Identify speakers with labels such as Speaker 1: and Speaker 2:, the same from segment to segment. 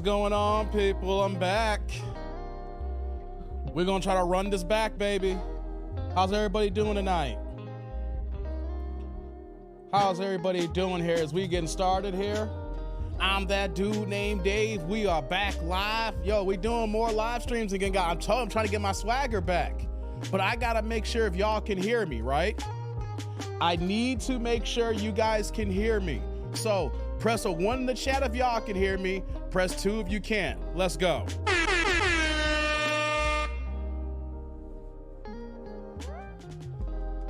Speaker 1: going on, people? I'm back. We're gonna try to run this back, baby. How's everybody doing tonight? How's everybody doing here as we getting started here? I'm that dude named Dave. We are back live. Yo, we doing more live streams again, guys. I'm trying to get my swagger back. But I gotta make sure if y'all can hear me, right? I need to make sure you guys can hear me. So press a 1 in the chat if y'all can hear me. Press 2 if you can't. Let's go.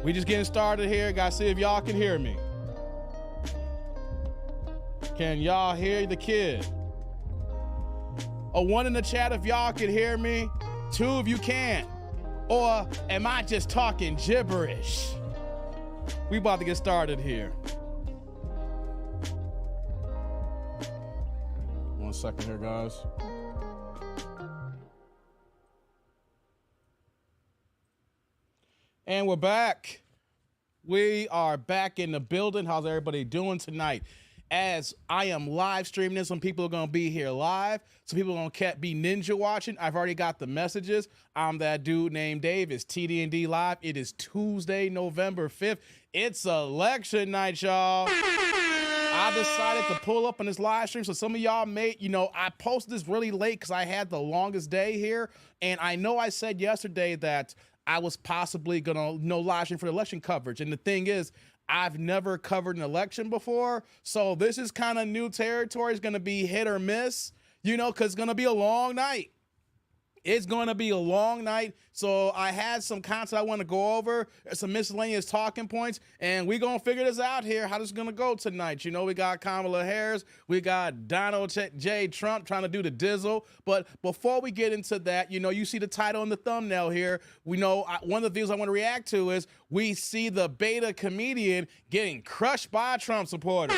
Speaker 1: We just getting started here. Gotta see if y'all can hear me. Can y'all hear the kid? A 1 in the chat if y'all can hear me. 2 if you can't. Or am I just talking gibberish? We about to get started here. 1 second here, guys. And we're back. We are back in the building. How's everybody doing tonight? As I am live streaming this, some people are going to be here live. Some people are going to be ninja watching. I've already got the messages. I'm that dude named Dave. It's TD&D Live. It is Tuesday, November 5th. It's election night, y'all. I decided to pull up on this live stream. So some of y'all may, I posted this really late because I had the longest day here. And I know I said yesterday that I was possibly going to live stream for the election coverage. And the thing is, I've never covered an election before, so this is kind of new territory. It's going to be hit or miss, because it's going to be a long night. It's going to be a long night, so I had some content I want to go over, some miscellaneous talking points, and we're going to figure this out here, how this is going to go tonight. We got Kamala Harris, we got Donald J. Trump trying to do the dizzle, but before we get into that, you see the title and the thumbnail here. We know one of the videos I want to react to is we see the beta comedian getting crushed by a Trump supporter.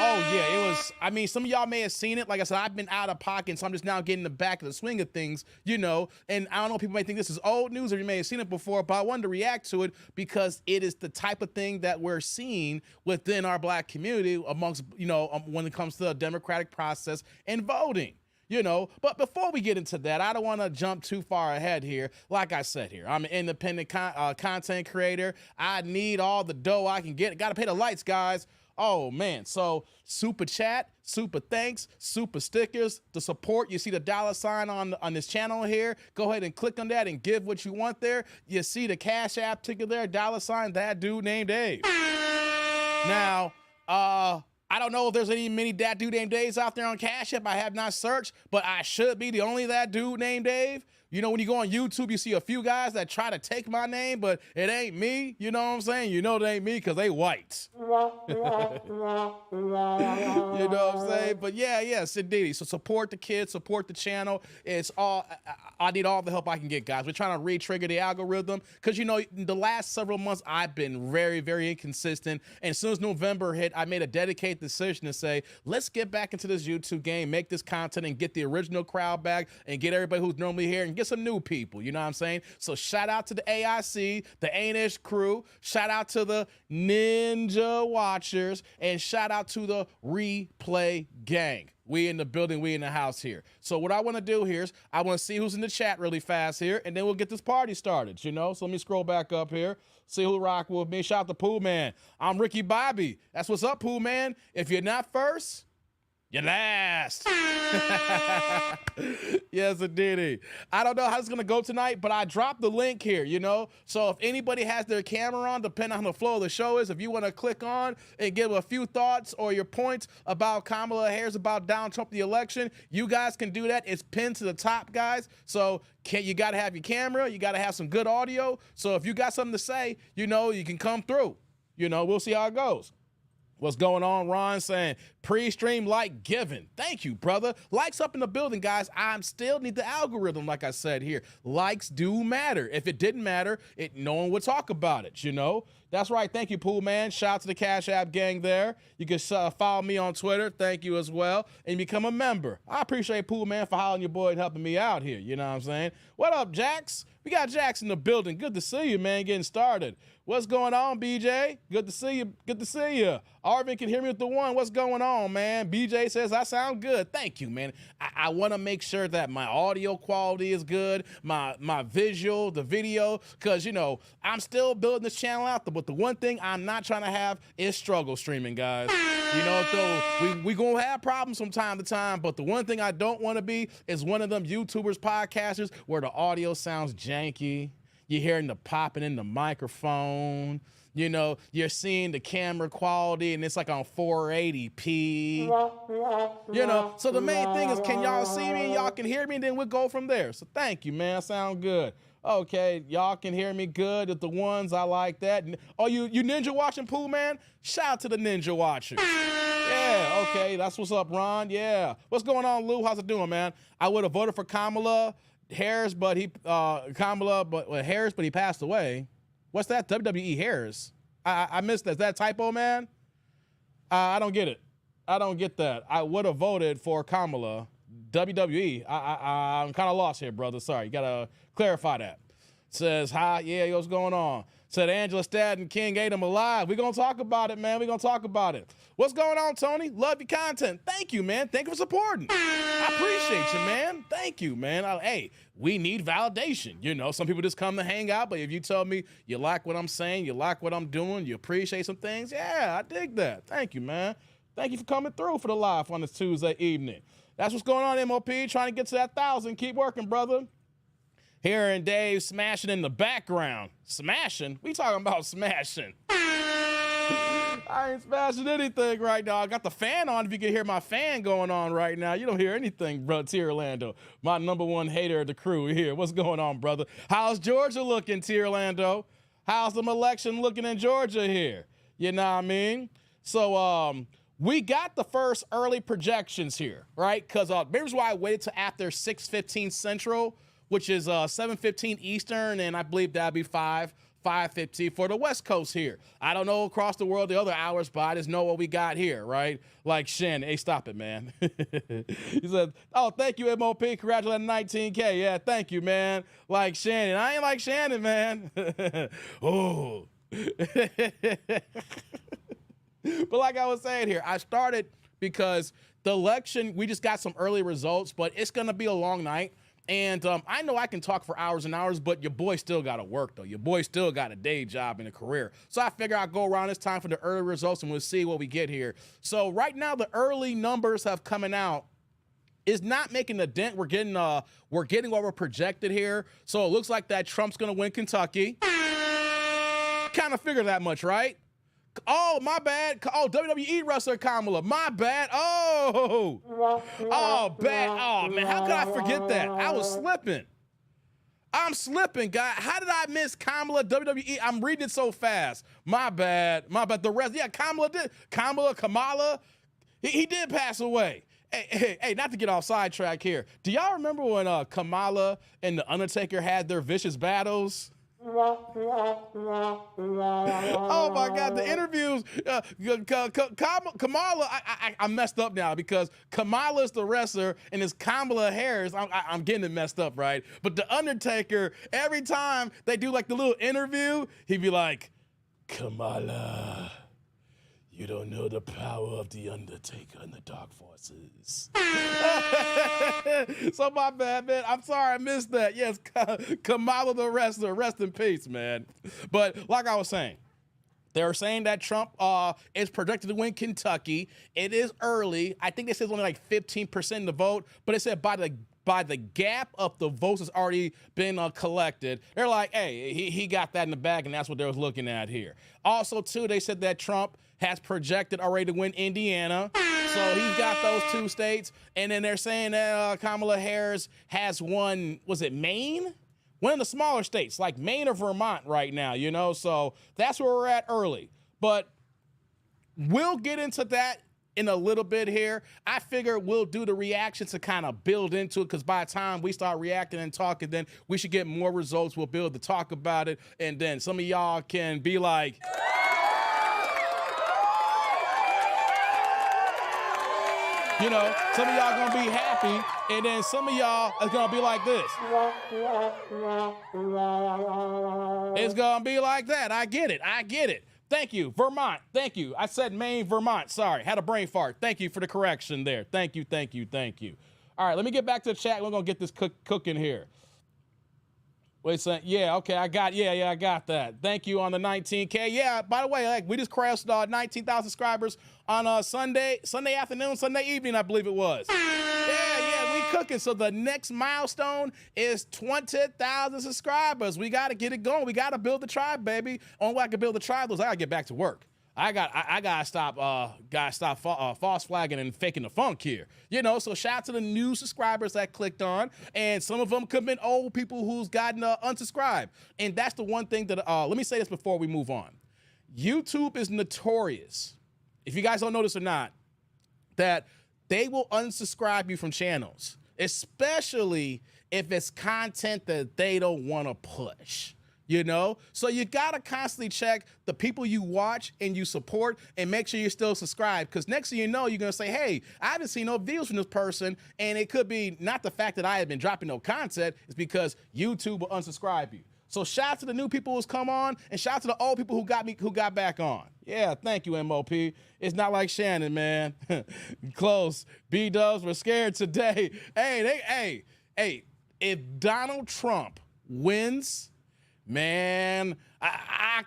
Speaker 1: Oh, yeah, some of y'all may have seen it. Like I said, I've been out of pocket, so I'm just now getting the back of the swing of things, and I don't know, people may think this is old news or you may have seen it before, but I wanted to react to it because it is the type of thing that we're seeing within our black community amongst, when it comes to the democratic process and voting. But before we get into that, I don't want to jump too far ahead here. Like I said here, I'm an independent content creator. I need all the dough I can get. Got to pay the lights, guys. Oh, man. So super chat, super thanks, super stickers, the support. You see the $ on this channel here. Go ahead and click on that and give what you want there. You see the Cash App ticket there, $ that dude named Dave. Now, I don't know if there's many that dude named Daves out there on Cash App. I have not searched, but I should be the only that dude named Dave. When you go on YouTube, you see a few guys that try to take my name, but it ain't me. You know what I'm saying? It ain't me because they white. You know what I'm saying? But yes, indeed. So support the kids, support the channel. It's all, I need all the help I can get, guys. We're trying to re-trigger the algorithm because, the last several months, I've been very, very inconsistent. And as soon as November hit, I made a dedicated decision to say, let's get back into this YouTube game, make this content and get the original crowd back and get everybody who's normally here and get some new people, you know what I'm saying? So shout out to the AIC, the Anish crew, shout out to the Ninja Watchers, and shout out to the Replay Gang. We in the building, we in the house here. So what I want to do here is I want to see who's in the chat really fast here, and then we'll get this party started, So let me scroll back up here, see who rock with me. Shout out to Pooh Man. I'm Ricky Bobby. That's what's up, Pooh Man. If you're not first, you're last. Yes, indeed. I don't know how it's going to go tonight, but I dropped the link here, So if anybody has their camera on, depending on how the flow of the show is, if you want to click on and give a few thoughts or your points about Kamala Harris, about Donald Trump, the election, you guys can do that. It's pinned to the top, guys. So you got to have your camera. You got to have some good audio. So if you got something to say, you can come through. We'll see how it goes. What's going on, Ron? Saying pre-stream like given. Thank you, brother. Likes up in the building, guys. I still need the algorithm, like I said here. Likes do matter. If it didn't matter, no one would talk about it, That's right. Thank you, Pool Man. Shout out to the Cash App gang there. You can follow me on Twitter. Thank you as well. And become a member. I appreciate Pool Man for hollering your boy and helping me out here. You know what I'm saying? What up, Jax? We got Jax in the building. Good to see you, man, getting started. What's going on, BJ? Good to see you. Good to see you. Arvin can hear me with the one. What's going on, man? BJ says, I sound good. Thank you, man. I want to make sure that my audio quality is good, my visual, the video, because, you know, I'm still building this channel out, but the one thing I'm not trying to have is struggle streaming, guys. You know, though we going to have problems from time to time, but the one thing I don't want to be is one of them YouTubers, podcasters, where the audio sounds janky. You're hearing the popping in the microphone. You know, you're seeing the camera quality and it's like on 480p. You know, so the main thing is, can y'all see me and y'all can hear me, and then we'll go from there. So thank you, man. Sound good. Okay, y'all can hear me good at the ones. I like that. Oh, you ninja watching, Pool Man? Shout out to the ninja watchers. Yeah, okay, that's what's up, Ron. Yeah. What's going on, Lou? How's it doing, man? I would have voted for Kamala Harris, but he Harris, but he passed away. What's that? WWE Harris. I missed that. Is that a typo, man? I don't get it. I don't get that. I would have voted for Kamala. WWE. I'm kind of lost here, brother. Sorry. You got to clarify that. Says, hi. Yeah, what's going on? Said Angela Staten King ate him alive. We're going to talk about it, man. We're going to talk about it. What's going on, Tony? Love your content. Thank you, man. Thank you for supporting. I appreciate you, man. Thank you, man. Hey, we need validation. You know, some people just come to hang out, but if you tell me you like what I'm saying, you like what I'm doing, you appreciate some things, yeah, I dig that. Thank you, man. Thank you for coming through for the live on this Tuesday evening. That's what's going on, MOP. Trying to get to that 1,000. Keep working, brother. Hearing Dave smashing in the background. Smashing? We talking about smashing. I ain't smashing anything right now. I got the fan on if you can hear my fan going on right now. You don't hear anything, bro. T. Orlando, my #1 hater of the crew here. What's going on, brother? How's Georgia looking, T. Orlando? How's the election looking in Georgia here? You know what I mean? So, we got the first early projections here, right? Because here's why I waited till after 6:15 Central, which is 7:15 Eastern, and I believe that'd be 5:50 for the West Coast here. I don't know across the world the other hours, but I just know what we got here, right? Like Shannon. Hey, stop it, man. He said, oh, thank you, MOP. Congratulations, 19K. Yeah, thank you, man. Like Shannon. I ain't like Shannon, man. Oh. But like I was saying here, I started because the election, we just got some early results, but it's going to be a long night. And I know I can talk for hours and hours, but your boy still got to work, though. Your boy still got a day job and a career. So I figure I'll go around this time for the early results, and we'll see what we get here. So right now, the early numbers have coming out. Is not making a dent. We're getting what we're projected here. So it looks like that Trump's going to win Kentucky. Kind of figure that much, right? Oh, my bad. Oh, WWE wrestler Kamala. My bad. Oh, bad. Oh, man. How could I forget that? I was slipping. I'm slipping, guy. How did I miss Kamala WWE? I'm reading it so fast. My bad. My bad. The rest. Yeah, Kamala did. Kamala. He did pass away. Hey, not to get off sidetrack here. Do y'all remember when Kamala and The Undertaker had their vicious battles? Oh my God, the interviews. Kamala, I messed up now because Kamala's the wrestler and it's Kamala Harris. I'm getting it messed up, right? But The Undertaker, every time they do like the little interview, he'd be like, Kamala, you don't know the power of The Undertaker and the Dark Forces. So my bad, man. I'm sorry I missed that. Yes, Kamala the wrestler. Rest in peace, man. But like I was saying, they're saying that Trump is projected to win Kentucky. It is early. I think they said it's only like 15% of the vote, but it said by the gap of the votes that's already been collected, they're like, hey, he got that in the bag, and that's what they was looking at here. Also, too, they said that Trump has projected already to win Indiana. So he's got those 2 states. And then they're saying that Kamala Harris has won, was it Maine? One of the smaller states, like Maine or Vermont right now, you know? So that's where we're at early. But we'll get into that in a little bit here. I figure we'll do the reactions to kind of build into it, because by the time we start reacting and talking, then we should get more results. We'll be able to talk about it, and then some of y'all can be like, you know, some of y'all gonna be happy, and then some of y'all is gonna be like this. It's gonna be like that. I get it. I get it. Thank you, Vermont. Thank you. I said Maine, Vermont. Sorry, had a brain fart. Thank you for the correction there. Thank you, thank you, thank you. All right, let me get back to the chat. We're gonna get this cooking here. Wait a second. Yeah, okay, I got that. Thank you on the 19K. Yeah, by the way, like, we just crossed 19,000 subscribers on Sunday afternoon, Sunday evening, I believe it was. Yeah, we cooking. So the next milestone is 20,000 subscribers. We got to get it going. We got to build the tribe, baby. Only way I can build the tribe is I got to get back to work. I gotta stop false flagging and faking the funk here. You know, so shout out to the new subscribers that clicked on, and some of them could have been old people who's gotten unsubscribed. And that's the one thing that, let me say this before we move on. YouTube is notorious, if you guys don't know this or not, that they will unsubscribe you from channels, especially if it's content that they don't want to push. You know, so you gotta constantly check the people you watch and you support, and make sure you're still subscribed, because next thing you know, you're gonna say, hey, I haven't seen no videos from this person, and it could be not the fact that I have been dropping no content, it's because YouTube will unsubscribe you. So shout out to the new people who's come on, and shout out to the old people who got back on. Yeah, thank you, MOP. It's not like Shannon, man. Close. B-dubs were scared today. Hey, if Donald Trump wins, man, I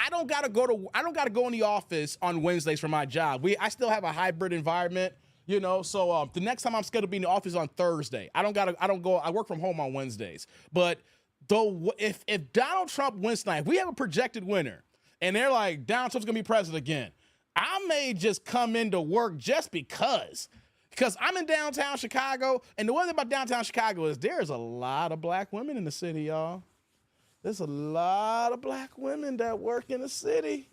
Speaker 1: don't gotta go in the office on Wednesdays for my job. I still have a hybrid environment, you know. So the next time I'm scheduled to be in the office on Thursday. I work from home on Wednesdays. But though, if Donald Trump wins tonight, if we have a projected winner, and they're like, Donald Trump's gonna be president again, I may just come into work just because I'm in downtown Chicago, and the one thing about downtown Chicago is there's a lot of black women in the city, y'all. There's a lot of black women that work in the city.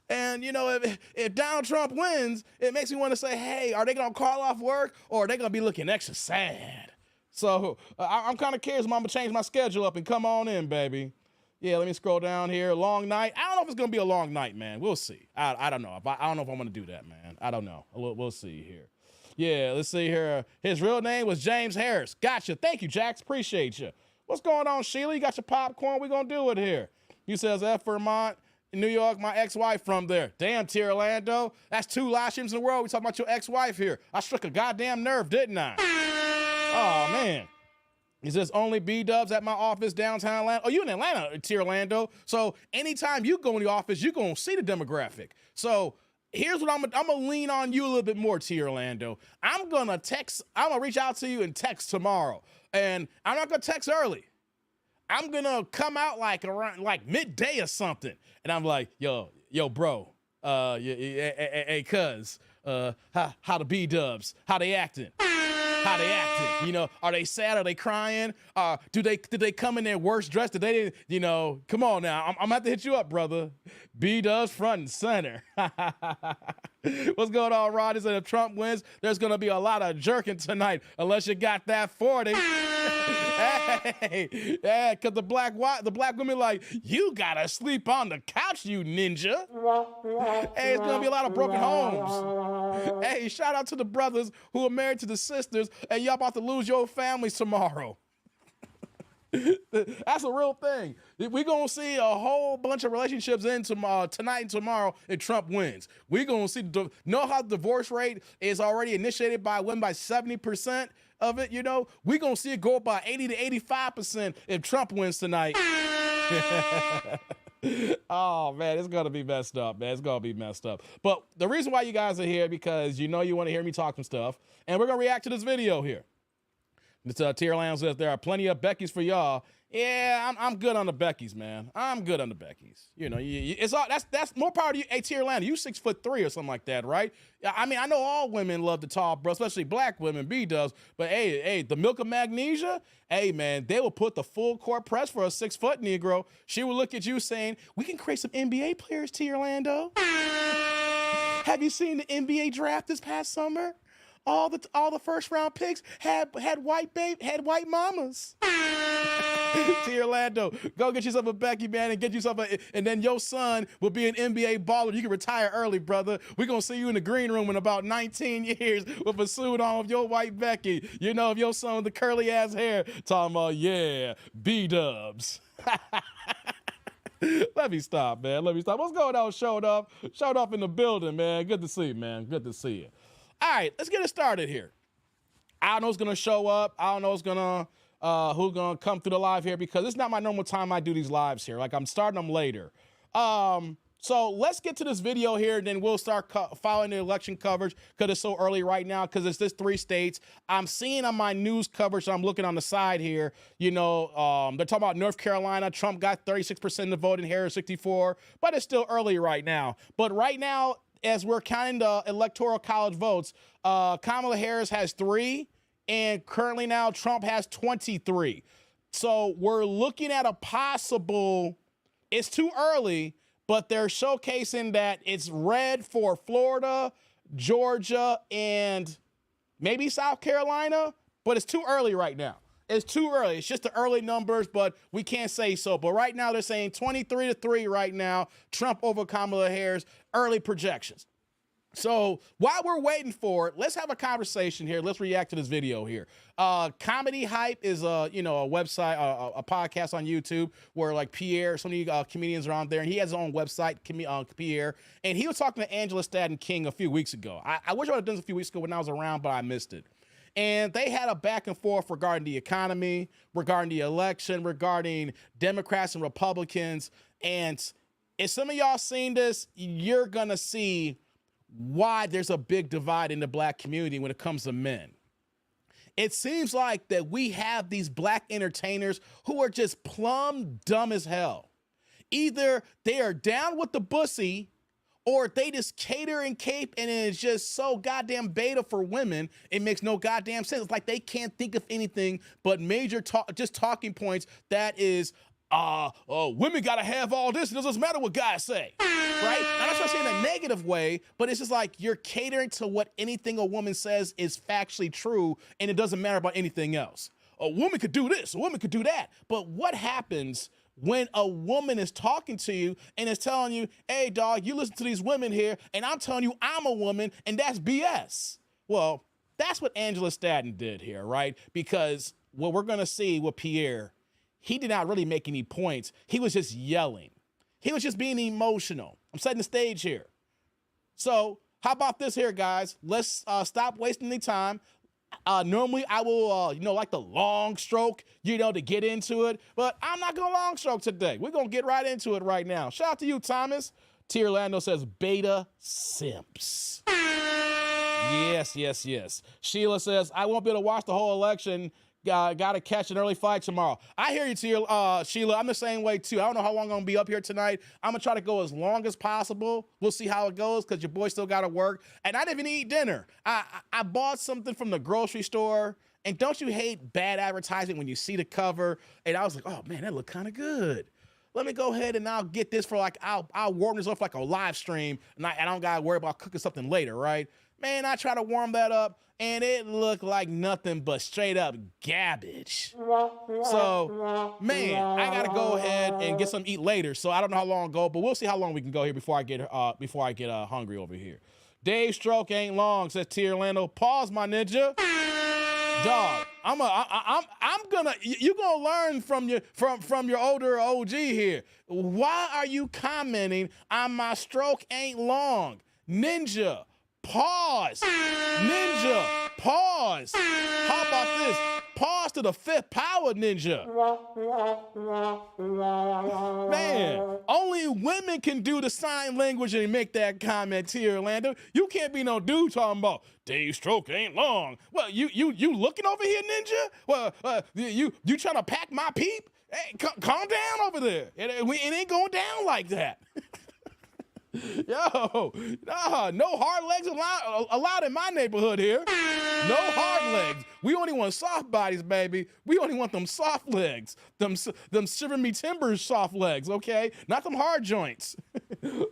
Speaker 1: And, you know, if Donald Trump wins, it makes me want to say, hey, are they going to call off work, or are they going to be looking extra sad? So I'm kind of curious. I'm going to change my schedule up and come on in, baby. Yeah, let me scroll down here. Long night. I don't know if it's going to be a long night, man. We'll see. I don't know. I don't know if I'm going to do that, man. I don't know. We'll see here. Yeah, let's see here. His real name was James Harris. Gotcha. Thank you, Jax. Appreciate you. What's going on, Sheila? You got your popcorn? We gonna do it here. You says F. Vermont, New York, my ex-wife from there. Damn, T. Orlando. That's 2 live streams in the world. We talking about your ex-wife here. I struck a goddamn nerve, didn't I? Oh, man. He says only B-dubs at my office downtown Atlanta. Oh, you in Atlanta, T. Orlando. So anytime you go in the office, you're gonna see the demographic. So here's what I'm gonna lean on you a little bit more, T. Orlando. I'm gonna reach out to you and text tomorrow. And I'm not gonna text early. I'm gonna come out around midday or something. And I'm like, yo, bro, hey, cuz, how the B-dubs, how they acting? How they acting? You know, are they sad? Are they crying? Did they come in their worst dress? Did they, you know, come on now. I'm gonna have to hit you up, brother. B-dubs front and center. What's going on, Rod? He said if Trump wins, there's gonna be a lot of jerking tonight, unless you got that 40. Hey, yeah, cause the black women like, you gotta sleep on the couch, you ninja. Hey, it's gonna be a lot of broken homes. Hey, shout out to the brothers who are married to the sisters, and y'all about to lose your families tomorrow. That's a real thing. We're going to see a whole bunch of relationships in tonight and tomorrow if Trump wins. We're going to see, know how the divorce rate is already initiated by 70% of it, you know? We're going to see it go up by 80 to 85% if Trump wins tonight. Oh, man, it's going to be messed up, man. It's going to be messed up. But the reason why you guys are here, because you know you want to hear me talk some stuff, and we're going to react to this video here. This Tier Lounge says there are plenty of Beckys for y'all. Yeah, I'm good on the Beckys, man. I'm good on the Beckys. You know, it's all that's more power to you. Hey, Tier Lounge, you 6'3" or something like that, right? I mean, I know all women love the tall bro, especially black women. B does, but hey, the milk of magnesia. Hey, man, they will put the full court press for a 6-foot Negro. She will look at you saying, "We can create some NBA players, Tier Orlando." Have you seen the NBA draft this past summer? All the first round picks had white mamas. To Orlando, go get yourself a Becky, man, and get yourself and then your son will be an NBA baller. You can retire early, brother. We're gonna see you in the green room in about 19 years with a suit on with your white Becky. You know, if your son with the curly ass hair, talking about, yeah, B-dubs. Let me stop, man. Let me stop. What's going on, Showed Off? Showed Off in the building, man. Good to see you, man. Good to see you. All right, let's get it started here. I don't know who's gonna show up. I don't know who's gonna come through the live here because it's not my normal time I do these lives here. Like, I'm starting them later. So let's get to this video here, and then we'll start following the election coverage because it's so early right now because it's just 3 states. I'm seeing on my news coverage, so I'm looking on the side here, you know, they're talking about North Carolina. Trump got 36% of the vote and Harris 64%, but it's still early right now. But right now, as we're counting the electoral college votes, Kamala Harris has 3, and currently now Trump has 23. So we're looking at a possible, it's too early, but they're showcasing that it's red for Florida, Georgia, and maybe South Carolina, but it's too early right now. It's too early. It's just the early numbers, but we can't say so. But right now they're saying 23-3 right now, Trump over Kamala Harris, early projections. So while we're waiting for it, let's have a conversation here. Let's react to this video here. Comedy Hype is a website, a podcast on YouTube where like Pierre, some of you comedians are on there, and he has his own website, Pierre, and he was talking to Angela Staton King a few weeks ago. I wish I would have done this a few weeks ago when I was around, but I missed it. And they had a back and forth regarding the economy, regarding the election, regarding Democrats and Republicans. And if some of y'all seen this, you're gonna see why there's a big divide in the black community when it comes to men. It seems like that we have these black entertainers who are just plumb dumb as hell. Either they are down with the bussy or they just cater and cape and it's just so goddamn beta for women, it makes no goddamn sense. It's like they can't think of anything but major just talking points that is, women gotta have all this. It doesn't matter what guys say, right? I'm not trying to say in a negative way, but it's just like you're catering to what anything a woman says is factually true, and it doesn't matter about anything else. A woman could do this, a woman could do that. But what happens when a woman is talking to you and is telling you, hey, dog, you listen to these women here, and I'm telling you I'm a woman, and that's BS? Well, that's what Angela Staton did here, right? Because what we're gonna see with Pierre, he did not really make any points. He was just yelling. He was just being emotional. I'm setting the stage here. So how about this here, guys? Let's stop wasting any time. Normally I will, like the long stroke, to get into it, but I'm not going to long stroke today. We're going to get right into it right now. Shout out to you, Thomas. T. Orlando says beta simps. Yes. Sheila says, I won't be able to watch the whole election. Got to catch an early flight tomorrow. I hear you, Sheila. I'm the same way, too. I don't know how long I'm going to be up here tonight. I'm going to try to go as long as possible. We'll see how it goes because your boy still got to work. And I didn't even eat dinner. I bought something from the grocery store. And don't you hate bad advertising when you see the cover? And I was like, oh, man, that looked kind of good. Let me go ahead and I'll get this for I'll warm this up like a live stream. And I don't got to worry about cooking something later, right? Man, I try to warm that up, and it looked like nothing but straight up garbage. So, man, I gotta go ahead and get some to eat later. So I don't know how long ago, but we'll see how long we can go here before I get hungry over here. Dave Stroke ain't long, says T. Orlando. Pause, my ninja. Dog, you're gonna learn from your older OG here. Why are you commenting on my stroke ain't long? Ninja. Pause. Ninja. Pause. How about this? Pause to the 5th power, Ninja. Man, only women can do the sign language and make that comment here, Orlando. You can't be no dude talking about Dave Stroke ain't long. Well, you looking over here, Ninja? Well, you trying to pack my peep? Hey, calm down over there. It ain't going down like that. Yo, no hard legs allowed in my neighborhood here. No hard legs. We only want soft bodies, baby. We only want them soft legs. Them shiver me timbers soft legs, okay? Not them hard joints.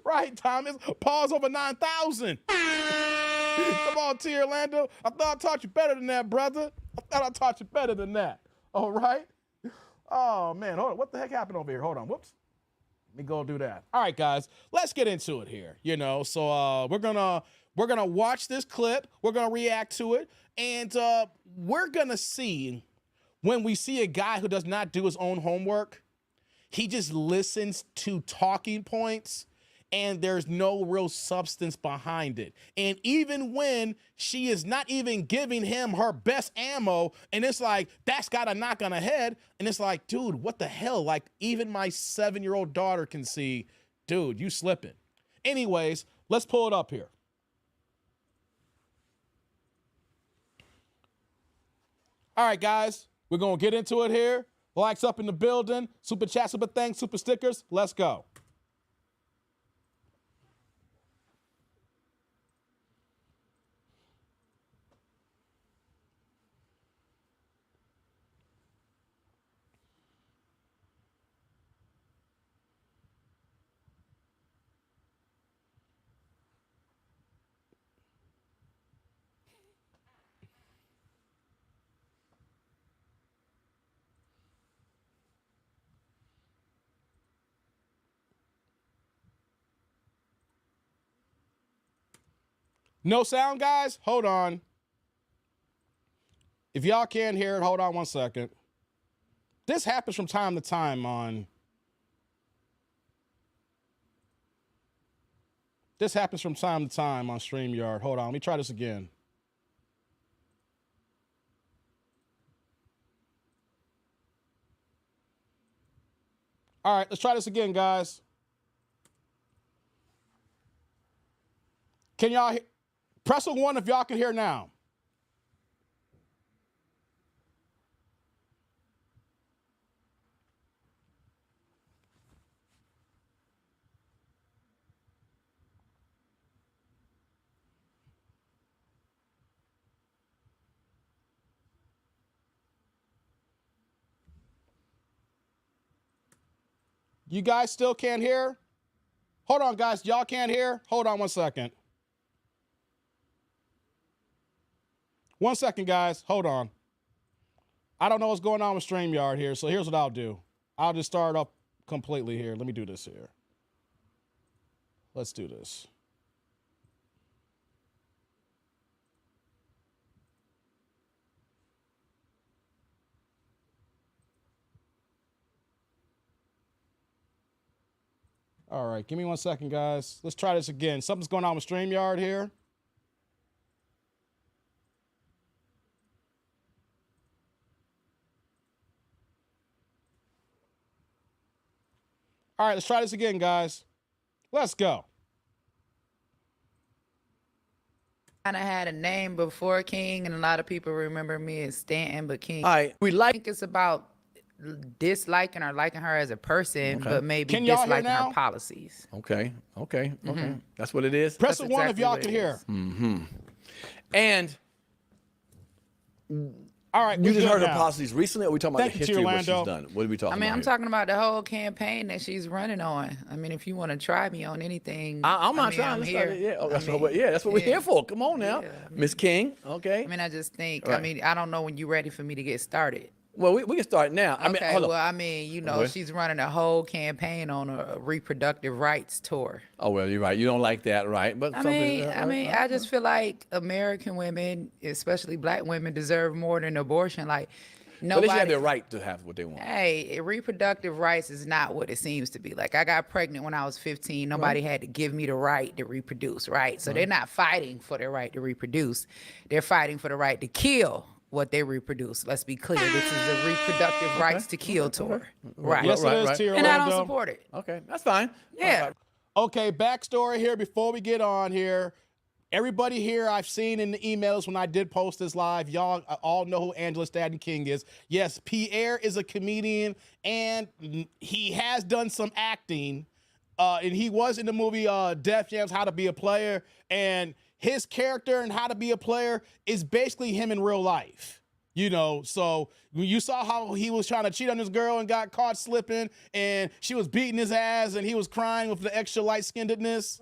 Speaker 1: Right, Thomas. Pause over 9,000. Come on, T. Orlando. I thought I taught you better than that, brother. I thought I taught you better than that. All right? Oh, man. Hold on. What the heck happened over here? Hold on. Whoops. Let me go do that. All right, guys. Let's get into it here. So we're gonna watch this clip. We're gonna react to it, and we're gonna see when we see a guy who does not do his own homework. He just listens to talking points, and there's no real substance behind it. And even when she is not even giving him her best ammo, and it's like, that's got a knock on the head, and it's like, dude, what the hell? Like, even my 7-year-old daughter can see, dude, you slipping. Anyways, let's pull it up here. All right, guys, we're going to get into it here. Likes up in the building. Super chat, super thanks, super stickers. Let's go. No sound, guys? Hold on. If y'all can't hear it, hold on one second. This happens from time to time on... This happens from time to time on StreamYard. Hold on, let me try this again. All right, let's try this again, guys. Can y'all hear? Press a 1 if y'all can hear now. You guys still can't hear? Hold on, guys. Y'all can't hear? Hold on one second. 1 second, guys. Hold on. I don't know what's going on with StreamYard here, so here's what I'll do. I'll just start up completely here. Let me do this here. Let's do this. All right, give me 1 second, guys. Let's try this again. Something's going on with StreamYard here. All right, let's try this again, guys. Let's go.
Speaker 2: Kind of had a name before King, and a lot of people remember me as Stanton, but King.
Speaker 3: All right, we
Speaker 2: I
Speaker 3: like.
Speaker 2: think it's about disliking or liking her as a person,
Speaker 3: Okay.
Speaker 2: but maybe
Speaker 1: Can y'all hear
Speaker 2: disliking
Speaker 1: now?
Speaker 2: her policies.
Speaker 3: Okay. That's what it is.
Speaker 1: Press
Speaker 2: That's
Speaker 1: the 1 if
Speaker 2: exactly
Speaker 1: y'all
Speaker 2: what
Speaker 1: can
Speaker 2: it
Speaker 1: hear.
Speaker 2: is.
Speaker 3: And
Speaker 1: All right,
Speaker 3: you
Speaker 1: we're
Speaker 3: just
Speaker 1: good
Speaker 3: heard her
Speaker 1: now.
Speaker 3: policies recently, or we talking about
Speaker 1: Thank
Speaker 3: the
Speaker 1: you,
Speaker 3: history of what she's
Speaker 1: Orlando.
Speaker 3: done? What are we talking
Speaker 2: I mean,
Speaker 3: about?
Speaker 2: I'm
Speaker 3: here?
Speaker 2: talking about the whole campaign that she's running on. I mean, if you want to try me on anything,
Speaker 3: I'm not
Speaker 2: I mean,
Speaker 3: trying.
Speaker 2: I'm
Speaker 3: Let's
Speaker 2: here.
Speaker 3: start it. Yeah, oh, that's
Speaker 2: I mean,
Speaker 3: that's what we're
Speaker 2: yeah.
Speaker 3: here for. Come on now,
Speaker 2: Yeah,
Speaker 3: Miss King. Okay.
Speaker 2: I mean, I just think,
Speaker 3: Right.
Speaker 2: I mean, I don't know when you're ready for me to get started.
Speaker 3: Well, we can start now. I mean,
Speaker 2: Okay,
Speaker 3: hold
Speaker 2: well,
Speaker 3: on.
Speaker 2: I mean, you know,
Speaker 3: Okay.
Speaker 2: she's running a whole campaign on a reproductive rights tour.
Speaker 3: Oh well, you're right. You don't like that, right? But
Speaker 2: I just feel like American women, especially black women, deserve more than abortion. Like,
Speaker 3: but they should have
Speaker 2: nobody.
Speaker 3: their right to have what they want.
Speaker 2: Hey, reproductive rights is not what it seems to be. Like, I got pregnant when I was 15. Nobody had to give me the right to reproduce, right? So they're not fighting for their right to reproduce. They're fighting for the right to kill what they reproduce. Let's be clear. This is the reproductive rights to kill tour. Right.
Speaker 1: Yes,
Speaker 3: Right,
Speaker 1: it is,
Speaker 3: right.
Speaker 1: T.
Speaker 2: And I don't
Speaker 1: Orlando.
Speaker 2: support it.
Speaker 3: Okay, that's fine.
Speaker 2: Yeah.
Speaker 3: All right.
Speaker 1: Okay, backstory here before we get on here. Everybody here I've seen in the emails when I did post this live, y'all all know who Angela Stanton King is. Yes, Pierre is a comedian, and he has done some acting. And he was in the movie Def Jam's How to Be a Player. And his character in How to Be a Player is basically him in real life. You know, so when you saw how he was trying to cheat on this girl and got caught slipping, and she was beating his ass, and he was crying with the extra light-skinnedness.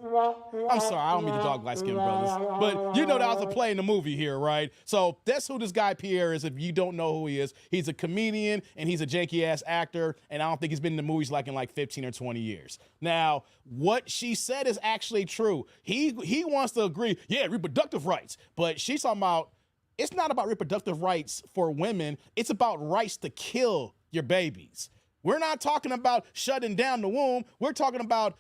Speaker 1: I'm sorry, I don't mean to dog light-skinned brothers, but you know that was a play in the movie here, right? So that's who this guy Pierre is. If you don't know who he is, he's a comedian and he's a janky-ass actor, and I don't think he's been in the movies like in like 15 or 20 years. Now, what she said is actually true. He wants to agree, yeah, reproductive rights, but she's talking about. It's not about reproductive rights for women. It's about rights to kill your babies. We're not talking about shutting down the womb. We're talking about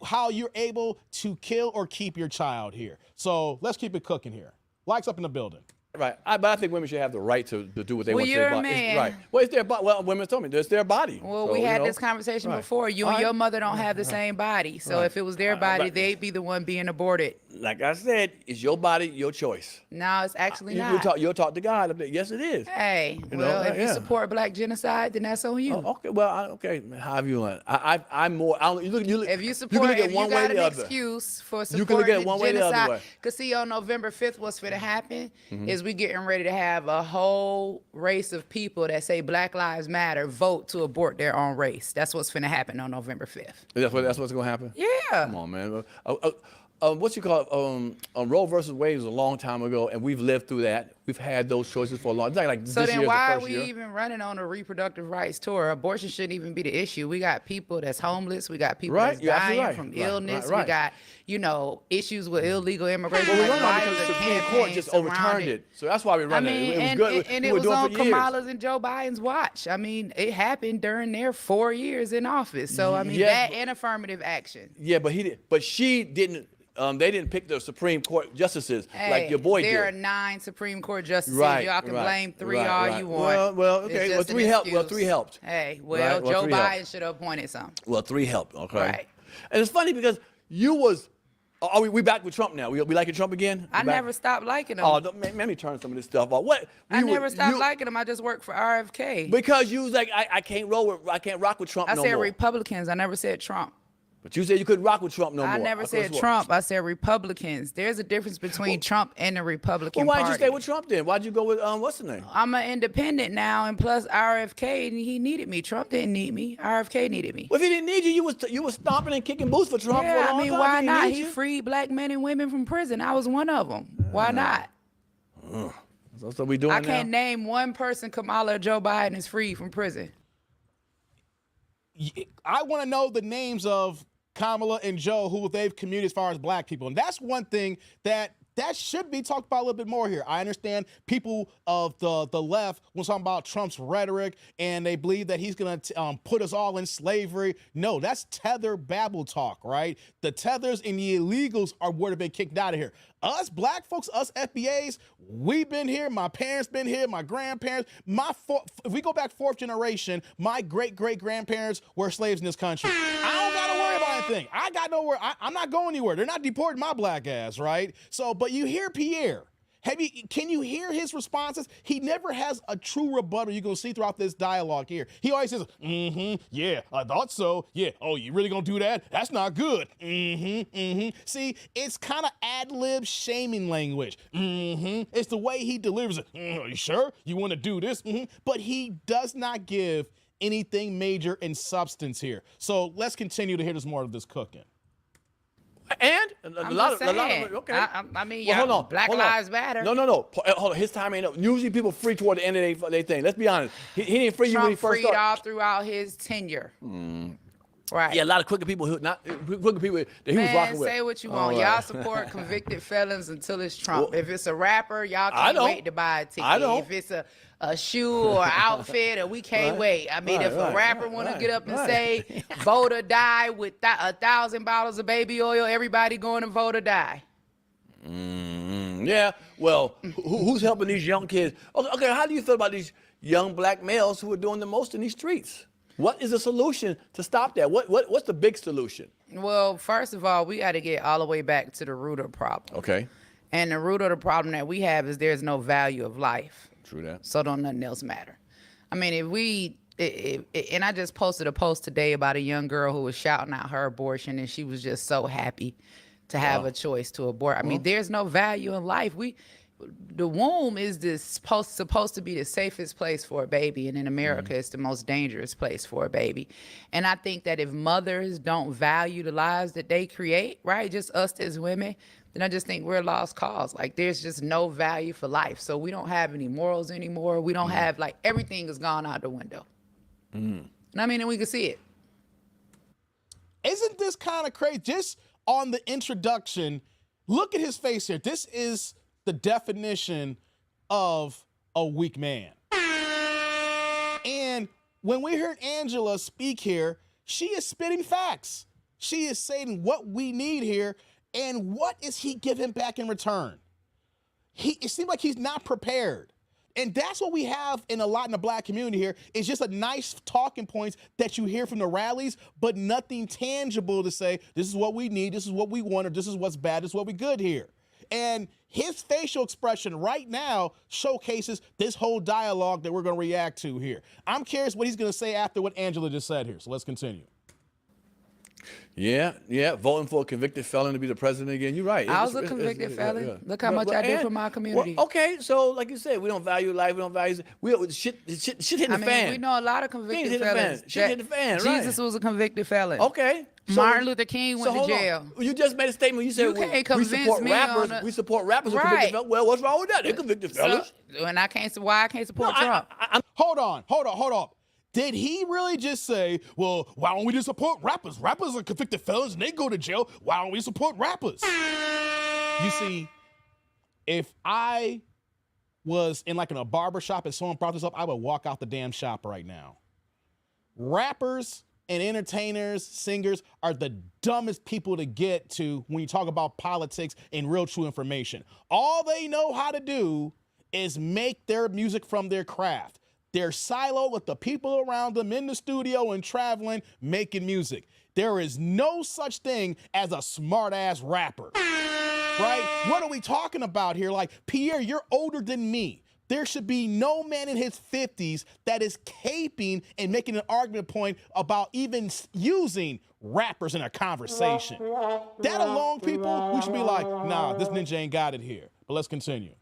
Speaker 1: how you're able to kill or keep your child here. So let's keep it cooking here. Likes up in the building.
Speaker 3: Right, but I think women should have the right to do what they want to
Speaker 2: you're
Speaker 3: their
Speaker 2: a
Speaker 3: body.
Speaker 2: man.
Speaker 3: Right. Well, it's their body. Well, women told me it's their body.
Speaker 2: Well,
Speaker 3: So,
Speaker 2: we
Speaker 3: you
Speaker 2: had
Speaker 3: know.
Speaker 2: this conversation
Speaker 3: Right.
Speaker 2: before. You and your mother don't have the same body. So
Speaker 3: Right.
Speaker 2: if it was their body,
Speaker 3: but-
Speaker 2: they'd be the one being aborted.
Speaker 3: Like I said, it's your body, your choice.
Speaker 2: No, it's actually
Speaker 3: You'll
Speaker 2: not.
Speaker 3: talk to God up there. Yes, it is.
Speaker 2: Hey,
Speaker 3: You
Speaker 2: well,
Speaker 3: know,
Speaker 2: if you
Speaker 3: yeah.
Speaker 2: support black genocide, then that's on you.
Speaker 3: Oh, okay. Well, okay. However you want. I'm more. I don't, you look.
Speaker 2: If you
Speaker 3: can
Speaker 2: support,
Speaker 3: look at
Speaker 2: if you
Speaker 3: one way or
Speaker 2: got an
Speaker 3: the other.
Speaker 2: excuse for
Speaker 3: You
Speaker 2: supporting
Speaker 3: can look at it
Speaker 2: the
Speaker 3: one way or the other
Speaker 2: genocide,
Speaker 3: way.
Speaker 2: because see, on November 5th, what's finna happen
Speaker 3: Mm-hmm.
Speaker 2: is we getting ready to have a whole race of people that say Black Lives Matter vote to abort their own race. That's what's finna happen on November 5th.
Speaker 3: That's what's gonna happen.
Speaker 2: Yeah.
Speaker 3: Come on, man. What you call it? Roe versus Wade was a long time ago, and we've lived through that. We've had those choices for a long time. Like
Speaker 2: So
Speaker 3: this
Speaker 2: then
Speaker 3: year's
Speaker 2: why
Speaker 3: the
Speaker 2: are
Speaker 3: first
Speaker 2: we
Speaker 3: year.
Speaker 2: even running on a reproductive rights tour? Abortion shouldn't even be the issue. We got people that's homeless. We got people
Speaker 3: Right,
Speaker 2: that's
Speaker 3: you're absolutely
Speaker 2: dying
Speaker 3: right.
Speaker 2: from
Speaker 3: Right,
Speaker 2: illness.
Speaker 3: right.
Speaker 2: We got, issues with illegal immigration.
Speaker 3: Well, we're
Speaker 2: Like,
Speaker 3: running on
Speaker 2: why
Speaker 3: because
Speaker 2: is
Speaker 3: the
Speaker 2: the
Speaker 3: Supreme
Speaker 2: campaign
Speaker 3: Court just overturned
Speaker 2: surrounded?
Speaker 3: it. So that's why we
Speaker 2: I
Speaker 3: run
Speaker 2: mean,
Speaker 3: it. It was
Speaker 2: and,
Speaker 3: good.
Speaker 2: and
Speaker 3: we
Speaker 2: it
Speaker 3: were
Speaker 2: was
Speaker 3: doing it
Speaker 2: on
Speaker 3: for years.
Speaker 2: Kamala's and Joe Biden's watch. I mean, it happened during their 4 years in office. So I mean,
Speaker 3: Yes,
Speaker 2: that
Speaker 3: but-
Speaker 2: and affirmative action.
Speaker 3: Yeah, but she didn't. They didn't pick the Supreme Court justices
Speaker 2: Hey,
Speaker 3: like your boy
Speaker 2: there
Speaker 3: did.
Speaker 2: are 9 Supreme Court justices.
Speaker 3: Right,
Speaker 2: Y'all can
Speaker 3: right,
Speaker 2: blame 3
Speaker 3: right,
Speaker 2: all
Speaker 3: right.
Speaker 2: you want.
Speaker 3: Well,
Speaker 2: It's
Speaker 3: okay. Well,
Speaker 2: just an
Speaker 3: 3 helped. Well,
Speaker 2: excuse.
Speaker 3: 3 helped.
Speaker 2: Hey, well,
Speaker 3: Right, well,
Speaker 2: Joe
Speaker 3: 3
Speaker 2: Biden
Speaker 3: helped.
Speaker 2: should have appointed some.
Speaker 3: Well, 3 helped. Okay.
Speaker 2: Right.
Speaker 3: And it's funny because you was. Are we back with Trump now? We liking Trump again?
Speaker 2: I
Speaker 3: We back?
Speaker 2: never stopped liking him.
Speaker 3: Oh, let me turn some of this stuff off. What?
Speaker 2: I
Speaker 3: You
Speaker 2: never
Speaker 3: was-
Speaker 2: stopped
Speaker 3: you-
Speaker 2: liking him. I just worked for RFK.
Speaker 3: Because you was like, I can't rock with Trump
Speaker 2: I
Speaker 3: no
Speaker 2: said
Speaker 3: more.
Speaker 2: Republicans. I never said Trump.
Speaker 3: But you said you couldn't rock with Trump no more.
Speaker 2: I never
Speaker 3: could've
Speaker 2: said
Speaker 3: swore.
Speaker 2: Trump. I said Republicans. There's a difference between Trump and the Republican
Speaker 3: Well, why didn't you
Speaker 2: Party.
Speaker 3: stay with Trump then? Why'd you go with what's the name?
Speaker 2: I'm an independent now, and plus RFK, he needed me. Trump didn't need me. RFK needed me.
Speaker 3: Well, if he didn't need you, you was stomping and kicking boots for Trump for a
Speaker 2: Yeah,
Speaker 3: long
Speaker 2: I mean,
Speaker 3: time.
Speaker 2: why
Speaker 3: He didn't
Speaker 2: not?
Speaker 3: need
Speaker 2: He
Speaker 3: you.
Speaker 2: freed black men and women from prison. I was one of them. Why not?
Speaker 3: So we doing
Speaker 2: I
Speaker 3: now?
Speaker 2: can't name one person Kamala or Joe Biden is freed from prison.
Speaker 1: I want to know the names of Kamala and Joe, who they've commuted as far as black people. And that's one thing that should be talked about a little bit more here. I understand people of the left when talking about Trump's rhetoric and they believe that he's going to put us all in slavery. No, that's tether babble talk, right? The tethers and the illegals are what have been kicked out of here. Us black folks, us FBAs, we've been here. My parents been here. My grandparents. If we go back 4th generation, my great-great-grandparents were slaves in this country. I don't got to worry about anything. I got nowhere. I'm not going anywhere. They're not deporting my black ass, right? So, but you hear Pierre. Can you hear his responses? He never has a true rebuttal you're going to see throughout this dialogue here. He always says, yeah, I thought so. Yeah, oh, you really going to do that? That's not good. See, it's kind of ad-lib shaming language. It's the way he delivers it. Are you sure? You want to do this? But he does not give anything major in substance here. So let's continue to hear this more of this cooking.
Speaker 3: And a
Speaker 2: I'm
Speaker 3: lot
Speaker 2: just
Speaker 3: of
Speaker 2: saying.
Speaker 3: okay.
Speaker 2: I mean,
Speaker 3: Well, hold
Speaker 2: y'all,
Speaker 3: on.
Speaker 2: Black
Speaker 3: hold on.
Speaker 2: Lives Matter.
Speaker 3: No. Hold on. His time ain't up. Usually people free toward the end of their thing. Let's be honest. He didn't free you when he
Speaker 2: Trump
Speaker 3: first
Speaker 2: freed
Speaker 3: started.
Speaker 2: all throughout his tenure. Right.
Speaker 3: Yeah, a lot of crooked people that he was
Speaker 2: Man,
Speaker 3: rocking with.
Speaker 2: say what you
Speaker 3: All
Speaker 2: want.
Speaker 3: right.
Speaker 2: Y'all support convicted felons until it's Trump.
Speaker 3: Well,
Speaker 2: if it's a rapper, y'all
Speaker 3: I
Speaker 2: can't
Speaker 3: don't.
Speaker 2: wait to buy a ticket.
Speaker 3: I don't.
Speaker 2: If it's a shoe or outfit, or we can't
Speaker 3: Right.
Speaker 2: wait. I mean,
Speaker 3: Right,
Speaker 2: if a
Speaker 3: right,
Speaker 2: rapper
Speaker 3: right,
Speaker 2: want to
Speaker 3: right,
Speaker 2: get up and
Speaker 3: right.
Speaker 2: say, vote or die with 1,000 bottles of baby oil, everybody going to vote or die.
Speaker 3: Yeah. Well, who's helping these young kids? Okay, how do you feel about these young black males who are doing the most in these streets? What is the solution to stop that? What's the big solution?
Speaker 2: Well, first of all, we got to get all the way back to the root of the problem.
Speaker 3: Okay.
Speaker 2: And the root of the problem that we have is there's no value of life.
Speaker 3: True that.
Speaker 2: So don't nothing else matter. I mean, and I just posted a post today about a young girl who was shouting out her abortion, and she was just so happy to have a choice to abort. I mean, there's no value in life. the womb is supposed to be the safest place for a baby, and in America it's the most dangerous place for a baby. And I think that if mothers don't value the lives that they create, right, just us as women, then I just think we're a lost cause. Like, there's just no value for life. So we don't have any morals anymore. We don't have, like, everything has gone out the window. And I mean, and we can see it.
Speaker 1: Isn't this kind of crazy? Just on the introduction, look at his face here. This is the definition of a weak man. And when we heard Angela speak here, she is spitting facts. She is saying what we need here. And what is he giving back in return? It seems like he's not prepared. And that's what we have in a lot in the black community here. It's just a nice talking points that you hear from the rallies, but nothing tangible to say, this is what we need, this is what we want, or this is what's bad, this is what we good here. And his facial expression right now showcases this whole dialogue that we're going to react to here. I'm curious what he's going to say after what Angela just said here. So let's continue.
Speaker 3: Yeah, voting for a convicted felon to be the president again. You're right.
Speaker 2: I was a convicted felon. Yeah. Look how much I did for my community.
Speaker 3: Well, okay, so like you said, we don't value life. We don't value shit hitting the fan.
Speaker 2: We know a lot of convicted felons.
Speaker 3: Shit hit the fan. Right.
Speaker 2: Jesus was a convicted felon.
Speaker 3: Okay.
Speaker 2: Martin Luther King went to jail.
Speaker 3: You just made a statement. You said we support rappers. We support rappers who convicted felons. Well, what's wrong with that? They're convicted felons.
Speaker 2: And I can't support Trump.
Speaker 1: Hold on. Did he really just say, well, why don't we just support rappers? Rappers are convicted felons and they go to jail. Why don't we support rappers? You see, if I was in like in a barber shop and someone brought this up, I would walk out the damn shop right now. Rappers and entertainers, singers are the dumbest people to get to when you talk about politics and real true information. All they know how to do is make their music from their craft. They're siloed with the people around them in the studio and traveling, making music. There is no such thing as a smart-ass rapper, right? What are we talking about here? Like, Pierre, you're older than me. There should be no man in his 50s that is caping and making an argument point about even using rappers in a conversation. That alone, people, we should be like, nah, this ninja ain't got it here. But let's continue.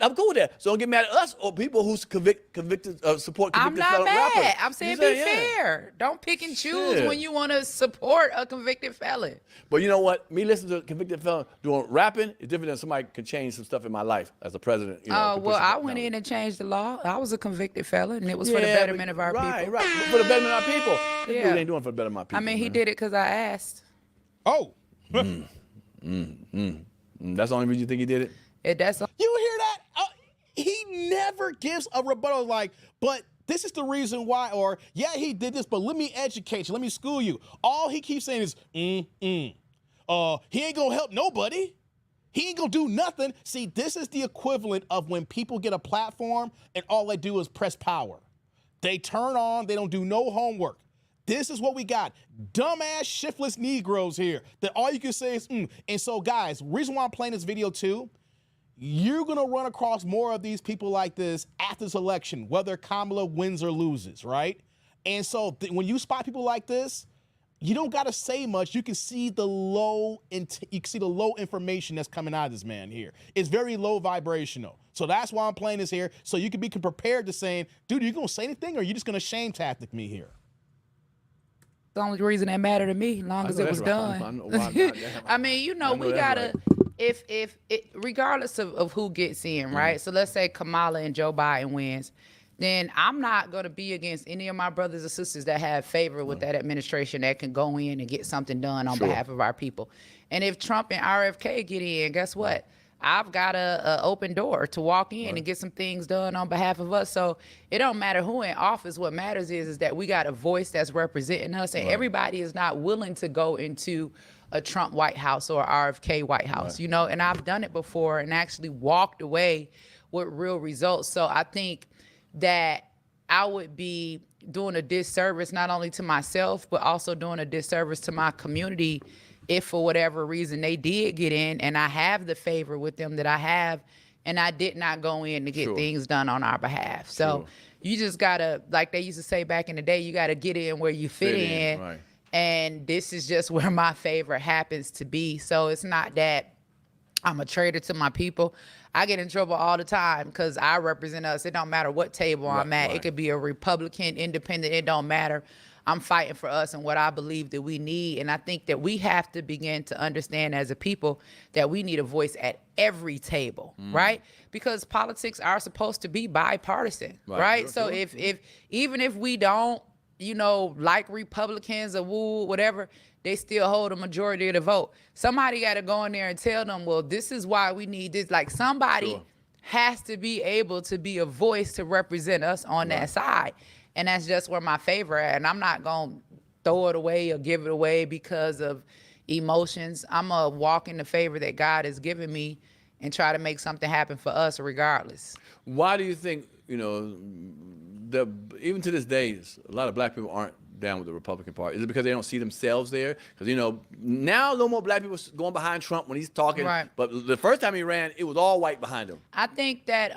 Speaker 3: I'm cool with that. So don't get mad at us or people who support convicted
Speaker 2: I'm not mad.
Speaker 3: rappers.
Speaker 2: I'm saying be fair. Don't pick and choose when you want to support a convicted felon.
Speaker 3: But you know what? Me listening to a convicted felon doing rapping is different than somebody could change some stuff in my life as a president.
Speaker 2: Well, I went in and changed the law. I was a convicted felon, and it was for the betterment of our people.
Speaker 3: Right. For the betterment of our people. This dude ain't doing for the betterment of our people.
Speaker 2: I mean, he did it because I asked.
Speaker 1: Oh.
Speaker 3: That's the only reason you think he did it?
Speaker 2: You
Speaker 1: hear that? He never gives a rebuttal like, but this is the reason why, or yeah, he did this, but let me educate you, let me school you. All he keeps saying is, he ain't gonna help nobody. He ain't gonna do nothing. See, this is the equivalent of when people get a platform and all they do is press power. They turn on, they don't do no homework. This is what we got. Dumbass, shiftless Negroes here that all you can say is, And so, guys, reason why I'm playing this video too, you're going to run across more of these people like this after this election, whether Kamala wins or loses, right? And so when you spot people like this, you don't got to say much. You can see the low information that's coming out of this man here. It's very low vibrational. So that's why I'm playing this here. So you can be prepared to saying, dude, are you going to say anything or are you just going to shame tactic me here?
Speaker 2: The only reason that mattered to me, as long as it was done. I mean, we got to... If regardless of who gets in, right? So let's say Kamala and Joe Biden wins, then I'm not going to be against any of my brothers or sisters that have favor with that administration that can go in and get something done on behalf of our people. And if Trump and RFK get in, guess what? I've got a open door to walk in and get some things done on behalf of us. So it don't matter who in office. What matters is that we got a voice that's representing us, and everybody is not willing to go into a Trump White House or RFK White House, and I've done it before and actually walked away with real results. So I think that I would be doing a disservice not only to myself, but also doing a disservice to my community if for whatever reason they did get in and I have the favor with them that I have, and I did not go in to get things done on our behalf. So you just gotta, like they used to say back in the day, you gotta get in where you fit in. Right. And this is just where my favor happens to be. So it's not that I'm a traitor to my people. I get in trouble all the time because I represent us. It don't matter what table I'm at.
Speaker 3: right.
Speaker 2: It could be a Republican, independent. It don't matter. I'm fighting for us and what I believe that we need. And I think that we have to begin to understand as a people that we need a voice at every table, right? Because politics are supposed to be bipartisan, right?
Speaker 3: Sure,
Speaker 2: So
Speaker 3: sure.
Speaker 2: if even if we don't, like Republicans or whatever, they still hold a majority of the vote. Somebody got to go in there and tell them, well, this is why we need this. Like somebody
Speaker 3: Sure.
Speaker 2: has to be able to be a voice to represent us on that side. And that's just where my favor at. And I'm not going to throw it away or give it away because of emotions. I'm going to walk in the favor that God has given me and try to make something happen for us regardless.
Speaker 3: Why do you think, even to this day, a lot of black people aren't down with the Republican Party? Is it because they don't see themselves there? Because, now no more black people going behind Trump when he's talking.
Speaker 2: Right.
Speaker 3: But the first time he ran, it was all white behind him.
Speaker 2: I think that,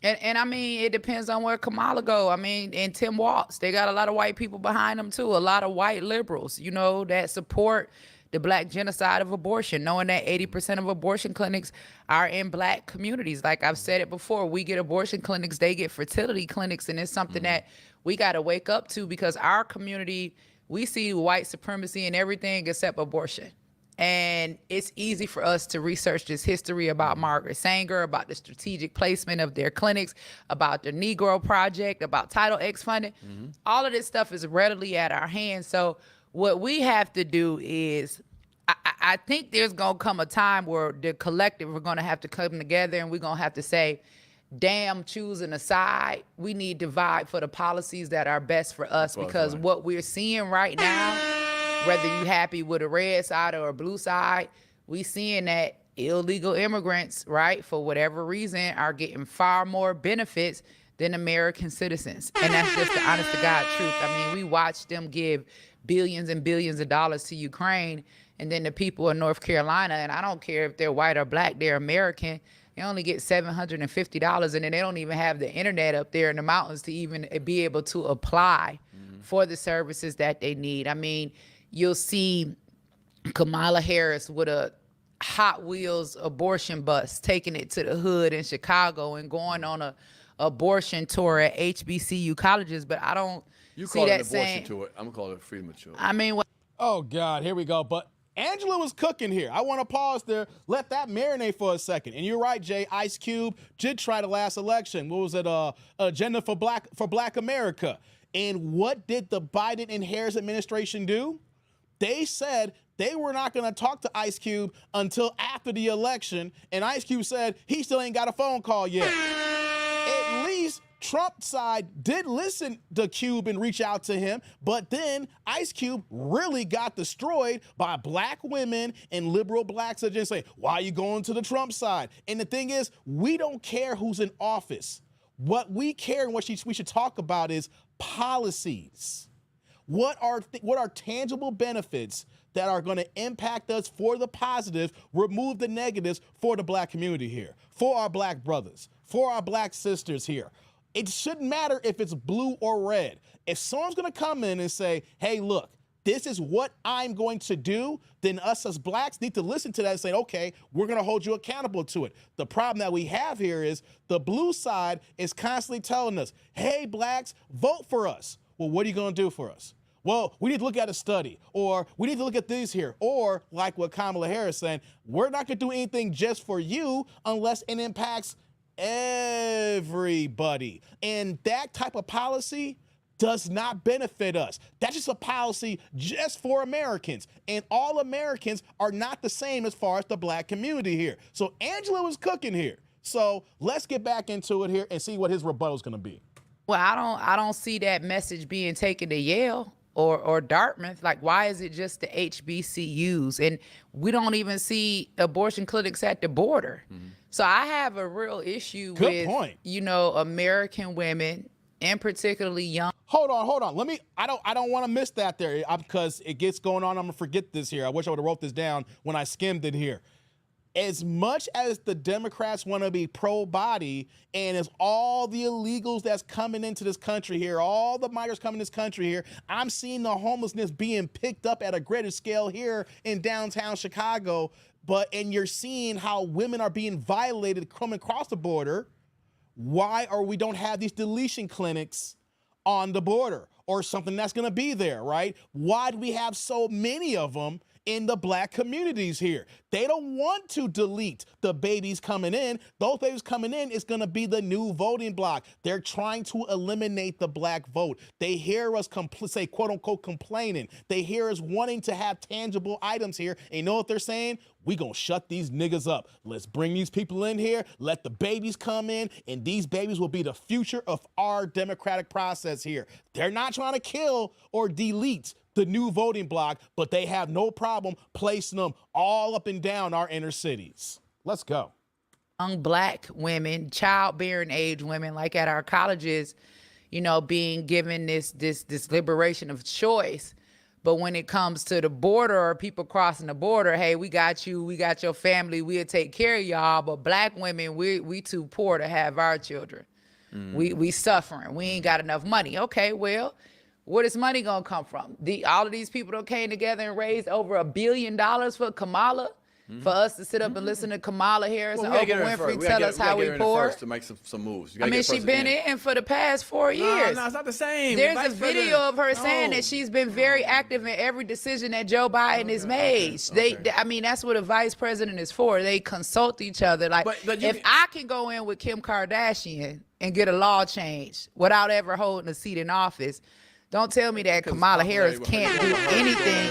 Speaker 2: and I mean, it depends on where Kamala go. I mean, and Tim Walz, they got a lot of white people behind them too. A lot of white liberals, that support the black genocide of abortion, knowing that 80% of abortion clinics are in black communities. Like I've said it before, we get abortion clinics, they get fertility clinics, and it's something that we got to wake up to because our community, we see white supremacy in everything except abortion. And it's easy for us to research this history about Margaret Sanger, about the strategic placement of their clinics, about the Negro Project, about Title X funding. All of this stuff is readily at our hands. So what we have to do is, I think there's going to come a time where the collective, we're going to have to come together and we're going to have to say, damn, choosing a side. We need to vibe for the policies that are best for us because what we're seeing right now, whether you happy with a red side or a blue side, we seeing that illegal immigrants, right, for whatever reason, are getting far more benefits than American citizens. And that's just the honest to God truth. I mean, we watched them give billions and billions of dollars to Ukraine, and then the people of North Carolina, and I don't care if they're white or black, they're American, they only get $750, and then they don't even have the internet up there in the mountains to even be able to apply for the services that they need. I mean, you'll see Kamala Harris with a Hot Wheels abortion bus taking it to the hood in Chicago and going on a abortion tour at HBCU colleges, but I don't
Speaker 3: You
Speaker 2: see
Speaker 3: call it
Speaker 2: that
Speaker 3: an abortion
Speaker 2: saying.
Speaker 3: to it. I'm going to call it freedom of choice.
Speaker 2: I mean,
Speaker 1: Oh, God, here we go. But Angela was cooking here. I want to pause there, let that marinate for a second. And you're right, Jay. Ice Cube did try the last election. What was it? Agenda for Black America. And what did the Biden and Harris administration do? They said they were not going to talk to Ice Cube until after the election. And Ice Cube said he still ain't got a phone call yet. At least Trump's side did listen to Cube and reach out to him, but then Ice Cube really got destroyed by black women and liberal blacks that just say, why are you going to the Trump side? And the thing is, we don't care who's in office. What we care and what we should talk about is policies. What are tangible benefits that are going to impact us for the positive, remove the negatives for the black community here, for our black brothers, for our black sisters here. It shouldn't matter if it's blue or red. If someone's going to come in and say, hey, look, this is what I'm going to do, then us as blacks need to listen to that and say, okay, we're going to hold you accountable to it. The problem that we have here is the blue side is constantly telling us, hey, blacks, vote for us. Well, what are you going to do for us? Well, we need to look at a study, or we need to look at these here, or like what Kamala Harris saying, we're not going to do anything just for you unless it impacts everybody. And that type of policy does not benefit us. That's just a policy just for Americans. And all Americans are not the same as far as the black community here. So Angela was cooking here. So let's get back into it here and see what his rebuttal is going to be.
Speaker 2: well, I don't see that message being taken to Yale or Dartmouth. Like, why is it just the HBCUs? And we don't even see abortion clinics at the border. Mm-hmm. So I have a real issue with, American women, and particularly young.
Speaker 1: Hold on. I don't want to miss that there because it gets going on. I'm gonna forget this here. I wish I would have wrote this down when I skimmed it here. As much as the Democrats want to be pro-body, and as all the illegals that's coming into this country here, all the migrants coming to this country here, I'm seeing the homelessness being picked up at a greater scale here in downtown Chicago. and you're seeing how women are being violated coming across the border. Why are we don't have these deletion clinics on the border or something that's going to be there, right? Why do we have so many of them in the black communities here? They don't want to delete the babies coming in. Those babies coming in is going to be the new voting block. They're trying to eliminate the black vote. They hear us say, quote unquote, complaining. They hear us wanting to have tangible items here. And you know what they're saying? We gonna shut these niggas up. Let's bring these people in here, let the babies come in, and these babies will be the future of our democratic process here. They're not trying to kill or delete the new voting block, but they have no problem placing them all up and down our inner cities. Let's go.
Speaker 2: Young black women, childbearing age women, like at our colleges, you know, being given this liberation of choice. But when it comes to the border or people crossing the border, hey, we got you, we got your family, we'll take care of y'all. But black women, we too poor to have our children. We suffering. We ain't got enough money. Okay, well, where is money gonna come from? All of these people that came together and raised over $1 billion for Kamala. For us to sit up and listen to Kamala Harris and Oprah Winfrey tell us how we poor.
Speaker 3: To make some moves.
Speaker 2: I mean, she's been in for the past 4 years.
Speaker 3: No, it's not the same.
Speaker 2: There's a video of her saying that she's been very active in every decision that Joe Biden has made. I mean, that's what a vice president is for. They consult each other. Like, if I can go in with Kim Kardashian and get a law changed without ever holding a seat in office, don't tell me that Kamala Harris can't do anything.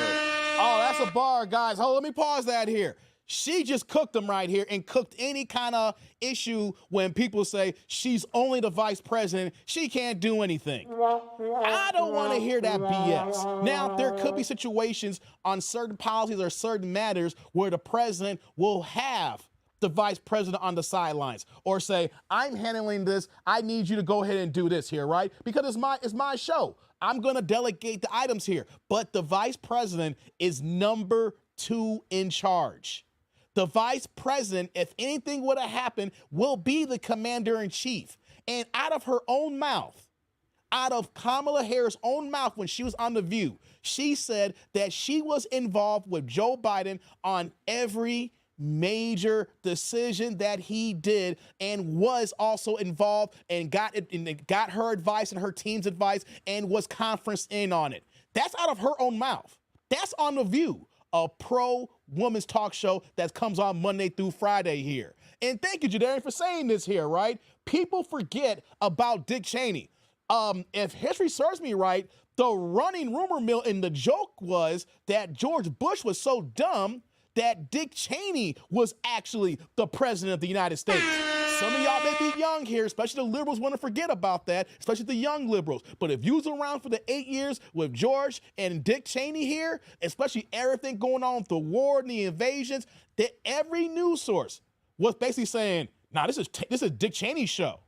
Speaker 1: Oh, that's a bar, guys. Hold, let me pause that here. She just cooked them right here and cooked any kind of issue when people say she's only the vice president. She can't do anything. I don't want to hear that BS. Now, there could be situations on certain policies or certain matters where the president will have the vice president on the sidelines or say, I'm handling this. I need you to go ahead and do this here, right? Because it's my show. I'm going to delegate the items here. But the vice president is number 2 in charge. The vice president, if anything would have happened, will be the commander-in-chief. And out of her own mouth, out of Kamala Harris' own mouth when she was on The View, she said that she was involved with Joe Biden on every major decision that he did and was also involved and got her advice and her team's advice and was conferenced in on it. That's out of her own mouth. That's on The View, a pro-women's talk show that comes on Monday through Friday here. And thank you, Jadarian, for saying this here, right? People forget about Dick Cheney. If history serves me right, the running rumor mill and the joke was that George Bush was so dumb that Dick Cheney was actually the president of the United States. Some of y'all may be young here, especially the liberals want to forget about that, especially the young liberals. But if you was around for the 8 years with George and Dick Cheney here, especially everything going on with the war and the invasions, that every news source was basically saying, nah, this is Dick Cheney's show.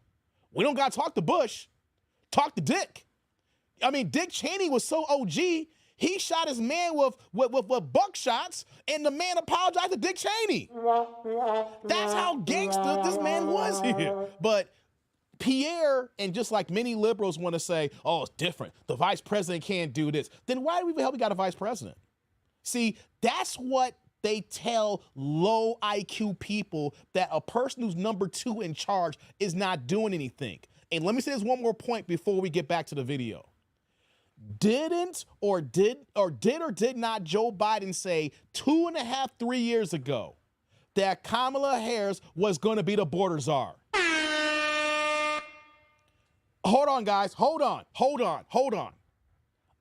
Speaker 1: We don't got to talk to Bush. Talk to Dick. I mean, Dick Cheney was so OG, he shot his man with buckshots, and the man apologized to Dick Cheney. That's how gangster this man was here. But Pierre, and just like many liberals want to say, oh, it's different. The vice president can't do this. Then why do we hell we got a vice president? See, that's what they tell low IQ people, that a person who's number 2 in charge is not doing anything. And let me say this one more point before we get back to the video. Did or did not Joe Biden say 2.5, 3 years ago that Kamala Harris was going to be the border czar? Hold on, guys. Hold on.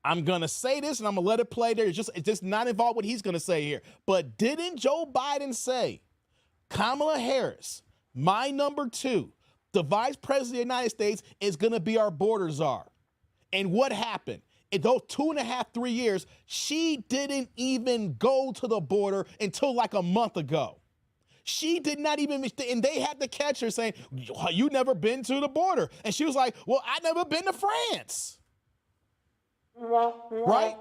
Speaker 1: I'm going to say this and I'm going to let it play there. It's just not involved what he's going to say here. But didn't Joe Biden say Kamala Harris, my number 2, the vice president of the United States, is going to be our border czar? And what happened? In those 2.5, 3 years, she didn't even go to the border until like a month ago. She did not even, and they had to catch her saying, you never been to the border. And she was like, well, I never been to France. Right?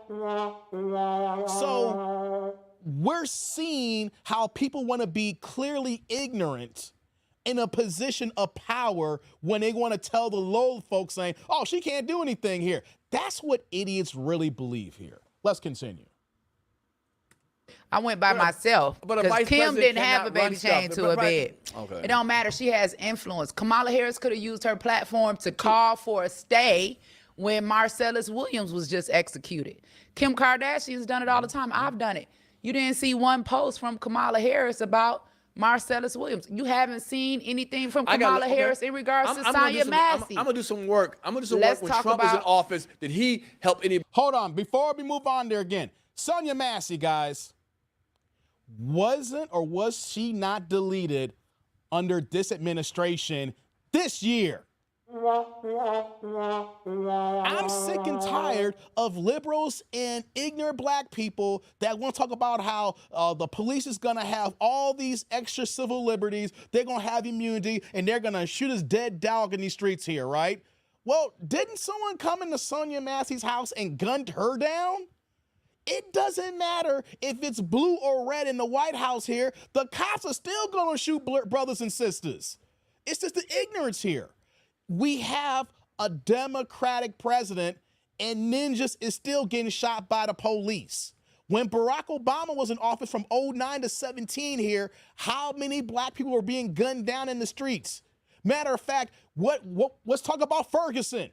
Speaker 1: So we're seeing how people want to be clearly ignorant in a position of power when they want to tell the low folks saying, oh, she can't do anything here. That's what idiots really believe here. Let's continue.
Speaker 2: I went by myself
Speaker 3: but a
Speaker 2: because
Speaker 3: vice
Speaker 2: Kim
Speaker 3: president
Speaker 2: didn't have a
Speaker 3: cannot run
Speaker 2: baby
Speaker 3: stuff.
Speaker 2: chain to her bed.
Speaker 3: Okay.
Speaker 2: It don't matter. She has influence. Kamala Harris could have used her platform to call for a stay when Marcellus Williams was just executed. Kim Kardashian's done it all the time. I've done it. You didn't see one post from Kamala Harris about Marcellus Williams. You haven't seen anything from Kamala Harris in regards to Sonya Massey.
Speaker 3: I'm gonna do some work. I'm gonna do some
Speaker 2: Let's
Speaker 3: work when
Speaker 2: talk
Speaker 3: Trump was in
Speaker 2: about-
Speaker 3: office. Did he help any?
Speaker 1: Hold on, before we move on there again, Sonya Massey, guys, wasn't or was she not deleted under this administration this year? I'm sick and tired of liberals and ignorant black people that want to talk about how the police is going to have all these extra civil liberties, they're going to have immunity, and they're going to shoot his dead dog in these streets here, right? Well, didn't someone come into Sonya Massey's house and gunned her down? It doesn't matter if it's blue or red in the White House here. The cops are still going to shoot brothers and sisters. It's just the ignorance here. We have a Democratic president and ninjas is still getting shot by the police. When Barack Obama was in office from 09 to 17 here, how many black people were being gunned down in the streets? Matter of fact, let's talk about Ferguson.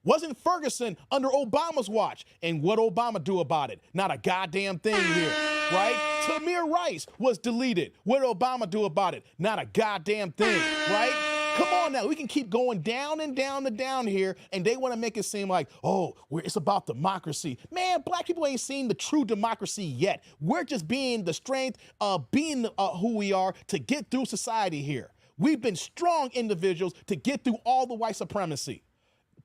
Speaker 1: Wasn't Ferguson under Obama's watch? And what Obama do about it? Not a goddamn thing here, right? Tamir Rice was deleted. What did Obama do about it? Not a goddamn thing, right? Come on now, we can keep going down and down and down here, and they want to make it seem like, oh, it's about democracy. Man, black people ain't seen the true democracy yet. We're just being the strength of being who we are to get through society here. We've been strong individuals to get through all the white supremacy.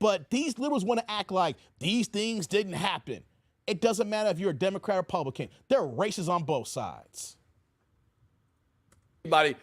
Speaker 1: But these liberals want to act like these things didn't happen. It doesn't matter if you're a Democrat or Republican. There are races on both sides.
Speaker 2: He actually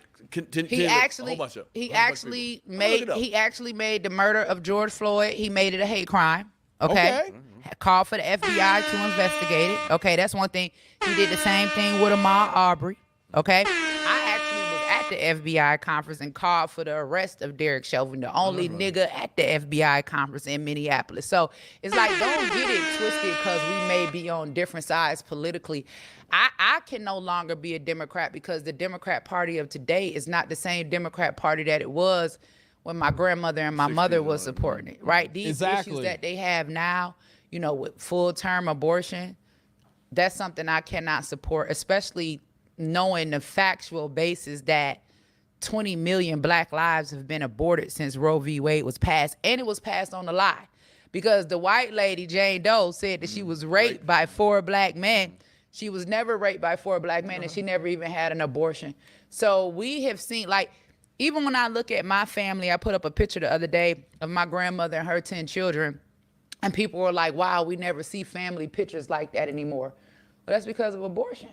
Speaker 2: made the murder of George Floyd. He made it a hate crime. Okay. Called for the FBI to investigate it. Okay, that's one thing. He did the same thing with Ahmaud Arbery. Okay. I actually was at the FBI conference and called for the arrest of Derek Chauvin, the only nigga at the FBI conference in Minneapolis. So it's like, don't get it twisted because we may be on different sides politically. I can no longer be a Democrat because the Democrat Party of today is not the same Democrat Party that it was when my grandmother and my mother was supporting it, right? These issues that they have now, you know, with full-term abortion, that's something I cannot support, especially knowing the factual basis that 20 million black lives have been aborted since Roe v. Wade was passed, and it was passed on a lie. Because the white lady, Jane Doe, said that she was raped by 4 black men. She was never raped by 4 black men, and she never even had an abortion. So we have seen, like, even when I look at my family, I put up a picture the other day of my grandmother and her 10 children, and people were like, wow, we never see family pictures like that anymore. Well, that's because of abortion.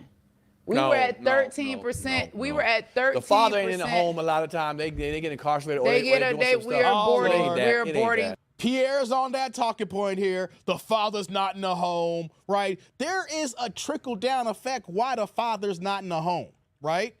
Speaker 2: We were at 13%. We were at 13%.
Speaker 3: The father ain't in the home a lot of time. They get incarcerated.
Speaker 2: We're aborting.
Speaker 1: Pierre's on that talking point here. The father's not in the home, right? There is a trickle-down effect why the father's not in the home, right?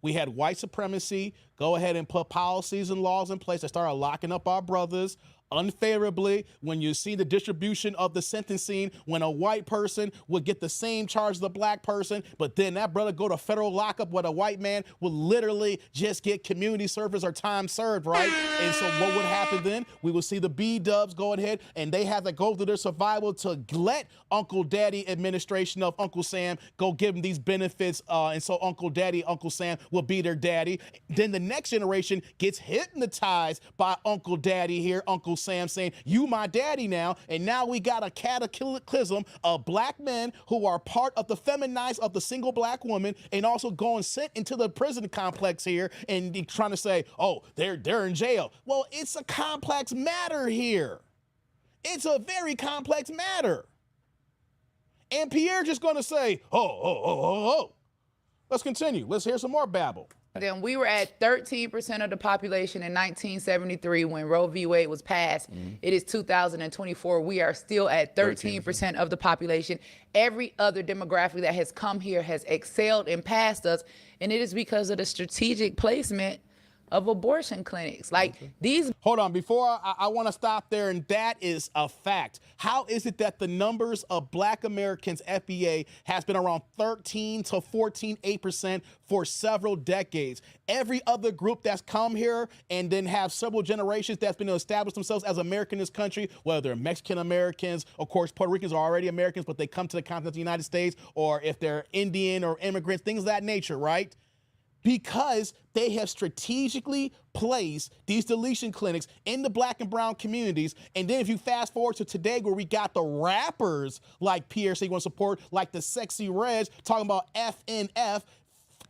Speaker 1: We had white supremacy go ahead and put policies and laws in place that started locking up our brothers unfavorably. When you see the distribution of the sentencing, when a white person would get the same charge as the black person, but then that brother go to federal lockup where a white man would literally just get community service or time served, right? And so what would happen then? We would see the B-dubs go ahead and they have to go through their survival to let Uncle Daddy administration of Uncle Sam go give them these benefits. And so Uncle Daddy, Uncle Sam will be their daddy. Then the next generation gets hypnotized by Uncle Daddy here, Uncle Sam saying, you my daddy now, and now we got a cataclysm of black men who are part of the feminized of the single black woman and also going sent into the prison complex here and trying to say, oh, they're in jail. Well, it's a complex matter here. It's a very complex matter. And Pierre just going to say, oh. Let's continue. Let's hear some more babble.
Speaker 2: Then we were at 13% of the population in 1973 when Roe v. Wade was passed. It is 2024. We are still at 13% of the population. Every other demographic that has come here has excelled and passed us, and it is because of the strategic placement of abortion clinics. Like these.
Speaker 1: Hold on, before I want to stop there, and that is a fact. How is it that the numbers of Black Americans FBA has been around 13 to 14.8% for several decades? Every other group that's come here and then have several generations that's been established themselves as American in this country, whether they're Mexican Americans, of course, Puerto Ricans are already Americans, but they come to the continent of the United States, or if they're Indian or immigrants, things of that nature, right? Because they have strategically placed these deletion clinics in the Black and brown communities. And then if you fast forward to today, where we got the rappers like PRC want to support, like the Sexy Reds talking about FNF,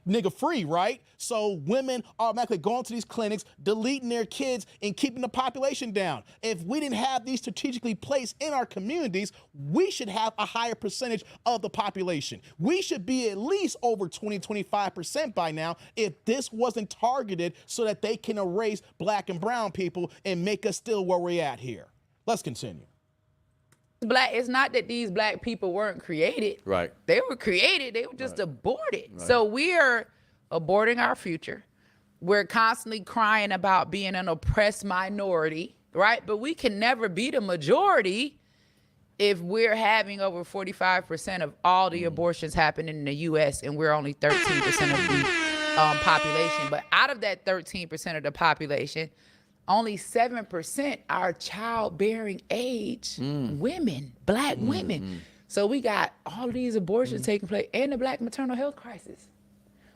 Speaker 1: nigga free, right? So women automatically going to these clinics, deleting their kids and keeping the population down. If we didn't have these strategically placed in our communities, we should have a higher percentage of the population. We should be at least over 20-25% by now if this wasn't targeted so that they can erase Black and brown people and make us still where we're at here. Let's continue.
Speaker 2: It's not that these Black people weren't created.
Speaker 3: Right.
Speaker 2: They were created. They were just aborted. Right. So we are aborting our future. We're constantly crying about being an oppressed minority, right? But we can never be the majority if we're having over 45% of all the abortions happening in the U.S. and we're only 13% of the population. But out of that 13% of the population, only 7% are childbearing age women, Black women. So we got all of these abortions taking place and the Black maternal health crisis.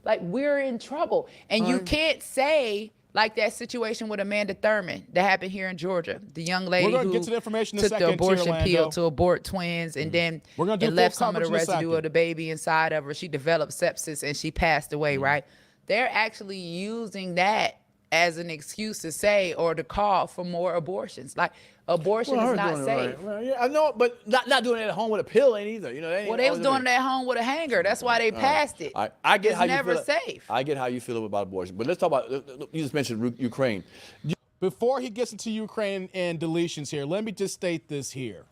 Speaker 2: Like, we're in trouble. And you can't say, like that situation with Amanda Thurman that happened here in Georgia, the young lady who
Speaker 1: get to the information in a
Speaker 2: took
Speaker 1: second,
Speaker 2: the abortion
Speaker 1: Orlando.
Speaker 2: pill to abort twins and then it left some of the residue of the baby inside of her. She developed sepsis and she passed away, right? They're actually using that as an excuse to say or to call for more abortions. Like, abortion is not safe.
Speaker 3: Right. Well, yeah, I know, but not doing it at home with a pill ain't either. You know,
Speaker 2: they was doing it at home with a hanger. That's why they passed it.
Speaker 3: I get
Speaker 2: it's
Speaker 3: how
Speaker 2: never
Speaker 3: you feel.
Speaker 2: safe.
Speaker 3: I get how you feel about abortion, but let's talk about. You just mentioned Ukraine.
Speaker 1: Before he gets into Ukraine and deletions here, let me just state this here.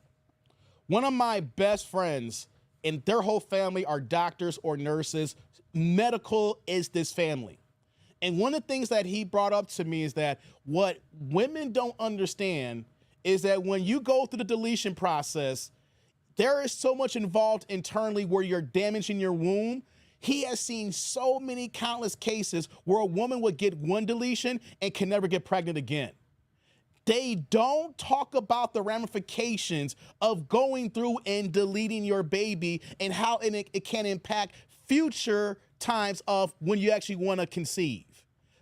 Speaker 1: One of my best friends and their whole family are doctors or nurses. Medical is this family. And one of the things that he brought up to me is that what women don't understand is that when you go through the deletion process, there is so much involved internally where you're damaging your womb. He has seen so many countless cases where a woman would get one deletion and can never get pregnant again. They don't talk about the ramifications of going through and deleting your baby and how it can impact future times of when you actually want to conceive.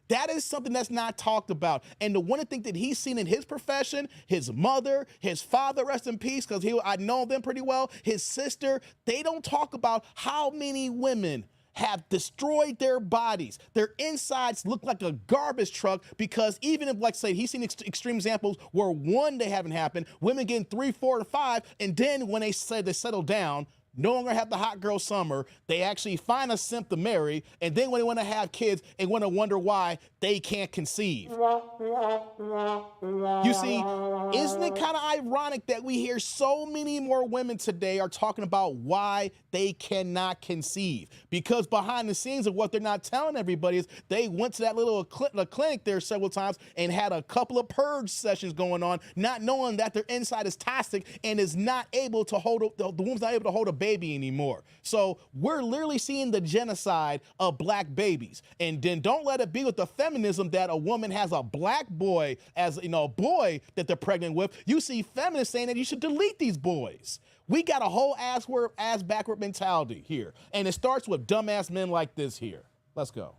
Speaker 1: That is something that's not talked about. And the one thing that he's seen in his profession, his mother, his father, rest in peace, because I know them pretty well, his sister, they don't talk about how many women have destroyed their bodies. Their insides look like a garbage truck because even if, like say, he's seen extreme examples where one, they haven't happened, women getting 3, 4, and 5, and then when they say they settle down, no longer have the hot girl summer, they actually find a simp to marry, and then when they want to have kids and want to wonder why they can't conceive. You see, isn't it kind of ironic that we hear so many more women today are talking about why they cannot conceive? Because behind the scenes of what they're not telling everybody is they went to that little clinic there several times and had a couple of purge sessions going on, not knowing that their inside is toxic and is not able to hold, the womb's not able to hold a baby anymore. So we're literally seeing the genocide of Black babies. And then don't let it be with the feminism that a woman has a Black boy as, you know, a boy that they're pregnant with. You see feminists saying that you should delete these boys. We got a whole ass backward mentality here. And it starts with dumbass men like this here. Let's go.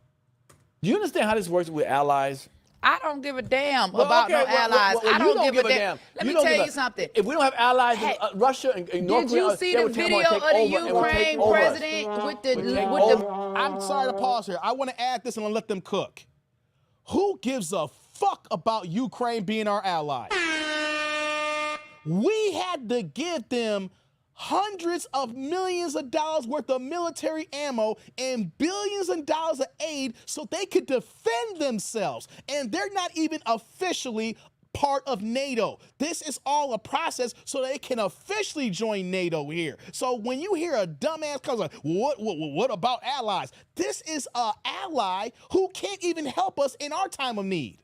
Speaker 3: Do you understand how this works with allies?
Speaker 2: I don't give a damn about no allies. I don't give a damn. Let me tell you something.
Speaker 3: If we don't have allies in Russia and North Korea,
Speaker 2: did you see the video of the Ukraine president with the?
Speaker 1: I'm sorry to pause here. I want to add this and I'll let them cook. Who gives a fuck about Ukraine being our ally? We had to give them hundreds of millions of dollars worth of military ammo and billions of dollars of aid so they could defend themselves. And they're not even officially part of NATO. This is all a process so they can officially join NATO here. So when you hear a dumbass comes like, what about allies? This is an ally who can't even help us in our time of need.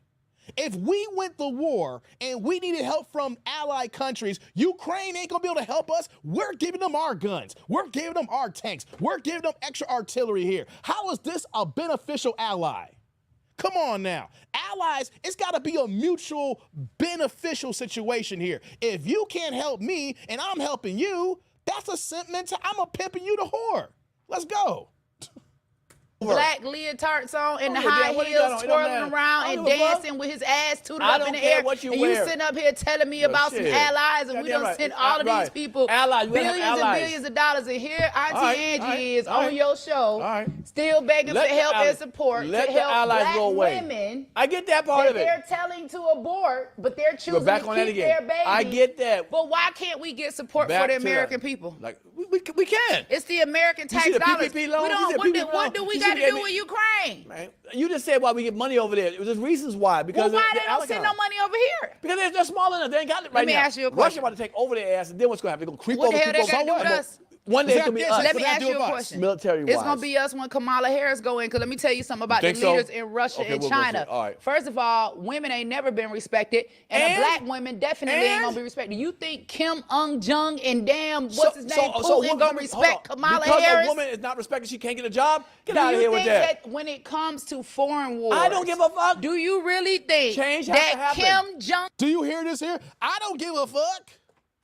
Speaker 1: If we went to war and we needed help from allied countries, Ukraine ain't gonna be able to help us. We're giving them our guns. We're giving them our tanks. We're giving them extra artillery here. How is this a beneficial ally? Come on now. Allies, it's gotta be a mutual beneficial situation here. If you can't help me and I'm helping you, that's a sentiment to I'm a pimping you to whore. Let's go.
Speaker 2: Black leotards on and the
Speaker 3: Yeah,
Speaker 2: high
Speaker 3: what do you got
Speaker 2: heels
Speaker 3: on? It don't
Speaker 2: twirling
Speaker 3: matter.
Speaker 2: around
Speaker 3: I
Speaker 2: and
Speaker 3: don't give a fuck.
Speaker 2: dancing with his ass tooted
Speaker 3: I
Speaker 2: up
Speaker 3: don't
Speaker 2: in the
Speaker 3: care
Speaker 2: air.
Speaker 3: what you
Speaker 2: and
Speaker 3: wear.
Speaker 2: you sitting up here telling me about some
Speaker 3: shit.
Speaker 2: allies and we
Speaker 3: Goddamn
Speaker 2: done
Speaker 3: right.
Speaker 2: sent all of
Speaker 3: Right.
Speaker 2: these people
Speaker 3: Allies, we have
Speaker 2: billions and
Speaker 3: allies.
Speaker 2: billions of dollars. And here Auntie
Speaker 3: right,
Speaker 2: Angie
Speaker 3: all right,
Speaker 2: is
Speaker 3: all
Speaker 2: on
Speaker 3: right.
Speaker 2: your show
Speaker 3: All right.
Speaker 2: still begging
Speaker 3: Let
Speaker 2: for
Speaker 3: the
Speaker 2: help
Speaker 3: allies-
Speaker 2: and support
Speaker 3: let
Speaker 2: to
Speaker 3: the
Speaker 2: help
Speaker 3: allies
Speaker 2: black
Speaker 3: go away.
Speaker 2: women
Speaker 3: I get that part
Speaker 2: that
Speaker 3: of it.
Speaker 2: they're telling to abort, but they're
Speaker 3: We're
Speaker 2: choosing
Speaker 3: back
Speaker 2: to
Speaker 3: on that
Speaker 2: keep
Speaker 3: again.
Speaker 2: their baby.
Speaker 3: I get that.
Speaker 2: But why can't we get support
Speaker 3: Back
Speaker 2: for the
Speaker 3: to that.
Speaker 2: American people?
Speaker 3: Like we can.
Speaker 2: It's the American
Speaker 3: You
Speaker 2: tax
Speaker 3: see the
Speaker 2: dollars.
Speaker 3: PPP loan?
Speaker 2: We
Speaker 3: You
Speaker 2: don't,
Speaker 3: see the
Speaker 2: what,
Speaker 3: PPP
Speaker 2: what
Speaker 3: loan?
Speaker 2: do we
Speaker 3: You
Speaker 2: got
Speaker 3: see
Speaker 2: to
Speaker 3: they
Speaker 2: do
Speaker 3: gave
Speaker 2: with
Speaker 3: me-
Speaker 2: Ukraine?
Speaker 3: Man, you just said why we get money over there. There's reasons why. Because
Speaker 2: Well, why
Speaker 3: the
Speaker 2: they don't send no
Speaker 3: Alec-
Speaker 2: money over here?
Speaker 3: Because they're small enough. They ain't got it right
Speaker 2: me
Speaker 3: now.
Speaker 2: ask you a
Speaker 3: Russia
Speaker 2: question.
Speaker 3: about to take over their ass, and then what's going to happen? They're going to creep
Speaker 2: What
Speaker 3: over
Speaker 2: the hell they
Speaker 3: people.
Speaker 2: got to do with us?
Speaker 3: One day it's
Speaker 1: Is
Speaker 3: going to be
Speaker 1: that-
Speaker 3: us.
Speaker 2: Let me
Speaker 1: that
Speaker 2: ask
Speaker 1: do
Speaker 2: you a
Speaker 1: with us?
Speaker 2: question.
Speaker 3: Military-wise.
Speaker 2: It's going to be us when Kamala Harris go in. Because let me tell you something about the
Speaker 3: think so?
Speaker 2: leaders in Russia
Speaker 3: Okay,
Speaker 2: and
Speaker 3: we'll go
Speaker 2: China.
Speaker 3: see. All right.
Speaker 2: First of all, women ain't never been respected. And
Speaker 3: And?
Speaker 2: black women definitely ain't
Speaker 3: And?
Speaker 2: going to be respected. You think Kim Jong and damn,
Speaker 3: So-
Speaker 2: what's his name,
Speaker 3: so
Speaker 2: Putin
Speaker 3: women-
Speaker 2: going to
Speaker 3: hold on.
Speaker 2: respect Kamala
Speaker 3: because
Speaker 2: Harris?
Speaker 3: a woman is not respected, she can't get a job? Get
Speaker 2: Do
Speaker 3: out of
Speaker 2: you
Speaker 3: here with
Speaker 2: think
Speaker 3: that.
Speaker 2: when it comes to foreign wars,
Speaker 3: I don't give a fuck.
Speaker 2: Do you really think
Speaker 3: Change has to
Speaker 2: that
Speaker 3: happen.
Speaker 2: Kim Jong
Speaker 1: Do you hear this here? I don't give a fuck,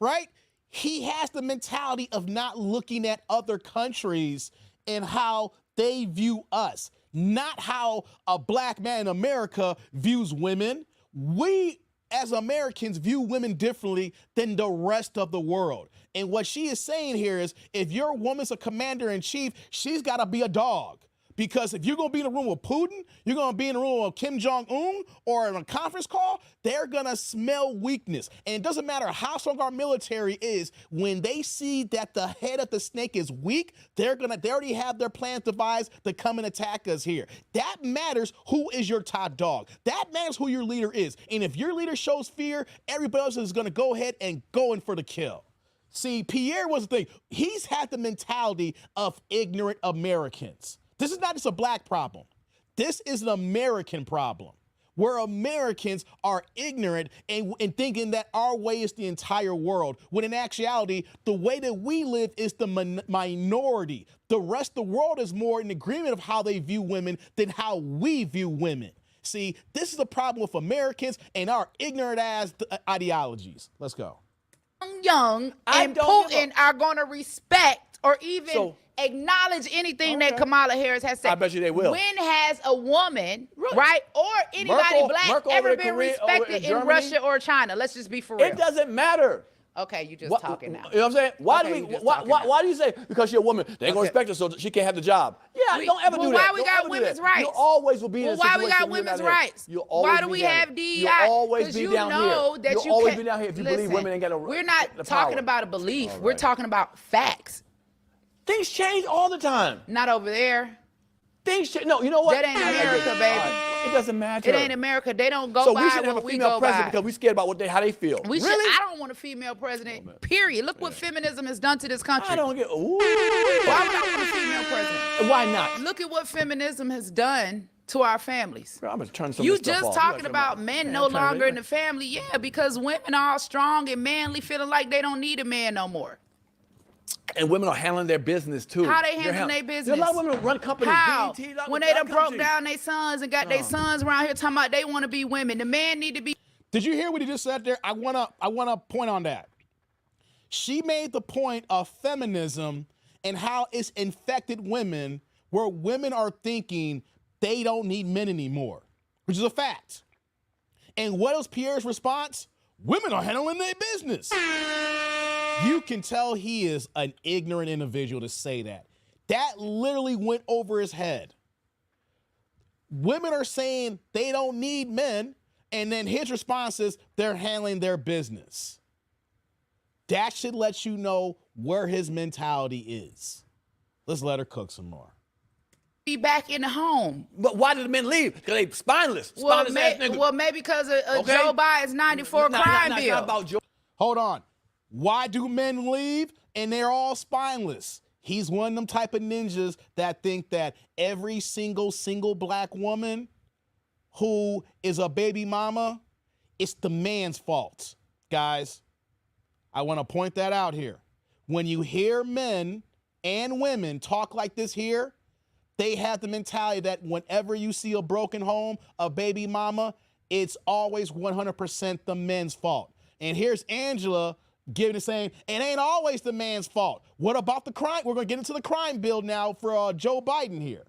Speaker 1: right? He has the mentality of not looking at other countries and how they view us, not how a black man in America views women. We, as Americans, view women differently than the rest of the world. And what she is saying here is if your woman's a commander in chief, she's got to be a dog. Because if you're going to be in a room with Putin, you're going to be in a room with Kim Jong-un or in a conference call, they're going to smell weakness. And it doesn't matter how strong our military is, when they see that the head of the snake is weak, they already have their plans devised to come and attack us here. That matters who is your top dog. That matters who your leader is. And if your leader shows fear, everybody else is going to go ahead and go in for the kill. See, Pierre was the thing. He's had the mentality of ignorant Americans. This is not just a black problem. This is an American problem where Americans are ignorant and thinking that our way is the entire world, when in actuality, the way that we live is the minority. The rest of the world is more in agreement of how they view women than how we view women. See, this is a problem with Americans and our ignorant ass ideologies. Let's go.
Speaker 2: Young
Speaker 3: I
Speaker 2: and
Speaker 3: don't give
Speaker 2: Putin are going to respect or even
Speaker 3: So-
Speaker 2: acknowledge anything that
Speaker 3: Okay.
Speaker 2: Kamala Harris has said.
Speaker 3: I bet you they will.
Speaker 2: When has a woman, right, or anybody black
Speaker 3: Merkel
Speaker 2: ever
Speaker 3: over
Speaker 2: been
Speaker 3: in Korea, over in
Speaker 2: respected in
Speaker 3: Germany?
Speaker 2: Russia or China? Let's just be for real.
Speaker 3: It doesn't matter.
Speaker 2: Okay, you just
Speaker 3: What-
Speaker 2: talking now.
Speaker 3: You know what I'm saying? Why
Speaker 2: Okay,
Speaker 3: do
Speaker 2: you
Speaker 3: we?
Speaker 2: just
Speaker 3: Why,
Speaker 2: talking
Speaker 3: why,
Speaker 2: now.
Speaker 3: why do you say because you're a woman they ain't gonna
Speaker 2: Okay.
Speaker 3: respect her so she can't have the job? Yeah, don't ever
Speaker 2: well,
Speaker 3: do
Speaker 2: why
Speaker 3: that.
Speaker 2: we
Speaker 3: Don't
Speaker 2: got
Speaker 3: ever do
Speaker 2: women's
Speaker 3: that.
Speaker 2: rights?
Speaker 3: You always will be in
Speaker 2: Well,
Speaker 3: a
Speaker 2: why we
Speaker 3: situation
Speaker 2: got
Speaker 3: where you're
Speaker 2: women's
Speaker 3: not here.
Speaker 2: rights?
Speaker 3: You'll always
Speaker 2: Why do
Speaker 3: be
Speaker 2: we
Speaker 3: down
Speaker 2: have
Speaker 3: here.
Speaker 2: DEI?
Speaker 3: You'll always
Speaker 2: 'Cause
Speaker 3: be
Speaker 2: you
Speaker 3: down
Speaker 2: know
Speaker 3: here.
Speaker 2: that
Speaker 3: You'll
Speaker 2: you
Speaker 3: always
Speaker 2: can't-
Speaker 3: be down here if you
Speaker 2: Listen,
Speaker 3: believe women ain't got a.
Speaker 2: We're not
Speaker 3: the
Speaker 2: talking
Speaker 3: power.
Speaker 2: about a belief.
Speaker 3: All
Speaker 2: We're
Speaker 3: right.
Speaker 2: talking about facts.
Speaker 3: Things change all the time.
Speaker 2: Not over there.
Speaker 3: Things change. No, you know what?
Speaker 2: That ain't
Speaker 3: I get
Speaker 2: America,
Speaker 3: it.
Speaker 2: baby.
Speaker 3: All right. It doesn't matter.
Speaker 2: It ain't America. They don't go
Speaker 3: So
Speaker 2: by
Speaker 3: we should have a
Speaker 2: what we
Speaker 3: female
Speaker 2: go
Speaker 3: president
Speaker 2: by.
Speaker 3: because we're scared about how they feel.
Speaker 2: We should.
Speaker 3: Really?
Speaker 2: I don't want a female president. Period. Look what feminism has done to this country.
Speaker 3: I don't get. Ooh.
Speaker 2: Why would I want a female president?
Speaker 3: Why not?
Speaker 2: Look at what feminism has done to our families.
Speaker 3: Bro, I'm gonna turn some
Speaker 2: You
Speaker 3: of this stuff
Speaker 2: just
Speaker 3: off.
Speaker 2: talking
Speaker 3: You
Speaker 2: about
Speaker 3: gotta
Speaker 2: men
Speaker 3: turn
Speaker 2: no
Speaker 3: it off.
Speaker 2: longer in the family. Yeah, because women are all strong and manly, feeling like they don't need a man no more.
Speaker 3: And women are handling their business too.
Speaker 2: How they
Speaker 3: They're
Speaker 2: handling their
Speaker 3: There's
Speaker 2: business?
Speaker 3: a lot of women who run companies.
Speaker 2: How?
Speaker 3: BET, lot
Speaker 2: When
Speaker 3: of
Speaker 2: they done
Speaker 3: other
Speaker 2: broke
Speaker 3: countries.
Speaker 2: down their sons and got their sons around here talking about they want to be women. The man need to be.
Speaker 1: Did you hear what he just said there? I wanna point on that. She made the point of feminism and how it's infected women, where women are thinking they don't need men anymore, which is a fact. And what was Pierre's response? Women are handling their business. You can tell he is an ignorant individual to say that. That literally went over his head. Women are saying they don't need men, and then his response is they're handling their business. That should let you know where his mentality is. Let's let her cook some more.
Speaker 2: be back in the home.
Speaker 3: But why did the men leave? Because they spineless. Spineless ass niggas.
Speaker 2: Maybe because of
Speaker 3: Okay?
Speaker 2: Joe Biden's 94 crime
Speaker 3: It's
Speaker 2: bill.
Speaker 3: not about Joe.
Speaker 1: Hold on. Why do men leave? And they're all spineless. He's one of them type of ninjas that think that every single black woman who is a baby mama, it's the man's fault. Guys, I want to point that out here. When you hear men and women talk like this here, they have the mentality that whenever you see a broken home, a baby mama, it's always 100% the men's fault. And here's Angela giving it saying, it ain't always the man's fault. What about the crime? We're going to get into the crime bill now for Joe Biden here.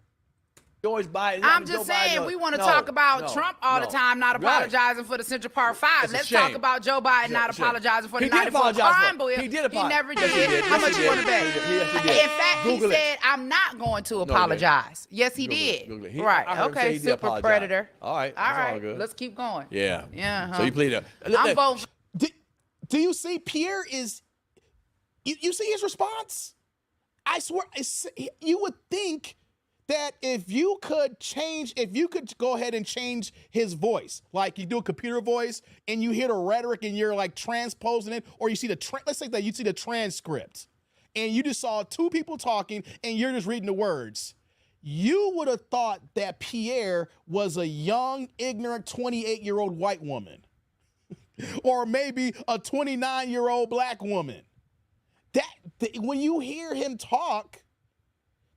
Speaker 3: George Biden.
Speaker 2: I'm just saying, we want to talk about Trump all the time, not apologizing for the Central Park 5. Let's talk about Joe Biden not apologizing for the 94 crime bill.
Speaker 3: He did apologize.
Speaker 2: He never did. How much you want to bet? In fact, he said, I'm not going to apologize. Yes, he did. Right. Okay, super predator.
Speaker 3: All right.
Speaker 2: All right. Let's keep going.
Speaker 3: Yeah.
Speaker 2: Yeah.
Speaker 3: So you pleaded.
Speaker 2: I'm voting.
Speaker 1: Do you see Pierre is, you see his response? I swear, you would think that if you could go ahead and change his voice, like you do a computer voice and you hear the rhetoric and you're like transposing it, or you see let's say that you see the transcript and you just saw two people talking and you're just reading the words. You would have thought that Pierre was a young, ignorant 28-year-old white woman. Or maybe a 29-year-old black woman. When you hear him talking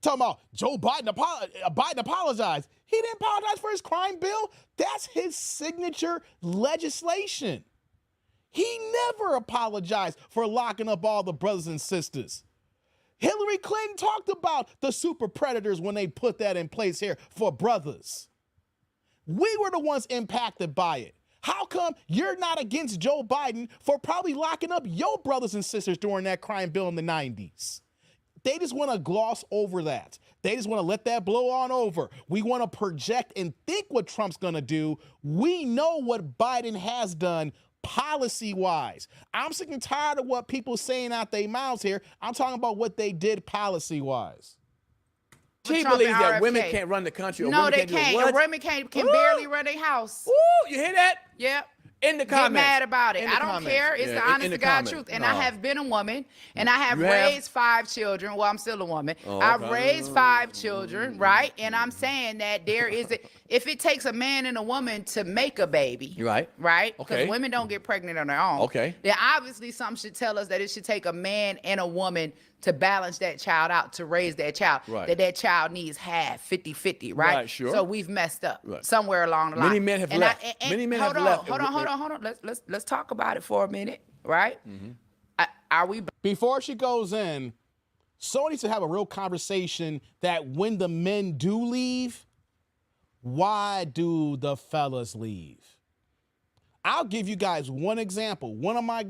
Speaker 1: about Joe Biden, Biden apologized. He didn't apologize for his crime bill. That's his signature legislation. He never apologized for locking up all the brothers and sisters. Hillary Clinton talked about the super predators when they put that in place here for brothers. We were the ones impacted by it. How come you're not against Joe Biden for probably locking up your brothers and sisters during that crime bill in the 90s? They just want to gloss over that. They just want to let that blow on over. We want to project and think what Trump's going to do. We know what Biden has done policy-wise. I'm sick and tired of what people saying out their mouths here. I'm talking about what they did policy-wise.
Speaker 3: She believes that women can't run the country. Or
Speaker 2: no, they can't. Women can barely run their house.
Speaker 3: Ooh, you hear that?
Speaker 2: Yep.
Speaker 3: In the comments.
Speaker 2: Get mad about it. I don't care. It's the honest to God truth. And I have been a woman, and I have raised 5 children. Well, I'm still a woman. I've raised 5 children, right? And I'm saying that there is if it takes a man and a woman to make a baby, right? Because women don't get pregnant on their own. Then obviously something should tell us that it should take a man and a woman to balance that child out, to raise that child, that child needs half, 50-50, right? Sure. So we've messed up somewhere along the line.
Speaker 3: Many men have left. Many men have left.
Speaker 2: Hold on. Let's talk about it for a minute, right? Are we?
Speaker 1: Before she goes in, someone needs to have a real conversation that when the men do leave, why do the fellas leave? I'll give you guys one example. One of my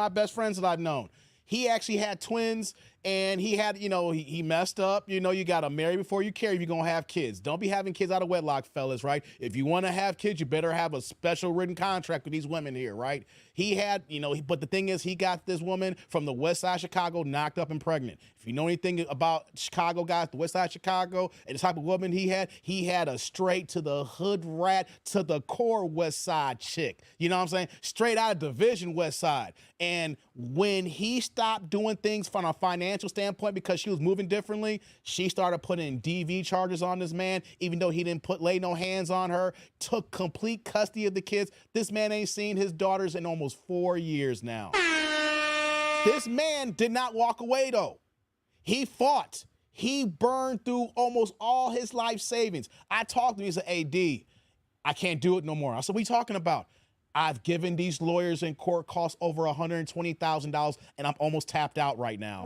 Speaker 1: best friends that I've known, he actually had twins, and he had, he messed up. You got to marry before you carry if you're going to have kids. Don't be having kids out of wedlock, fellas, right? If you want to have kids, you better have a special written contract with these women here, right? He had, but the thing is, he got this woman from the west side of Chicago knocked up and pregnant. If you know anything about Chicago guys, the west side of Chicago, and the type of woman he had a straight to the hood rat, to the core west side chick. You know what I'm saying? Straight out of Division West Side. And when he stopped doing things from a financial standpoint because she was moving differently, she started putting DV charges on this man, even though he didn't lay no hands on her, took complete custody of the kids. This man ain't seen his daughters in almost 4 years now. This man did not walk away, though. He fought. He burned through almost all his life savings. I talked to him. He said, AD, I can't do it no more. I said, what are you talking about? I've given these lawyers in court costs over $120,000, and I'm almost tapped out right now.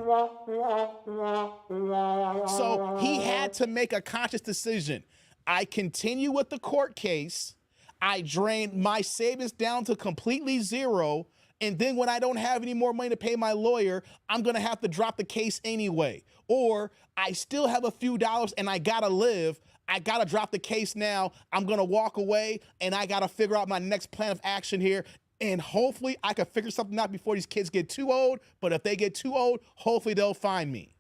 Speaker 1: So he had to make a conscious decision. I continue with the court case. I drain my savings down to completely zero. And then when I don't have any more money to pay my lawyer, I'm going to have to drop the case anyway. Or I still have a few dollars and I got to live. I got to drop the case now. I'm going to walk away and I got to figure out my next plan of action here. And hopefully I can figure something out before these kids get too old. But if they get too old, hopefully they'll find me.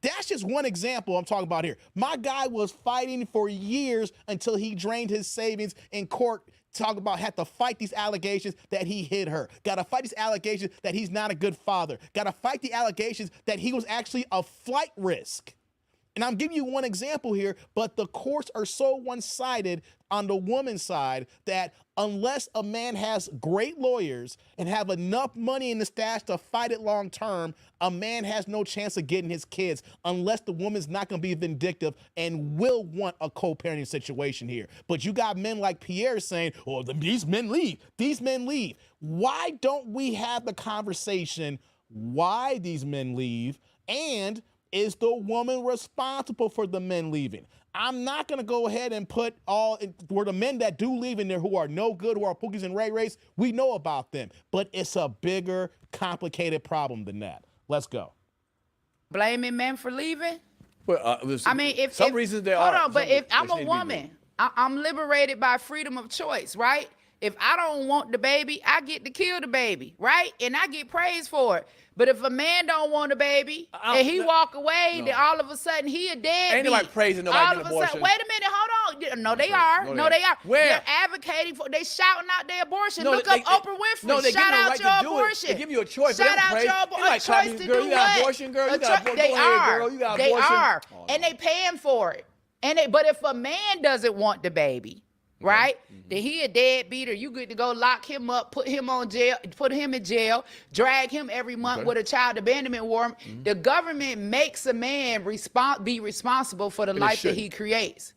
Speaker 1: That's just one example I'm talking about here. My guy was fighting for years until he drained his savings in court. Talk about had to fight these allegations that he hit her. Got to fight these allegations that he's not a good father. Got to fight the allegations that he was actually a flight risk. And I'm giving you one example here, but the courts are so one-sided on the woman's side that unless a man has great lawyers and have enough money in the stash to fight it long term, a man has no chance of getting his kids unless the woman's not going to be vindictive and will want a co-parenting situation here. But you got men like Pierre saying, oh, these men leave. These men leave. Why don't we have the conversation why these men leave, and is the woman responsible for the men leaving? I'm not going to go ahead and put for the men that do leave in there who are no good, who are Pookies and Ray Rays, we know about them. But it's a bigger, complicated problem than that. Let's go.
Speaker 2: Blaming men for leaving?
Speaker 3: Well,
Speaker 2: I mean, if
Speaker 3: some reasons they
Speaker 2: hold
Speaker 3: are.
Speaker 2: on, but
Speaker 3: Some
Speaker 2: if I'm
Speaker 3: reasons
Speaker 2: a
Speaker 3: need to be
Speaker 2: woman, I'm liberated by freedom of choice, right? If I don't want the baby, I get to kill the baby, right? And I get praised for it. But if a man don't want a baby and he walk away, then all of a sudden he a deadbeat.
Speaker 3: Ain't nobody praising nobody
Speaker 2: all
Speaker 3: getting
Speaker 2: of a sudden,
Speaker 3: abortion.
Speaker 2: wait a minute, hold on. No, they are. No, they are.
Speaker 3: Where?
Speaker 2: They're advocating for. They shouting out their abortion.
Speaker 3: No,
Speaker 2: Look
Speaker 3: they-
Speaker 2: up Oprah Winfrey.
Speaker 3: No, they give
Speaker 2: Shout
Speaker 3: you a
Speaker 2: out
Speaker 3: right
Speaker 2: your
Speaker 3: to do it.
Speaker 2: abortion.
Speaker 3: They give you a choice. They
Speaker 2: Shout
Speaker 3: don't
Speaker 2: out
Speaker 3: praise-
Speaker 2: your
Speaker 3: they
Speaker 2: abortion.
Speaker 3: like,
Speaker 2: A
Speaker 3: Tommy,
Speaker 2: choice to
Speaker 3: girl,
Speaker 2: do
Speaker 3: you got
Speaker 2: what?
Speaker 3: abortion, girl, you
Speaker 2: A
Speaker 3: got
Speaker 2: choice-
Speaker 3: abortion.
Speaker 2: They
Speaker 3: Go ahead,
Speaker 2: are.
Speaker 3: girl, you got
Speaker 2: They
Speaker 3: abortion.
Speaker 2: are.
Speaker 3: Oh,
Speaker 2: And they paying for it. But if a man doesn't want the baby, right? Then he a deadbeater. You get to go lock him up, put him in jail, drag him every month with a child abandonment warrant. The government makes a man be responsible for the life that he creates.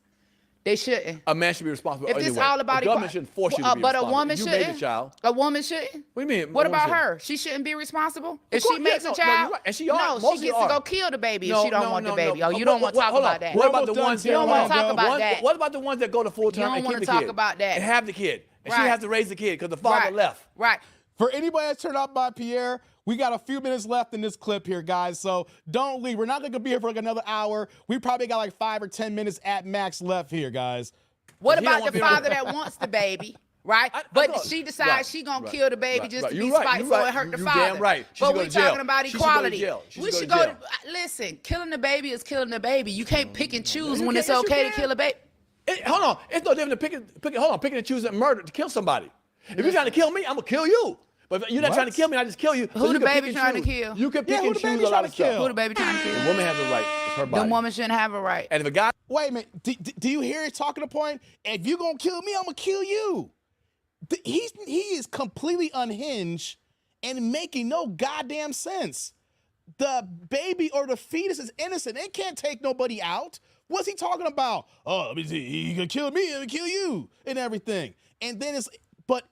Speaker 2: They shouldn't.
Speaker 3: A man should be responsible
Speaker 2: If
Speaker 3: anyway.
Speaker 2: this all about
Speaker 3: the government shouldn't force you to be
Speaker 2: but a
Speaker 3: responsible.
Speaker 2: woman
Speaker 3: You
Speaker 2: shouldn't.
Speaker 3: made the child.
Speaker 2: A woman shouldn't.
Speaker 3: What do you mean?
Speaker 2: What
Speaker 3: a woman
Speaker 2: about
Speaker 3: shouldn't?
Speaker 2: her? She shouldn't be responsible if
Speaker 3: course,
Speaker 2: she makes
Speaker 3: yeah,
Speaker 2: a
Speaker 3: no,
Speaker 2: child.
Speaker 3: you're right. And she are.
Speaker 2: No,
Speaker 3: Most
Speaker 2: she gets
Speaker 3: are.
Speaker 2: to go kill the baby if
Speaker 3: No,
Speaker 2: she don't
Speaker 3: no,
Speaker 2: want the
Speaker 3: no,
Speaker 2: baby.
Speaker 3: no.
Speaker 2: Oh, you don't want to talk
Speaker 3: hold on.
Speaker 2: about that.
Speaker 3: What
Speaker 1: We're
Speaker 3: about the
Speaker 1: almost done,
Speaker 3: ones
Speaker 1: Tim.
Speaker 2: You don't want to
Speaker 1: Hold
Speaker 2: talk
Speaker 1: on,
Speaker 2: about that.
Speaker 3: What about the ones that go to full term
Speaker 2: don't
Speaker 3: and
Speaker 2: wanna
Speaker 3: keep the
Speaker 2: talk
Speaker 3: kid?
Speaker 2: about that.
Speaker 3: And have the kid. And she
Speaker 2: Right.
Speaker 3: has to raise the kid because the father
Speaker 2: Right.
Speaker 3: left.
Speaker 2: Right.
Speaker 1: For anybody that's turned up by Pierre, we got a few minutes left in this clip here, guys. So don't leave. We're not going to be here for like another hour. We probably got like 5 or 10 minutes at max left here, guys.
Speaker 2: What
Speaker 3: He don't
Speaker 2: about
Speaker 3: want
Speaker 2: the
Speaker 3: people-
Speaker 2: father that wants the baby? Right,
Speaker 3: I
Speaker 2: but
Speaker 3: thought-
Speaker 2: she decides
Speaker 3: right,
Speaker 2: she gonna
Speaker 3: right,
Speaker 2: kill the baby
Speaker 3: right,
Speaker 2: just
Speaker 3: right.
Speaker 2: to
Speaker 3: You're
Speaker 2: be
Speaker 3: right,
Speaker 2: spiteful
Speaker 3: you're right.
Speaker 2: and hurt the
Speaker 3: You
Speaker 2: father.
Speaker 3: damn right. She should
Speaker 2: But
Speaker 3: go
Speaker 2: we
Speaker 3: to jail.
Speaker 2: talking about
Speaker 3: She should go to
Speaker 2: equality.
Speaker 3: jail. She
Speaker 2: We
Speaker 3: should
Speaker 2: should
Speaker 3: go
Speaker 2: go
Speaker 3: to
Speaker 2: to listen. Killing the baby is killing the baby. You can't pick and choose
Speaker 3: You
Speaker 2: when it's
Speaker 3: can't, yes, you
Speaker 2: okay to
Speaker 3: can.
Speaker 2: kill a baby.
Speaker 3: Hold on. It's no different than picking and choosing murder to kill somebody. If you're trying to kill me, I'm going to kill you. But if you're not
Speaker 1: What?
Speaker 3: trying to kill me, I just kill you.
Speaker 2: Who
Speaker 3: you
Speaker 2: the
Speaker 3: can pick
Speaker 2: baby
Speaker 3: and
Speaker 2: trying to
Speaker 3: choose.
Speaker 2: kill?
Speaker 3: You can pick
Speaker 1: Yeah, who
Speaker 3: and
Speaker 1: the baby
Speaker 3: choose a lot
Speaker 1: trying
Speaker 3: of
Speaker 1: to kill?
Speaker 3: stuff.
Speaker 2: Who the baby trying to
Speaker 3: The
Speaker 2: kill?
Speaker 3: woman has a right. It's her
Speaker 2: The
Speaker 3: body.
Speaker 2: woman shouldn't have a right.
Speaker 3: And if a guy
Speaker 1: Wait a minute. Do you hear it talking to point? If you going to kill me, I'm going to kill you. He is completely unhinged and making no goddamn sense. The baby or the fetus is innocent. It can't take nobody out. What's he talking about? Oh, let me see. He gonna kill me and kill you and everything. And then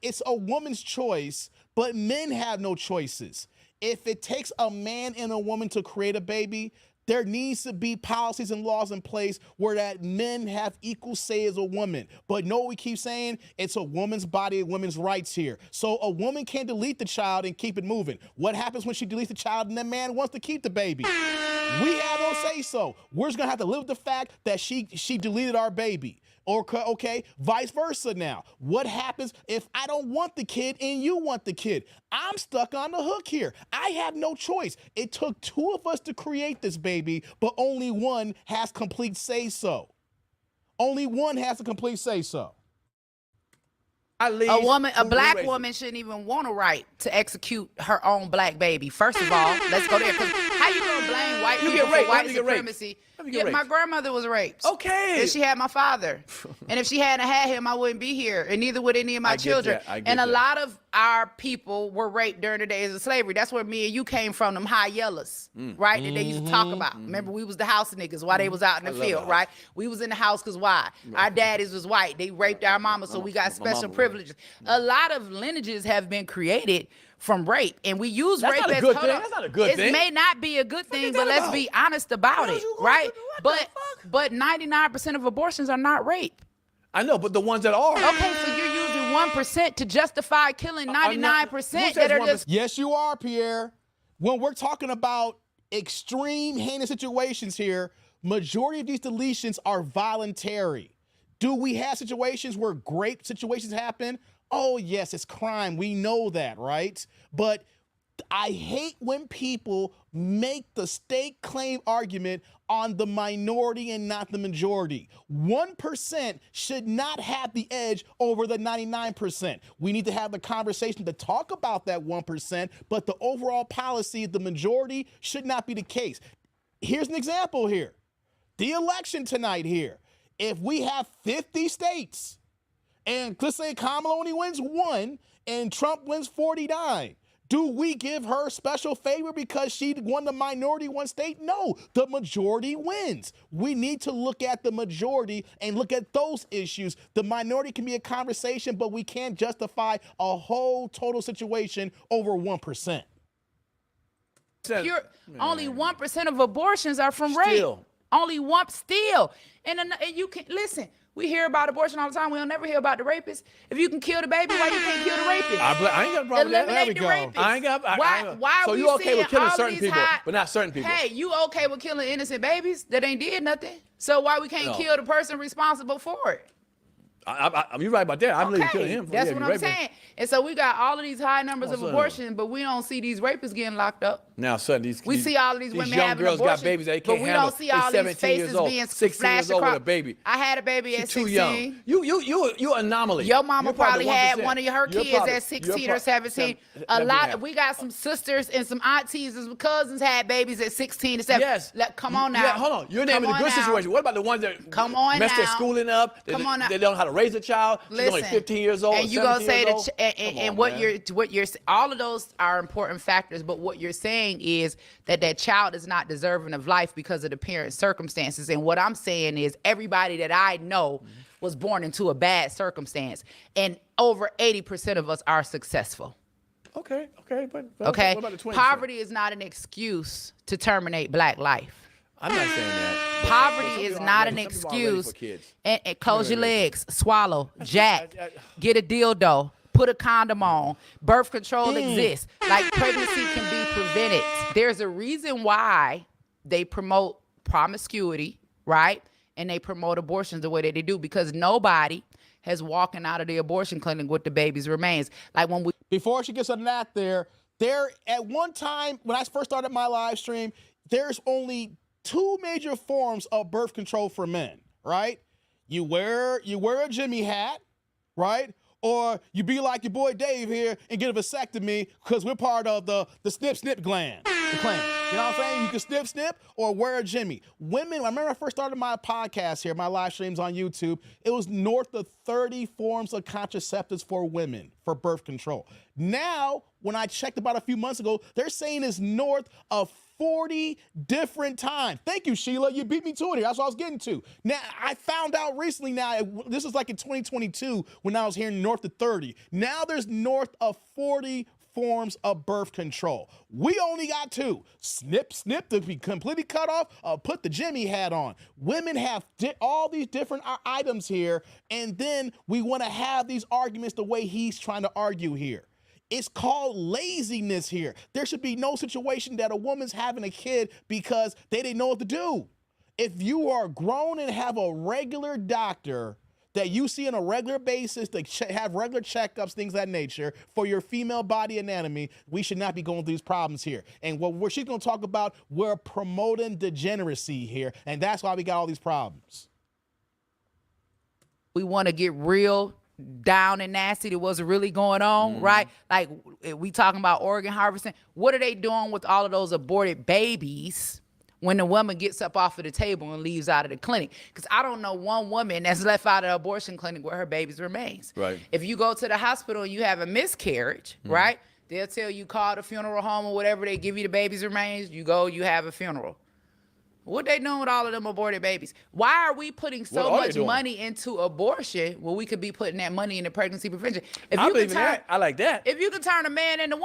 Speaker 1: it's a woman's choice, but men have no choices. If it takes a man and a woman to create a baby, there needs to be policies and laws in place where that men have equal say as a woman. But no, we keep saying it's a woman's body and women's rights here. So a woman can't delete the child and keep it moving. What happens when she deletes the child and the man wants to keep the baby? We have no say so. We're just gonna have to live with the fact that she deleted our baby. Or, okay, vice versa now. What happens if I don't want the kid and you want the kid? I'm stuck on the hook here. I have no choice. It took 2 of us to create this baby, but only one has complete say-so. Only one has a complete say-so.
Speaker 2: A black woman shouldn't even want a right to execute her own black baby. First of all, let's go there. 'Cause how you gonna blame white
Speaker 3: You
Speaker 2: people
Speaker 3: get raped.
Speaker 2: for
Speaker 3: How
Speaker 2: white
Speaker 3: do you get raped?
Speaker 2: supremacy?
Speaker 3: How do you get
Speaker 2: Yeah,
Speaker 3: raped?
Speaker 2: my grandmother was raped.
Speaker 3: Okay.
Speaker 2: And she had my father. And if she hadn't had him, I wouldn't be here. And neither would any of my
Speaker 3: I get
Speaker 2: children.
Speaker 3: that. I get
Speaker 2: And a
Speaker 3: that.
Speaker 2: lot of our people were raped during the days of slavery. That's where me and you came from, them high yellows, right? That they used to talk about. Remember, we was the house niggas while they was out in the
Speaker 3: love the
Speaker 2: field,
Speaker 3: house.
Speaker 2: right? We was in the house because why? Our daddies was white. They raped our mama, so we got
Speaker 3: my
Speaker 2: special
Speaker 3: mama was.
Speaker 2: privileges. A lot of lineages have been created from rape, and we use
Speaker 3: That's
Speaker 2: rape
Speaker 3: not a
Speaker 2: as
Speaker 3: good
Speaker 2: hold
Speaker 3: thing.
Speaker 2: on.
Speaker 3: That's not a good
Speaker 2: It
Speaker 3: thing.
Speaker 2: may not be a good thing,
Speaker 3: you
Speaker 2: but
Speaker 3: talking
Speaker 2: let's
Speaker 3: about?
Speaker 2: be honest about
Speaker 3: What
Speaker 2: it,
Speaker 3: else you going
Speaker 2: right?
Speaker 3: through? What
Speaker 2: But
Speaker 3: the fuck?
Speaker 2: 99% of abortions are not rape.
Speaker 3: I know, but the ones that are.
Speaker 2: Okay, so you're using 1% to justify killing
Speaker 3: I'm not-
Speaker 2: 99%
Speaker 3: who says
Speaker 2: that are
Speaker 3: 1%?
Speaker 2: just.
Speaker 1: Yes, you are, Pierre. When we're talking about extreme heinous situations here, majority of these deletions are voluntary. Do we have situations where great situations happen? Oh, yes, it's crime. We know that, right? But I hate when people make the state claim argument on the minority and not the majority. 1% should not have the edge over the 99%. We need to have the conversation to talk about that 1%, but the overall policy, the majority, should not be the case. Here's an example here. The election tonight here. If we have 50 states, and let's say Kamala only wins 1 and Trump wins 49, do we give her special favor because she won the minority one state? No, the majority wins. We need to look at the majority and look at those issues. The minority can be a conversation, but we can't justify a whole total situation over 1%.
Speaker 2: Only 1% of abortions are from rape.
Speaker 3: Still.
Speaker 2: Only one still. And you can listen. We hear about abortion all the time. We don't never hear about the rapist. If you can kill the baby, why you can't kill the rapist?
Speaker 3: I ain't got a problem with that.
Speaker 2: Eliminate the rapist.
Speaker 3: I ain't got.
Speaker 2: Why
Speaker 3: so
Speaker 2: are we
Speaker 3: you okay
Speaker 2: seeing
Speaker 3: with killing
Speaker 2: all
Speaker 3: certain
Speaker 2: these
Speaker 3: people,
Speaker 2: high,
Speaker 3: but not certain people?
Speaker 2: Hey, you okay with killing innocent babies that ain't did nothing? So why we can't kill the person responsible for it?
Speaker 3: You're right about that. I believe killing him.
Speaker 2: That's what I'm saying. And so we got all of these high numbers of abortion, but we don't see these rapists getting locked up.
Speaker 3: Now, son,
Speaker 2: we see all of these women
Speaker 3: young
Speaker 2: having
Speaker 3: girls
Speaker 2: abortion,
Speaker 3: got babies they
Speaker 2: but
Speaker 3: can't
Speaker 2: we
Speaker 3: handle.
Speaker 2: don't see all these faces being
Speaker 3: 16
Speaker 2: flashed
Speaker 3: years old with
Speaker 2: across.
Speaker 3: a baby.
Speaker 2: I had a baby at 16.
Speaker 3: Too young. You anomaly.
Speaker 2: Your mama
Speaker 3: You're
Speaker 2: probably had
Speaker 3: 1%.
Speaker 2: one of her kids at 16 or 17. A lot. We got some sisters and some aunties and some cousins had babies at 16 to 17.
Speaker 3: Yes.
Speaker 2: Come on now.
Speaker 3: Yeah, hold on. You're naming the good situation. What about the ones that mess their schooling up? They don't know how to raise a child. She's only 15 years old.
Speaker 2: And you gonna say
Speaker 3: that?
Speaker 2: what you're all of those are important factors. But what you're saying is that child is not deserving of life because of the parents' circumstances. And what I'm saying is everybody that I know was born into a bad circumstance, and over 80% of us are successful.
Speaker 3: Okay, but
Speaker 2: okay,
Speaker 3: what about the 20%?
Speaker 2: Poverty is not an excuse to terminate Black life.
Speaker 3: I'm not saying that.
Speaker 2: Poverty is not an excuse. And close your legs, swallow, jack, get a dildo, put a condom on. Birth control exists. Like pregnancy can be prevented. There's a reason why they promote promiscuity, right? And they promote abortions the way that they do, because nobody has walking out of the abortion clinic with the baby's remains. Like when we
Speaker 1: Before she gets on that, there at one time when I first started my live stream, there's only 2 major forms of birth control for men, right? You wear a Jimmy hat, right? Or you be like your boy Dave here and get a vasectomy because we're part of the snip gland, the clan. You know what I'm saying? You can snip or wear a Jimmy. Women, I remember I first started my podcast here, my live streams on YouTube, it was north of 30 forms of contraceptives for women for birth control. Now, when I checked about a few months ago, they're saying it's north of 40 different times. Thank you, Sheila. You beat me to it here. That's what I was getting to. Now, I found out recently now, this is like in 2022 when I was hearing north of 30. Now there's north of 40 forms of birth control. We only got 2. Snip to be completely cut off, put the Jimmy hat on. Women have all these different items here, and then we want to have these arguments the way he's trying to argue here. It's called laziness here. There should be no situation that a woman's having a kid because they didn't know what to do. If you are grown and have a regular doctor that you see on a regular basis to have regular checkups, things of that nature, for your female body anatomy, we should not be going through these problems here. And what she's going to talk about, we're promoting degeneracy here, and that's why we got all these problems.
Speaker 2: We want to get real down and nasty to what's really going on, right? Like we talking about organ harvesting. What are they doing with all of those aborted babies when the woman gets up off of the table and leaves out of the clinic? Because I don't know one woman that's left out of the abortion clinic where her baby's remains.
Speaker 3: Right.
Speaker 2: If you go to the hospital and you have a miscarriage, right? They'll tell you call the funeral home or whatever. They give you the baby's remains. You go, you have a funeral. What they doing with all of them aborted babies? Why are we putting so much money into abortion when we could be putting that money into pregnancy prevention?
Speaker 3: I believe in that. I like that.
Speaker 2: If you can turn a man into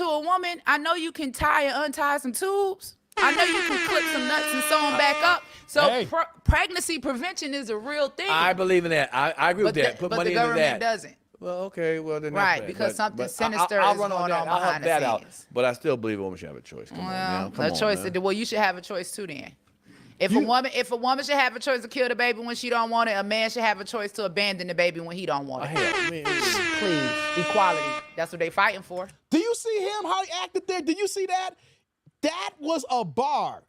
Speaker 2: a woman, I know you can tie and untie some tubes. I know you can clip some nuts and sew them back up. So pregnancy prevention is a real thing.
Speaker 3: I believe in that. I agree with that. Put money into that.
Speaker 2: But the government doesn't.
Speaker 3: Well, okay, well then
Speaker 2: right, because something sinister is going on behind the scenes.
Speaker 3: But I still believe a woman should have a choice. Come on,
Speaker 2: a choice. Well, you should have a choice too then. If a woman should have a choice to kill the baby when she don't want it, a man should have a choice to abandon the baby when he don't want it. Please, equality. That's what they fighting for.
Speaker 1: Do you see him, how he acted there? Did you see that? That was a bar.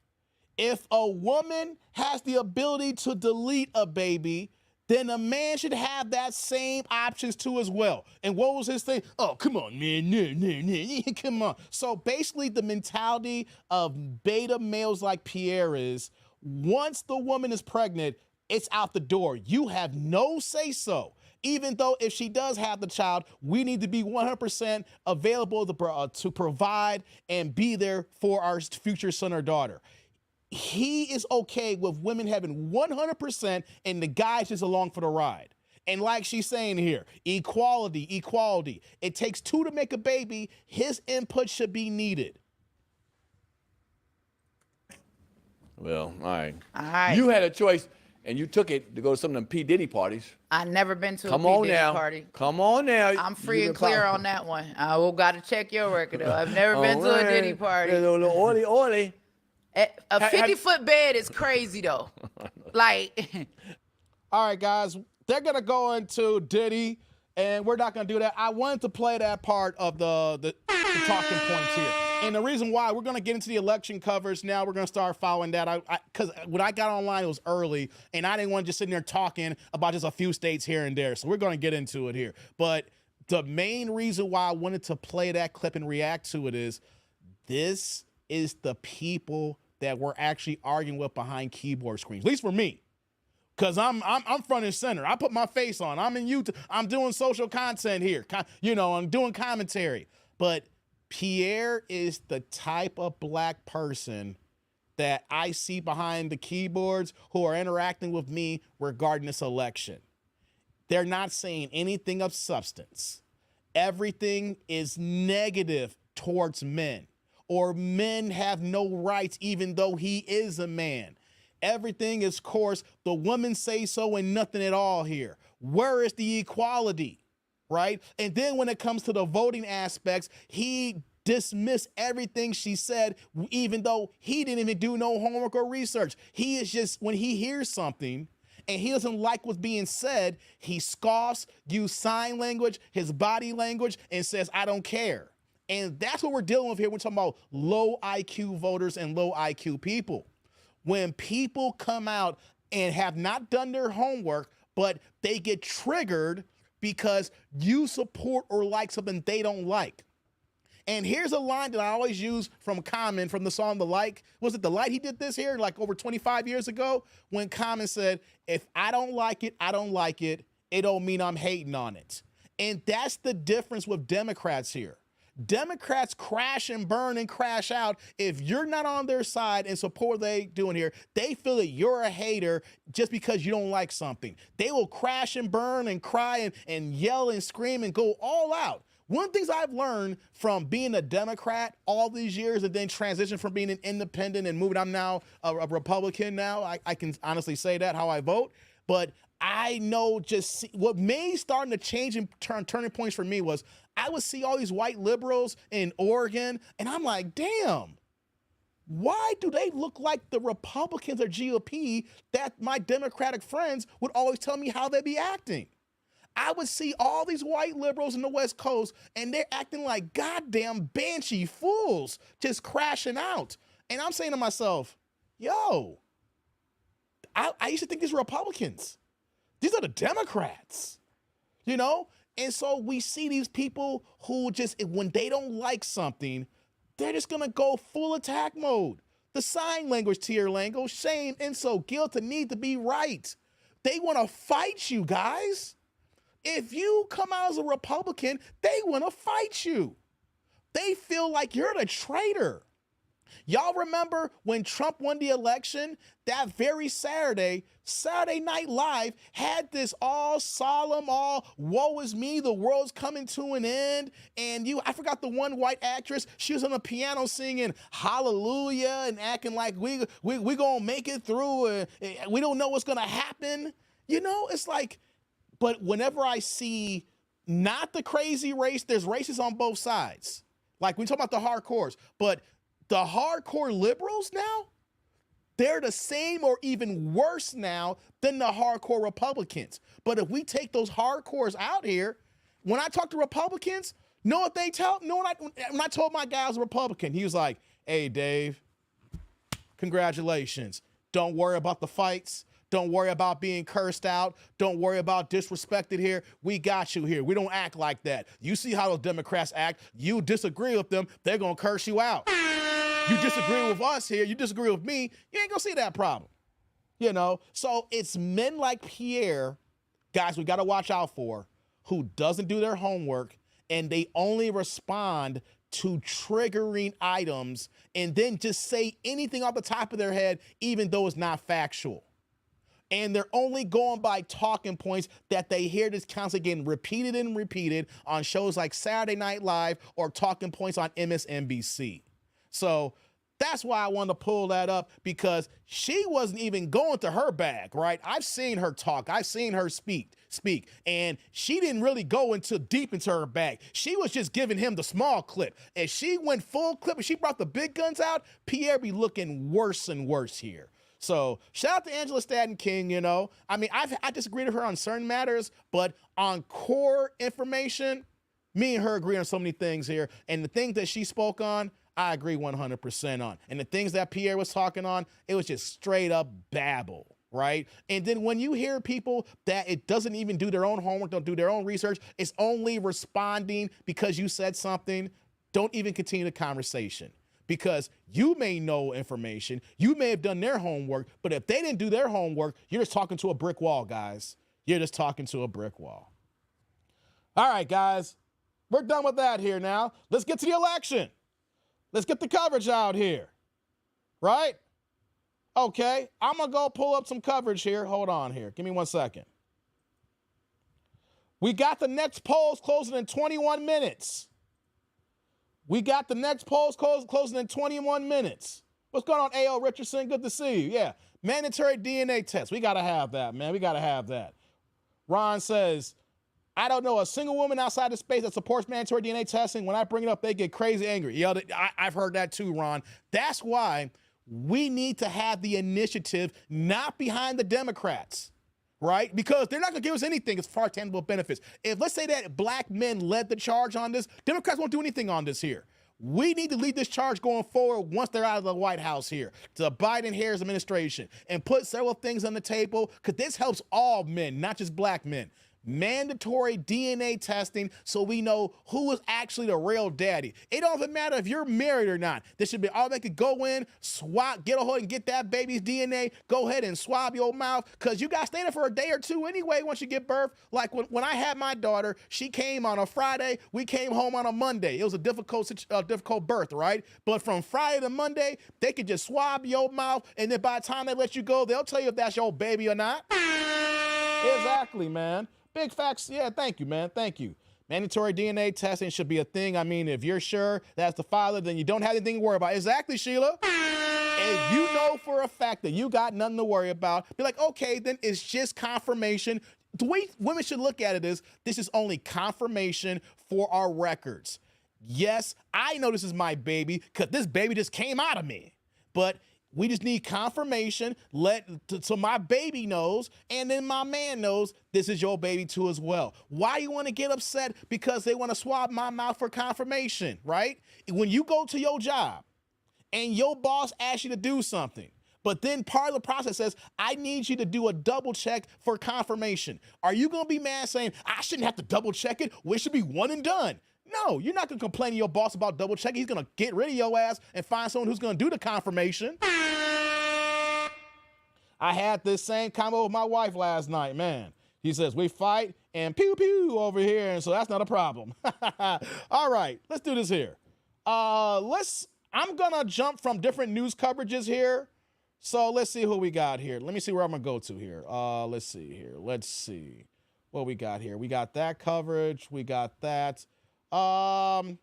Speaker 1: If a woman has the ability to delete a baby, then a man should have that same options too as well. And what was his thing? Oh, come on, man. No. Come on. So basically the mentality of beta males like Pierre is, once the woman is pregnant, it's out the door. You have no say-so. Even though if she does have the child, we need to be 100% available to provide and be there for our future son or daughter. He is okay with women having 100% and the guys just along for the ride. And like she's saying here, equality. It takes two to make a baby. His input should be needed.
Speaker 3: Well, all right.
Speaker 2: All right.
Speaker 3: You had a choice, and you took it to go to some of them P. Diddy parties.
Speaker 2: I never been to
Speaker 3: Come
Speaker 2: a
Speaker 3: on
Speaker 2: P. Diddy
Speaker 3: now.
Speaker 2: party.
Speaker 3: Come on now.
Speaker 2: I'm free
Speaker 3: You
Speaker 2: and
Speaker 3: been
Speaker 2: clear
Speaker 3: powerful.
Speaker 2: on that one. I will got to check your record though. I've never been to a
Speaker 3: man.
Speaker 2: Diddy party.
Speaker 3: Yeah, no, oily.
Speaker 2: A 50-foot bed is crazy though. Like,
Speaker 1: All right, guys, they're going to go into Diddy, and we're not going to do that. I wanted to play that part of the talking points here. And the reason why, we're going to get into the election covers now. We're going to start following that. Because when I got online, it was early, and I didn't want to just sit there talking about just a few states here and there. So we're going to get into it here. But the main reason why I wanted to play that clip and react to it is this is the people that we're actually arguing with behind keyboard screens, at least for me. Cause I'm front and center. I put my face on. I'm in YouTube. I'm doing social content here. I'm doing commentary. But Pierre is the type of black person that I see behind the keyboards who are interacting with me regarding this election. They're not saying anything of substance. Everything is negative towards men, or men have no rights even though he is a man. Everything is, of course, the women say so and nothing at all here. Where is the equality, right? And then when it comes to the voting aspects, he dismissed everything she said, even though he didn't even do no homework or research. He is just, when he hears something and he doesn't like what's being said, he scoffs, uses sign language, his body language, and says, I don't care. And that's what we're dealing with here. We're talking about low IQ voters and low IQ people. When people come out and have not done their homework, but they get triggered because you support or like something they don't like. And here's a line that I always use from Common from the song The Light. Was it The Light he did this here like over 25 years ago? When Common said, if I don't like it, I don't like it. It don't mean I'm hating on it. And that's the difference with Democrats here. Democrats crash and burn and crash out. If you're not on their side and support what they doing here, they feel that you're a hater just because you don't like something. They will crash and burn and cry and yell and scream and go all out. One of the things I've learned from being a Democrat all these years and then transition from being an independent and moving, I'm now a Republican now. I can honestly say that, how I vote. But I know what made starting to change and turning points for me was I would see all these white liberals in Oregon, and I'm like, damn, why do they look like the Republicans or GOP that my Democratic friends would always tell me how they be acting? I would see all these white liberals in the West Coast, and they're acting like goddamn banshee fools, just crashing out. And I'm saying to myself, yo, I used to think these were Republicans. These are the Democrats, you know? And so we see these people who just, when they don't like something, they're just gonna go full attack mode. The sign language, tier language, shame, insult, guilt, the need to be right. They wanna fight you, guys. If you come out as a Republican, they wanna fight you. They feel like you're the traitor. Y'all remember when Trump won the election? That very Saturday, Saturday Night Live had this all solemn, all woe is me, the world's coming to an end. And I forgot the one white actress, she was on the piano singing hallelujah and acting like we gonna make it through. We don't know what's gonna happen. You know, it's like, but whenever I see not the crazy race, there's races on both sides. Like we talk about the hardcores, but the hardcore liberals now, they're the same or even worse now than the hardcore Republicans. But if we take those hardcores out here, when I talk to Republicans, know what they tell? When I told my guy I was a Republican, he was like, hey, Dave, congratulations. Don't worry about the fights. Don't worry about being cursed out. Don't worry about disrespected here. We got you here. We don't act like that. You see how those Democrats act. You disagree with them, they're going to curse you out. You disagree with us here. You disagree with me. You ain't going to see that problem. You know? So it's men like Pierre, guys, we got to watch out for, who doesn't do their homework, and they only respond to triggering items and then just say anything off the top of their head, even though it's not factual. And they're only going by talking points that they hear this constantly getting repeated and repeated on shows like Saturday Night Live or talking points on MSNBC. So that's why I wanted to pull that up, because she wasn't even going to her bag, right? I've seen her talk. I've seen her speak, and she didn't really go deep into her bag. She was just giving him the small clip. If she went full clip and she brought the big guns out, Pierre be looking worse and worse here. So shout out to Angela Stanton King, you know. I mean, I disagree with her on certain matters, but on core information, me and her agree on so many things here. And the things that she spoke on, I agree 100% on. And the things that Pierre was talking on, it was just straight up babble, right? And then when you hear people that it doesn't even do their own homework, don't do their own research, it's only responding because you said something, don't even continue the conversation. Because you may know information, you may have done their homework, but if they didn't do their homework, you're just talking to a brick wall, guys. You're just talking to a brick wall. All right, guys, we're done with that here now. Let's get to the election. Let's get the coverage out here, right? Okay, I'm going to go pull up some coverage here. Hold on here. Give me 1 second. We got the next polls closing in 21 minutes. What's going on, A.O. Richardson? Good to see you. Yeah, mandatory DNA test. We got to have that, man. We got to have that. Ron says, I don't know a single woman outside the space that supports mandatory DNA testing. When I bring it up, they get crazy angry. Yeah, I've heard that too, Ron. That's why we need to have the initiative not behind the Democrats, right? Because they're not going to give us anything as far as tangible benefits. If, let's say that black men led the charge on this, Democrats won't do anything on this here. We need to lead this charge going forward once they're out of the White House here, to the Biden-Harris administration, and put several things on the table, because this helps all men, not just black men. Mandatory DNA testing so we know who is actually the real daddy. It don't even matter if you're married or not. This should be all they could go in, swab, get a hold and get that baby's DNA, go ahead and swab your mouth, because you got to stay there for a day or two anyway once you give birth. Like when I had my daughter, she came on a Friday, we came home on a Monday. It was a difficult birth, right? But from Friday to Monday, they could just swab your mouth, and then by the time they let you go, they'll tell you if that's your baby or not. Exactly, man. Big facts. Yeah, thank you, man. Thank you. Mandatory DNA testing should be a thing. I mean, if you're sure that's the father, then you don't have anything to worry about. Exactly, Sheila. If you know for a fact that you got nothing to worry about, be like, okay, then it's just confirmation. The way women should look at it is, this is only confirmation for our records. Yes, I know this is my baby because this baby just came out of me. But we just need confirmation, so my baby knows, and then my man knows this is your baby too as well. Why you want to get upset because they want to swab my mouth for confirmation, right? When you go to your job and your boss asks you to do something, but then part of the process says, I need you to do a double check for confirmation. Are you going to be mad saying, I shouldn't have to double check it? We should be one and done. No, you're not going to complain to your boss about double checking. He's going to get rid of your ass and find someone who's going to do the confirmation. I had this same combo with my wife last night, man. He says, we fight and pew pew over here, and so that's not a problem. All right, let's do this here. I'm going to jump from different news coverages here. So let's see who we got here. Let me see where I'm going to go to here. Let's see here. Let's see what we got here. We got that coverage. We got that.
Speaker 4: Boy,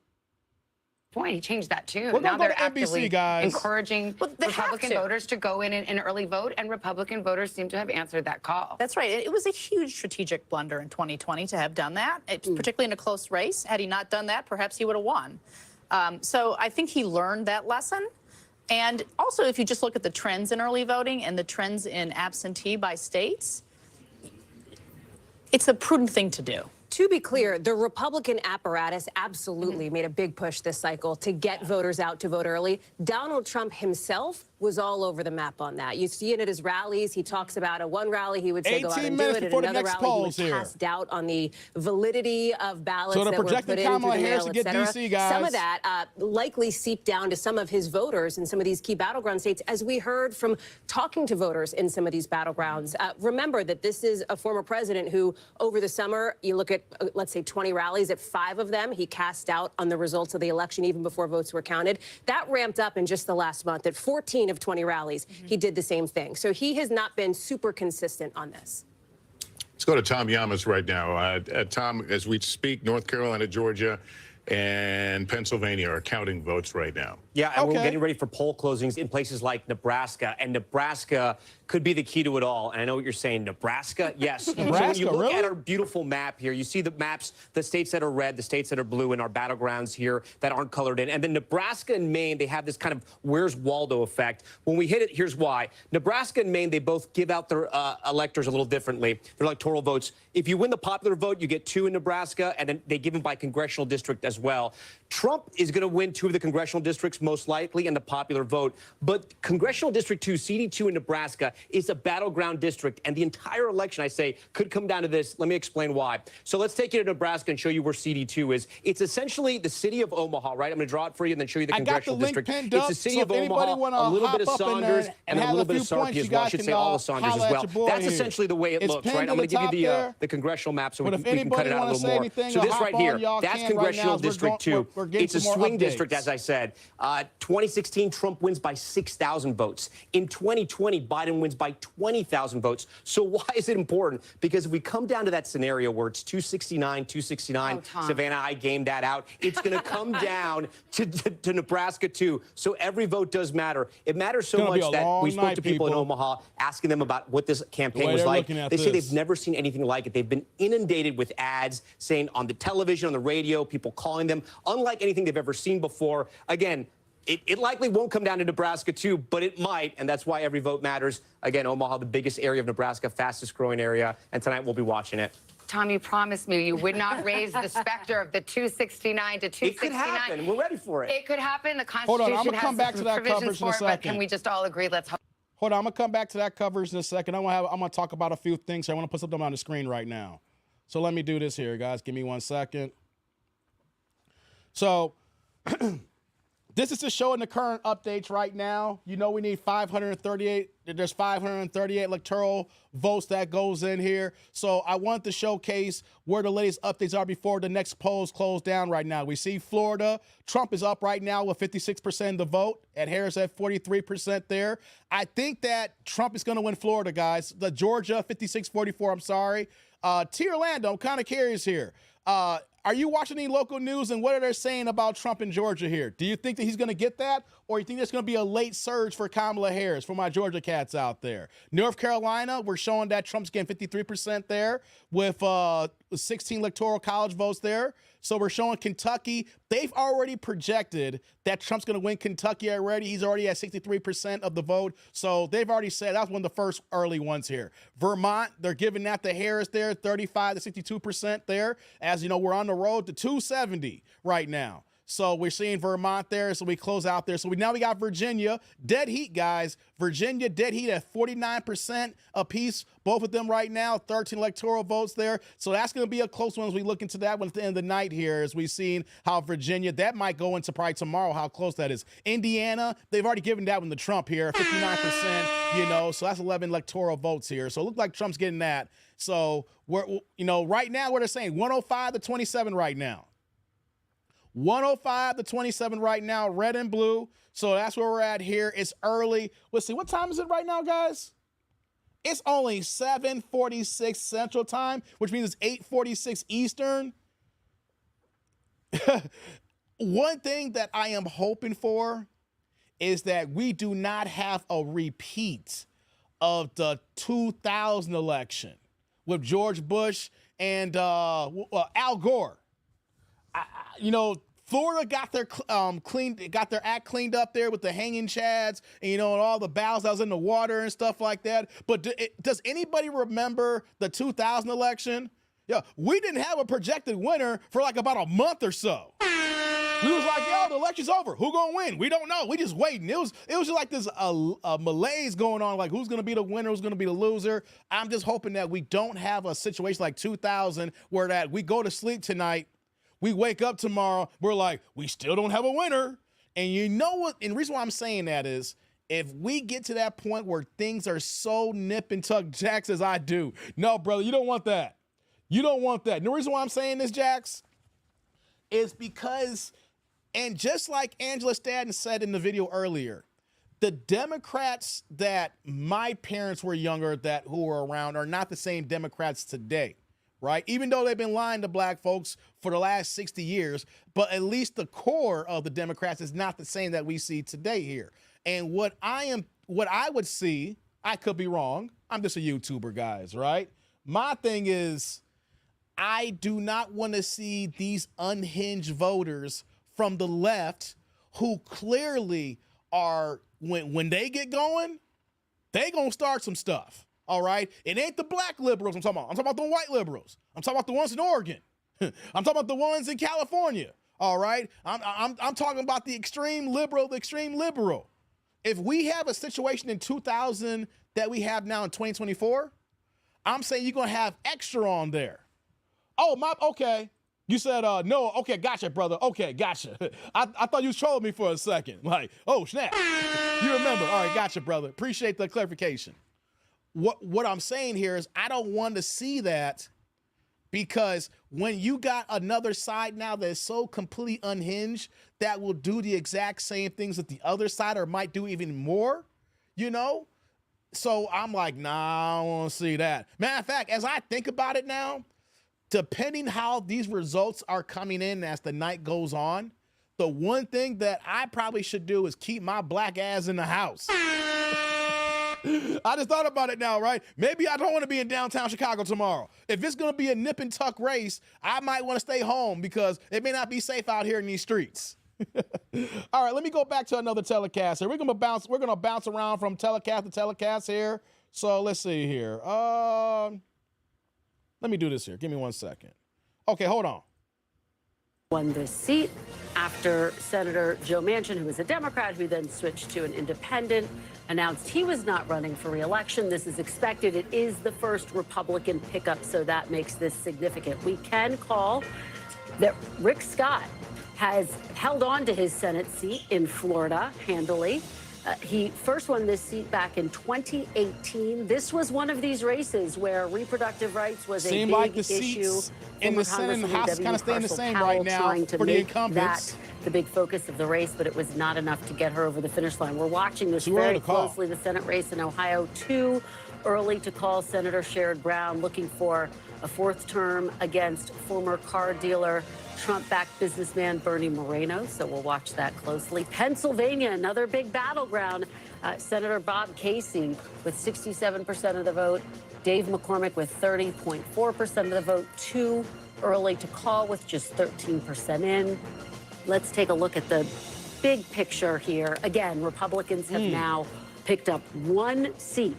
Speaker 4: he changed that too.
Speaker 1: We're
Speaker 4: now
Speaker 1: gonna
Speaker 4: they're
Speaker 1: go to NBC,
Speaker 4: actively
Speaker 1: guys.
Speaker 4: encouraging Republican voters to go in and early vote, and Republican voters seem to have answered that call.
Speaker 5: That's right. It was a huge strategic blunder in 2020 to have done that, particularly in a close race. Had he not done that, perhaps he would have won. So I think he learned that lesson. And also, if you just look at the trends in early voting and the trends in absentee by states, it's a prudent thing to do.
Speaker 6: To be clear, the Republican apparatus absolutely made a big push this cycle to get voters out to vote early. Donald Trump himself was all over the map on that. You see it at his rallies. He talks about at one rally he would say go out and do it. At another rally he would cast doubt on the validity of ballots that were put in through the mail, et cetera. Some of that likely seeped down to some of his voters in some of these key battleground states, as we heard from talking to voters in some of these battlegrounds. Remember that this is a former president who, over the summer, you look at, let's say, 20 rallies. At 5 of them, he cast doubt on the results of the election even before votes were counted. That ramped up in just the last month. At 14 of 20 rallies, he did the same thing. So he has not been super consistent on this.
Speaker 7: Let's go to Tom Llamas right now. Tom, as we speak, North Carolina, Georgia, and Pennsylvania are counting votes right now.
Speaker 8: Yeah, and we're getting ready for poll closings in places like Nebraska, and Nebraska could be the key to it all. And I know what you're saying, Nebraska, yes.
Speaker 1: Nebraska,
Speaker 8: so when you look
Speaker 1: really?
Speaker 8: at our beautiful map here, you see the maps, the states that are red, the states that are blue, and our battlegrounds here that aren't colored in. And then Nebraska and Maine, they have this kind of Where's Waldo effect. When we hit it, here's why. Nebraska and Maine, they both give out their electors a little differently, their electoral votes. If you win the popular vote, you get 2 in Nebraska, and then they give them by congressional district as well. Trump is going to win 2 of the congressional districts, most likely, in the popular vote. But Congressional District 2, CD2 in Nebraska, is a battleground district. And the entire election, I say, could come down to this. Let me explain why. So let's take you to Nebraska and show you where CD2 is. It's essentially the city of Omaha, right? I'm going to draw it for you and then show you the congressional district. It's the city of Omaha, a little bit of Saunders, and a little bit of Sarkey as well. I should say all of Saunders as well. That's essentially the way it looks, right? I'm going to give you the congressional map so we can cut it out a little more. So this right here, that's Congressional District 2. It's a swing district, as I said. 2016, Trump wins by 6,000 votes. In 2020, Biden wins by 20,000 votes. So why is it important? Because if we come down to that scenario where it's 269, Savannah, I gamed that out. It's going to come down to Nebraska, too. So every vote does matter. It matters so much that we spoke to people in Omaha, asking them about what this campaign was like. They say they've never seen anything like it. They've been inundated with ads saying on the television, on the radio, people calling them, unlike anything they've ever seen before. Again, it likely won't come down to Nebraska, too, but it might, and that's why every vote matters. Again, Omaha, the biggest area of Nebraska, fastest growing area, and tonight we'll be watching it.
Speaker 4: Tom, you promised me you would not raise the specter of the 269 to 269.
Speaker 8: It could happen. We're ready for it.
Speaker 4: It could happen. The
Speaker 1: Hold
Speaker 4: Constitution
Speaker 1: on, I'm gonna come back to that
Speaker 4: provisions
Speaker 1: coverage in a
Speaker 4: for it, but
Speaker 1: second.
Speaker 4: can we just all agree? Let's hope.
Speaker 1: Hold on, I'm gonna come back to that coverage in a second. I'm gonna talk about a few things. I want to put something on the screen right now. So let me do this here, guys. Give me 1 second. So this is just showing the current updates right now. You know we need 538. There's 538 electoral votes that goes in here. So I want to showcase where the latest updates are before the next polls close down right now. We see Florida. Trump is up right now with 56% of the vote. And Harris at 43% there. I think that Trump is going to win Florida, guys. The Georgia, 56-44, I'm sorry. T. Orlando, I'm kind of curious here. Are you watching any local news, and what are they saying about Trump in Georgia here? Do you think that he's going to get that, or you think there's going to be a late surge for Kamala Harris, for my Georgia cats out there? North Carolina, we're showing that Trump's getting 53% there with 16 electoral college votes there. So we're showing Kentucky. They've already projected that Trump's going to win Kentucky already. He's already at 63% of the vote. So they've already said that's one of the first early ones here. Vermont, they're giving that to Harris there, 35 to 62% there. As you know, we're on the road to 270 right now. So we're seeing Vermont there, so we close out there. So now we got Virginia, dead heat, guys. Virginia, dead heat at 49% apiece, both of them right now, 13 electoral votes there. So that's going to be a close one as we look into that one at the end of the night here, as we've seen how Virginia, that might go into probably tomorrow, how close that is. Indiana, they've already given that one to Trump here, 59%, you know, so that's 11 electoral votes here. So it looks like Trump's getting that. So we're, you know, right now, what they're saying, 105 to 27 right now. 105 to 27 right now, red and blue. So that's where we're at here. It's early. Let's see, what time is it right now, guys? It's only 7:46 Central Time, which means it's 8:46 Eastern. One thing that I am hoping for is that we do not have a repeat of the 2000 election with George Bush and Al Gore. You know, Florida got their act cleaned up there with the hanging chads and, and all the ballots that was in the water and stuff like that. But does anybody remember the 2000 election? Yeah, we didn't have a projected winner for like about a month or so. We was like, yo, the election's over. Who gonna win? We don't know. We just waiting. It was just like this malaise going on, like who's gonna be the winner, who's gonna be the loser. I'm just hoping that we don't have a situation like 2000 where that we go to sleep tonight, we wake up tomorrow, we're like, we still don't have a winner. And you know what? And the reason why I'm saying that is if we get to that point where things are so nip and tuck, Jax, as I do, no, brother, you don't want that. You don't want that. And the reason why I'm saying this, Jax, is because, and just like Angela Stanton said in the video earlier, the Democrats that my parents were younger who were around are not the same Democrats today, right? Even though they've been lying to black folks for the last 60 years, but at least the core of the Democrats is not the same that we see today here. And what I would see, I could be wrong. I'm just a YouTuber, guys, right? My thing is, I do not want to see these unhinged voters from the left who clearly are, when they get going, they gonna start some stuff, all right? It ain't the black liberals I'm talking about. I'm talking about the white liberals. I'm talking about the ones in Oregon. I'm talking about the ones in California, all right? I'm talking about the extreme liberal. If we have a situation in 2000 that we have now in 2024, I'm saying you're gonna have extra on there. Oh, okay. You said, no, okay, gotcha, brother. Okay, gotcha. I thought you was trolling me for a second. Like, oh, snap. You remember. All right, gotcha, brother. Appreciate the clarification. What I'm saying here is I don't want to see that, because when you got another side now that's so completely unhinged that will do the exact same things that the other side or might do even more, So I'm like, nah, I don't want to see that. Matter of fact, as I think about it now, depending how these results are coming in as the night goes on, the one thing that I probably should do is keep my black ass in the house. I just thought about it now, right? Maybe I don't want to be in downtown Chicago tomorrow. If it's going to be a nip and tuck race, I might want to stay home because it may not be safe out here in these streets. All right, let me go back to another telecast here. We're gonna bounce around from telecast to telecast here. So let's see here. Let me do this here. Give me 1 second. Okay, hold on.
Speaker 9: Won this seat after Senator Joe Manchin, who was a Democrat, who then switched to an independent, announced he was not running for re-election. This is expected. It is the first Republican pickup, so that makes this significant. We can call that Rick Scott has held on to his Senate seat in Florida handily. He first won this seat back in 2018. This was one of these races where reproductive rights was a big issue.
Speaker 1: In the Senate and the House kind of staying the same right now for the incumbents.
Speaker 9: That the big focus of the race, but it was not enough to get her over the finish line. We're watching this very closely. The Senate race in Ohio, too early to call. Senator Sherrod Brown looking for a fourth term against former car dealer, Trump-backed businessman Bernie Moreno, so we'll watch that closely. Pennsylvania, another big battleground. Senator Bob Casey with 67% of the vote. Dave McCormick with 30.4% of the vote. Too early to call with just 13% in. Let's take a look at the big picture here. Again, Republicans have now picked up one seat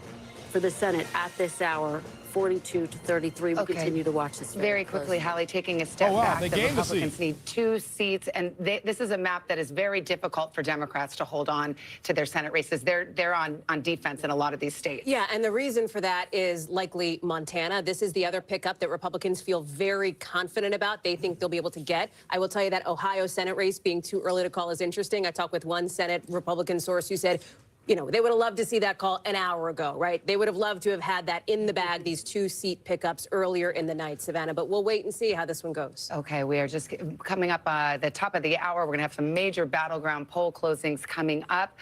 Speaker 9: for the Senate at this hour. 42 to 33. We'll continue to watch this
Speaker 4: very quickly. Hallie, taking a step back, the Republicans need 2 seats, and this is a map that is very difficult for Democrats to hold on to their Senate races. They're on defense in a lot of these states.
Speaker 6: Yeah, and the reason for that is likely Montana. This is the other pickup that Republicans feel very confident about. They think they'll be able to get. I will tell you that Ohio Senate race being too early to call is interesting. I talked with one Senate Republican source who said, they would have loved to see that call an hour ago, right? They would have loved to have had that in the bag, these 2-seat pickups earlier in the night, Savannah. But we'll wait and see how this one goes.
Speaker 4: Okay, we are just coming up the top of the hour. We're going to have some major battleground poll closings coming up.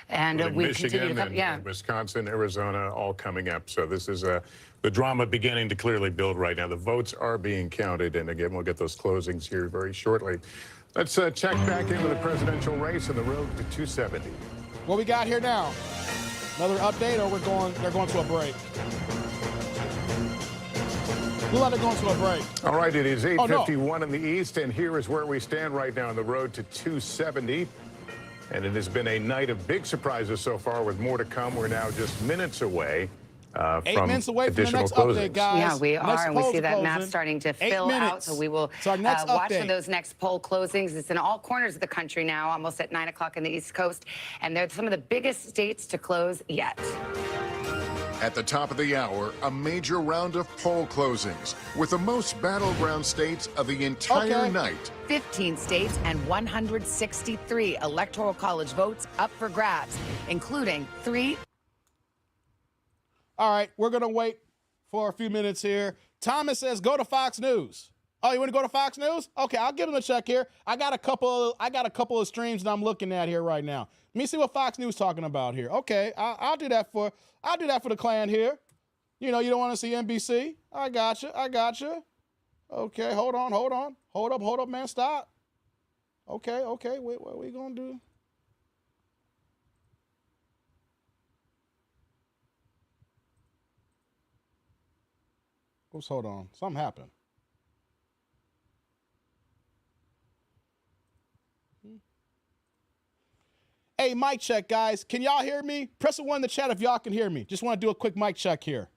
Speaker 4: And we
Speaker 7: Michigan
Speaker 4: continue to
Speaker 7: and Wisconsin, Arizona, all coming up. So this is the drama beginning to clearly build right now. The votes are being counted. And again, we'll get those closings here very shortly. Let's check back into the presidential race and the road to 270.
Speaker 1: What we got here now? Another update, or they're going to a break? We'll let it go to a break.
Speaker 7: All right, it is 8:51
Speaker 1: no.
Speaker 7: in the East, and here is where we stand right now on the road to 270. And it has been a night of big surprises so far, with more to come. We're now just minutes away.
Speaker 1: 8 minutes away from the
Speaker 7: additional
Speaker 1: next
Speaker 7: closings.
Speaker 1: update, guys.
Speaker 4: Yeah, we
Speaker 1: Next
Speaker 4: are, and we
Speaker 1: polls
Speaker 4: see that map
Speaker 1: closing.
Speaker 4: starting to
Speaker 1: 8
Speaker 4: fill out.
Speaker 1: minutes.
Speaker 4: So we will
Speaker 1: It's our next
Speaker 4: watch for
Speaker 1: update.
Speaker 4: those next poll closings. It's in all corners of the country now, almost at 9 o'clock in the East Coast, and they're some of the biggest states to close yet.
Speaker 10: At the top of the hour, a major round of poll closings with the most battleground states of the entire night.
Speaker 2: 15 states and 163 electoral college votes up for grabs, including 3.
Speaker 1: All right, we're going to wait for a few minutes here. Thomas says go to Fox News. Oh, you want to go to Fox News? Okay, I'll give him a check here. I got a couple of streams that I'm looking at here right now. Let me see what Fox News talking about here. Okay, I'll do that for the clan here. You know, you don't want to see NBC. I got you. Okay, hold up, man, stop. Okay, wait, what are we gonna do? Oops, hold on, something happened. Hey, mic check, guys. Can y'all hear me? Press a 1 in the chat if y'all can hear me. Just want to do a quick mic check here.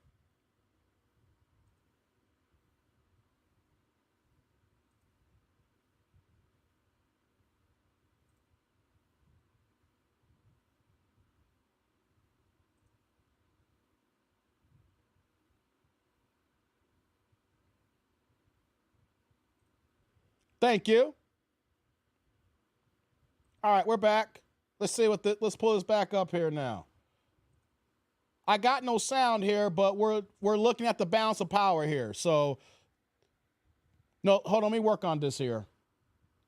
Speaker 1: Thank you. All right, we're back. Let's pull this back up here now. I got no sound here, but we're looking at the balance of power here. So, no, hold on, let me work on this here.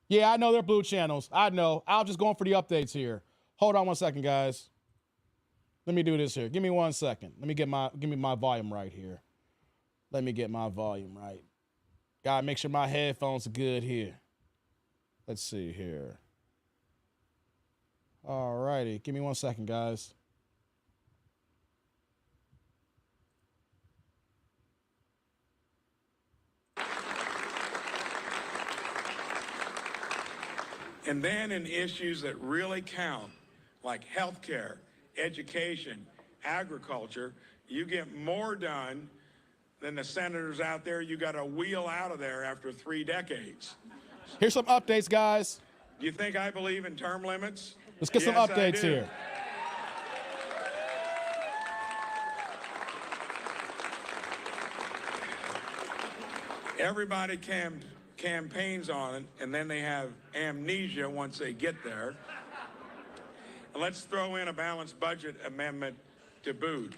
Speaker 1: Yeah, I know they're blue channels. I know. I'll just going for the updates here. Hold on 1 second, guys. Let me do this here. Give me 1 second. Let me give me my volume right here. Let me get my volume right. Gotta make sure my headphones are good here. Let's see here. All righty. Give me 1 second, guys.
Speaker 11: And then in issues that really count, like healthcare, education, agriculture, you get more done than the senators out there you got to wheel out of there after 3 decades.
Speaker 1: Here's some updates, guys.
Speaker 11: Do you think I believe in term limits?
Speaker 1: Let's get some
Speaker 11: Yes,
Speaker 1: updates
Speaker 11: I do.
Speaker 1: here.
Speaker 11: Everybody campaigns on it, and then they have amnesia once they get there. And let's throw in a balanced budget amendment to boot.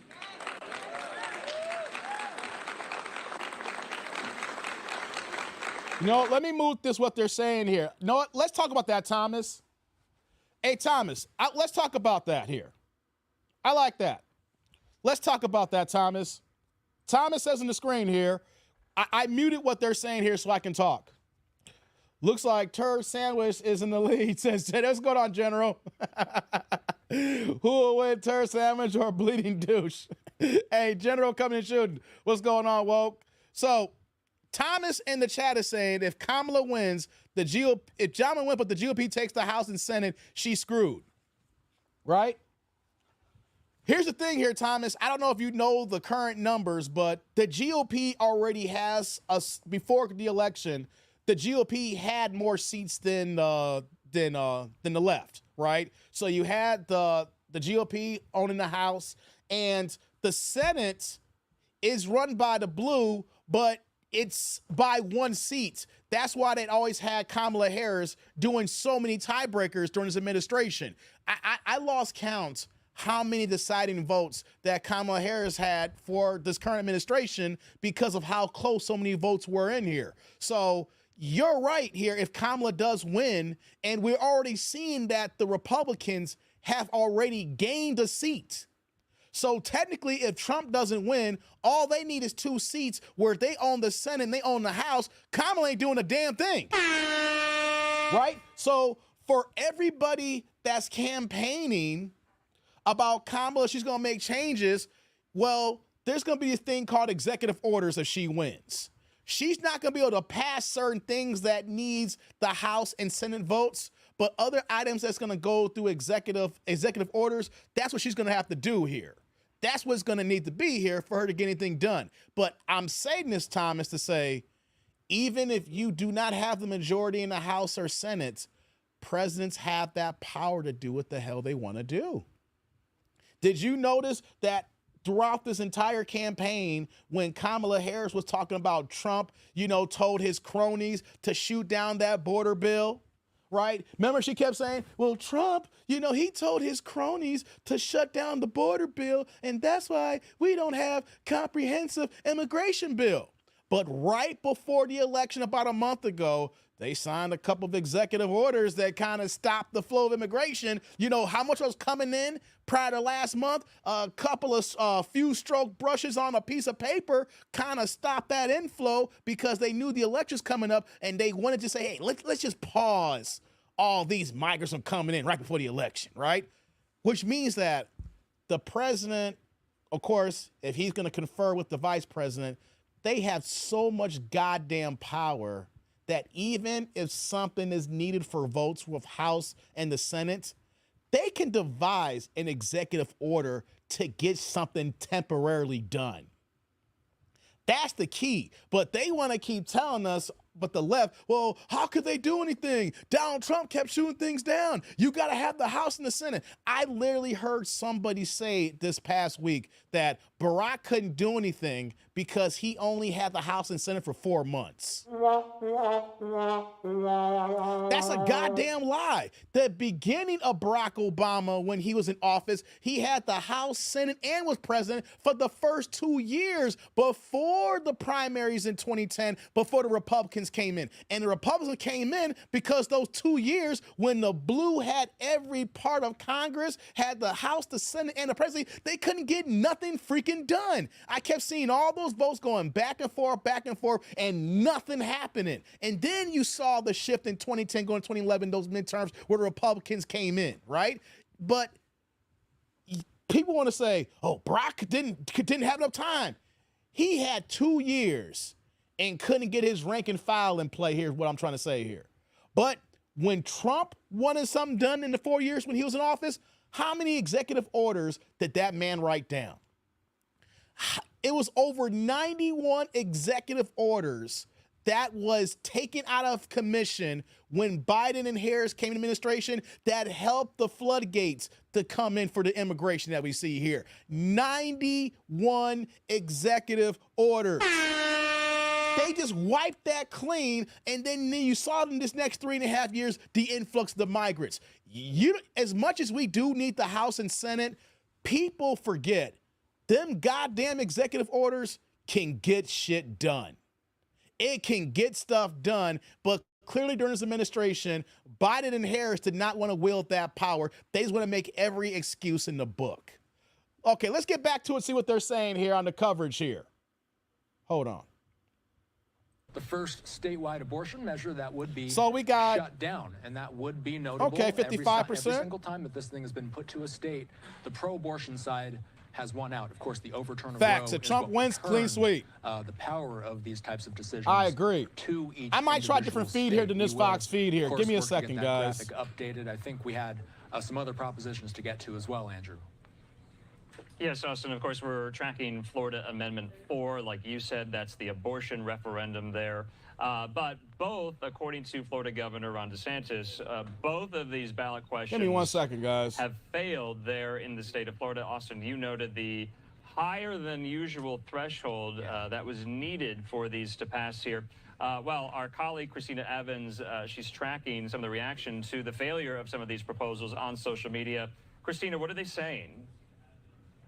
Speaker 1: You know, let me move this, what they're saying here. You know what? Let's talk about that, Thomas. Hey, Thomas, let's talk about that here. I like that. Let's talk about that, Thomas. Thomas says on the screen here, I muted what they're saying here so I can talk. Looks like Turd Sandwich is in the lead. Says, what's going on, General? Who will win, Turd Sandwich or Bleeding Douche? Hey, General coming and shooting. What's going on, woke? So, Thomas in the chat is saying if Kamala wins, the GOP, if Kamala wins, but the GOP takes the House and Senate, she's screwed. Right? Here's the thing here, Thomas. I don't know if you know the current numbers, but the GOP already has us before the election. The GOP had more seats than the left, right? So you had the GOP owning the House, and the Senate is run by the blue, but it's by 1 seat. That's why they always had Kamala Harris doing so many tiebreakers during his administration. I lost count how many deciding votes that Kamala Harris had for this current administration because of how close so many votes were in here. So you're right here if Kamala does win, and we're already seeing that the Republicans have already gained a seat. So technically, if Trump doesn't win, all they need is 2 seats where they own the Senate and they own the House. Kamala ain't doing a damn thing. Right? So for everybody that's campaigning about Kamala, she's going to make changes, well, there's going to be a thing called executive orders if she wins. She's not going to be able to pass certain things that needs the House and Senate votes, but other items that's going to go through executive orders, that's what she's going to have to do here. That's what's going to need to be here for her to get anything done. But I'm saying this, Thomas, to say, even if you do not have the majority in the House or Senate, presidents have that power to do what the hell they want to do. Did you notice that throughout this entire campaign, when Kamala Harris was talking about Trump, told his cronies to shoot down that border bill, right? Remember, she kept saying, well, Trump, he told his cronies to shut down the border bill, and that's why we don't have comprehensive immigration bill. But right before the election, about a month ago, they signed a couple of executive orders that kind of stopped the flow of immigration. You know how much was coming in prior to last month? A couple of few stroke brushes on a piece of paper kind of stopped that inflow because they knew the election's coming up and they wanted to say, hey, let's just pause all these migrants from coming in right before the election, right? Which means that the president, of course, if he's going to confer with the vice president, they have so much goddamn power that even if something is needed for votes with House and the Senate, they can devise an executive order to get something temporarily done. That's the key. But they want to keep telling us, but the left, well, how could they do anything? Donald Trump kept shooting things down. You got to have the House and the Senate. I literally heard somebody say this past week that Barack couldn't do anything because he only had the House and Senate for 4 months. That's a goddamn lie. The beginning of Barack Obama, when he was in office, he had the House, Senate, and was president for the first 2 years before the primaries in 2010, before the Republicans came in. And the Republicans came in because those 2 years when the blue had every part of Congress, had the House, the Senate, and the presidency, they couldn't get nothing freaking done. I kept seeing all those votes going back and forth, and nothing happening. And then you saw the shift in 2010 going to 2011, those midterms where the Republicans came in, right? But people want to say, oh, Barack didn't have enough time. He had 2 years and couldn't get his rank and file in play. Here's what I'm trying to say here. But when Trump wanted something done in the 4 years when he was in office, how many executive orders did that man write down? It was over 91 executive orders that was taken out of commission when Biden and Harris came in administration that helped the floodgates to come in for the immigration that we see here. 91 executive orders. They just wiped that clean, and then you saw in this next 3.5 years, the influx of the migrants. As much as we do need the House and Senate, people forget them goddamn executive orders can get shit done. It can get stuff done, but clearly during this administration, Biden and Harris did not want to wield that power. They just want to make every excuse in the book. Okay, let's get back to it, see what they're saying here on the coverage here. Hold on.
Speaker 12: The first statewide abortion measure that would be
Speaker 1: shut
Speaker 12: down, and that would be notable.
Speaker 1: Okay, 55%.
Speaker 12: Every single time that this thing has been put to a state, the pro-abortion side has won out. Of course, the overturn of
Speaker 1: Facts.
Speaker 12: Roe
Speaker 1: If Trump wins, clean sweep.
Speaker 12: The power of these types of decisions.
Speaker 1: I agree.
Speaker 12: To each
Speaker 1: I might try a different feed here than this Fox feed here. Give me a second, guys.
Speaker 12: Updated. I think we had some other propositions to get to as well, Andrew.
Speaker 13: Yes, Austin, of course, we're tracking Florida Amendment 4. Like you said, that's the abortion referendum there. But both, according to Florida Governor Ron DeSantis, both of these ballot questions
Speaker 1: Give me 1 second, guys.
Speaker 13: have failed there in the state of Florida. Austin, you noted the higher than usual threshold that was needed for these to pass here. Well, our colleague Christina Evans, she's tracking some of the reaction to the failure of some of these proposals on social media. Christina, what are they saying?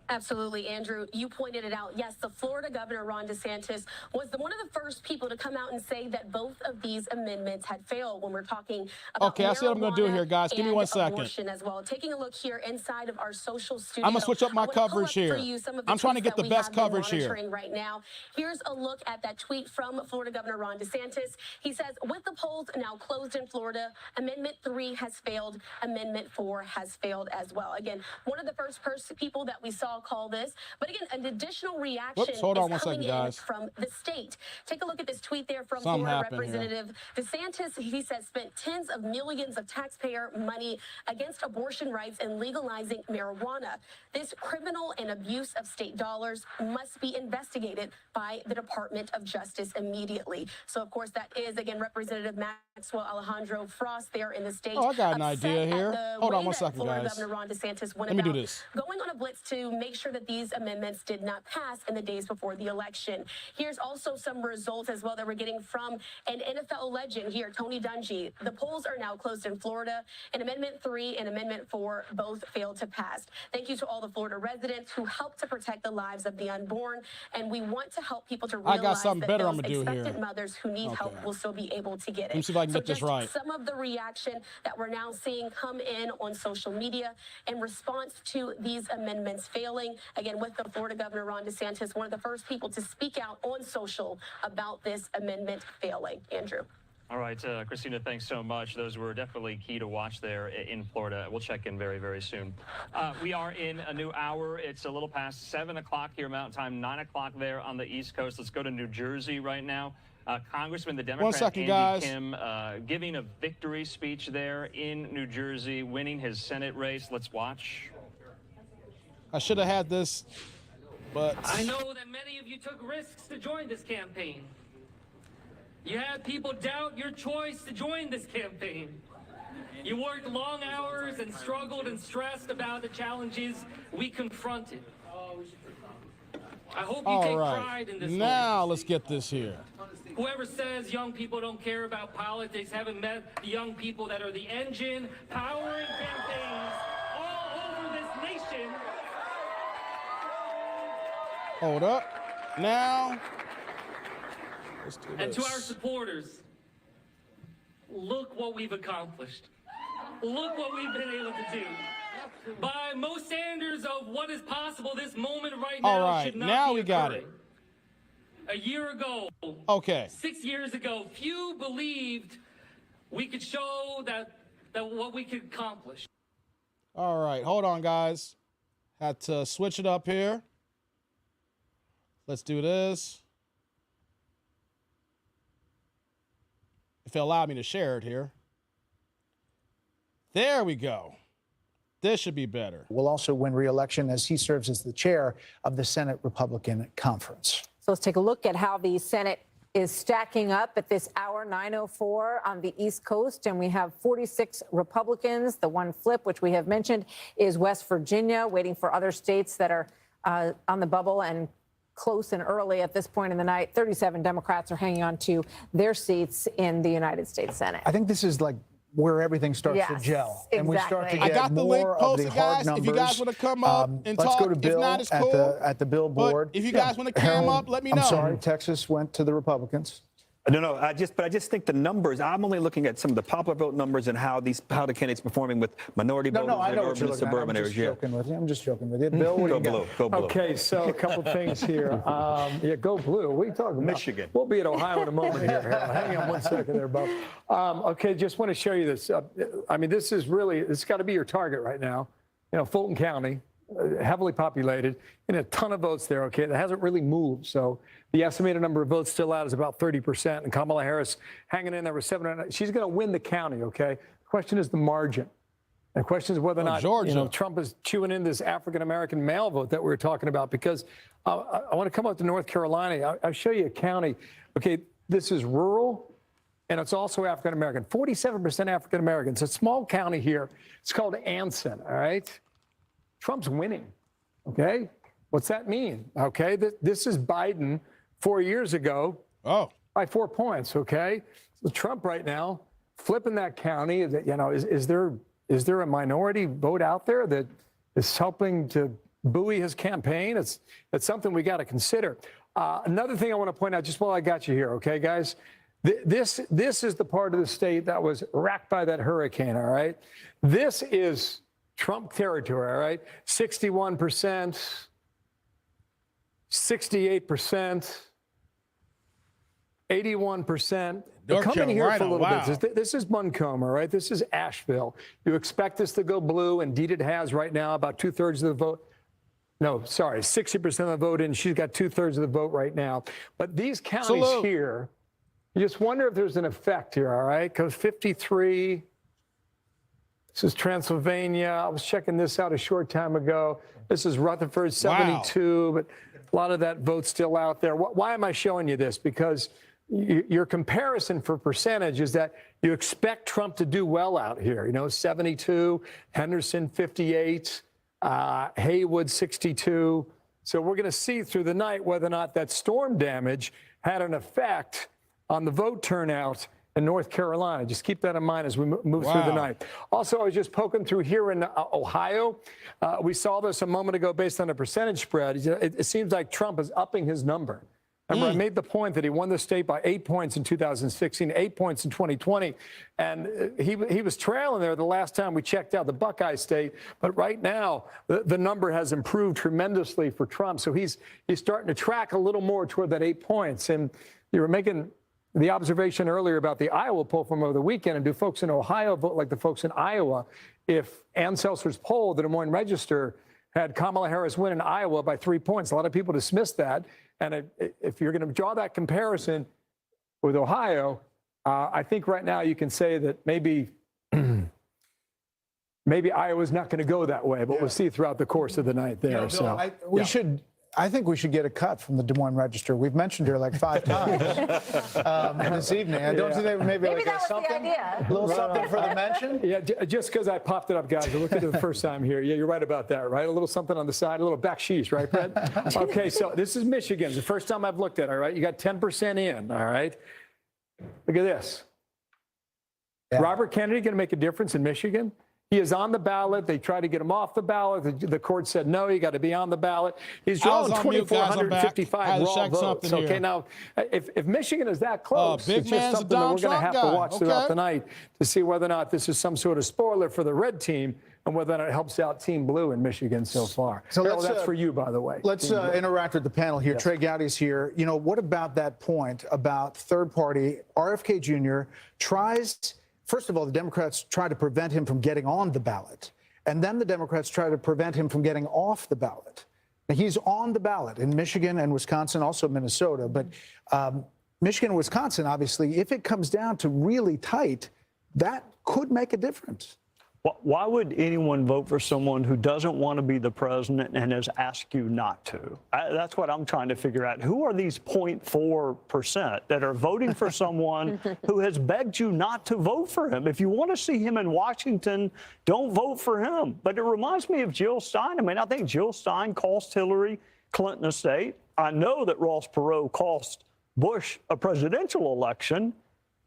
Speaker 14: Absolutely, Andrew. You pointed it out. Yes, the Florida Governor, Ron DeSantis, was one of the first people to come out and say that both of these amendments had failed when we're talking about
Speaker 1: Okay, I see what I'm going to do here, guys. Give me 1 second.
Speaker 14: Abortion as well. Taking a look here inside of our social studio.
Speaker 1: I'm going to switch up my coverage here. I'm trying to get the best coverage here.
Speaker 14: Right now. Here's a look at that tweet from Florida Governor Ron DeSantis. He says, with the polls now closed in Florida, Amendment 3 has failed. Amendment 4 has failed as well. Again, one of the first people that we saw I'll call this. But again, an additional reaction
Speaker 1: Whoops, hold on
Speaker 14: is
Speaker 1: one
Speaker 14: coming
Speaker 1: second,
Speaker 14: in
Speaker 1: guys.
Speaker 14: from the state. Take a look at this tweet there from
Speaker 1: Something
Speaker 14: Florida
Speaker 1: happened here.
Speaker 14: Representative DeSantis. He says spent tens of millions of taxpayer money against abortion rights and legalizing marijuana. This criminal and abuse of state dollars must be investigated by the Department of Justice immediately. So, of course, that is, again, Representative Maxwell Alejandro Frost there in the state.
Speaker 1: Oh, I got an
Speaker 14: upset
Speaker 1: idea
Speaker 14: at
Speaker 1: here.
Speaker 14: the
Speaker 1: Hold on
Speaker 14: way
Speaker 1: one
Speaker 14: that
Speaker 1: second,
Speaker 14: Florida
Speaker 1: guys.
Speaker 14: Governor Ron DeSantis went
Speaker 1: Let me do
Speaker 14: about
Speaker 1: this.
Speaker 14: going on a blitz to make sure that these amendments did not pass in the days before the election. Here's also some results as well that we're getting from an NFL legend here, Tony Dungy. The polls are now closed in Florida, and Amendment 3 and Amendment 4 both failed to pass. Thank you to all the Florida residents who helped to protect the lives of the unborn, and we want to help people to
Speaker 1: I
Speaker 14: realize
Speaker 1: got something
Speaker 14: that
Speaker 1: better
Speaker 14: those
Speaker 1: I'm gonna do
Speaker 14: expectant
Speaker 1: here.
Speaker 14: mothers who need help will still be able to get it.
Speaker 1: Let me see if I can
Speaker 14: So
Speaker 1: get this
Speaker 14: just
Speaker 1: right.
Speaker 14: some of the reaction that we're now seeing come in on social media in response to these amendments failing. Again, with the Florida Governor Ron DeSantis, one of the first people to speak out on social about this amendment failing. Andrew.
Speaker 13: All right, Christina, thanks so much. Those were definitely key to watch there in Florida. We'll check in very, very soon. We are in a new hour. It's a little past 7 o'clock here Mountain Time, 9 o'clock there on the East Coast. Let's go to New Jersey right now. Congressman, the Democrat
Speaker 1: 1 second,
Speaker 13: Andy
Speaker 1: guys.
Speaker 13: Kim giving a victory speech there in New Jersey, winning his Senate race. Let's watch.
Speaker 1: I should have had this, but
Speaker 15: I know that many of you took risks to join this campaign. You had people doubt your choice to join this campaign. You worked long hours and struggled and stressed about the challenges we confronted. I hope you
Speaker 1: all
Speaker 15: take
Speaker 1: right.
Speaker 15: pride in this
Speaker 1: Now
Speaker 15: moment.
Speaker 1: let's get this here.
Speaker 15: Whoever says young people don't care about politics haven't met the young people that are the engine powering campaigns all over this nation.
Speaker 1: Hold up. Now, let's do
Speaker 15: And to our
Speaker 1: this.
Speaker 15: supporters, look what we've accomplished. Look what we've been able to do. By most standards of what is possible, this moment right now
Speaker 1: All right,
Speaker 15: should not
Speaker 1: now
Speaker 15: be
Speaker 1: we got
Speaker 15: occurring. A year ago,
Speaker 1: Okay.
Speaker 15: 6 years ago, few believed we could show that what we could accomplish.
Speaker 1: All right. Hold on, guys. Had to switch it up here. Let's do this. If it allowed me to share it here. There we go. This should be better.
Speaker 16: Will also win re-election as he serves as the chair of the Senate Republican Conference.
Speaker 17: So let's take a look at how the Senate is stacking up at this hour, 9:04 on the East Coast. And we have 46 Republicans. The one flip, which we have mentioned, is West Virginia, waiting for other states that are on the bubble and close and early at this point in the night. 37 Democrats are hanging on to their seats in the United States Senate.
Speaker 16: I think this is like where everything starts to
Speaker 17: Yes,
Speaker 16: gel. And we start to
Speaker 17: exactly.
Speaker 16: get
Speaker 1: I got the link
Speaker 16: more of
Speaker 1: posted,
Speaker 16: the hard
Speaker 1: guys.
Speaker 16: numbers.
Speaker 1: If you guys want to come up and
Speaker 16: let's
Speaker 1: talk,
Speaker 16: go to
Speaker 1: if
Speaker 16: Bill
Speaker 1: not, it's cool.
Speaker 16: at the billboard.
Speaker 1: But if you guys want to come up, let me know.
Speaker 16: I'm sorry, Texas went to the Republicans.
Speaker 18: No, I just think the numbers. I'm only looking at some of the popular vote numbers and how the candidates performing with minority voters
Speaker 16: I
Speaker 18: in
Speaker 16: know what
Speaker 18: urban
Speaker 16: you're
Speaker 18: and
Speaker 16: looking at.
Speaker 18: suburban
Speaker 16: I'm
Speaker 18: areas.
Speaker 16: just joking with you. I'm just joking with you. Bill, what do
Speaker 18: Go
Speaker 16: you got?
Speaker 18: blue. Go blue.
Speaker 19: Okay, so a couple things here. Yeah, go blue. What are you talking about?
Speaker 18: Michigan.
Speaker 19: We'll be at Ohio in a moment here. Hang on one second there, Bo. Okay, just want to show you this. I mean, this has got to be your target right now. You know, Fulton County, heavily populated, and a ton of votes there, okay? That hasn't really moved. So the estimated number of votes still out is about 30%, and Kamala Harris hanging in there with 700. She's going to win the county, okay? The question is the margin. And the question is whether or not
Speaker 1: Georgia.
Speaker 19: Trump is chewing in this African-American male vote that we were talking about, because I want to come up to North Carolina. I'll show you a county. Okay, this is rural, and it's also African-American. 47% African-American. It's a small county here. It's called Anson, all right? Trump's winning, okay? What's that mean? Okay, this is Biden 4 years ago by 4 points, okay? So Trump right now flipping that county. Is there a minority vote out there that is helping to buoy his campaign? It's something we got to consider. Another thing I want to point out, just while I got you here, okay, guys? This is the part of the state that was racked by that hurricane, all right? This is Trump territory, all right? 61%, 68%, 81%.
Speaker 1: North
Speaker 19: Come in here for a
Speaker 1: Carolina,
Speaker 19: little
Speaker 1: wow.
Speaker 19: bit. This is Buncombe, all right? This is Asheville. You expect this to go blue. Indeed, it has right now, about 2/3 of the vote. No, sorry, 60% of the vote in. She's got 2/3 of the vote right now. But these counties
Speaker 1: Salute.
Speaker 19: here, you just wonder if there's an effect here, all right? Because 53, this is Transylvania. I was checking this out a short time ago. This is Rutherford, 72, but a lot of that vote's still out there. Why am I showing you this? Because your comparison for percentage is that you expect Trump to do well out here. 72, Henderson, 58, Haywood, 62. So we're going to see through the night whether or not that storm damage had an effect on the vote turnout in North Carolina. Just keep that in mind as we move through the night. Also, I was just poking through here in Ohio. We saw this a moment ago based on a percentage spread. It seems like Trump is upping his number. Remember, I made the point that he won the state by 8 points in 2016, 8 points in 2020, and he was trailing there the last time we checked out the Buckeye State. But right now, the number has improved tremendously for Trump. So he's starting to track a little more toward that 8 points. And you were making the observation earlier about the Iowa poll from over the weekend, and do folks in Ohio vote like the folks in Iowa? If Ann Seltzer's poll, the Des Moines Register, had Kamala Harris win in Iowa by 3 points, a lot of people dismissed that. And if you're going to draw that comparison with Ohio, I think right now you can say that maybe Iowa's not going to go that way, but we'll see throughout the course of the night there.
Speaker 16: I think we should get a cut from the Des Moines Register. We've mentioned her like 5 times this evening. I don't think they maybe like
Speaker 17: that was
Speaker 16: something,
Speaker 17: the idea.
Speaker 16: a little something for the mention.
Speaker 19: Yeah, just because I popped it up, guys. I looked at it the first time here. Yeah, you're right about that, right? A little something on the side, a little backsheesh, right, Brett? Okay, so this is Michigan. It's the first time I've looked at it, all right? You got 10% in, all right? Look at this. Yeah. Robert Kennedy going to make a difference in Michigan? He is on the ballot. They tried to get him off the ballot. The court said, no, you got to be on the ballot. He's drawing 2,455 raw votes. Okay, now, if Michigan is that close, it's just something that we're going to have to watch throughout the night to see whether or not this is some sort of spoiler for the red team and whether or not it helps out Team Blue in Michigan so far. So that's for you, by the way.
Speaker 16: Let's interact with the panel here. Yes. Trey Gowdy's here. What about that point about third party? RFK Jr. tries... First of all, the Democrats try to prevent him from getting on the ballot. And then the Democrats try to prevent him from getting off the ballot. Now, he's on the ballot in Michigan and Wisconsin, also Minnesota. But Michigan and Wisconsin, obviously, if it comes down to really tight, that could make a difference.
Speaker 20: Why would anyone vote for someone who doesn't want to be the president and has asked you not to? That's what I'm trying to figure out. Who are these 0.4% that are voting for someone who has begged you not to vote for him? If you want to see him in Washington, don't vote for him. But it reminds me of Jill Stein. I mean, I think Jill Stein cost Hillary Clinton a state. I know that Ross Perot cost Bush a presidential election.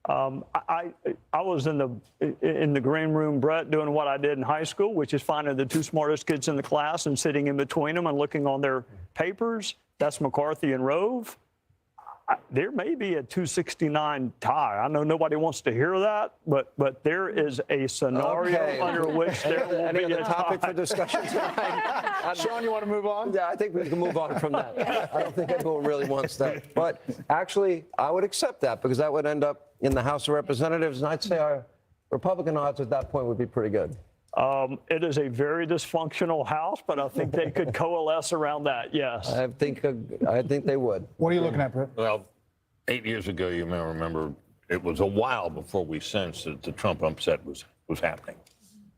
Speaker 20: I was in the green room, Brett, doing what I did in high school, which is finding the two smartest kids in the class and sitting in between them and looking on their papers. That's McCarthy and Rove. There may be a 269 tie. I know nobody wants to hear that, but there is a scenario under which there will be a
Speaker 21: topic
Speaker 20: tie.
Speaker 21: for discussion tonight.
Speaker 16: Sean, you want to move on?
Speaker 21: Yeah, I think we can move on from that. I don't think anyone really wants that. But actually, I would accept that because that would end up in the House of Representatives, and I'd say our Republican odds at that point would be pretty good.
Speaker 20: It is a very dysfunctional House, but I think they could coalesce around that, yes.
Speaker 21: I think they would.
Speaker 16: What are you looking at, Brett?
Speaker 22: Well, 8 years ago, you may remember, it was a while before we sensed that the Trump upset was happening.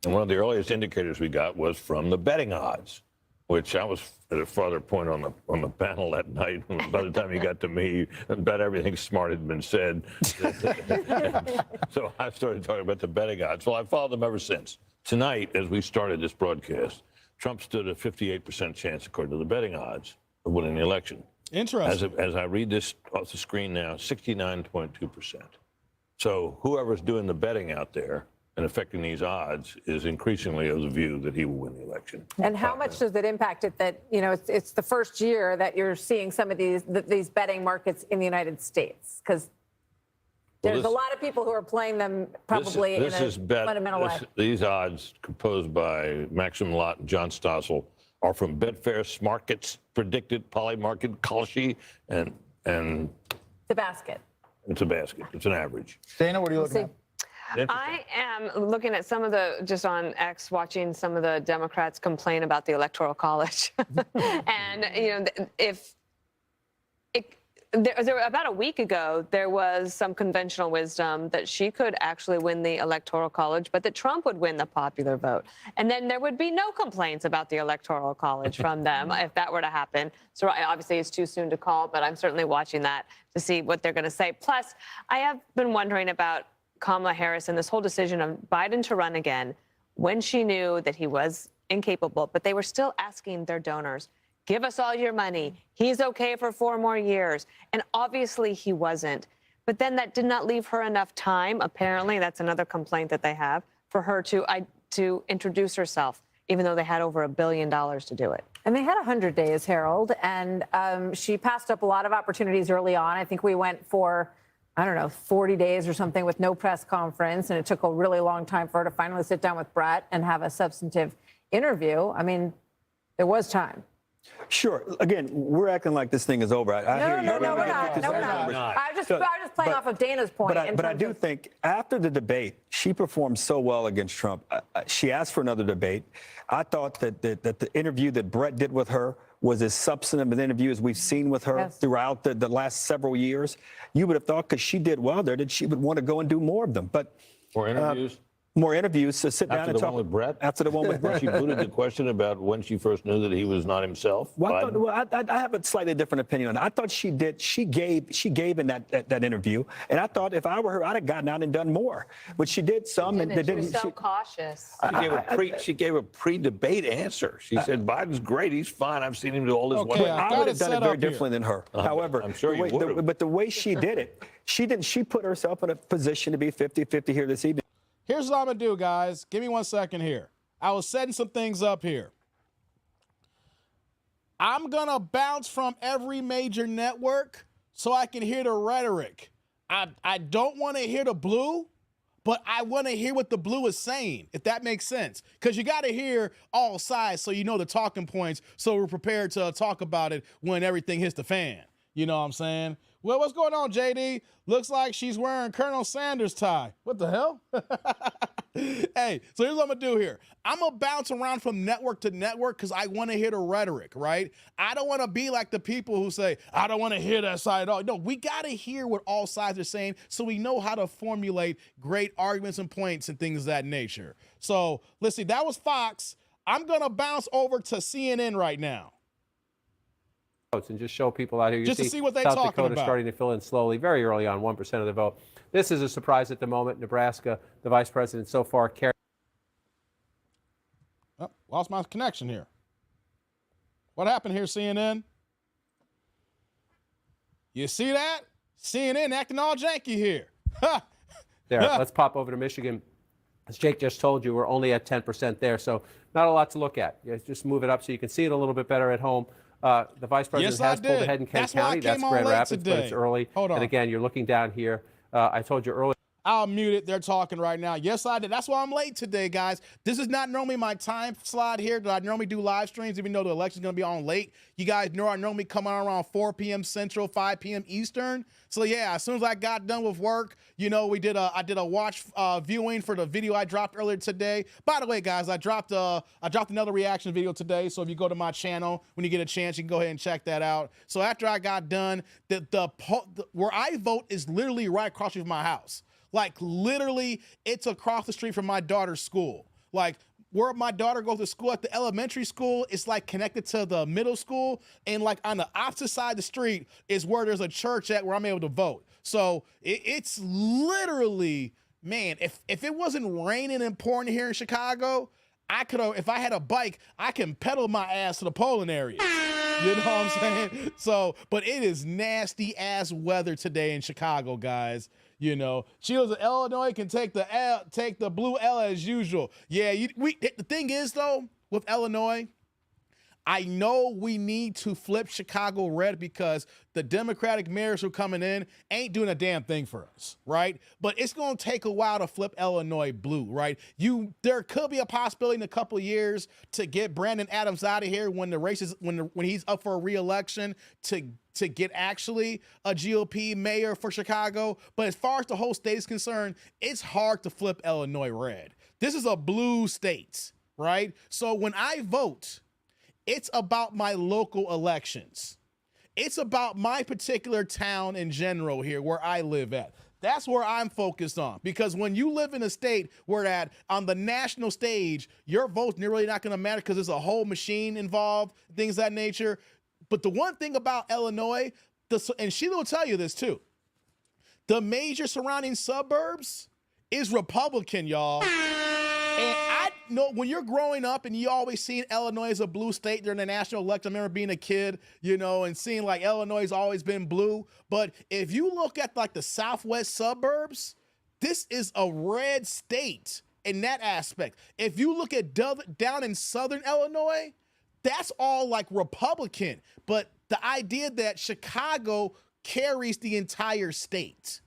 Speaker 22: And one of the earliest indicators we got was from the betting odds, which I was at a farther point on the panel that night. By the time you got to me, about everything smart had been said. So I started talking about the betting odds. Well, I've followed them ever since. Tonight, as we started this broadcast, Trump stood a 58% chance, according to the betting odds, of winning the election.
Speaker 1: Interesting.
Speaker 22: As I read this off the screen now, 69.2%. So whoever's doing the betting out there and affecting these odds is increasingly of the view that he will win the election.
Speaker 17: And how much does it impact it that, it's the first year that you're seeing some of these betting markets in the United States? Because there's a lot of people who are playing them probably in a fundamental way.
Speaker 22: These odds, composed by Maxim Lott and John Stossel, are from Betfair, Smarkets, Predicted, Polymarket, Kalshi, and
Speaker 17: The basket.
Speaker 22: it's a basket. It's an average.
Speaker 16: Dana, what are you looking at?
Speaker 3: I am looking at some of the, just on X, watching some of the Democrats complain about the Electoral College. And, you know, about a week ago, there was some conventional wisdom that she could actually win the Electoral College, but that Trump would win the popular vote. And then there would be no complaints about the Electoral College from them if that were to happen. So obviously it's too soon to call, but I'm certainly watching that to see what they're going to say. Plus, I have been wondering about Kamala Harris and this whole decision of Biden to run again when she knew that he was incapable, but they were still asking their donors, give us all your money. He's okay for 4 more years. And obviously he wasn't. But then that did not leave her enough time. Apparently, that's another complaint that they have, for her to introduce herself, even though they had over $1 billion to do it.
Speaker 17: And they had 100 days, Harold, and she passed up a lot of opportunities early on. I think we went for, I don't know, 40 days or something with no press conference, and it took a really long time for her to finally sit down with Brett and have a substantive interview. I mean, there was time.
Speaker 18: Sure. Again, we're acting like this thing is over.
Speaker 17: No, we're not. No, we're not. I was just playing off of Dana's point.
Speaker 18: But I do think after the debate, she performed so well against Trump. She asked for another debate. I thought that the interview that Brett did with her was as substantive an interview as we've seen with her throughout the last several years. You would have thought, because she did well there, that she would want to go and do more of them. But
Speaker 22: more interviews?
Speaker 18: More interviews to sit down and talk.
Speaker 22: After the one with Brett?
Speaker 18: After the one with Brett.
Speaker 22: She booted the question about when she first knew that he was not himself.
Speaker 18: Well, I have a slightly different opinion on it. I thought she did. She gave in that interview, and I thought if I were her, I'd have gotten out and done more. But she did some, and
Speaker 3: she was so cautious.
Speaker 22: She gave a pre-debate answer. She said Biden's great. He's fine. I've seen him do all this work.
Speaker 18: I would have done it very differently than her. However,
Speaker 22: I'm sure you would have.
Speaker 18: But the way she did it, she put herself in a position to be 50-50 here this evening.
Speaker 1: Here's what I'm going to do, guys. Give me 1 second here. I was setting some things up here. I'm going to bounce from every major network so I can hear the rhetoric. I don't want to hear the blue, but I want to hear what the blue is saying, if that makes sense. Because you got to hear all sides so you know the talking points, so we're prepared to talk about it when everything hits the fan. You know what I'm saying? Well, what's going on, JD? Looks like she's wearing Colonel Sanders' tie. What the hell? Hey, so here's what I'm going to do here. I'm going to bounce around from network to network because I want to hear the rhetoric, right? I don't want to be like the people who say, I don't want to hear that side at all. No, we got to hear what all sides are saying so we know how to formulate great arguments and points and things of that nature. So let's see. That was Fox. I'm going to bounce over to CNN right now.
Speaker 5: And just show people out here. You
Speaker 1: just to see what they're
Speaker 5: South
Speaker 1: talking
Speaker 5: Dakota
Speaker 1: about.
Speaker 5: Starting to fill in slowly, very early on, 1% of the vote. This is a surprise at the moment. Nebraska, the vice president so far carried.
Speaker 1: Oh, lost my connection here. What happened here, CNN? You see that? CNN acting all janky here.
Speaker 5: There, let's pop over to Michigan. As Jake just told you, we're only at 10% there, so not a lot to look at. You just move it up so you can see it a little bit better at home. The vice president has pulled ahead in Kent County. That's Grand Rapids, but it's early.
Speaker 1: Hold on.
Speaker 5: And again, you're looking down here. I told you earlier.
Speaker 1: I'll mute it. They're talking right now. Yes, I did. That's why I'm late today, guys. This is not normally my time slot here that I normally do live streams, even though the election's going to be on late. You guys know I normally come on around 4 p.m. Central, 5 p.m. Eastern. So, yeah, as soon as I got done with work, you know, I did a watch viewing for the video I dropped earlier today. By the way, guys, I dropped another reaction video today. So if you go to my channel, when you get a chance, you can go ahead and check that out. So after I got done, where I vote is literally right across from my house. Like, literally, it's across the street from my daughter's school. Like, where my daughter goes to school at the elementary school, it's, like, connected to the middle school. And, like, on the opposite side of the street is where there's a church at where I'm able to vote. So, it's literally, man, if it wasn't raining and pouring here in Chicago, I could have, if I had a bike, I can pedal my ass to the polling area. You know what I'm saying? So, but it is nasty-ass weather today in Chicago, guys. You know, Sheila's in Illinois can take the blue L as usual. Yeah, the thing is, though, with Illinois, I know we need to flip Chicago red because the Democratic mayors who are coming in ain't doing a damn thing for us, right? But it's going to take a while to flip Illinois blue, right? There could be a possibility in a couple of years to get Brandon Adams out of here when the races when he's up for a re-election to get actually a GOP mayor for Chicago. But as far as the whole state is concerned, it's hard to flip Illinois red. This is a blue state, right? So when I vote, it's about my local elections. It's about my particular town in general here where I live at. That's where I'm focused on. Because when you live in a state where that on the national stage, your vote's really not going to matter because there's a whole machine involved, things of that nature. But the one thing about Illinois, and Sheila will tell you this too, the major surrounding suburbs is Republican, y'all. And I know when you're growing up and you always seen Illinois as a blue state during the national election. I remember being a kid, and seeing like Illinois has always been blue. But if you look at like the southwest suburbs, this is a red state in that aspect. If you look at down in southern Illinois, that's all like Republican. But the idea that Chicago carries the entire state,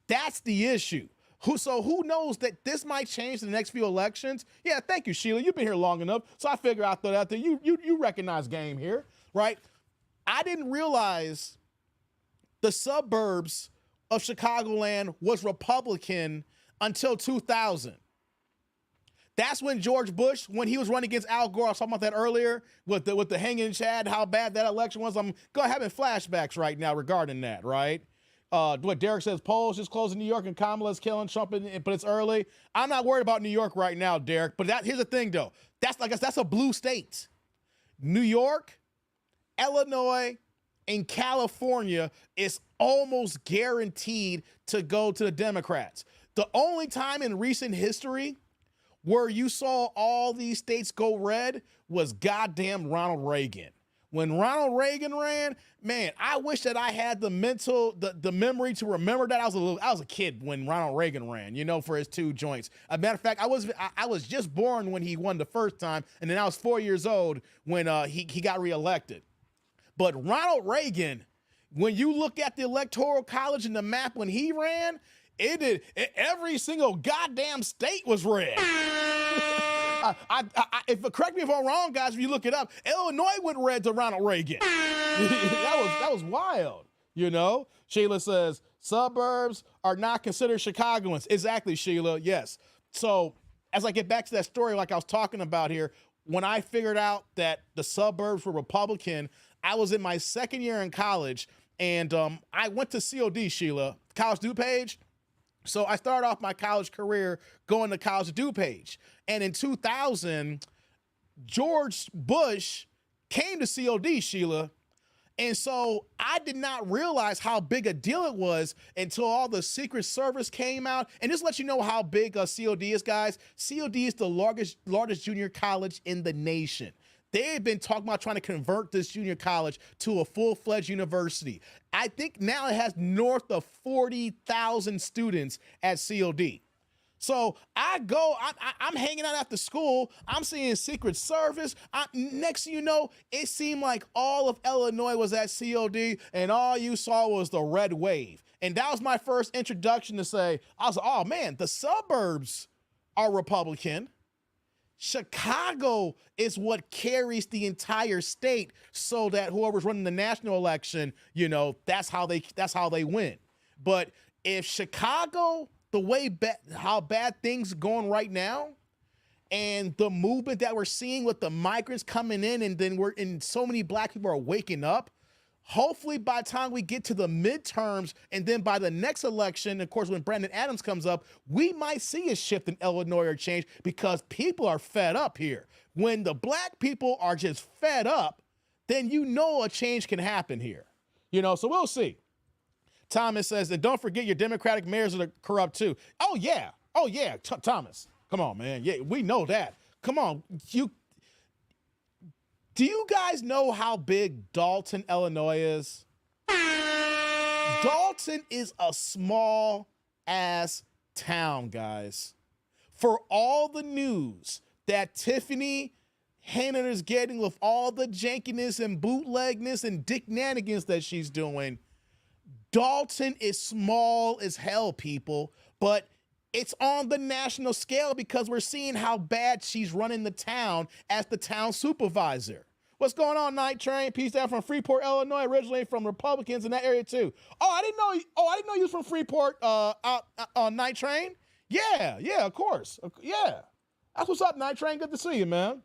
Speaker 1: that's the issue. Who knows that this might change in the next few elections? Yeah, thank you, Sheila. You've been here long enough, so I figure I'll throw that out there. You recognize game here, right? I didn't realize the suburbs of Chicagoland was Republican until 2000. That's when George Bush, when he was running against Al Gore, I was talking about that earlier with the hanging Chad, how bad that election was. I'm having flashbacks right now regarding that, right? What Derek says, polls just closed in New York and Kamala's killing Trump, but it's early. I'm not worried about New York right now, Derek. But here's the thing, though. That's a blue state. New York, Illinois, and California is almost guaranteed to go to the Democrats. The only time in recent history where you saw all these states go red was goddamn Ronald Reagan. When Ronald Reagan ran, man, I wish that I had the memory to remember that. I was a kid when Ronald Reagan ran, for his 2 joints. As a matter of fact, I was just born when he won the first time, and then I was 4 years old when he got reelected. But Ronald Reagan, when you look at the Electoral College and the map when he ran, every single goddamn state was red. Correct me if I'm wrong, guys, if you look it up, Illinois went red to Ronald Reagan. that was wild, Sheila says, suburbs are not considered Chicagoans. Exactly, Sheila, yes. So as I get back to that story like I was talking about here, when I figured out that the suburbs were Republican, I was in my second year in college, and I went to COD, Sheila, College DuPage. So I started off my college career going to College DuPage. And in 2000, George Bush came to COD, Sheila. And so I did not realize how big a deal it was until all the Secret Service came out. And just let you know how big COD is, guys. COD is the largest junior college in the nation. They've been talking about trying to convert this junior college to a full-fledged university. I think now it has north of 40,000 students at COD. So I'm hanging out after school. I'm seeing Secret Service. Next thing you know, it seemed like all of Illinois was at COD, and all you saw was the red wave. And that was my first introduction to say, I was like, oh man, the suburbs are Republican. Chicago is what carries the entire state, so that whoever's running the national election, that's how they win. But if Chicago, the way how bad things are going right now, and the movement that we're seeing with the migrants coming in, and then so many black people are waking up, hopefully by the time we get to the midterms, and then by the next election, of course, when Brandon Adams comes up, we might see a shift in Illinois or change, because people are fed up here. When the black people are just fed up, then a change can happen here. So we'll see. Thomas says, and don't forget your Democratic mayors are corrupt too. Oh yeah, Thomas. Come on, man. Yeah, we know that. Come on, Do you guys know how big Dalton, Illinois is? Dalton is a small-ass town, guys. For all the news that Tiffany Hannah is getting with all the jankiness and bootlegness and dicknanigans that she's doing. Dalton is small as hell, people, but it's on the national scale because we're seeing how bad she's running the town as the town supervisor. What's going on, Night Train? Peace out from Freeport, Illinois, originally from Republicans in that area too. I didn't know you was from Freeport on Night Train. Yeah, of course. Yeah. That's what's up, Night Train. Good to see you, man.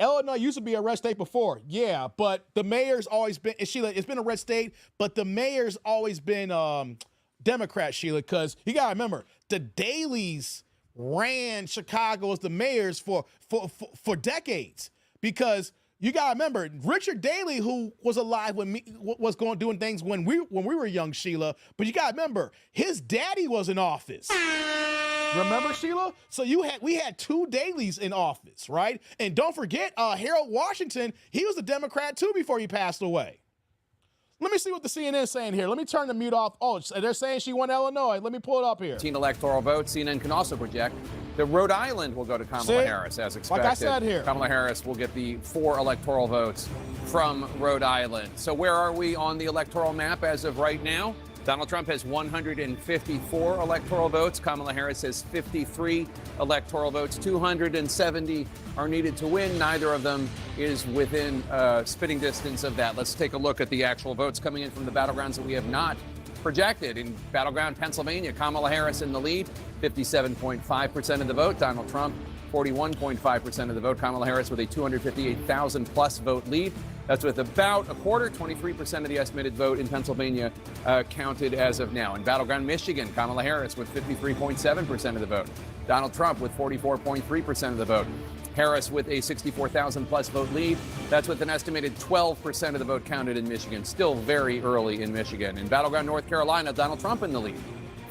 Speaker 1: Illinois used to be a red state before. Yeah, but the mayor's always been, Sheila, it's been a red state, but the mayor's always been Democrat, Sheila, because you got to remember, the Daleys ran Chicago as the mayors for decades. Because you got to remember, Richard Daley, who was alive when was doing things when we were young, Sheila, but you got to remember, his daddy was in office. Remember, Sheila? So we had two Daleys in office, right? And don't forget, Harold Washington, he was a Democrat too before he passed away. Let me see what the CNN is saying here. Let me turn the mute off. Oh, they're saying she won Illinois. Let me pull it up here.
Speaker 8: 18 electoral votes. CNN can also project that Rhode Island will go to Kamala Harris, as expected.
Speaker 1: Like I said here.
Speaker 8: Kamala Harris will get the 4 electoral votes from Rhode Island. So where are we on the electoral map as of right now? Donald Trump has 154 electoral votes. Kamala Harris has 53 electoral votes. 270 are needed to win. Neither of them is within spitting distance of that. Let's take a look at the actual votes coming in from the battlegrounds that we have not projected. In battleground Pennsylvania, Kamala Harris in the lead, 57.5% of the vote. Donald Trump, 41.5% of the vote. Kamala Harris with a 258,000 plus vote lead. That's with about a quarter, 23% of the estimated vote in Pennsylvania counted as of now. In battleground Michigan, Kamala Harris with 53.7% of the vote. Donald Trump with 44.3% of the vote. Harris with a 64,000 plus vote lead. That's with an estimated 12% of the vote counted in Michigan. Still very early in Michigan. In battleground North Carolina, Donald Trump in the lead.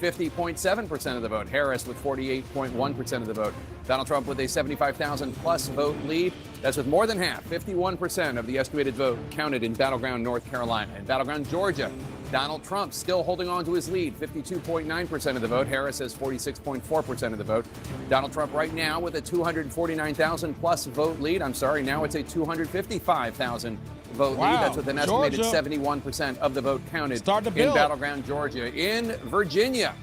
Speaker 8: 50.7% of the vote. Harris with 48.1% of the vote. Donald Trump with a 75,000 plus vote lead. That's with more than half, 51% of the estimated vote counted in battleground North Carolina. In battleground Georgia, Donald Trump still holding on to his lead, 52.9% of the vote. Harris has 46.4% of the vote. Donald Trump right now with a 249,000 plus vote lead. Now it's a 255,000 vote lead. That's with an estimated 71% of the vote counted in battleground Georgia. In Virginia,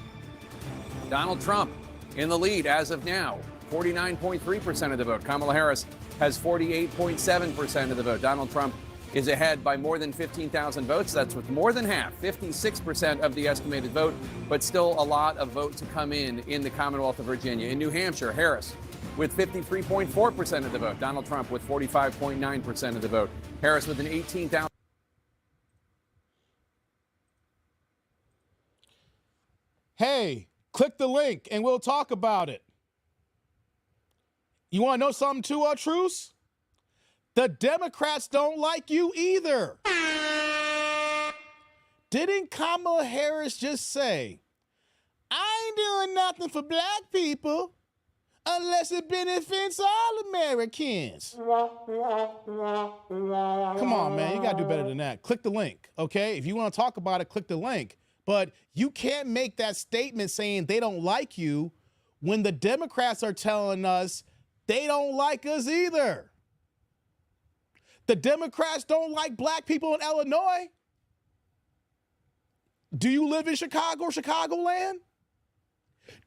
Speaker 8: Donald Trump in the lead as of now, 49.3% of the vote. Kamala Harris has 48.7% of the vote. Donald Trump is ahead by more than 15,000 votes. That's with more than half, 56% of the estimated vote, but still a lot of vote to come in the Commonwealth of Virginia. In New Hampshire, Harris with 53.4% of the vote. Donald Trump with 45.9% of the vote. Harris with an 18,000.
Speaker 1: Hey, click the link and we'll talk about it. You want to know something too, Truce? The Democrats don't like you either. Didn't Kamala Harris just say, I ain't doing nothing for black people unless it benefits all Americans? Come on, man. You got to do better than that. Click the link, okay? If you want to talk about it, click the link. But you can't make that statement saying they don't like you when the Democrats are telling us they don't like us either. The Democrats don't like black people in Illinois. Do you live in Chicago or Chicagoland?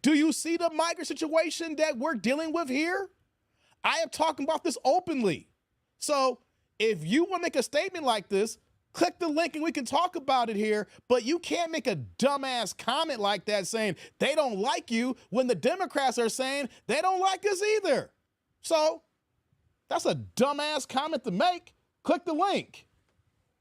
Speaker 1: Do you see the migrant situation that we're dealing with here? I am talking about this openly. So if you want to make a statement like this, click the link and we can talk about it here. But you can't make a dumbass comment like that saying they don't like you when the Democrats are saying they don't like us either. So that's a dumbass comment to make. Click the link.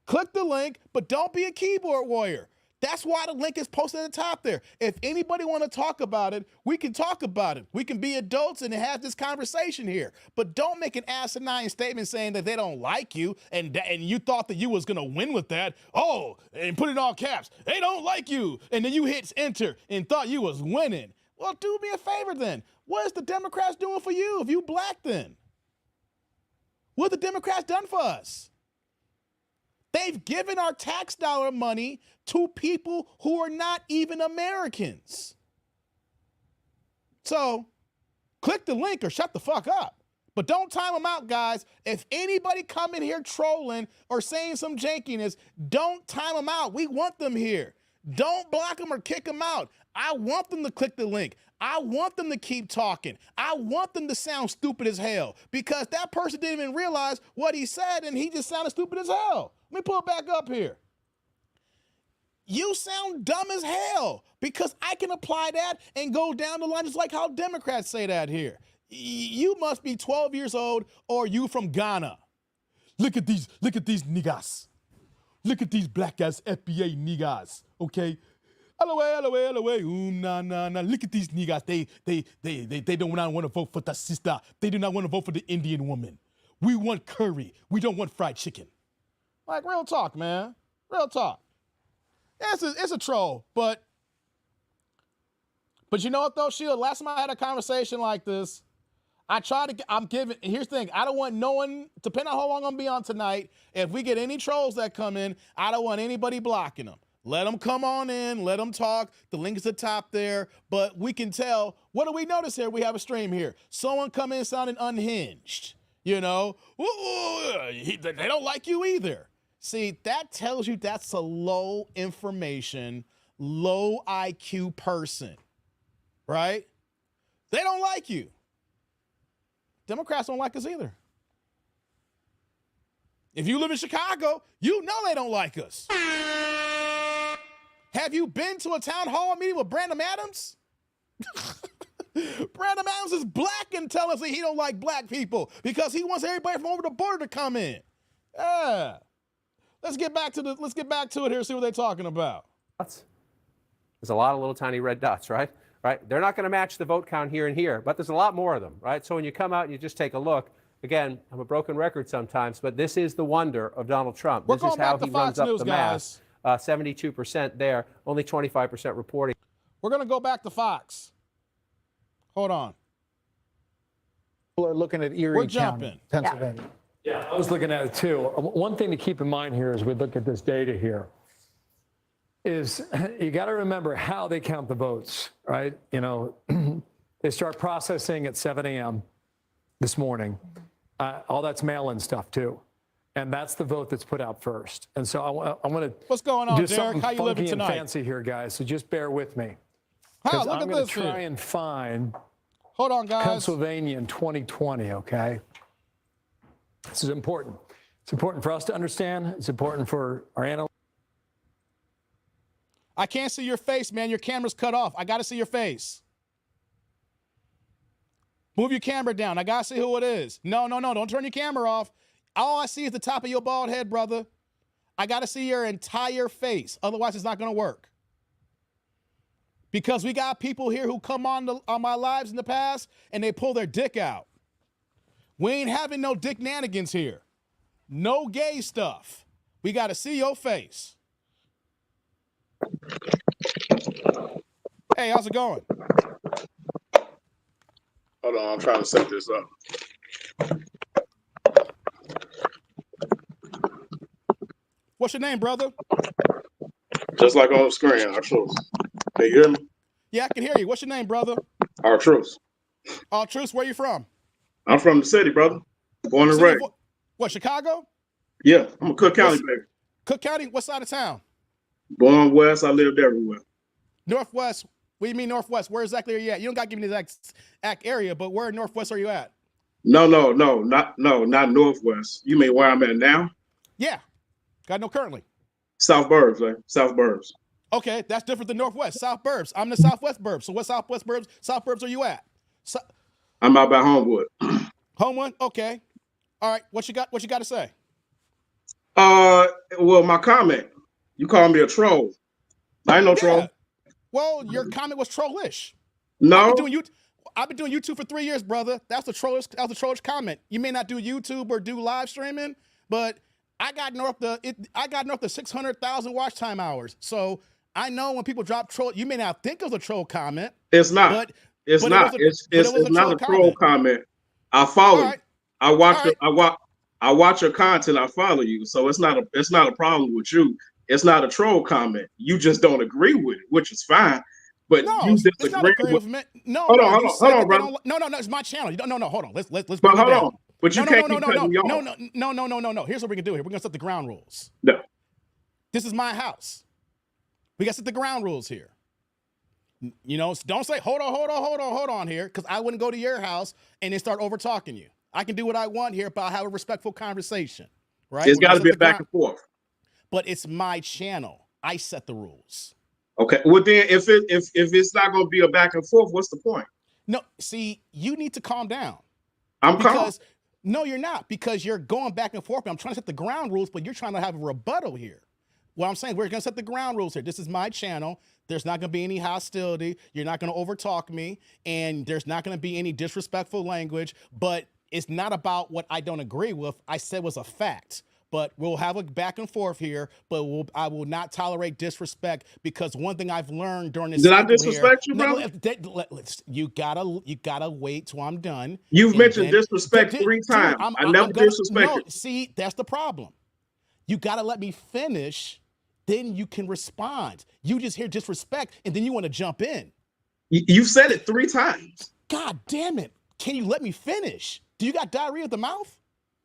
Speaker 1: Click the link, but don't be a keyboard warrior. That's why the link is posted at the top there. If anybody want to talk about it, we can talk about it. We can be adults and have this conversation here. But don't make an asinine statement saying that they don't like you and you thought that you was going to win with that. Oh, and put it in all caps. They don't like you. And then you hit enter and thought you was winning. Well, do me a favor then. What is the Democrats doing for you if you black then? What have the Democrats done for us? They've given our tax dollar money to people who are not even Americans. So click the link or shut the fuck up. But don't time them out, guys. If anybody come in here trolling or saying some jankiness, don't time them out. We want them here. Don't block them or kick them out. I want them to click the link. I want them to keep talking. I want them to sound stupid as hell because that person didn't even realize what he said and he just sounded stupid as hell. Let me pull it back up here. You sound dumb as hell because I can apply that and go down the line just like how Democrats say that here. You must be 12 years old or you from Ghana. Look at these niggas. Look at these black ass FBA niggas, okay? Nah. Look at these niggas. They do not want to vote for the sister. They do not want to vote for the Indian woman. We want curry. We don't want fried chicken. Like, real talk, man. Real talk. It's a troll, but you know what though, Sheila? Last time I had a conversation like this, here's the thing, I don't want no one, depending on how long I'm gonna be on tonight, if we get any trolls that come in, I don't want anybody blocking them. Let them come on in, let them talk. The link is at the top there, but we can tell, what do we notice here? We have a stream here. Someone come in sounding unhinged, you know? They don't like you either. See, that tells you that's a low information, low IQ person, right? They don't like you. Democrats don't like us either. If you live in Chicago, you know they don't like us. Have you been to a town hall meeting with Brandon Adams? Brandon Adams is black and telling us that he don't like black people because he wants everybody from over the border to come in. Yeah. Let's get back to it here, see what they're talking about.
Speaker 5: There's a lot of little tiny red dots, right? They're not going to match the vote count here and here, but there's a lot more of them, right? So when you come out and you just take a look, again, I'm a broken record sometimes, but this is the wonder of Donald Trump. This is how he runs up the math. 72% there, only 25% reporting.
Speaker 1: We're going to go back to Fox. Hold on.
Speaker 16: People are looking at Erie County, Pennsylvania.
Speaker 19: Yeah, I was looking at it too. One thing to keep in mind here as we look at this data here is you got to remember how they count the votes, right? You know, they start processing at 7 a.m. this morning. All that's mail-in stuff too. And that's the vote that's put out first. And so I'm going to
Speaker 1: What's going on,
Speaker 19: do
Speaker 1: Derek?
Speaker 19: something
Speaker 1: How you living
Speaker 19: funky and
Speaker 1: tonight?
Speaker 19: fancy here, guys. So just bear with me.
Speaker 1: Huh, look
Speaker 19: I'm
Speaker 1: at
Speaker 19: going
Speaker 1: this
Speaker 19: to try
Speaker 1: here.
Speaker 19: and find
Speaker 1: Hold on, guys.
Speaker 19: Pennsylvania in 2020, okay? This is important. It's important for us to understand. It's important for our analysts.
Speaker 1: I can't see your face, man. Your camera's cut off. I got to see your face. Move your camera down. I got to see who it is. No. Don't turn your camera off. All I see is the top of your bald head, brother. I got to see your entire face. Otherwise, it's not going to work. Because we got people here who come on my lives in the past and they pull their dick out. We ain't having no dick nanigans here. No gay stuff. We got to see your face. Hey, how's it going?
Speaker 6: Hold on, I'm trying to set this up.
Speaker 1: What's your name, brother?
Speaker 6: Just like on the screen, R-Truth. Can you hear me?
Speaker 1: Yeah, I can hear you. What's your name, brother?
Speaker 6: R-Truth.
Speaker 1: R-Truth, where you from?
Speaker 6: I'm from the city, brother. Born and raised.
Speaker 1: What, Chicago?
Speaker 6: Yeah, I'm a Cook County baby.
Speaker 1: Cook County? What side of town?
Speaker 6: Born west, I lived everywhere.
Speaker 1: Northwest. What do you mean Northwest? Where exactly are you at? You don't got to give me the exact area, but where in Northwest are you at?
Speaker 6: No, not Northwest. You mean where I'm at now?
Speaker 1: Yeah. Got no currently.
Speaker 6: South Burbs, man. South Burbs.
Speaker 1: Okay, that's different than Northwest. South Burbs. I'm the Southwest Burbs. So what South Burbs are you at?
Speaker 6: I'm out by Homewood.
Speaker 1: Homewood? Okay. All right. What you got to say?
Speaker 6: Well, my comment. You call me a troll. I ain't no troll.
Speaker 1: Well, your comment was trollish.
Speaker 6: No.
Speaker 1: I've been doing YouTube for 3 years, brother. That was a trollish comment. You may not do YouTube or do live streaming, but I got north of 600,000 watch time hours. So I know when people drop troll, you may not think it was a troll comment.
Speaker 6: It's not. It's not a troll comment. I follow you. I watch your content. I follow you. So it's not a problem with you. It's not a troll comment. You just don't agree with it, which is fine. but
Speaker 1: No,
Speaker 6: you
Speaker 1: it's not
Speaker 6: disagree
Speaker 1: agreeing with me. No,
Speaker 6: Hold
Speaker 1: no,
Speaker 6: on,
Speaker 1: you
Speaker 6: hold
Speaker 1: said
Speaker 6: on,
Speaker 1: that they
Speaker 6: brother.
Speaker 1: don't. No, it's my channel. No, hold on. Let's
Speaker 6: But
Speaker 1: break it
Speaker 6: hold
Speaker 1: down.
Speaker 6: on. But you can't keep cutting me off.
Speaker 1: No. Here's what we can do here. We're gonna set the ground rules.
Speaker 6: No.
Speaker 1: This is my house. We gotta set the ground rules here. You know, don't say hold on here, because I wouldn't go to your house and then start over talking you. I can do what I want here, but I'll have a respectful conversation. Right?
Speaker 6: It's got to be a back and forth.
Speaker 1: But it's my channel. I set the rules.
Speaker 6: Okay. Well, then if it's not going to be a back and forth, what's the point?
Speaker 1: No, see, you need to calm down.
Speaker 6: I'm calm.
Speaker 1: No, you're not, because you're going back and forth. I'm trying to set the ground rules, but you're trying to have a rebuttal here. What I'm saying, we're going to set the ground rules here. This is my channel. There's not going to be any hostility. You're not going to overtalk me, and there's not going to be any disrespectful language. But it's not about what I don't agree with. I said was a fact. But we'll have a back and forth here, but I will not tolerate disrespect, because one thing I've learned during this.
Speaker 6: Did I disrespect you, bro?
Speaker 1: You gotta wait till I'm done.
Speaker 6: You've mentioned disrespect 3 times. I never disrespected.
Speaker 1: No, see, that's the problem. You gotta let me finish, then you can respond. You just hear disrespect, and then you want to jump in.
Speaker 6: You've said it 3 times.
Speaker 1: God damn it! Can you let me finish? Do you got diarrhea of the mouth?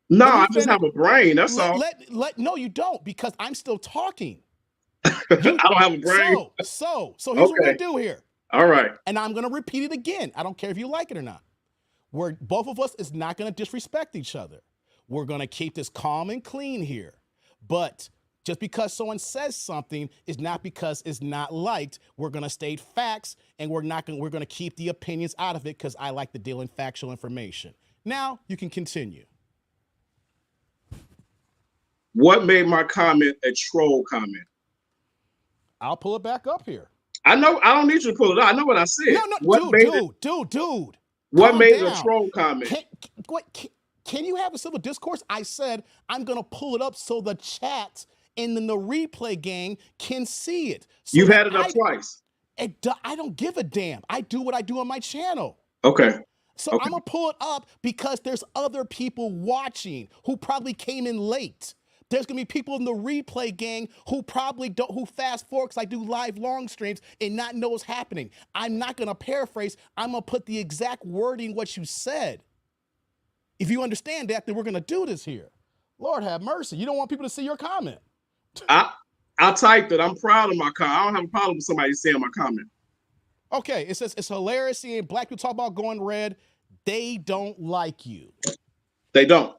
Speaker 6: No, I just have a brain. That's all.
Speaker 1: No, you don't, because I'm still talking.
Speaker 6: I don't have a brain.
Speaker 1: So here's what we're gonna do here.
Speaker 6: All right.
Speaker 1: And I'm gonna repeat it again. I don't care if you like it or not. Both of us is not gonna disrespect each other. We're gonna keep this calm and clean here. But just because someone says something is not because it's not liked. We're gonna state facts, and we're gonna keep the opinions out of it, because I like to deal in factual information. Now you can continue.
Speaker 6: What made my comment a troll comment?
Speaker 1: I'll pull it back up here.
Speaker 6: I know. I don't need you to pull it up. I know what I said.
Speaker 1: Dude.
Speaker 6: What made it a troll comment?
Speaker 1: Can you have a civil discourse? I said I'm going to pull it up so the chat and then the replay gang can see it. So
Speaker 6: You've had it up twice.
Speaker 1: I don't give a damn. I do what I do on my channel.
Speaker 6: Okay.
Speaker 1: So I'm going to pull it up because there's other people watching who probably came in late. There's gonna be people in the replay gang who probably who fast forward, because I do live long streams, and not know what's happening. I'm not gonna paraphrase. I'm gonna put the exact wording what you said. If you understand that, then we're gonna do this here. Lord have mercy. You don't want people to see your comment.
Speaker 6: I typed it. I'm proud of my comment. I don't have a problem with somebody saying my comment.
Speaker 1: Okay, it says it's hilarious seeing black people talk about going red. They don't like you.
Speaker 6: They don't.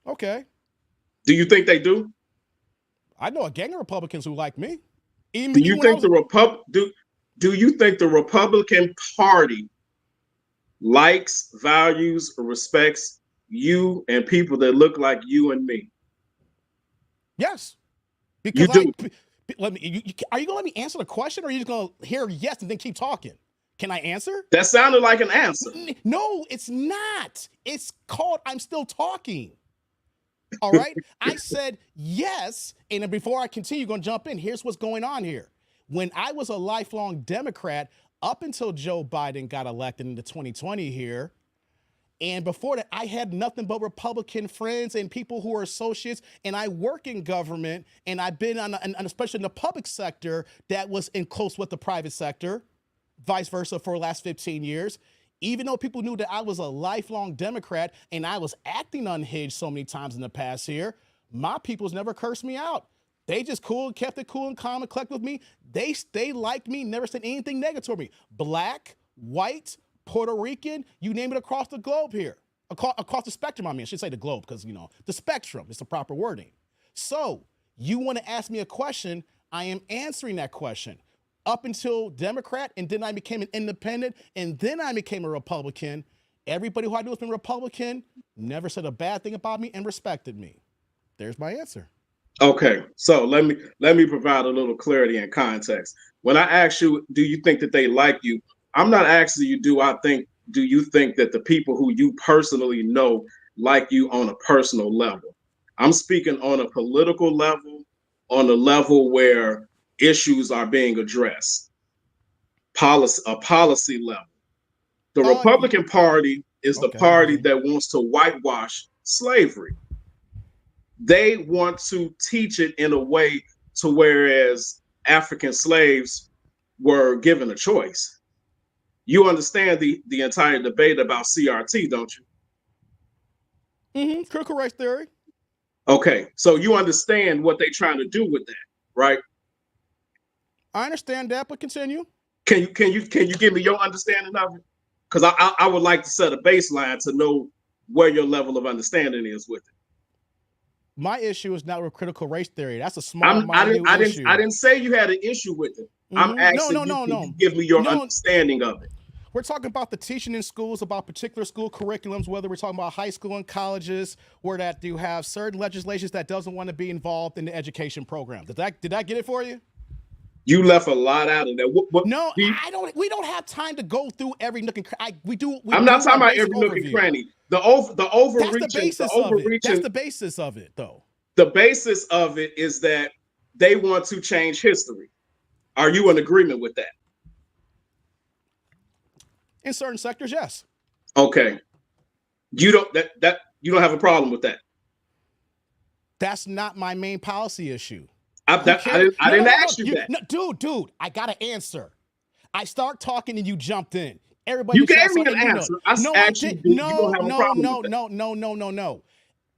Speaker 1: Okay.
Speaker 6: Do you think they do?
Speaker 1: I know a gang of Republicans who like me.
Speaker 6: Do you think the Republican Party likes, values, or respects you and people that look like you and me?
Speaker 1: Yes. Because are you gonna let me answer the question, or are you just gonna hear yes and then keep talking? Can I answer?
Speaker 6: That sounded like an answer.
Speaker 1: No, it's not. It's called I'm still talking. All right. I said yes. And then before I continue, you're going to jump in. Here's what's going on here. When I was a lifelong Democrat, up until Joe Biden got elected in the 2020 here, and before that, I had nothing but Republican friends and people who are associates. And I work in government, and I've been especially in the public sector that was in close with the private sector, vice versa, for the last 15 years. Even though people knew that I was a lifelong Democrat and I was acting unhinged so many times in the past year, my peoples never cursed me out. They just kept it cool and calm and collected with me. They liked me, never said anything negative to me. Black, white, Puerto Rican, you name it, across the globe here. Across the spectrum, I should say the globe, because, the spectrum is the proper wording. So you want to ask me a question, I am answering that question. Up until Democrat, and then I became an independent, and then I became a Republican. Everybody who I knew has been Republican, never said a bad thing about me and respected me. There's my answer.
Speaker 6: Okay, so let me provide a little clarity and context. When I ask you, do you think that they like you? I'm not asking you, do you think that the people who you personally know like you on a personal level? I'm speaking on a political level, on a level where issues are being addressed, a policy level. The Republican Party is the party that wants to whitewash slavery. They want to teach it in a way to whereas African slaves were given a choice. You understand the entire debate about CRT, don't you?
Speaker 1: Critical race theory.
Speaker 6: Okay, so you understand what they're trying to do with that, right?
Speaker 1: I understand that, but continue.
Speaker 6: Can you give me your understanding of it? Because I would like to set a baseline to know where your level of understanding is with it.
Speaker 1: My issue is not with critical race theory. That's a small issue.
Speaker 6: I didn't say you had an issue with it. I'm asking you give me your understanding of it.
Speaker 1: We're talking about the teaching in schools, about particular school curriculums, whether we're talking about high school and colleges, where that you have certain legislations that doesn't want to be involved in the education program. Did I get it for you?
Speaker 6: You left a lot out of that.
Speaker 1: No, I don't. We don't have time to go through every nook and cranny.
Speaker 6: I'm not talking about every nook and cranny. The overreaching.
Speaker 1: That's the basis of it, though.
Speaker 6: The basis of it is that they want to change history. Are you in agreement with that?
Speaker 1: In certain sectors, yes.
Speaker 6: Okay. You don't have a problem with that.
Speaker 1: That's not my main policy issue.
Speaker 6: I didn't ask you that.
Speaker 1: No, dude, I got an answer. I start talking and you jumped in. Everybody,
Speaker 6: you gave me an answer.
Speaker 1: No.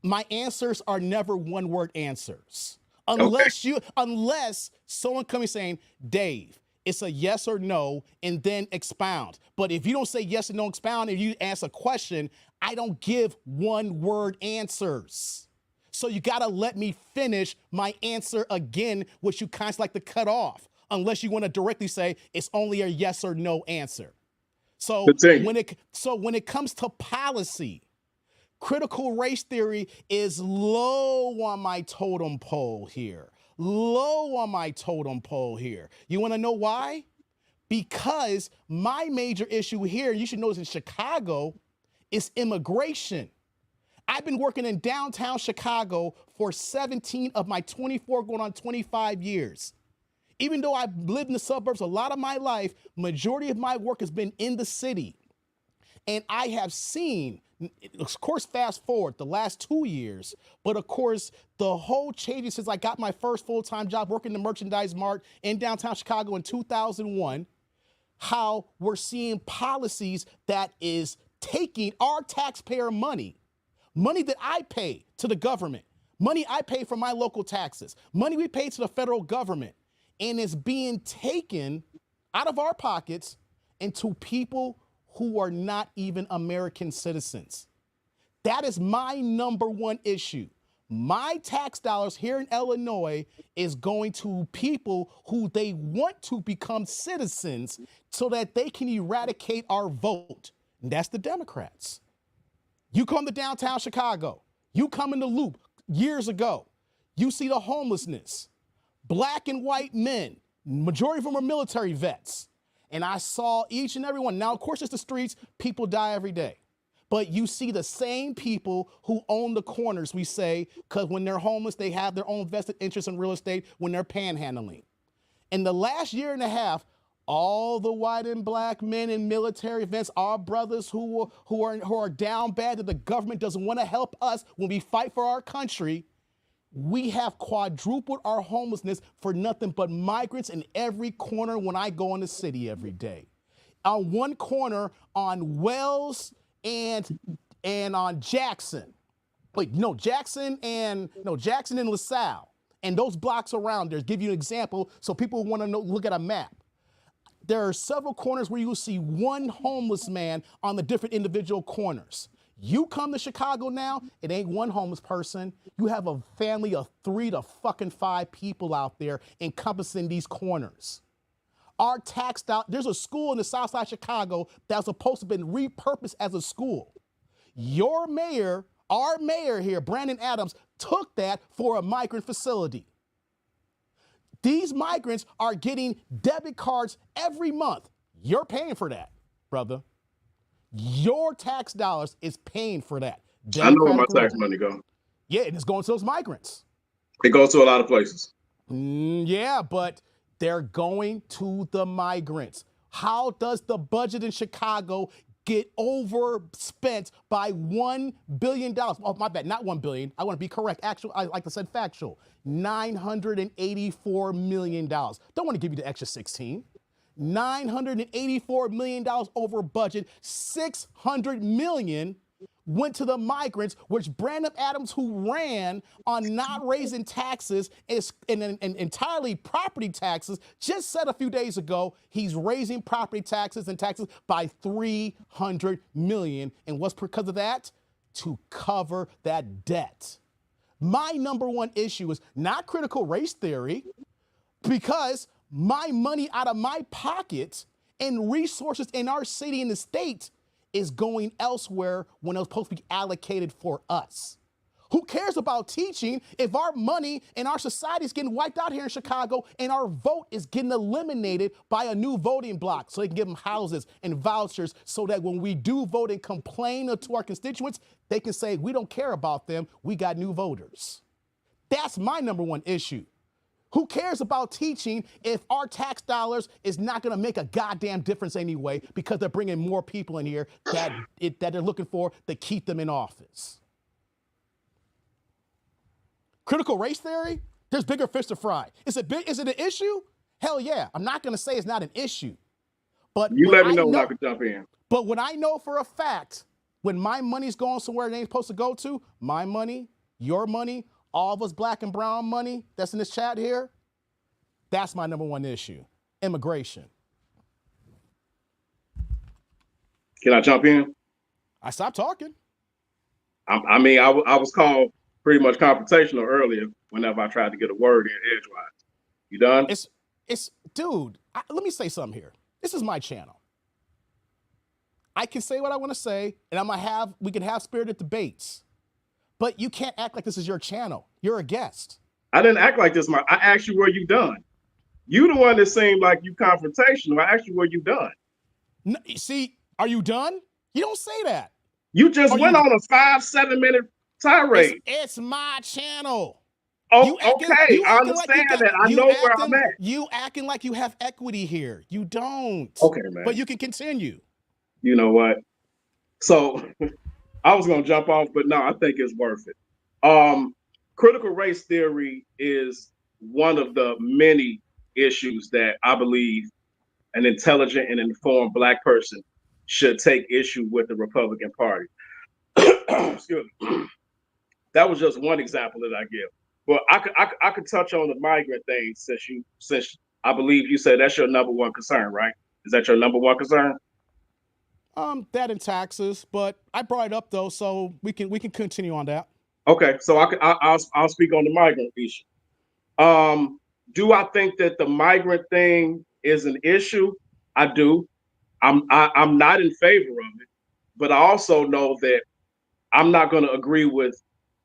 Speaker 1: My answers are never one-word answers. Unless someone comes saying, Dave, it's a yes or no, and then expound. But if you don't say yes and no expound, and you ask a question, I don't give one-word answers. So you gotta let me finish my answer again, which you kind of like to cut off, unless you want to directly say it's only a yes or no answer. So when it comes to policy, critical race theory is low on my totem pole here. Low on my totem pole here. You want to know why? Because my major issue here, you should notice in Chicago, is immigration. I've been working in downtown Chicago for 17 of my 24 going on 25 years. Even though I've lived in the suburbs a lot of my life, majority of my work has been in the city. And I have seen, of course, fast forward the last 2 years, but of course, the whole changes since I got my first full-time job working the Merchandise Mart in downtown Chicago in 2001, how we're seeing policies that is taking our taxpayer money that I pay to the government, money I pay for my local taxes, money we pay to the federal government, and it's being taken out of our pockets into people who are not even American citizens. That is my number one issue. My tax dollars here in Illinois is going to people who they want to become citizens so that they can eradicate our vote. And that's the Democrats. You come to downtown Chicago, you come in the Loop years ago, you see the homelessness, black and white men, majority of them are military vets. And I saw each and every one. Now, of course, it's the streets. People die every day. But you see the same people who own the corners, we say, because when they're homeless, they have their own vested interest in real estate when they're panhandling. In the last year and a half, all the white and black men in military vets, our brothers who are down bad that the government doesn't want to help us when we fight for our country, we have quadrupled our homelessness for nothing but migrants in every corner when I go in the city every day. On one corner on Wells and on Jackson. Jackson and LaSalle. And those blocks around there, give you an example so people want to look at a map. There are several corners where you will see one homeless man on the different individual corners. You come to Chicago now, it ain't one homeless person. You have a family of 3 to 5 people out there encompassing these corners. Our tax dollars, there's a school in the south side of Chicago that was supposed to have been repurposed as a school. Your mayor, our mayor here, Brandon Adams, took that for a migrant facility. These migrants are getting debit cards every month. You're paying for that, brother. Your tax dollars is paying for that.
Speaker 6: I know where my tax money goes.
Speaker 1: Yeah, and it's going to those migrants.
Speaker 6: It goes to a lot of places.
Speaker 1: Yeah, but they're going to the migrants. How does the budget in Chicago get overspent by $1 billion? Oh, my bad, not 1 billion. I want to be correct. Actual, I like to say factual. $984 million. Don't want to give you the extra 16. $984 million over budget. $600 million went to the migrants, which Brandon Adams, who ran on not raising taxes and entirely property taxes, just said a few days ago he's raising property taxes and taxes by $300 million. And what's because of that? To cover that debt. My number one issue is not critical race theory, because my money out of my pocket and resources in our city and the state is going elsewhere when it was supposed to be allocated for us. Who cares about teaching if our money and our society is getting wiped out here in Chicago and our vote is getting eliminated by a new voting block so they can give them houses and vouchers so that when we do vote and complain to our constituents, they can say, we don't care about them, we got new voters. That's my number one issue. Who cares about teaching if our tax dollars is not going to make a goddamn difference anyway, because they're bringing more people in here that they're looking for to keep them in office? Critical race theory? There's bigger fish to fry. Is it an issue? Hell yeah. I'm not going to say it's not an issue. But
Speaker 6: you let me know when I can jump in.
Speaker 1: But when I know for a fact, when my money's going somewhere it ain't supposed to go to, my money, your money, all of us black and brown money that's in this chat here, that's my number one issue. Immigration.
Speaker 6: Can I jump in?
Speaker 1: I stopped talking.
Speaker 6: I mean, I was called pretty much confrontational earlier whenever I tried to get a word in edgewise. You done?
Speaker 1: Dude, let me say something here. This is my channel. I can say what I want to say, and we can have spirited debates. But you can't act like this is your channel. You're a guest.
Speaker 6: I didn't act like this. I asked you, were you done? You the one that seemed like you confrontational. I asked you, were you done?
Speaker 1: No, see, are you done? You don't say that.
Speaker 6: You just went on a 5-7 minute tirade.
Speaker 1: It's my channel.
Speaker 6: Oh, okay, I understand that. I know where I'm at.
Speaker 1: You acting like you have equity here. You don't.
Speaker 6: Okay, man.
Speaker 1: But you can continue.
Speaker 6: You know what? So I was going to jump off, but no, I think it's worth it. Critical race theory is one of the many issues that I believe an intelligent and informed Black person should take issue with the Republican Party. Excuse me. That was just one example that I give. But I could touch on the migrant thing since I believe you said that's your number one concern, right? Is that your number one concern?
Speaker 1: That and taxes, but I brought it up though, so we can continue on that.
Speaker 6: Okay, so I'll speak on the migrant issue. Do I think that the migrant thing is an issue? I do. I'm not in favor of it, but I also know that I'm not going to agree with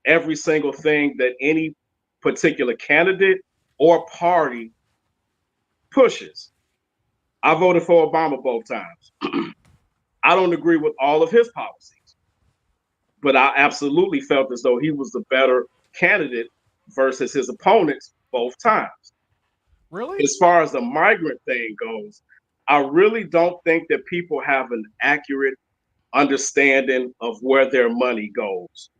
Speaker 6: every single thing that any particular candidate or party pushes. I voted for Obama both times. I don't agree with all of his policies, but I absolutely felt as though he was the better candidate versus his opponents both times.
Speaker 1: Really?
Speaker 6: As far as the migrant thing goes, I really don't think that people have an accurate understanding of where their money goes.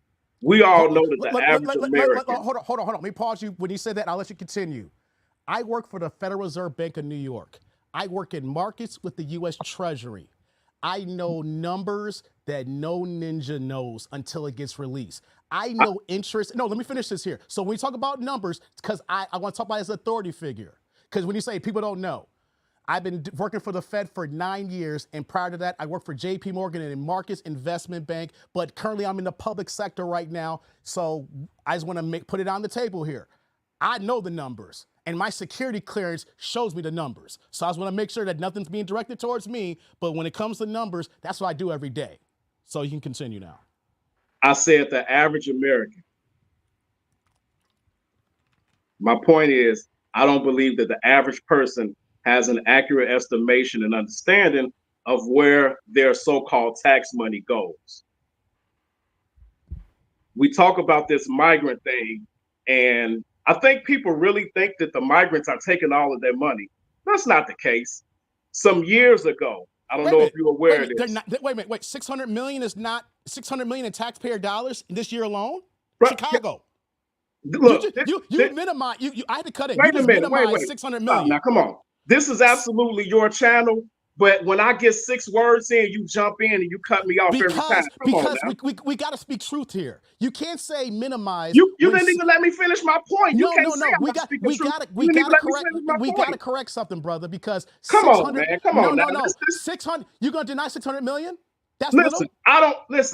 Speaker 6: We all know that the average American...
Speaker 1: Hold on. Let me pause you. When you said that, I'll let you continue. I work for the Federal Reserve Bank of New York. I work in markets with the U.S. Treasury. I know numbers that no ninja knows until it gets released. I know interest. No, let me finish this here. So when we talk about numbers, because I want to talk about it as an authority figure. Because when you say people don't know, I've been working for the Fed for 9 years, and prior to that, I worked for J.P. Morgan and Marcus Investment Bank. But currently, I'm in the public sector right now, so I just want to put it on the table here. I know the numbers, and my security clearance shows me the numbers. So I just want to make sure that nothing's being directed towards me. But when it comes to numbers, that's what I do every day. So you can continue now.
Speaker 6: I said the average American. My point is, I don't believe that the average person has an accurate estimation and understanding of where their so-called tax money goes. We talk about this migrant thing, and I think people really think that the migrants are taking all of their money. That's not the case. Some years ago, I don't know if you're aware of this.
Speaker 1: Wait a minute. 600 million is not 600 million in taxpayer dollars this year alone?
Speaker 6: Right.
Speaker 1: Chicago.
Speaker 6: Look,
Speaker 1: you minimize. I had to cut it.
Speaker 6: Wait a minute. Wait.
Speaker 1: 600 million.
Speaker 6: Now, come on. This is absolutely your channel. But when I get 6 words in, you jump in and you cut me off every time.
Speaker 1: Because we got to speak truth here. You can't say minimize.
Speaker 6: You didn't even let me finish my point.
Speaker 1: No. We got to correct something, brother. Because
Speaker 6: come on, man. Come on.
Speaker 1: No. 600. You gonna deny 600 million? That's
Speaker 6: listen.
Speaker 1: little?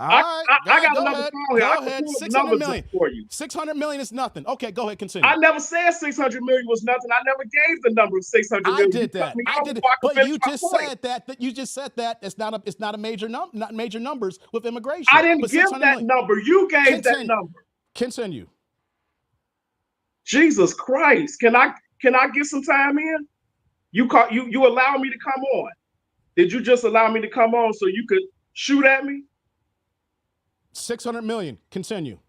Speaker 6: I got
Speaker 1: another
Speaker 6: phone here.
Speaker 1: Go ahead. 600 million for you. 600 million is nothing. Okay, go ahead. Continue.
Speaker 6: I never said 600 million was nothing. I never gave the number of 600 million.
Speaker 1: I did that. But you just said that. You just said that it's not a major number. Not major numbers with immigration.
Speaker 6: I didn't give that number. You gave that number.
Speaker 1: Continue.
Speaker 6: Jesus Christ! Can I get some time in? You allow me to come on. Did you just allow me to come on so you could shoot at me?
Speaker 1: 600 million. Continue.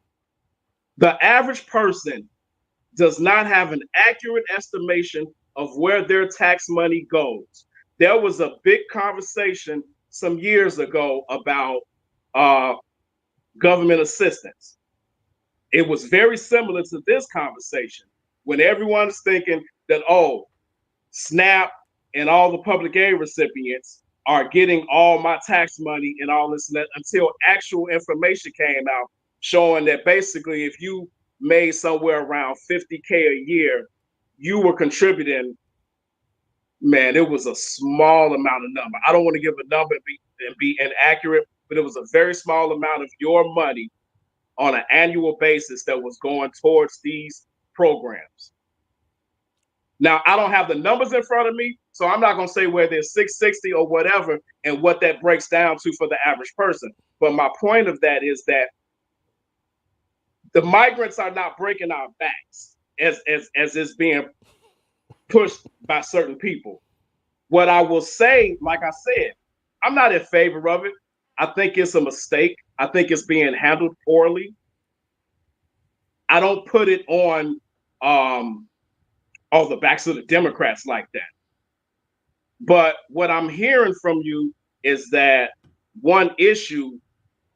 Speaker 6: The average person does not have an accurate estimation of where their tax money goes. There was a big conversation some years ago about government assistance. It was very similar to this conversation when everyone's thinking that, oh, SNAP and all the public aid recipients are getting all my tax money and all this and that, until actual information came out showing that basically if you made somewhere around 50K a year, you were contributing, man, it was a small amount of number. I don't want to give a number and be inaccurate, but it was a very small amount of your money on an annual basis that was going towards these programs. Now, I don't have the numbers in front of me, so I'm not going to say whether it's 660 or whatever and what that breaks down to for the average person. But my point of that is that the migrants are not breaking our backs as it's being pushed by certain people. What I will say, like I said, I'm not in favor of it. I think it's a mistake. I think it's being handled poorly. I don't put it on the backs of the Democrats like that. But what I'm hearing from you is that one issue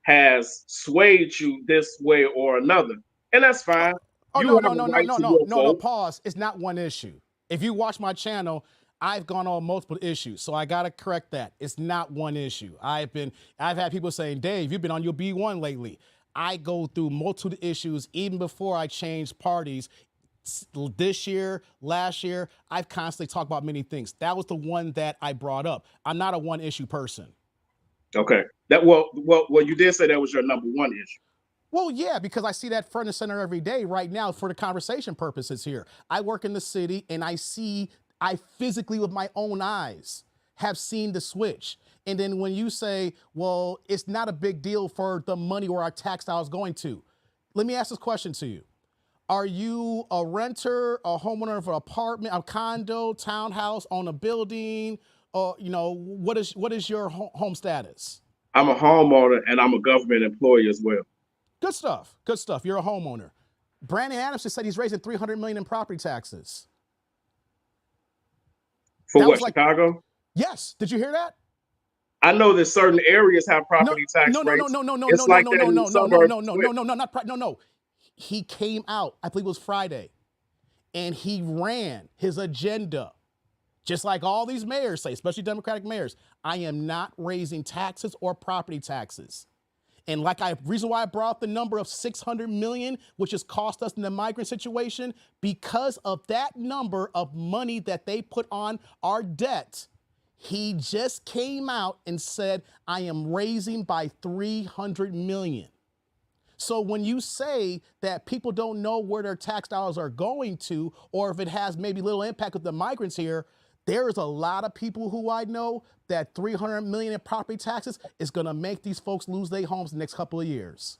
Speaker 6: has swayed you this way or another, and that's fine.
Speaker 1: Oh, no, pause. It's not one issue. If you watch my channel, I've gone on multiple issues, so I gotta correct that. It's not one issue. I've had people saying, Dave, you've been on your B1 lately. I go through multiple issues even before I changed parties. This year, last year, I've constantly talked about many things. That was the one that I brought up. I'm not a one issue person.
Speaker 6: Okay. Well, you did say that was your number one issue.
Speaker 1: Well, yeah, because I see that front and center every day right now for the conversation purposes here. I work in the city and I physically with my own eyes have seen the switch. And then when you say, well, it's not a big deal for the money where our tax dollar is going to. Let me ask this question to you. Are you a renter, a homeowner of an apartment, a condo, townhouse, on a building? Or, what is your home status?
Speaker 6: I'm a homeowner and I'm a government employee as well.
Speaker 1: Good stuff. Good stuff. You're a homeowner. Brandon Adams just said he's raising $300 million in property taxes.
Speaker 6: For what, Chicago?
Speaker 1: Yes. Did you hear that?
Speaker 6: I know that certain areas have property tax rates.
Speaker 1: No. He came out, I believe it was Friday, and he ran his agenda, just like all these mayors say, especially Democratic mayors. I am not raising taxes or property taxes. And reason why I brought up the number of 600 million, which has cost us in the migrant situation, because of that number of money that they put on our debt. He just came out and said, I am raising by 300 million. So when you say that people don't know where their tax dollars are going to, or if it has maybe little impact with the migrants here, there is a lot of people who I know that 300 million in property taxes is going to make these folks lose their homes the next couple of years.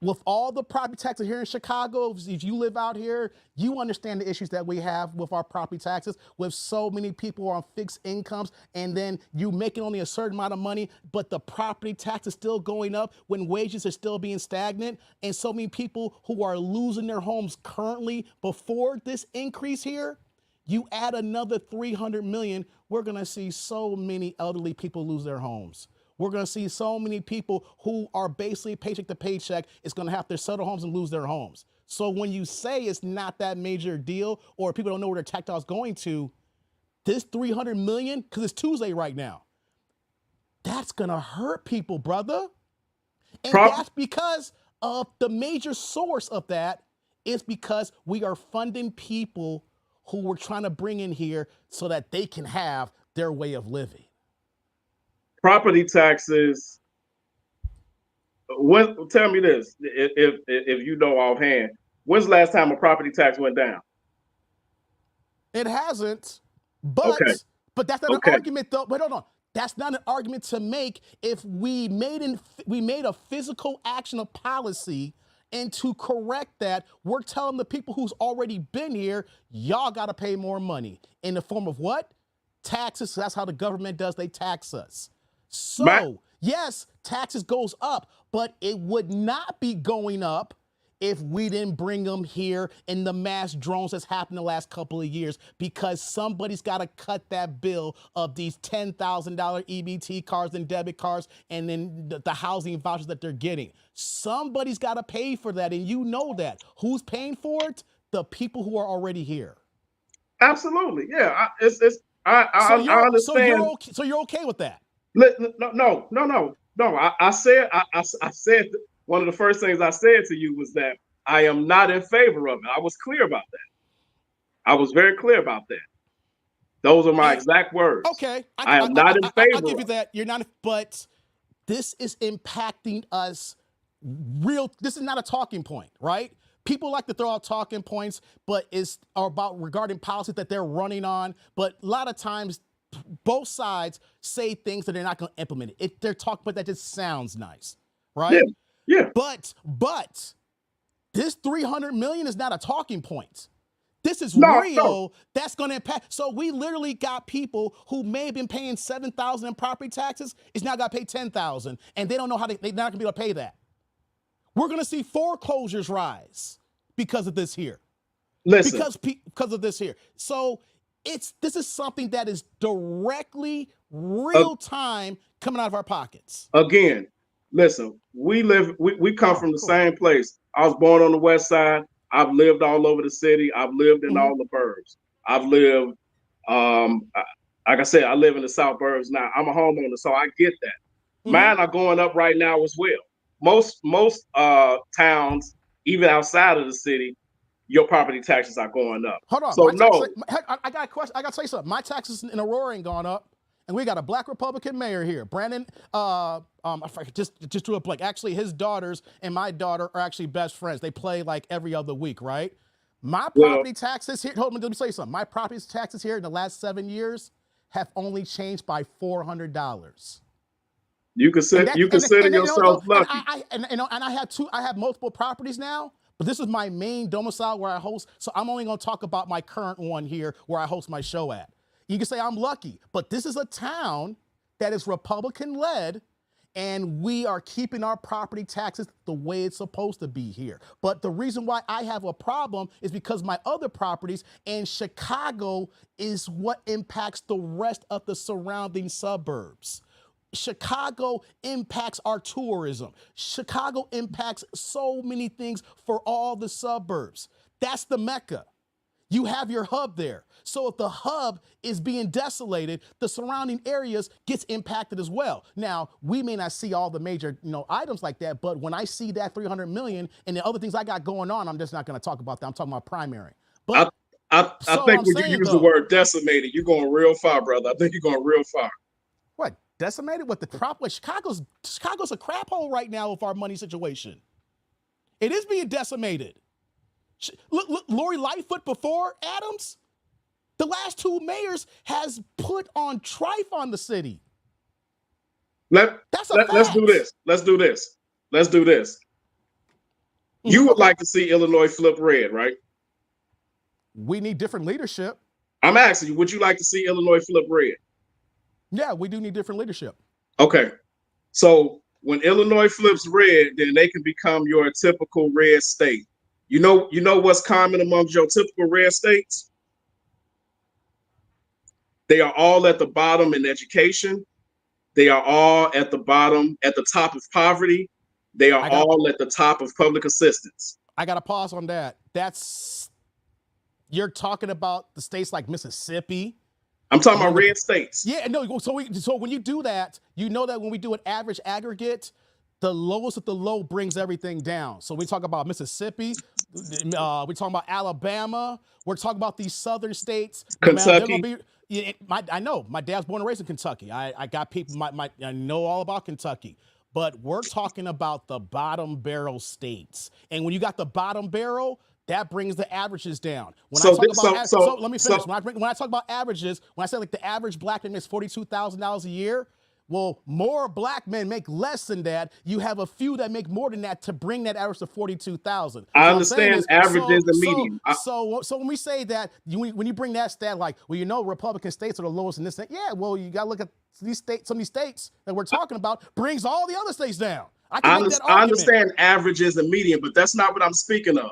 Speaker 1: With all the property taxes here in Chicago, if you live out here, you understand the issues that we have with our property taxes, with so many people on fixed incomes, and then you making only a certain amount of money, but the property tax is still going up when wages are still being stagnant, and so many people who are losing their homes currently before this increase here. You add another 300 million, we're going to see so many elderly people lose their homes. We're going to see so many people who are basically paycheck to paycheck is going to have to sell their homes and lose their homes. So when you say it's not that major deal, or people don't know where their tax dollar is going to, this $300 million, because it's Tuesday right now, that's gonna hurt people, brother. And that's because of the major source of that is because we are funding people who we're trying to bring in here so that they can have their way of living.
Speaker 6: Property taxes. Tell me this, if you know offhand, when's the last time a property tax went down?
Speaker 1: It hasn't, but that's not an argument though. But hold on, that's not an argument to make if we made a physical action of policy, and to correct that, we're telling the people who's already been here, y'all got to pay more money in the form of what? Taxes. That's how the government does. They tax us. So yes, taxes goes up, but it would not be going up if we didn't bring them here in the mass drones that's happened the last couple of years, because somebody's got to cut that bill of these $10,000 EBT cards and debit cards and then the housing vouchers that they're getting. Somebody's got to pay for that, and you know that. Who's paying for it? The people who are already here.
Speaker 6: Absolutely, yeah. I understand.
Speaker 1: So you're okay with that?
Speaker 6: No. I said one of the first things I said to you was that I am not in favor of it. I was clear about that. I was very clear about that. Those are my exact words.
Speaker 1: Okay,
Speaker 6: I am not in favor.
Speaker 1: I'll give you that. You're not, but this is impacting us. This is not a talking point, right? People like to throw out talking points, but it's about regarding policies that they're running on. But a lot of times, both sides say things that they're not going to implement it. They're talking, but that just sounds nice, right?
Speaker 6: Yeah.
Speaker 1: But this $300 million is not a talking point. This is real. That's going to impact. So we literally got people who may have been paying $7,000 in property taxes is now got to pay $10,000, and they don't know how they're not going to be able to pay that. We're going to see foreclosures rise because of this here.
Speaker 6: Listen,
Speaker 1: because of this here. So this is something that is directly real time coming out of our pockets.
Speaker 6: Again, listen, we come from the same place. I was born on the West Side. I've lived all over the city. I've lived in all the burbs. I've lived, like I said, I live in the South burbs now. I'm a homeowner, so I get that. Mine are going up right now as well. Most towns, even outside of the city, your property taxes are going up.
Speaker 1: Hold on.
Speaker 6: So
Speaker 1: I got a question. I got to say something. My taxes in Aurora ain't gone up, and we got a black Republican mayor here, Brandon. I just drew a blank. Actually, his daughters and my daughter are actually best friends. They play like every other week, right? My property taxes here. Hold on, let me say something. My property taxes here in the last 7 years have only changed by $400.
Speaker 6: You consider yourself lucky.
Speaker 1: I have multiple properties now, but this is my main domicile where I host. So I'm only going to talk about my current one here where I host my show at. You can say I'm lucky, but this is a town that is Republican led, and we are keeping our property taxes the way it's supposed to be here. But the reason why I have a problem is because my other properties in Chicago is what impacts the rest of the surrounding suburbs. Chicago impacts our tourism. Chicago impacts so many things for all the suburbs. That's the Mecca. You have your hub there. So if the hub is being desolated, the surrounding areas gets impacted as well. Now, we may not see all the major, items like that, but when I see that $300 million and the other things I got going on, I'm just not going to talk about that. I'm talking about primary. But
Speaker 6: I think when you use the word decimated, you're going real far, brother. I think you're going real far.
Speaker 1: What? Decimated with the crop? Chicago's a crap hole right now with our money situation. It is being decimated. Look, Lori Lightfoot before Adams, the last two mayors has put on trife on the city.
Speaker 6: Let's do this. You would like to see Illinois flip red, right?
Speaker 1: We need different leadership.
Speaker 6: I'm asking you, would you like to see Illinois flip red?
Speaker 1: Yeah, we do need different leadership.
Speaker 6: Okay. So when Illinois flips red, then they can become your typical red state. You know what's common amongst your typical red states? They are all at the bottom in education. They are all at the bottom, at the top of poverty. They are all at the top of public assistance.
Speaker 1: I got to pause on that. You're talking about the states like Mississippi.
Speaker 6: I'm talking about red states.
Speaker 1: Yeah, no. So when you do that, you know that when we do an average aggregate, the lowest of the low brings everything down. So we talk about Mississippi, we talk about Alabama, we're talking about these southern states.
Speaker 6: Kentucky.
Speaker 1: I know my dad's born and raised in Kentucky. I got people. I know all about Kentucky. But we're talking about the bottom barrel states, and when you got the bottom barrel, that brings the averages down. Let me finish. When I talk about averages, when I say like the average black man makes $42,000 a year, well, more black men make less than that. You have a few that make more than that to bring that average to 42,000.
Speaker 6: I understand average is the median.
Speaker 1: So when we say that, when you bring that stat, like, well, you know, Republican states are the lowest in this thing. Yeah, well, you got to look at these states. Some of these states that we're talking about brings all the other states down. I
Speaker 6: understand average is the median, but that's not what I'm speaking of.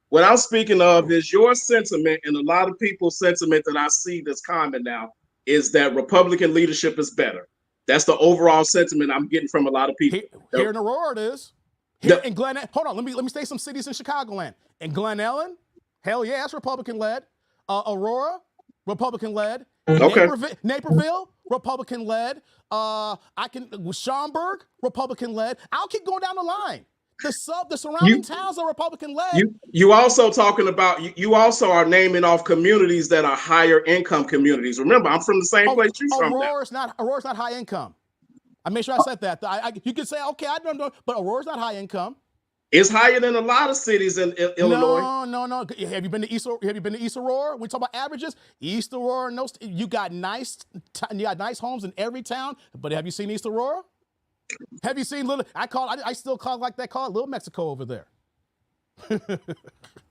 Speaker 6: What I'm speaking of is your sentiment, and a lot of people's sentiment that I see that's common now is that Republican leadership is better. That's the overall sentiment I'm getting from a lot of people.
Speaker 1: Here in Aurora, it is. Here in Glen, hold on, let me state some cities in Chicagoland. In Glen Ellen, hell yeah, it's Republican-led. Aurora, Republican-led.
Speaker 6: Okay.
Speaker 1: Naperville, Republican-led. Schaumburg, Republican-led. I'll keep going down the line. The surrounding towns are Republican-led.
Speaker 6: You also talking about, you also are naming off communities that are higher income communities. Remember, I'm from the same place you're from.
Speaker 1: Aurora's not high income. I made sure I said that. You can say, okay, I don't know, but Aurora's not high income.
Speaker 6: It's higher than a lot of cities in Illinois.
Speaker 1: No. Have you been to East Aurora? We talk about averages. East Aurora, you got nice homes in every town. But have you seen East Aurora? Have you seen I still call it Little Mexico over there.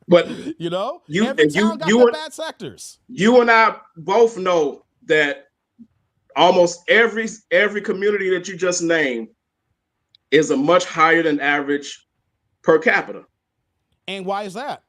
Speaker 6: But
Speaker 1: every town got their bad sectors.
Speaker 6: You and I both know that almost every community that you just named is a much higher than average per capita.
Speaker 1: And why is that?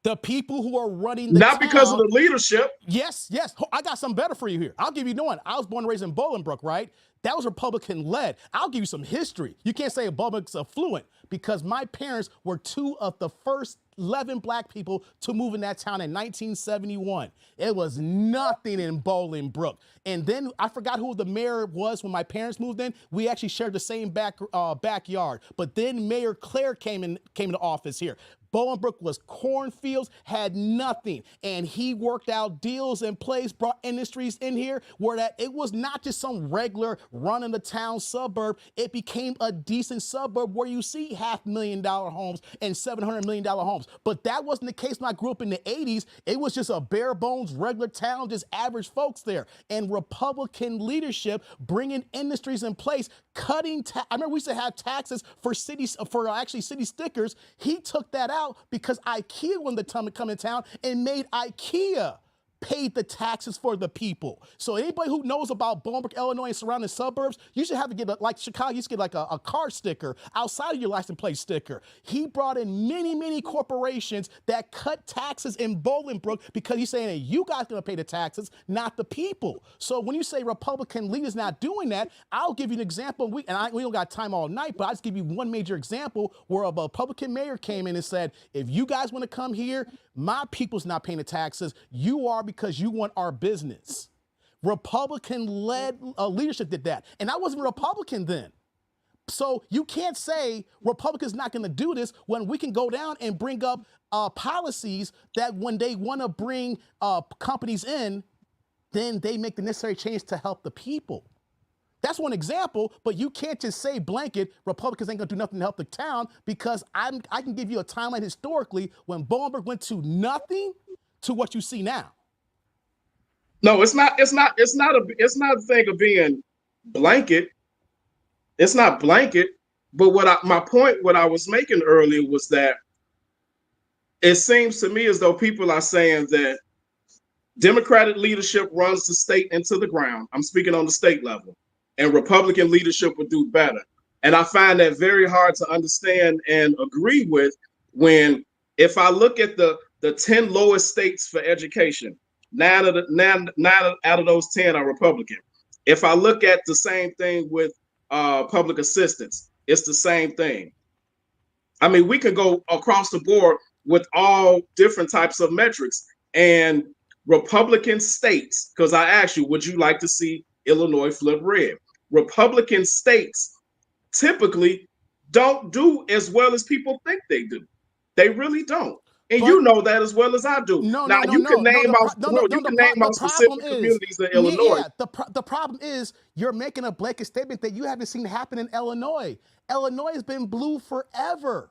Speaker 1: The people who are running
Speaker 6: not because of the leadership.
Speaker 1: Yes. I got something better for you here. I'll give you one. I was born and raised in Bolingbrook, right? That was Republican-led. I'll give you some history. You can't say Bolingbrook's affluent because my parents were two of the first 11 black people to move in that town in 1971. It was nothing in Bolingbrook. And then I forgot who the mayor was when my parents moved in. We actually shared the same backyard. But then Mayor Claire came into office here. Bolingbrook was cornfields, had nothing. And he worked out deals in place, brought industries in here where that it was not just some regular run in the town suburb. It became a decent suburb where you see $500,000 homes and $700 million homes. But that wasn't the case when I grew up in the 80s. It was just a bare bones, regular town, just average folks there. And Republican leadership bringing industries in place, cutting. I remember we used to have taxes for cities, for actually city stickers. He took that out because IKEA wanted to come in town and made IKEA paid the taxes for the people. So anybody who knows about Bolingbrook, Illinois and surrounding suburbs, you should have to get, like Chicago, you used to get like a car sticker outside of your license plate sticker. He brought in many, many corporations that cut taxes in Bolingbrook because he's saying, hey, you guys gonna pay the taxes, not the people. So when you say Republican leaders not doing that, I'll give you an example. We don't got time all night, but I'll just give you one major example where a Republican mayor came in and said, if you guys wanna come here, my people's not paying the taxes, you are because you want our business. Republican-led leadership did that. And I wasn't a Republican then. So you can't say Republicans not going to do this when we can go down and bring up policies that when they want to bring companies in, then they make the necessary change to help the people. That's one example, but you can't just say blanket, Republicans ain't gonna do nothing to help the town, because I can give you a timeline historically when Bolingbrook went to nothing to what you see now.
Speaker 6: No, it's not a thing of being blanket. It's not blanket, but what I was making earlier was that it seems to me as though people are saying that Democratic leadership runs the state into the ground. I'm speaking on the state level. And Republican leadership would do better. And I find that very hard to understand and agree with when, if I look at the 10 lowest states for education, 9 out of those 10 are Republican. If I look at the same thing with public assistance, it's the same thing. I mean, we can go across the board with all different types of metrics. And Republican states, because I asked you, would you like to see Illinois flip red? Republican states typically don't do as well as people think they do. They really don't. And you know that as well as I do. You can name out specific communities in Illinois.
Speaker 1: Yeah, the problem is you're making a blanket statement that you haven't seen happen in Illinois. Illinois has been blue forever.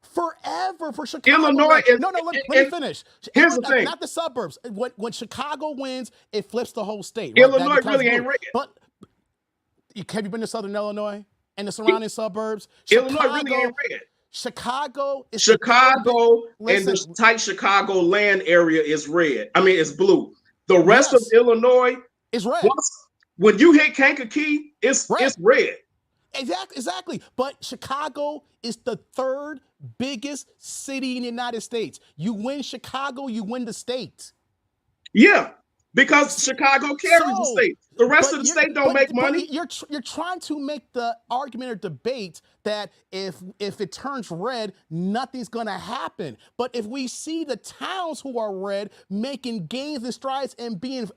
Speaker 1: Forever for Chicago.
Speaker 6: Illinois is,
Speaker 1: let me finish.
Speaker 6: Here's the thing.
Speaker 1: Not the suburbs. When Chicago wins, it flips the whole state.
Speaker 6: Right? Illinois really ain't red.
Speaker 1: But have you been to Southern Illinois and the surrounding suburbs?
Speaker 6: Illinois really ain't red.
Speaker 1: Chicago is
Speaker 6: and the tight Chicago land area is red. I mean, it's blue. The rest of Illinois
Speaker 1: is red.
Speaker 6: When you hit Kankakee, it's red.
Speaker 1: Exactly. But Chicago is the third biggest city in the United States. You win Chicago, you win the state.
Speaker 6: Yeah, because Chicago carries the state. The rest of the state don't make money.
Speaker 1: You're trying to make the argument or debate that if it turns red, nothing's going to happen. But if we see the towns who are red making gains and strides and being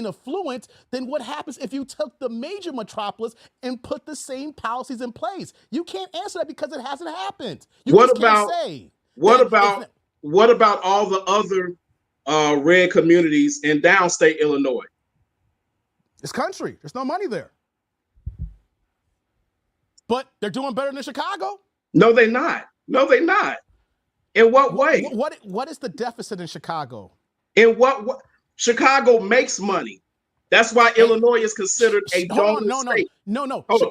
Speaker 1: affluent, then what happens if you took the major metropolis and put the same policies in place? You can't answer that because it hasn't happened.
Speaker 6: What about all the other red communities in downstate Illinois?
Speaker 1: It's country. There's no money there. But they're doing better than Chicago?
Speaker 6: No, they're not. No, they're not. In what way?
Speaker 1: What is the deficit in Chicago?
Speaker 6: In what Chicago makes money. That's why Illinois is considered a donor state.
Speaker 1: No.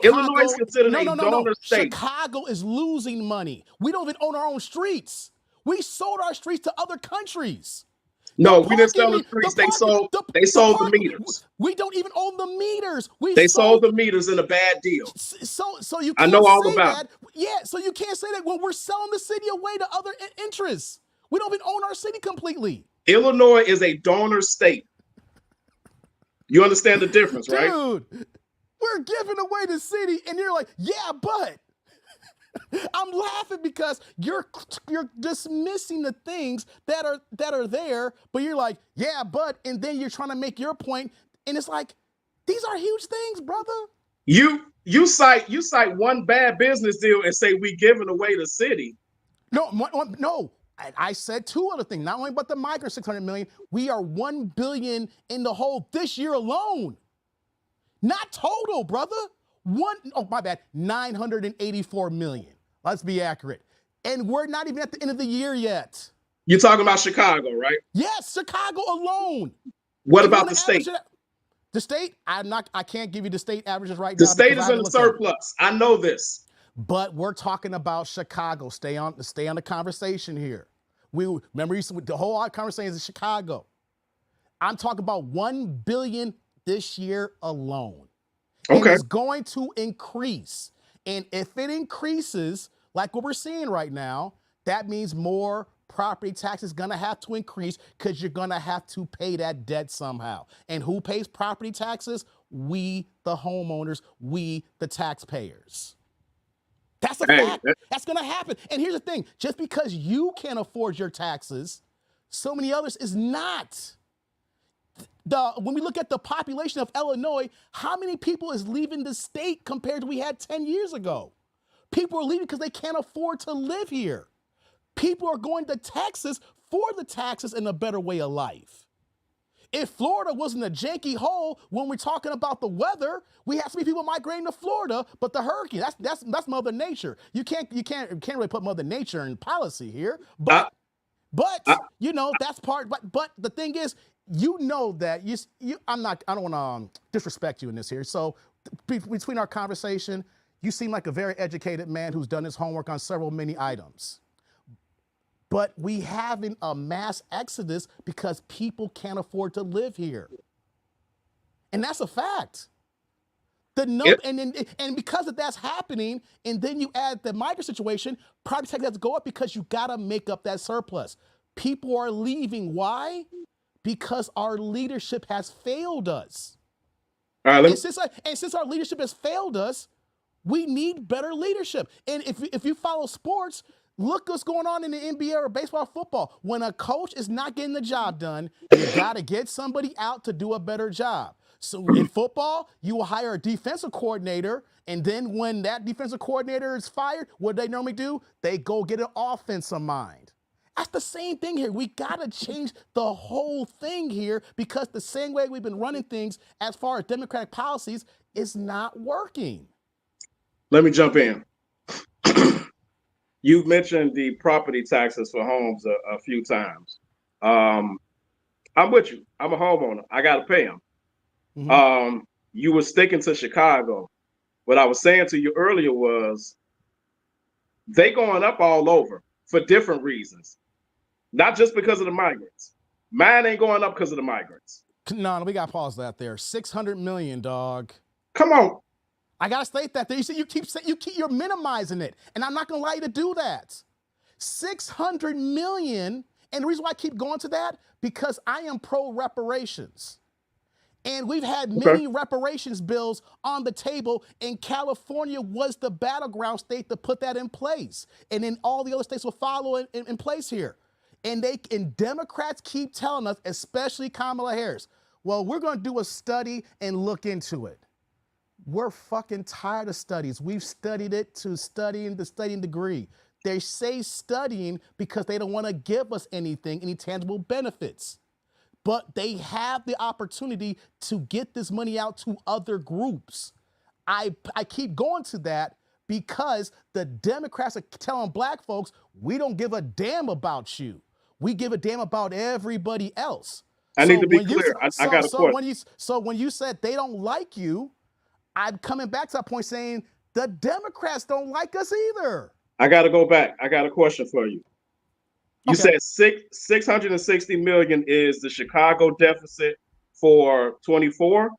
Speaker 6: Illinois is considered a donor state.
Speaker 1: Chicago is losing money. We don't even own our own streets. We sold our streets to other countries.
Speaker 6: No, we didn't sell the streets. They sold the meters.
Speaker 1: We don't even own the meters.
Speaker 6: They sold the meters in a bad deal.
Speaker 1: So you can't
Speaker 6: I know all
Speaker 1: say
Speaker 6: about
Speaker 1: that. Yeah, so you can't say that when we're selling the city away to other interests. We don't even own our city completely.
Speaker 6: Illinois is a donor state. You understand the difference, right?
Speaker 1: Dude, we're giving away the city, and you're like, yeah, but. I'm laughing because you're dismissing the things that are there, but you're like, yeah, but, and then you're trying to make your point, and it's like, these are huge things, brother.
Speaker 6: You cite one bad business deal and say we giving away the city.
Speaker 1: No. I said two other things. Not only but the migrant 600 million, we are 1 billion in the hole this year alone. Not total, brother. 984 million. Let's be accurate. And we're not even at the end of the year yet.
Speaker 6: You're talking about Chicago, right?
Speaker 1: Yes, Chicago alone.
Speaker 6: What about the state?
Speaker 1: The state? I can't give you the state averages right now.
Speaker 6: The state is in the surplus. I know this.
Speaker 1: But we're talking about Chicago. Stay on the conversation here. Remember the whole conversation is Chicago. I'm talking about 1 billion this year alone.
Speaker 6: Okay.
Speaker 1: And it's going to increase. And if it increases, like what we're seeing right now, that means more property taxes going to have to increase because you're going to have to pay that debt somehow. And who pays property taxes? We, the homeowners, we, the taxpayers. That's a fact. That's going to happen. And here's the thing. Just because you can't afford your taxes, so many others is not. When we look at the population of Illinois, how many people is leaving the state compared to we had 10 years ago? People are leaving because they can't afford to live here. People are going to Texas for the taxes and a better way of life. If Florida wasn't a janky hole when we're talking about the weather, we have so many people migrating to Florida, but the hurricane, that's Mother Nature. You can't really put Mother Nature in policy here, but you know, that's part, but the thing is, you know that I don't want to disrespect you in this here. So between our conversation, you seem like a very educated man who's done his homework on many items. But we having a mass exodus because people can't afford to live here. And that's a fact. And because of that's happening, and then you add the migrant situation, property taxes have to go up because you got to make up that surplus. People are leaving. Why? Because our leadership has failed us.
Speaker 6: All right,
Speaker 1: and since our leadership has failed us, We need better leadership. And if you follow sports, look what's going on in the NBA or baseball, football. When a coach is not getting the job done, you got to get somebody out to do a better job. So in football, you will hire a defensive coordinator, and then when that defensive coordinator is fired, what they normally do? They go get an offensive mind. That's the same thing here. We got to change the whole thing here because the same way we've been running things as far as Democratic policies is not working.
Speaker 6: Let me jump in. You've mentioned the property taxes for homes a few times. I'm with you. I'm a homeowner. I got to pay them. Mm-hmm. You were sticking to Chicago. What I was saying to you earlier was they going up all over for different reasons, not just because of the migrants. Mine ain't going up because of the migrants.
Speaker 1: No, we got to pause that there. $600 million, dog.
Speaker 6: Come on.
Speaker 1: I gotta state that there. You're minimizing it, and I'm not gonna allow you to do that. $600 million, and the reason why I keep going to that because I am pro reparations, and we've had many reparations bills on the table, and California was the battleground state to put that in place, and then all the other states will follow in place here. And Democrats keep telling us, especially Kamala Harris, well, we're gonna do a study and look into it. We're fucking tired of studies. We've studied it to studying the studying degree. They say studying because they don't want to give us any tangible benefits. But they have the opportunity to get this money out to other groups. I keep going to that because the Democrats are telling black folks, we don't give a damn about you. We give a damn about everybody else.
Speaker 6: I need to be clear. I got a question.
Speaker 1: So when you said they don't like you, I'm coming back to that point saying the Democrats don't like us either.
Speaker 6: I got to go back. I got a question for you. You said $660 million is the Chicago deficit for 24?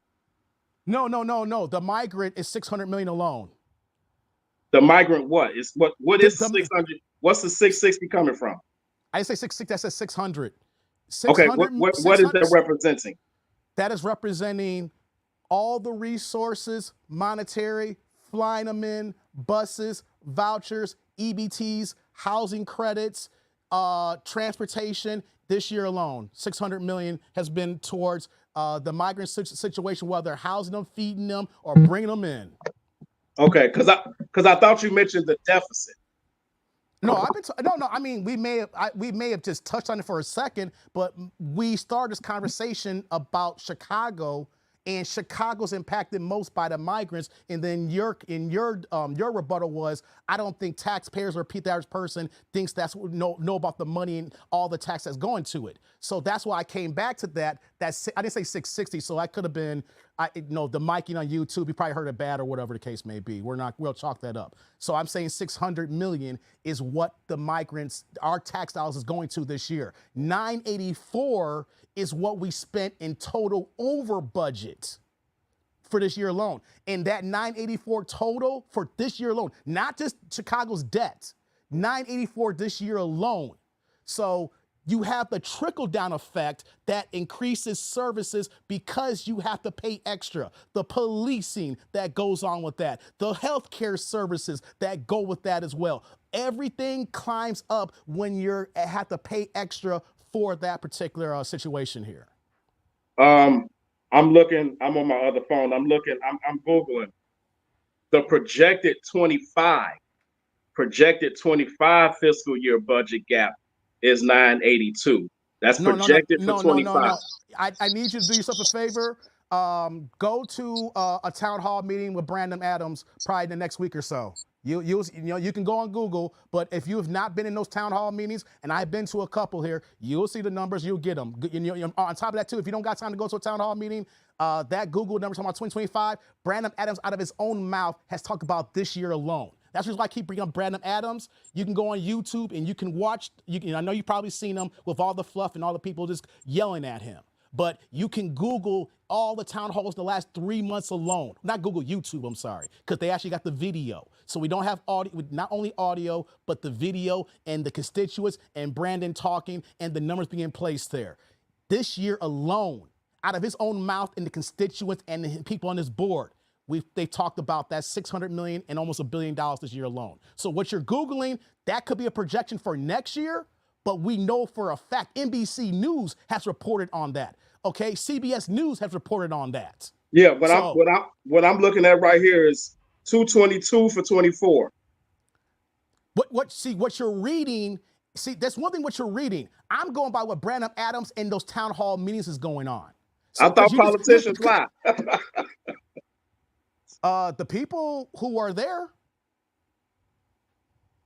Speaker 1: No. The migrant is $600 million alone.
Speaker 6: The migrant what? What is 600? What's the 660 coming from?
Speaker 1: I didn't say 660, I said 600.
Speaker 6: Okay, what is that representing?
Speaker 1: That is representing all the resources, monetary, flying them in, buses, vouchers, EBTs, housing credits, transportation. This year alone, $600 million has been towards the migrant situation, whether housing them, feeding them, or bringing them in.
Speaker 6: Okay, because I thought you mentioned the deficit.
Speaker 1: No, I mean, we may have just touched on it for a second, but we started this conversation about Chicago. And Chicago's impacted most by the migrants. And then your rebuttal was, I don't think taxpayers or the average person thinks that's know about the money and all the tax that's going to it. So that's why I came back to that. I didn't say 660, so I could have been, the miking on YouTube. You probably heard it bad or whatever the case may be. We'll chalk that up. So I'm saying 600 million is what the migrants, our tax dollars is going to this year. 984 is what we spent in total over budget for this year alone. And that 984 total for this year alone, not just Chicago's debt, 984 this year alone. So you have the trickle-down effect that increases services because you have to pay extra. The policing that goes on with that, the healthcare services that go with that as well. Everything climbs up when you have to pay extra for that particular situation here.
Speaker 6: I'm on my other phone. I'm Googling the projected 25 fiscal year budget gap is 982. That's projected for 25. No.
Speaker 1: I need you to do yourself a favor. Go to a town hall meeting with Brandon Adams probably the next week or so. You can go on Google, but if you have not been in those town hall meetings, and I've been to a couple here, you'll see the numbers, you'll get them. On top of that too, if you don't got time to go to a town hall meeting, that Google number talking about 2025, Brandon Adams out of his own mouth has talked about this year alone. That's why I keep bringing up Brandon Adams. You can go on YouTube and you can watch. I know you've probably seen him with all the fluff and all the people just yelling at him. But you can Google all the town halls the last 3 months alone. Not Google, YouTube, I'm sorry, because they actually got the video. So we don't have audio, not only audio, but the video and the constituents and Brandon talking and the numbers being placed there. This year alone, out of his own mouth and the constituents and the people on his board, they talked about that $600 million and almost $1 billion this year alone. So what you're Googling, that could be a projection for next year, but we know for a fact NBC News has reported on that. Okay, CBS News has reported on that.
Speaker 6: Yeah, but what I'm looking at right here is 222 for 24.
Speaker 1: What you're reading, that's one thing what you're reading. I'm going by what Brandon Adams in those town hall meetings is going on. So,
Speaker 6: I thought politicians lie.
Speaker 1: The people who are there.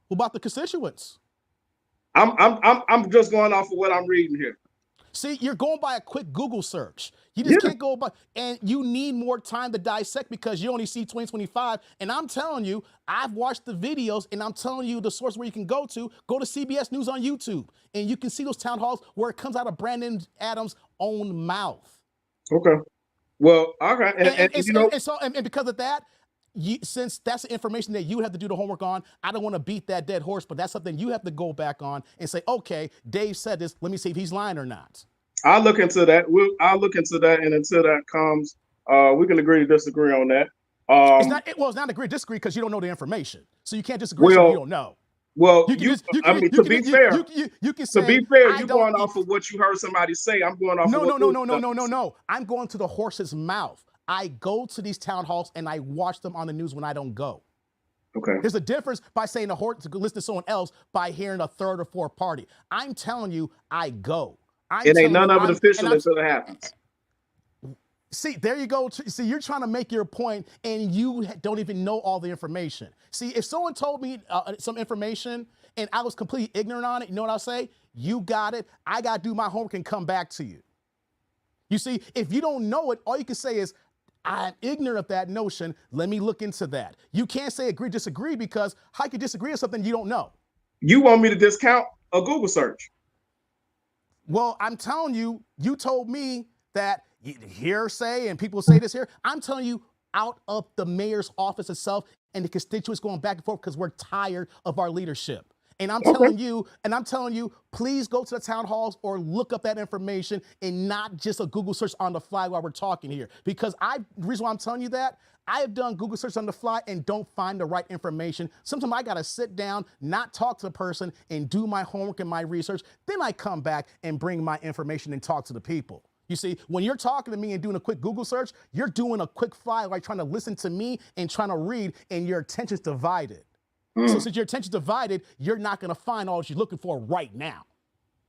Speaker 1: What about the constituents?
Speaker 6: I'm just going off of what I'm reading here.
Speaker 1: See, you're going by a quick Google search. You just can't go by, and you need more time to dissect because you only see 2025. And I'm telling you, I've watched the videos, and I'm telling you the source where you can go to CBS News on YouTube, and you can see those town halls where it comes out of Brandon Adams' own mouth.
Speaker 6: Okay. Well, all right. And
Speaker 1: because of that, since that's the information that you have to do the homework on, I don't want to beat that dead horse, but that's something you have to go back on and say, okay, Dave said this. Let me see if he's lying or not.
Speaker 6: I'll look into that. I'll look into that, and until that comes, we can agree to disagree on that.
Speaker 1: It's not agree to disagree because you don't know the information, so you can't disagree if you don't know.
Speaker 6: Well, to be fair, you're going off of what you heard somebody say. I'm going off.
Speaker 1: No. I'm going to the horse's mouth. I go to these town halls and I watch them on the news when I don't go.
Speaker 6: Okay.
Speaker 1: There's a difference by saying the horse to listen to someone else by hearing a third or fourth party. I'm telling you, I go.
Speaker 6: It ain't none of it official until it happens.
Speaker 1: See, there you go. See, you're trying to make your point and you don't even know all the information. See, if someone told me some information and I was completely ignorant on it, you know what I'll say? You got it. I got to do my homework and come back to you. You see, if you don't know it, all you can say is, I'm ignorant of that notion. Let me look into that. You can't say agree, disagree, because how you can disagree on something you don't know?
Speaker 6: You want me to discount a Google search?
Speaker 1: Well, I'm telling you, you told me that hearsay and people say this here. I'm telling you out of the mayor's office itself and the constituents going back and forth because we're tired of our leadership. And I'm telling you, please go to the town halls or look up that information and not just a Google search on the fly while we're talking here. Because the reason why I'm telling you that, I have done Google search on the fly and don't find the right information. Sometimes I got to sit down, not talk to the person and do my homework and my research. Then I come back and bring my information and talk to the people. You see, when you're talking to me and doing a quick Google search, you're doing a quick fly, like trying to listen to me and trying to read, and your attention's divided. So since your attention's divided, you're not going to find all that you're looking for right now.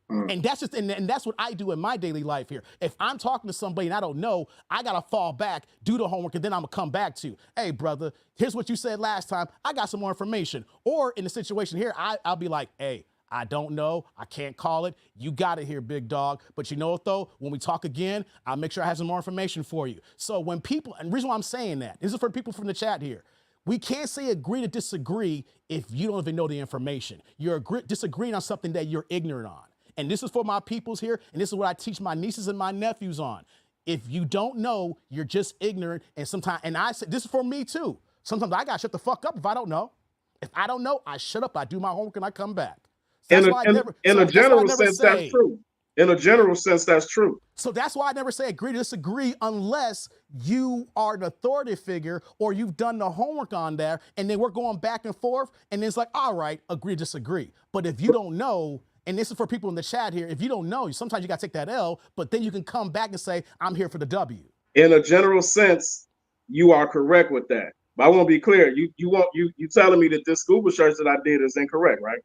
Speaker 1: And that's just, and that's what I do in my daily life here. If I'm talking to somebody and I don't know, I got to fall back, do the homework, and then I'm going to come back to, hey, brother, here's what you said last time. I got some more information. Or in the situation here, I'll be like, hey, I don't know. I can't call it. You got it here, big dog. But you know what, though? When we talk again, I'll make sure I have some more information for you. So when people, and the reason why I'm saying that, this is for people from the chat here. We can't say agree to disagree if you don't even know the information. You're disagreeing on something that you're ignorant on. And this is for my peoples here, and this is what I teach my nieces and my nephews on. If you don't know, you're just ignorant. And sometimes, and I say, this is for me too. Sometimes I got to shut the fuck up if I don't know. If I don't know, I shut up, I do my homework, and I come back. So
Speaker 6: in a general sense, that's true. In a general sense, that's true.
Speaker 1: So that's why I never say agree to disagree unless you are an authority figure or you've done the homework on there, and then we're going back and forth, and it's like, all right, agree to disagree. But if you don't know, and this is for people in the chat here, if you don't know, sometimes you got to take that L, but then you can come back and say, I'm here for the W.
Speaker 6: In a general sense, you are correct with that. But I want to be clear. You telling me that this Google search that I did is incorrect, right?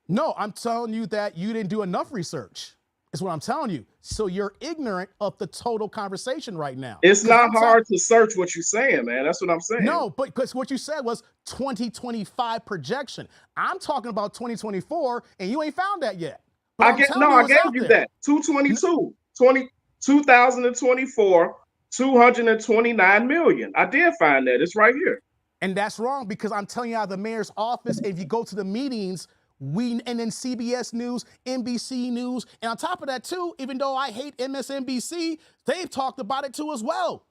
Speaker 1: No, I'm telling you that you didn't do enough research. Is what I'm telling you. So you're ignorant of the total conversation right now.
Speaker 6: It's not hard to search what you're saying, man. That's what I'm saying.
Speaker 1: No, but because what you said was 2025 projection. I'm talking about 2024, and you ain't found that yet.
Speaker 6: I gave you that. 2024, 229 million. I did find that. It's right here.
Speaker 1: And that's wrong because I'm telling you out of the mayor's office, if you go to the meetings, and then CBS News, NBC News, and on top of that too, even though I hate MSNBC, they've talked about it too as well.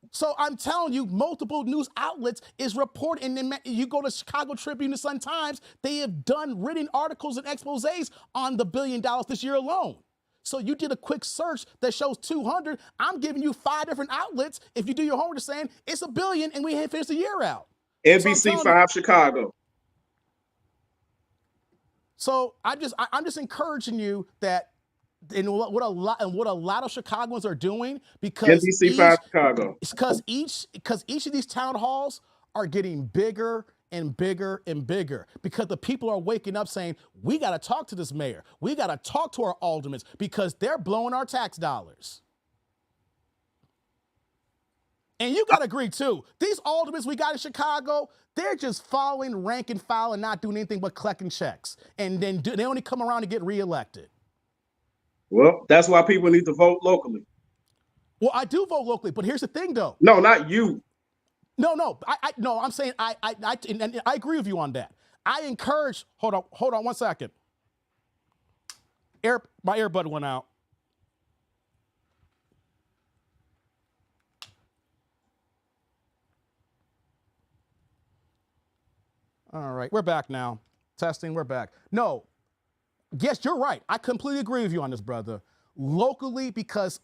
Speaker 1: So I'm telling you, multiple news outlets is reporting, and you go to Chicago Tribune, the Sun-Times, they have done written articles and exposés on the $1 billion this year alone. So you did a quick search that shows 200. I'm giving you 5 different outlets. If you do your homework, saying it's $1 billion and we ain't finished the year out.
Speaker 6: NBC5 Chicago.
Speaker 1: So I'm just encouraging you that in what a lot of Chicagoans are doing, because
Speaker 6: NBC5 Chicago.
Speaker 1: Because each of these town halls are getting bigger and bigger and bigger, because the people are waking up saying, we got to talk to this mayor. We got to talk to our aldermen because they're blowing our tax dollars. And you got to agree too. These aldermen we got in Chicago, they're just following rank and file and not doing anything but collecting checks. And then they only come around to get reelected.
Speaker 6: Well, that's why people need to vote locally.
Speaker 1: Well, I do vote locally, but here's the thing though.
Speaker 6: No, not you.
Speaker 1: No, I'm saying I agree with you on that. I encourage, hold on 1 second. My earbud went out. All right, we're back now. Testing, we're back. No, yes, you're right. I completely agree with you on this, brother. Locally, because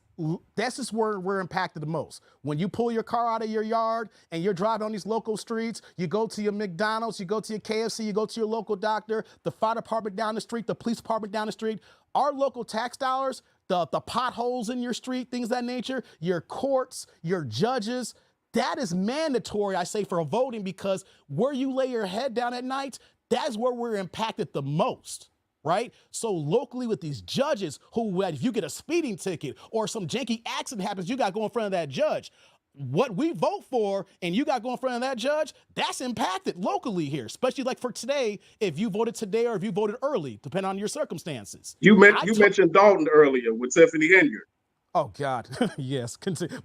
Speaker 1: this is where we're impacted the most. When you pull your car out of your yard and you're driving on these local streets, you go to your McDonald's, you go to your KFC, you go to your local doctor, the fire department down the street, the police department down the street. Our local tax dollars, the potholes in your street, things of that nature, your courts, your judges, that is mandatory, I say, for voting, because where you lay your head down at night, that's where we're impacted the most, right? So locally with these judges who, if you get a speeding ticket or some janky accident happens, you got to go in front of that judge. What we vote for and you got to go in front of that judge, that's impacted locally here, especially like for today, if you voted today or if you voted early, depending on your circumstances.
Speaker 6: You mentioned Dalton earlier with Tiffany Henyard.
Speaker 1: Oh, God. Yes.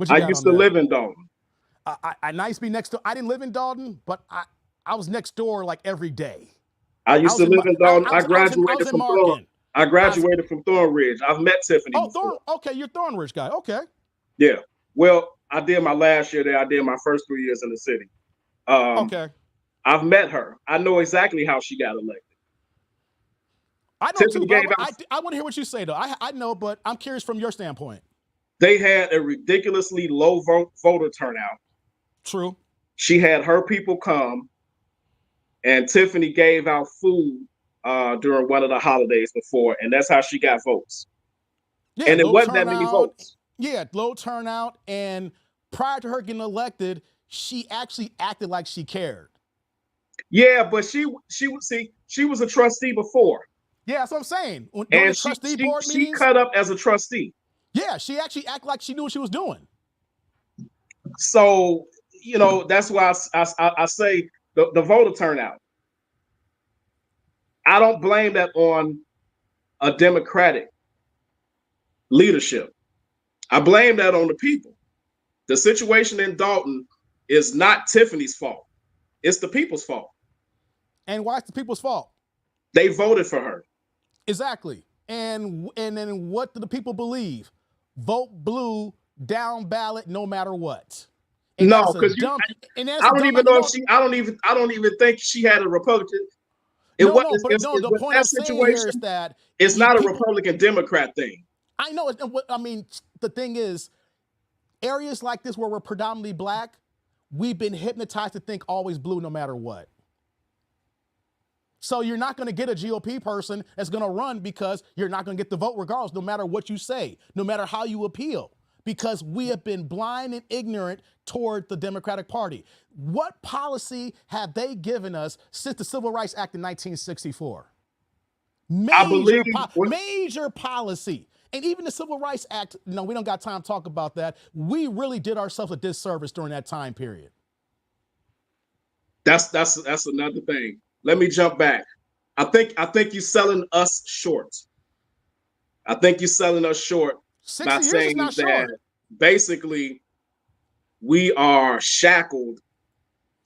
Speaker 6: I used to live in Dalton.
Speaker 1: I used to be next door. I didn't live in Dalton, but I was next door like every day.
Speaker 6: I used to live in Dalton. I graduated from Thorn. I graduated from Thornridge. I've met Tiffany.
Speaker 1: Oh, okay, you're Thornridge guy. Okay.
Speaker 6: Yeah. Well, I did my last year there. I did my first 3 years in the city.
Speaker 1: Okay.
Speaker 6: I've met her. I know exactly how she got elected.
Speaker 1: I know too, but I want to hear what you say though. I know, but I'm curious from your standpoint.
Speaker 6: They had a ridiculously low voter turnout.
Speaker 1: True.
Speaker 6: She had her people come, and Tiffany gave out food during one of the holidays before, and that's how she got votes.
Speaker 1: Yeah,
Speaker 6: and it wasn't that many votes.
Speaker 1: Yeah, low turnout, and prior to her getting elected, she actually acted like she cared.
Speaker 6: Yeah, but she was a trustee before.
Speaker 1: Yeah, that's what I'm saying.
Speaker 6: And she cut up as a trustee.
Speaker 1: Yeah, she actually acted like she knew what she was doing.
Speaker 6: So, that's why I say the voter turnout. I don't blame that on a Democratic leadership. I blame that on the people. The situation in Dalton is not Tiffany's fault. It's the people's fault.
Speaker 1: And why is the people's fault?
Speaker 6: They voted for her.
Speaker 1: Exactly. And then what do the people believe? Vote blue, down ballot, no matter what. And
Speaker 6: no, because I don't even know if she. I don't even think she had a Republican. The
Speaker 1: point I'm saying here is that
Speaker 6: it's not a Republican Democrat thing.
Speaker 1: I know. I mean, the thing is, areas like this where we're predominantly black, we've been hypnotized to think always blue no matter what. So you're not going to get a GOP person that's going to run because you're not going to get the vote regardless, no matter what you say, no matter how you appeal, because we have been blind and ignorant toward the Democratic Party. What policy have they given us since the Civil Rights Act in 1964? Major policy. And even the Civil Rights Act, we don't got time to talk about that. We really did ourselves a disservice during that time period.
Speaker 6: That's another thing. Let me jump back. I think you're selling us short. I think you're selling us short by saying that basically we are shackled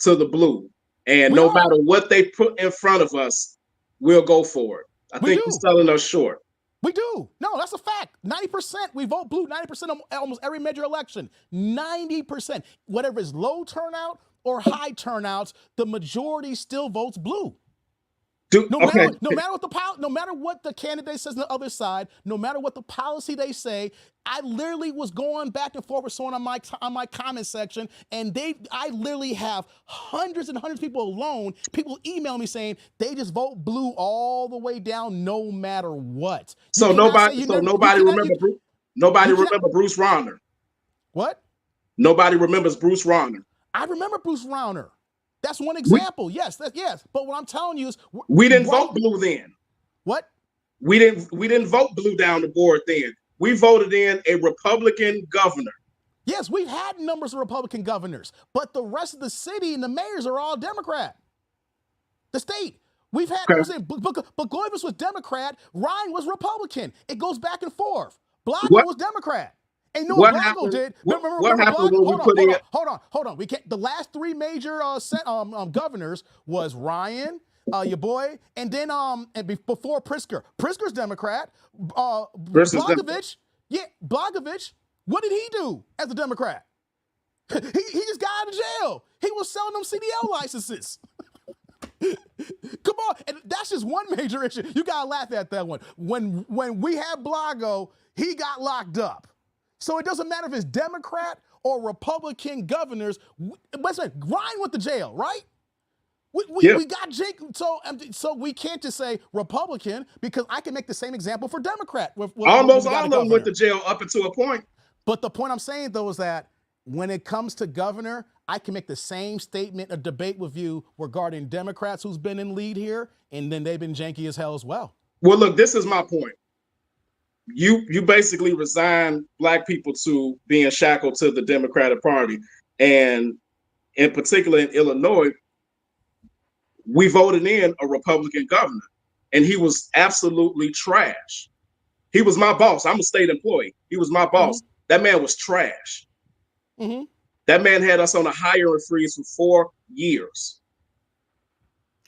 Speaker 6: to the blue, and no matter what they put in front of us, we'll go for it. I think you're selling us short.
Speaker 1: We do. No, that's a fact. 90%. We vote blue 90% of almost every major election. 90%. Whatever is low turnout or high turnouts, the majority still votes blue. No matter what the candidate says on the other side, no matter what the policy they say, I literally was going back and forth with someone on my comment section, and I literally have hundreds and hundreds of people alone. People email me saying they just vote blue all the way down, no matter what.
Speaker 6: So nobody remember Bruce Rauner.
Speaker 1: What?
Speaker 6: Nobody remembers Bruce Rauner.
Speaker 1: I remember Bruce Rauner. That's one example. Yes. But what I'm telling you is
Speaker 6: we didn't vote blue then.
Speaker 1: What?
Speaker 6: We didn't vote blue down the board then. We voted in a Republican governor.
Speaker 1: Yes, we've had numbers of Republican governors, but the rest of the city and the mayors are all Democrat. The state. We've had Blagojevich was Democrat, Ryan was Republican. It goes back and forth. Blago was Democrat. And no, Blago did.
Speaker 6: What happened when we put in?
Speaker 1: Hold on. We can't. The last three major governors was Ryan, your boy, and then before Pritzker. Pritzker's Democrat. Blagojevich. Yeah, Blagojevich. What did he do as a Democrat? he just got out of jail. He was selling them CDL licenses. Come on, and that's just one major issue. You gotta laugh at that one. When we had Blago, he got locked up. So it doesn't matter if it's Democrat or Republican governors. Listen, Ryan went to jail, right? We got Jake. So we can't just say Republican, because I can make the same example for Democrat.
Speaker 6: Almost all of them went to jail up until a point.
Speaker 1: But the point I'm saying, though, is that when it comes to governor, I can make the same statement, a debate with you regarding Democrats who's been in lead here, and then they've been janky as hell as well.
Speaker 6: Well, look, this is my point. You basically resign black people to being shackled to the Democratic Party. And in particular in Illinois, we voted in a Republican governor, and he was absolutely trash. He was my boss. I'm a state employee. He was my boss. Mm-hmm. That man was trash.
Speaker 1: Mm-hmm.
Speaker 6: That man had us on a hiring freeze for 4 years.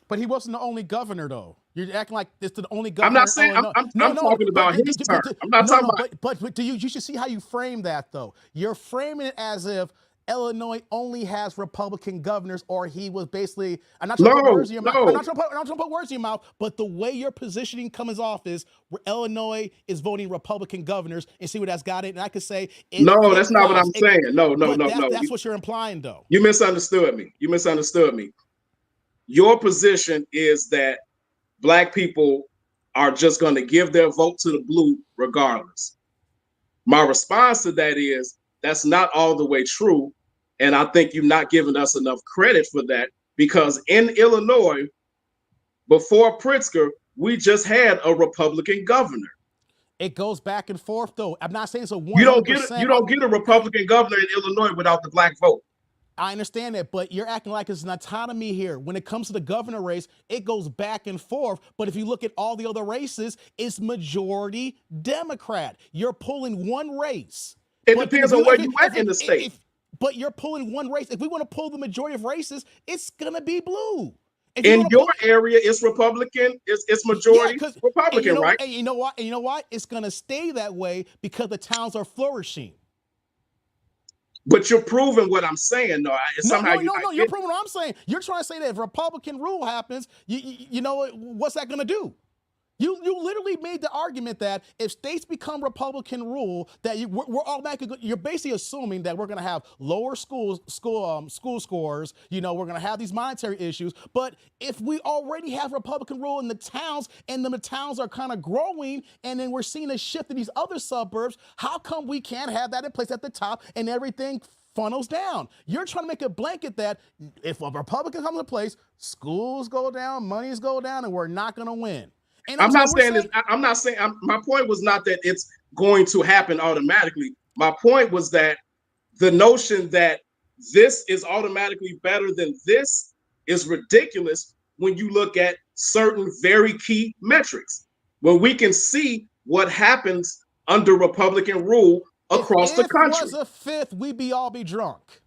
Speaker 1: But he wasn't the only governor, though. You're acting like it's the only governor.
Speaker 6: I'm not saying I'm talking about his term. I'm not talking about.
Speaker 1: But do you should see how you frame that, though. You're framing it as if Illinois only has Republican governors, or he was basically. I'm not trying to put words in your mouth. I'm not trying to put words in your mouth. But the way your positioning comes off is Illinois is voting Republican governors, and see what that's got it. And I could say
Speaker 6: no, that's not what I'm saying. No.
Speaker 1: That's what you're implying, though.
Speaker 6: You misunderstood me. Your position is that black people are just going to give their vote to the blue regardless. My response to that is that's not all the way true. And I think you're not giving us enough credit for that, because in Illinois, before Pritzker, we just had a Republican governor.
Speaker 1: It goes back and forth, though. I'm not saying it's a 100%.
Speaker 6: You don't get a Republican governor in Illinois without the black vote.
Speaker 1: I understand that, but you're acting like it's an autonomy here. When it comes to the governor race, it goes back and forth. But if you look at all the other races, it's majority Democrat. You're pulling one race.
Speaker 6: It depends on where you at in the state.
Speaker 1: But you're pulling one race. If we want to pull the majority of races, it's going to be blue.
Speaker 6: In your area, it's Republican. It's majority Republican, right?
Speaker 1: And you know what? It's going to stay that way because the towns are flourishing.
Speaker 6: But you're proving what I'm saying, though.
Speaker 1: No, you're proving what I'm saying. You're trying to say that if Republican rule happens, you know what's that going to do? You literally made the argument that if states become Republican rule, that we're automatically. You're basically assuming that we're going to have lower school scores. You know, we're going to have these monetary issues. But if we already have Republican rule in the towns, and the towns are kind of growing, and then we're seeing a shift in these other suburbs, how come we can't have that in place at the top and everything funnels down? You're trying to make a blanket that if a Republican comes into place, schools go down, monies go down, and we're not going to win.
Speaker 6: I'm not saying this. I'm not saying. My point was not that it's going to happen automatically. My point was that the notion that this is automatically better than this is ridiculous when you look at certain very key metrics. When we can see what happens under Republican rule across the country.
Speaker 1: If it was a fifth, we'd all be drunk.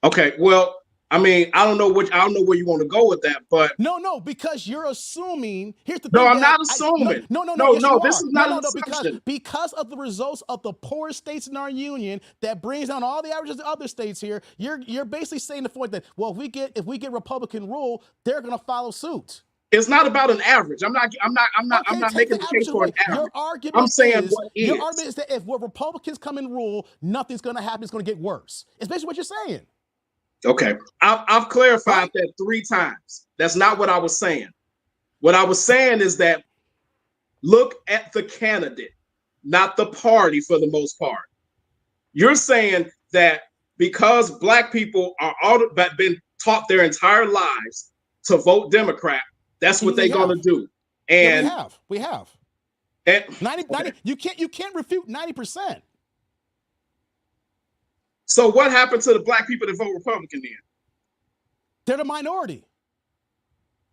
Speaker 6: Okay, well, I mean, I don't know where you want to go with that, but
Speaker 1: no, because you're assuming. Here's the thing.
Speaker 6: No, I'm not assuming. No, this is not an assumption.
Speaker 1: Because of the results of the poorest states in our union, that brings down all the averages of other states here. You're basically saying the point that, well, if we get Republican rule, they're going to follow suit.
Speaker 6: It's not about an average. I'm not making the case for an average.
Speaker 1: Your argument
Speaker 6: I'm saying
Speaker 1: is,
Speaker 6: what is.
Speaker 1: Your argument is that if Republicans come and rule, nothing's going to happen. It's going to get worse. It's basically what you're saying.
Speaker 6: Okay. I've clarified that 3 times. That's not what I was saying. What I was saying is that look at the candidate, not the party for the most part. You're saying that because black people are been taught their entire lives to vote Democrat, that's what they're going to do. And
Speaker 1: yeah, we have. 90, you can't refute 90%.
Speaker 6: So what happened to the black people that vote Republican then?
Speaker 1: They're the minority.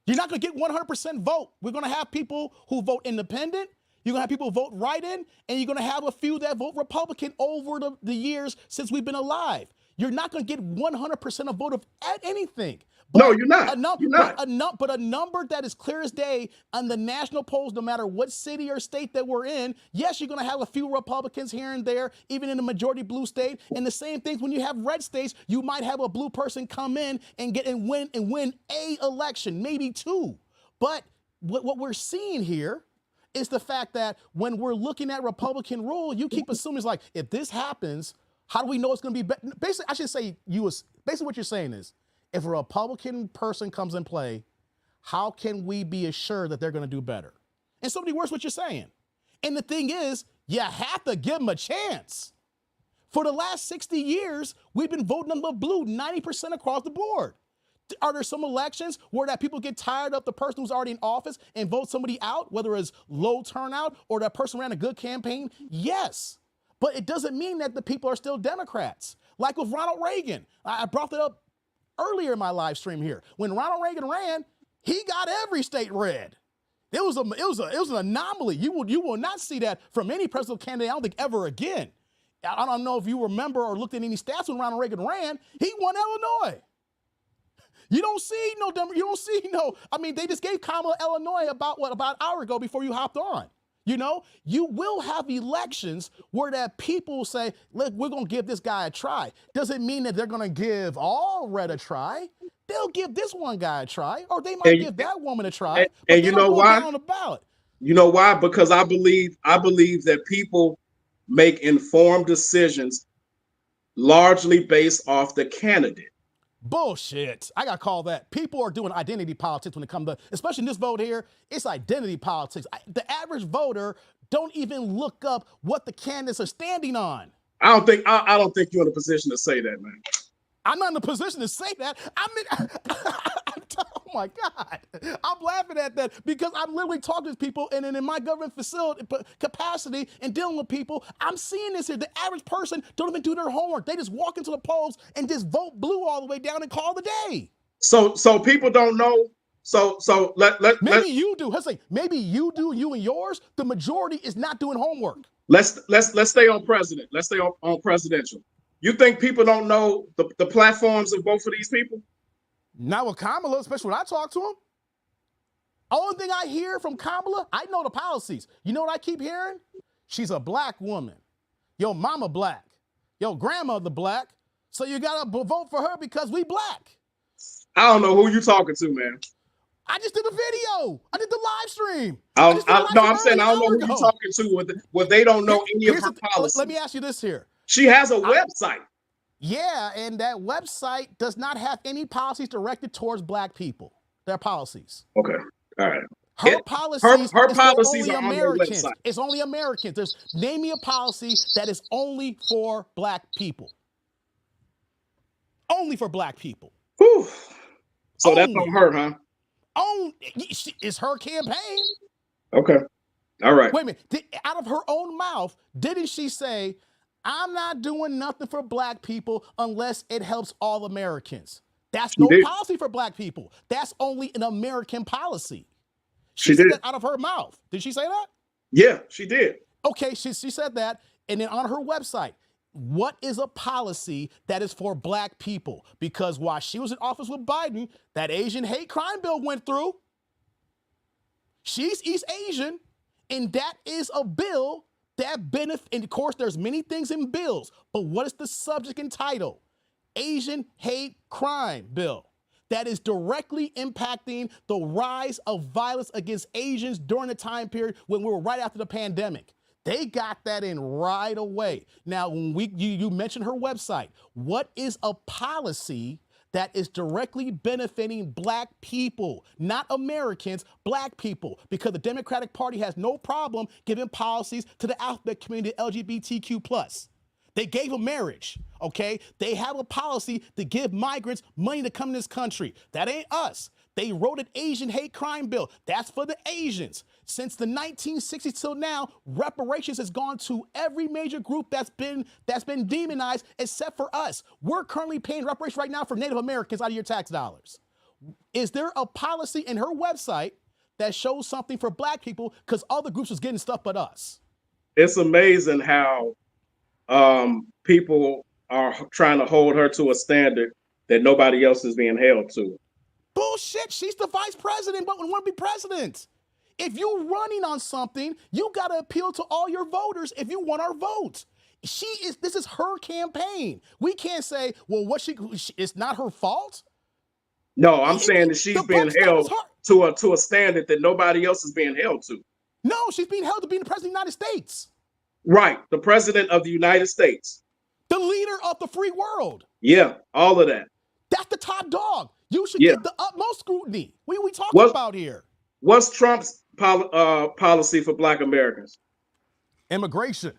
Speaker 1: You're not going to get 100% vote. We're going to have people who vote independent. You're going to have people who vote write-in, and you're going to have a few that vote Republican over the years since we've been alive. You're not going to get 100% of vote of anything. But
Speaker 6: no, you're not. You're not.
Speaker 1: But a number that is clear as day on the national polls, no matter what city or state that we're in, yes, you're going to have a few Republicans here and there, even in a majority blue state. And the same thing when you have red states, you might have a blue person come in and win a election, maybe 2. But what we're seeing here is the fact that when we're looking at Republican rule, you keep assuming it's like, if this happens, how do we know it's going to be better? Basically, I should say basically what you're saying is, if a Republican person comes in play, how can we be assured that they're going to do better? In so many words, what you're saying. And the thing is, you have to give them a chance. For the last 60 years, we've been voting on the blue 90% across the board. Are there some elections where that people get tired of the person who's already in office and vote somebody out, whether it's low turnout or that person ran a good campaign? Yes. But it doesn't mean that the people are still Democrats. Like with Ronald Reagan. I brought that up earlier in my live stream here. When Ronald Reagan ran, he got every state red. It was an anomaly. You will not see that from any presidential candidate, I don't think, ever again. I don't know if you remember or looked at any stats when Ronald Reagan ran. He won Illinois. You don't see no. I mean, they just gave Kamala Illinois about an hour ago before you hopped on. You know, you will have elections where that people say, look, we're going to give this guy a try. Doesn't mean that they're going to give all red a try. They'll give this one guy a try, or they might give that woman a try.
Speaker 6: And you know why?
Speaker 1: On the ballot.
Speaker 6: You know why? Because I believe that people make informed decisions largely based off the candidate.
Speaker 1: Bullshit. I got to call that. People are doing identity politics when it comes to, especially in this vote here, it's identity politics. The average voter don't even look up what the candidates are standing on.
Speaker 6: I don't think you're in a position to say that, man.
Speaker 1: I'm not in a position to say that. Oh my God. I'm laughing at that because I'm literally talking to people and in my government facility capacity and dealing with people, I'm seeing this here. The average person don't even do their homework. They just walk into the polls and just vote blue all the way down and call the day.
Speaker 6: So people don't know.
Speaker 1: Maybe you do. Let's say maybe you do, you and yours. The majority is not doing homework.
Speaker 6: Let's stay on president. Let's stay on presidential. You think people don't know the platforms of both of these people?
Speaker 1: Not with Kamala, especially when I talk to him. Only thing I hear from Kamala, I know the policies. You know what I keep hearing? She's a black woman. Your mama black. Your grandmother black. So you gotta vote for her because we black.
Speaker 6: I don't know who you talking to, man.
Speaker 1: I just did a video. I did the live stream.
Speaker 6: I'm saying I don't know who you're talking to. What they don't know any of her policies.
Speaker 1: Let me ask you this here.
Speaker 6: She has a website.
Speaker 1: Yeah, and that website does not have any policies directed towards black people. Their policies.
Speaker 6: Okay. All right.
Speaker 1: Her policies are only Americans. It's only Americans. Name me a policy that is only for black people. Only for black people.
Speaker 6: Whew. So that's on her, huh?
Speaker 1: It's her campaign.
Speaker 6: Okay. All right.
Speaker 1: Wait a minute. Out of her own mouth, didn't she say, I'm not doing nothing for black people unless it helps all Americans? That's no policy for black people. That's only an American policy. She said that out of her mouth. Did she say that?
Speaker 6: Yeah, she did.
Speaker 1: Okay, she said that. And then on her website, what is a policy that is for black people? Because while she was in office with Biden, that Asian hate crime bill went through. She's East Asian, and that is a bill that benefits. And of course, there's many things in bills, but what is the subject and title? Asian hate crime bill. that is directly impacting the rise of violence against Asians during the time period when we were right after the pandemic. They got that in right away. Now, when you mentioned her website, what is a policy that is directly benefiting black people, not Americans, black people? Because the Democratic Party has no problem giving policies to the alphabet community, LGBTQ+. They gave them marriage, okay? They have a policy to give migrants money to come to this country. That ain't us. They wrote an Asian hate crime bill. That's for the Asians. Since the 1960s till now, reparations has gone to every major group that's been demonized except for us. We're currently paying reparations right now for Native Americans out of your tax dollars. Is there a policy in her website that shows something for black people because other groups was getting stuff but us?
Speaker 6: It's amazing how people are trying to hold her to a standard that nobody else is being held to.
Speaker 1: Bullshit. She's the vice president, but we want to be president. If you're running on something, you got to appeal to all your voters if you want our votes. This is her campaign. We can't say, well, it's not her fault.
Speaker 6: No, I'm saying that she's being held to a standard that nobody else is being held to.
Speaker 1: No, she's being held to being the president of the United States.
Speaker 6: Right, the president of the United States.
Speaker 1: The leader of the free world.
Speaker 6: Yeah, all of that.
Speaker 1: That's the top dog. You should get the utmost scrutiny. What are we talking about here?
Speaker 6: What's Trump's policy for black Americans?
Speaker 1: Immigration.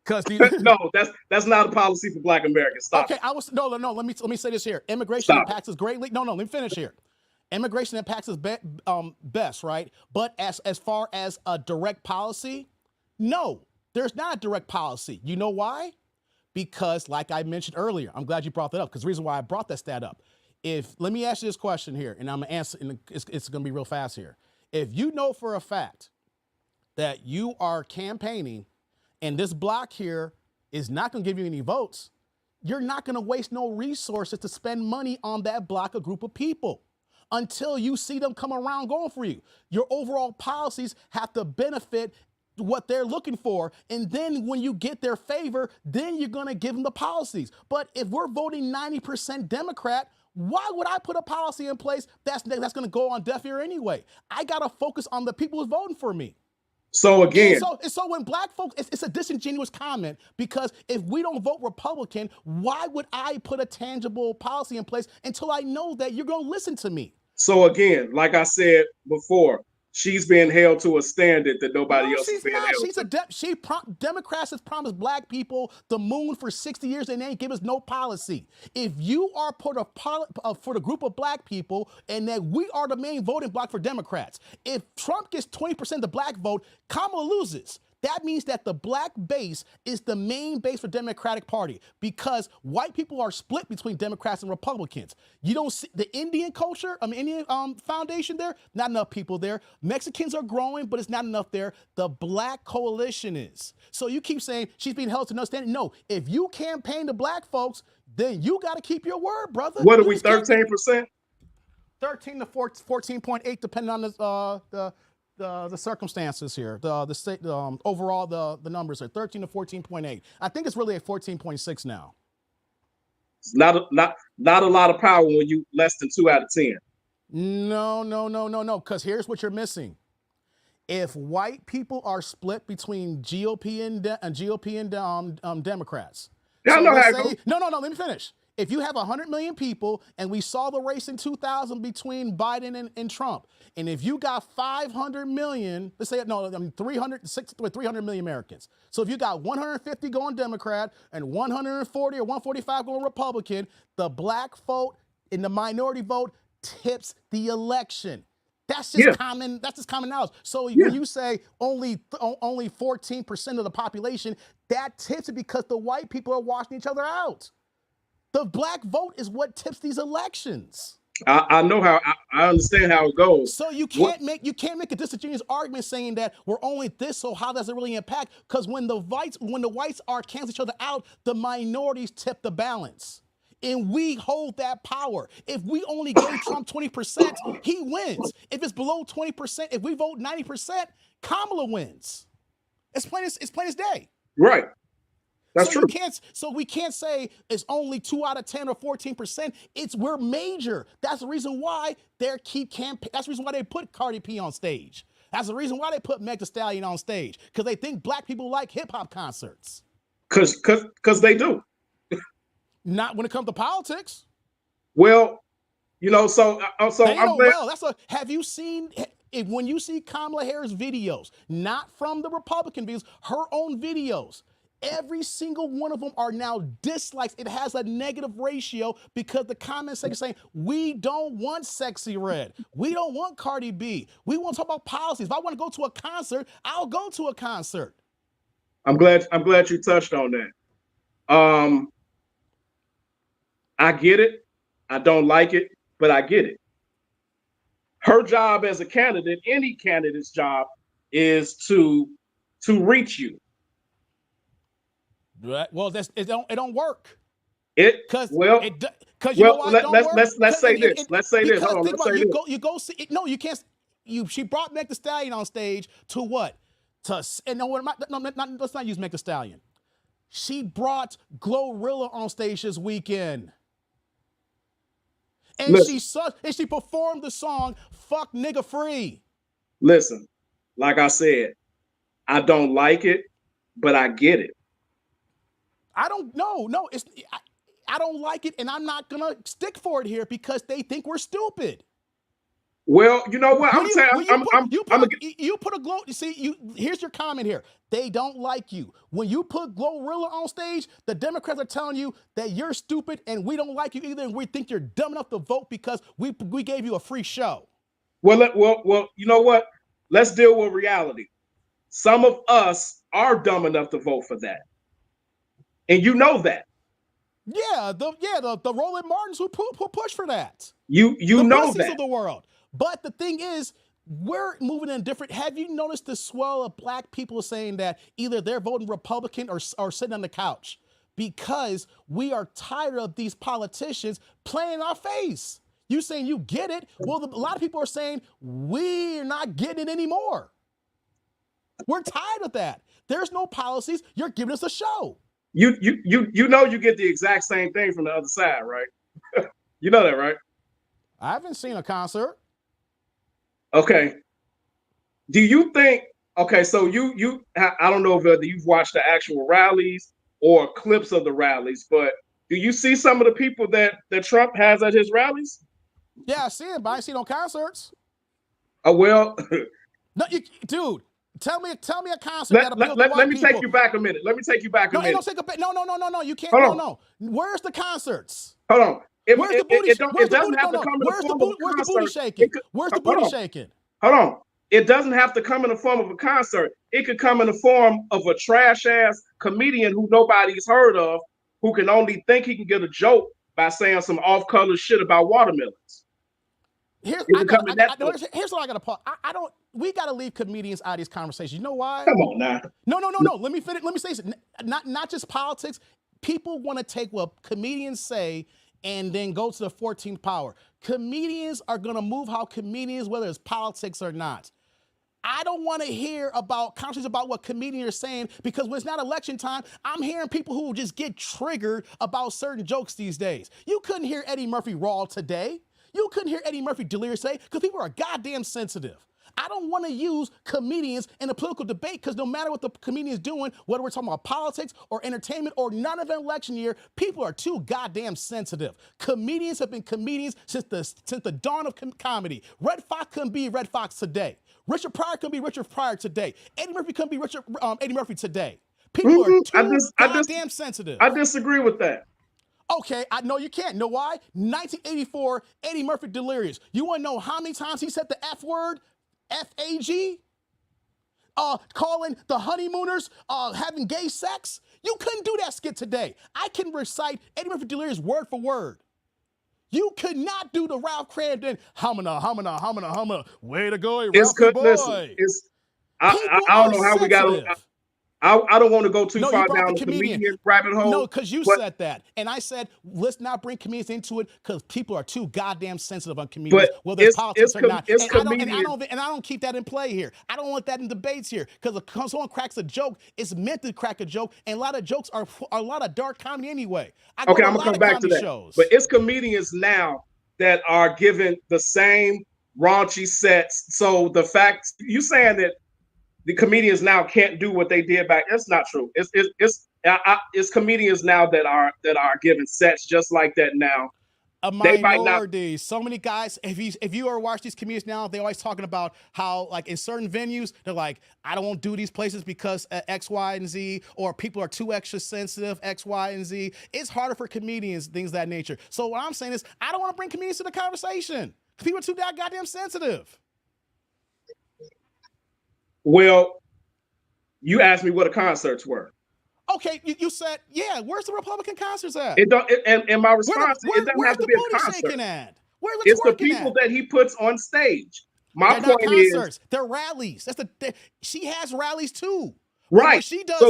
Speaker 6: No, that's not a policy for black Americans. Stop.
Speaker 1: Okay, no. Let me say this here. Immigration impacts us greatly. No, let me finish here. Immigration impacts us best, right? But as far as a direct policy, no, there's not a direct policy. You know why? Because, like I mentioned earlier, I'm glad you brought that up. Because the reason why I brought that stat up, let me ask you this question here, and I'm gonna answer, and it's gonna be real fast here. If you know for a fact that you are campaigning and this block here is not gonna give you any votes, you're not gonna waste no resources to spend money on that block, a group of people, until you see them come around going for you. Your overall policies have to benefit what they're looking for. And then when you get their favor, then you're gonna give them the policies. But if we're voting 90% Democrat, why would I put a policy in place that's gonna go on deaf ear anyway? I gotta focus on the people who's voting for me.
Speaker 6: So again,
Speaker 1: so when black folks, it's a disingenuous comment, because if we don't vote Republican, why would I put a tangible policy in place until I know that you're gonna listen to me?
Speaker 6: So again, like I said before, she's being held to a standard that nobody else is being held to.
Speaker 1: Democrats has promised black people the moon for 60 years and they ain't give us no policy. If you are for the group of black people, and that we are the main voting bloc for Democrats, if Trump gets 20% of the black vote, Kamala loses. That means that the black base is the main base for Democratic Party, because white people are split between Democrats and Republicans. You don't see the Indian culture, Indian foundation there, not enough people there. Mexicans are growing, but it's not enough there. The black coalition is. So you keep saying she's being held to no standard. No, if you campaign to black folks, then you got to keep your word, brother.
Speaker 6: What are we, 13%?
Speaker 1: 13 to 14.8, depending on the circumstances here, the state, overall the numbers are 13 to 14.8. I think it's really at 14.6 now.
Speaker 6: It's not a lot of power when you less than 2 out of 10.
Speaker 1: No. Because here's what you're missing. If white people are split between GOP and Democrats,
Speaker 6: no.
Speaker 1: Let me finish. If you have 100 million people, and we saw the race in 2000 between Biden and Trump, and if you got 500 million, let's say 300 million Americans. So if you got 150 going Democrat and 140 or 145 going Republican, the black vote and the minority vote tips the election. That's just common. That's just common knowledge. So when you say only 14% of the population, that tips it because the white people are washing each other out. The black vote is what tips these elections.
Speaker 6: I know how. I understand how it goes.
Speaker 1: So you can't make a disingenuous argument saying that we're only this. So how does it really impact? Because when the whites are cancel each other out, the minorities tip the balance, and we hold that power. If we only gave Trump 20%, he wins. If it's below 20%, if we vote 90%, Kamala wins. It's plain as day.
Speaker 6: Right. That's
Speaker 1: so
Speaker 6: true.
Speaker 1: So we can't say it's only 2 out of 10 or 14%. We're major. That's the reason why that's the reason why they put Cardi B on stage. That's the reason why they put Meg Thee Stallion on stage, because they think black people like hip hop concerts.
Speaker 6: Because they do.
Speaker 1: Not when it comes to politics.
Speaker 6: Well, you know, so I'm glad.
Speaker 1: Well, have you seen when you see Kamala Harris videos, not from the Republican videos, her own videos? Every single one of them are now dislikes. It has a negative ratio because the comment section saying, we don't want Sexy Red. We don't want Cardi B. We want to talk about policies. If I want to go to a concert, I'll go to a concert.
Speaker 6: I'm glad you touched on that. I get it. I don't like it, but I get it. Her job as a candidate, any candidate's job, is to reach you.
Speaker 1: Right. Well, it don't work.
Speaker 6: Let's say this. Let's say this. Hold on. Let's say this.
Speaker 1: You go see it. No, you can't. She brought Meg Thee Stallion on stage to what? Let's not use Meg Thee Stallion. She brought Glorilla on stage this weekend. And she performed the song "Fuck Nigga Free."
Speaker 6: Listen, like I said, I don't like it, but I get it.
Speaker 1: I don't know. No, I don't like it, and I'm not gonna stick for it here because they think we're stupid.
Speaker 6: Well, you know what?
Speaker 1: Here's your comment here. They don't like you. When you put Glorilla on stage, the Democrats are telling you that you're stupid and we don't like you either, and we think you're dumb enough to vote because we gave you a free show.
Speaker 6: Well, you know what? Let's deal with reality. Some of us are dumb enough to vote for that. And you know that.
Speaker 1: Yeah, the Roland Martins who push for that.
Speaker 6: You know that.
Speaker 1: Of the world. But the thing is, we're moving in different. Have you noticed the swell of black people saying that either they're voting Republican or sitting on the couch because we are tired of these politicians playing in our face? You saying you get it? Well, a lot of people are saying we're not getting it anymore. We're tired of that. There's no policies. You're giving us a show.
Speaker 6: You know you get the exact same thing from the other side, right? You know that, right?
Speaker 1: I haven't seen a concert.
Speaker 6: Okay. Do you think? Okay, so I don't know whether you've watched the actual rallies or clips of the rallies, but do you see some of the people that Trump has at his rallies?
Speaker 1: Yeah, I see it, but I ain't seen no concerts.
Speaker 6: Oh well.
Speaker 1: No, dude. Tell me a concert
Speaker 6: let me take you back a minute. Let me take you back a minute.
Speaker 1: No, you can't. No. Where's the concerts?
Speaker 6: Hold on.
Speaker 1: Where's the booty shaking? Where's the booty shaking?
Speaker 6: Hold on. It doesn't have to come in the form of a concert. It could come in the form of a trash ass comedian who nobody's heard of, who can only think he can get a joke by saying some off-color shit about watermelons.
Speaker 1: Here's what I gotta pause. We gotta leave comedians out of these conversations. You know why?
Speaker 6: Come on now.
Speaker 1: No. Let me finish. Let me say this. Not just politics. People want to take what comedians say and then go to the 14th power. Comedians are gonna move how comedians, whether it's politics or not. I don't want to hear about conversations about what comedians are saying, because when it's not election time, I'm hearing people who just get triggered about certain jokes these days. You couldn't hear Eddie Murphy raw today. You couldn't hear Eddie Murphy delirious say, because people are goddamn sensitive. I don't want to use comedians in a political debate, because no matter what the comedian is doing, whether we're talking about politics or entertainment or not of an election year, people are too goddamn sensitive. Comedians have been comedians since the dawn of comedy. Red Fox couldn't be Red Fox today. Richard Pryor couldn't be Richard Pryor today. Eddie Murphy couldn't be Eddie Murphy today. People are too goddamn sensitive.
Speaker 6: I disagree with that.
Speaker 1: Okay, I know you can't. Know why? 1984, Eddie Murphy delirious. You want to know how many times he said the F word? F-A-G? Calling the honeymooners having gay sex? You couldn't do that skit today. I can recite Eddie Murphy delirious word for word. You could not do the Ralph Cramden humana. Way to go, Ralphie boy.
Speaker 6: Listen, I don't know how we got. I don't want to go too
Speaker 1: No,
Speaker 6: far
Speaker 1: you brought
Speaker 6: down
Speaker 1: the
Speaker 6: the
Speaker 1: comedian.
Speaker 6: comedian rabbit hole.
Speaker 1: No, because you
Speaker 6: but,
Speaker 1: said that. And I said, let's not bring comedians into it because people are too goddamn sensitive on comedians,
Speaker 6: but
Speaker 1: whether it's politics or not.
Speaker 6: It's
Speaker 1: And I don't keep that in play here. I don't want that in debates here. Because if someone cracks a joke, it's meant to crack a joke. And a lot of jokes are a lot of dark comedy anyway.
Speaker 6: Okay, I'm gonna come back to that.
Speaker 1: Shows.
Speaker 6: But it's comedians now that are given the same raunchy sets. So the fact you saying that the comedians now can't do what they did back, that's not true. It's comedians now that are given sets just like that now.
Speaker 1: A minority. So many guys, if you ever watch these comedians now, they're always talking about how, like, in certain venues, they're like, I don't want to do these places because X, Y, and Z, or people are too extra sensitive, X, Y, and Z. It's harder for comedians, things of that nature. So what I'm saying is, I don't want to bring comedians to the conversation. People are too goddamn sensitive.
Speaker 6: Well, you asked me what the concerts were.
Speaker 1: Okay, you said, yeah, where's the Republican concerts at?
Speaker 6: And my response, it doesn't have to be a concert.
Speaker 1: Where's
Speaker 6: it's the people that he puts on stage. My
Speaker 1: They're
Speaker 6: point
Speaker 1: not concerts.
Speaker 6: is,
Speaker 1: they're rallies. She has rallies too.
Speaker 6: Right.
Speaker 1: What she does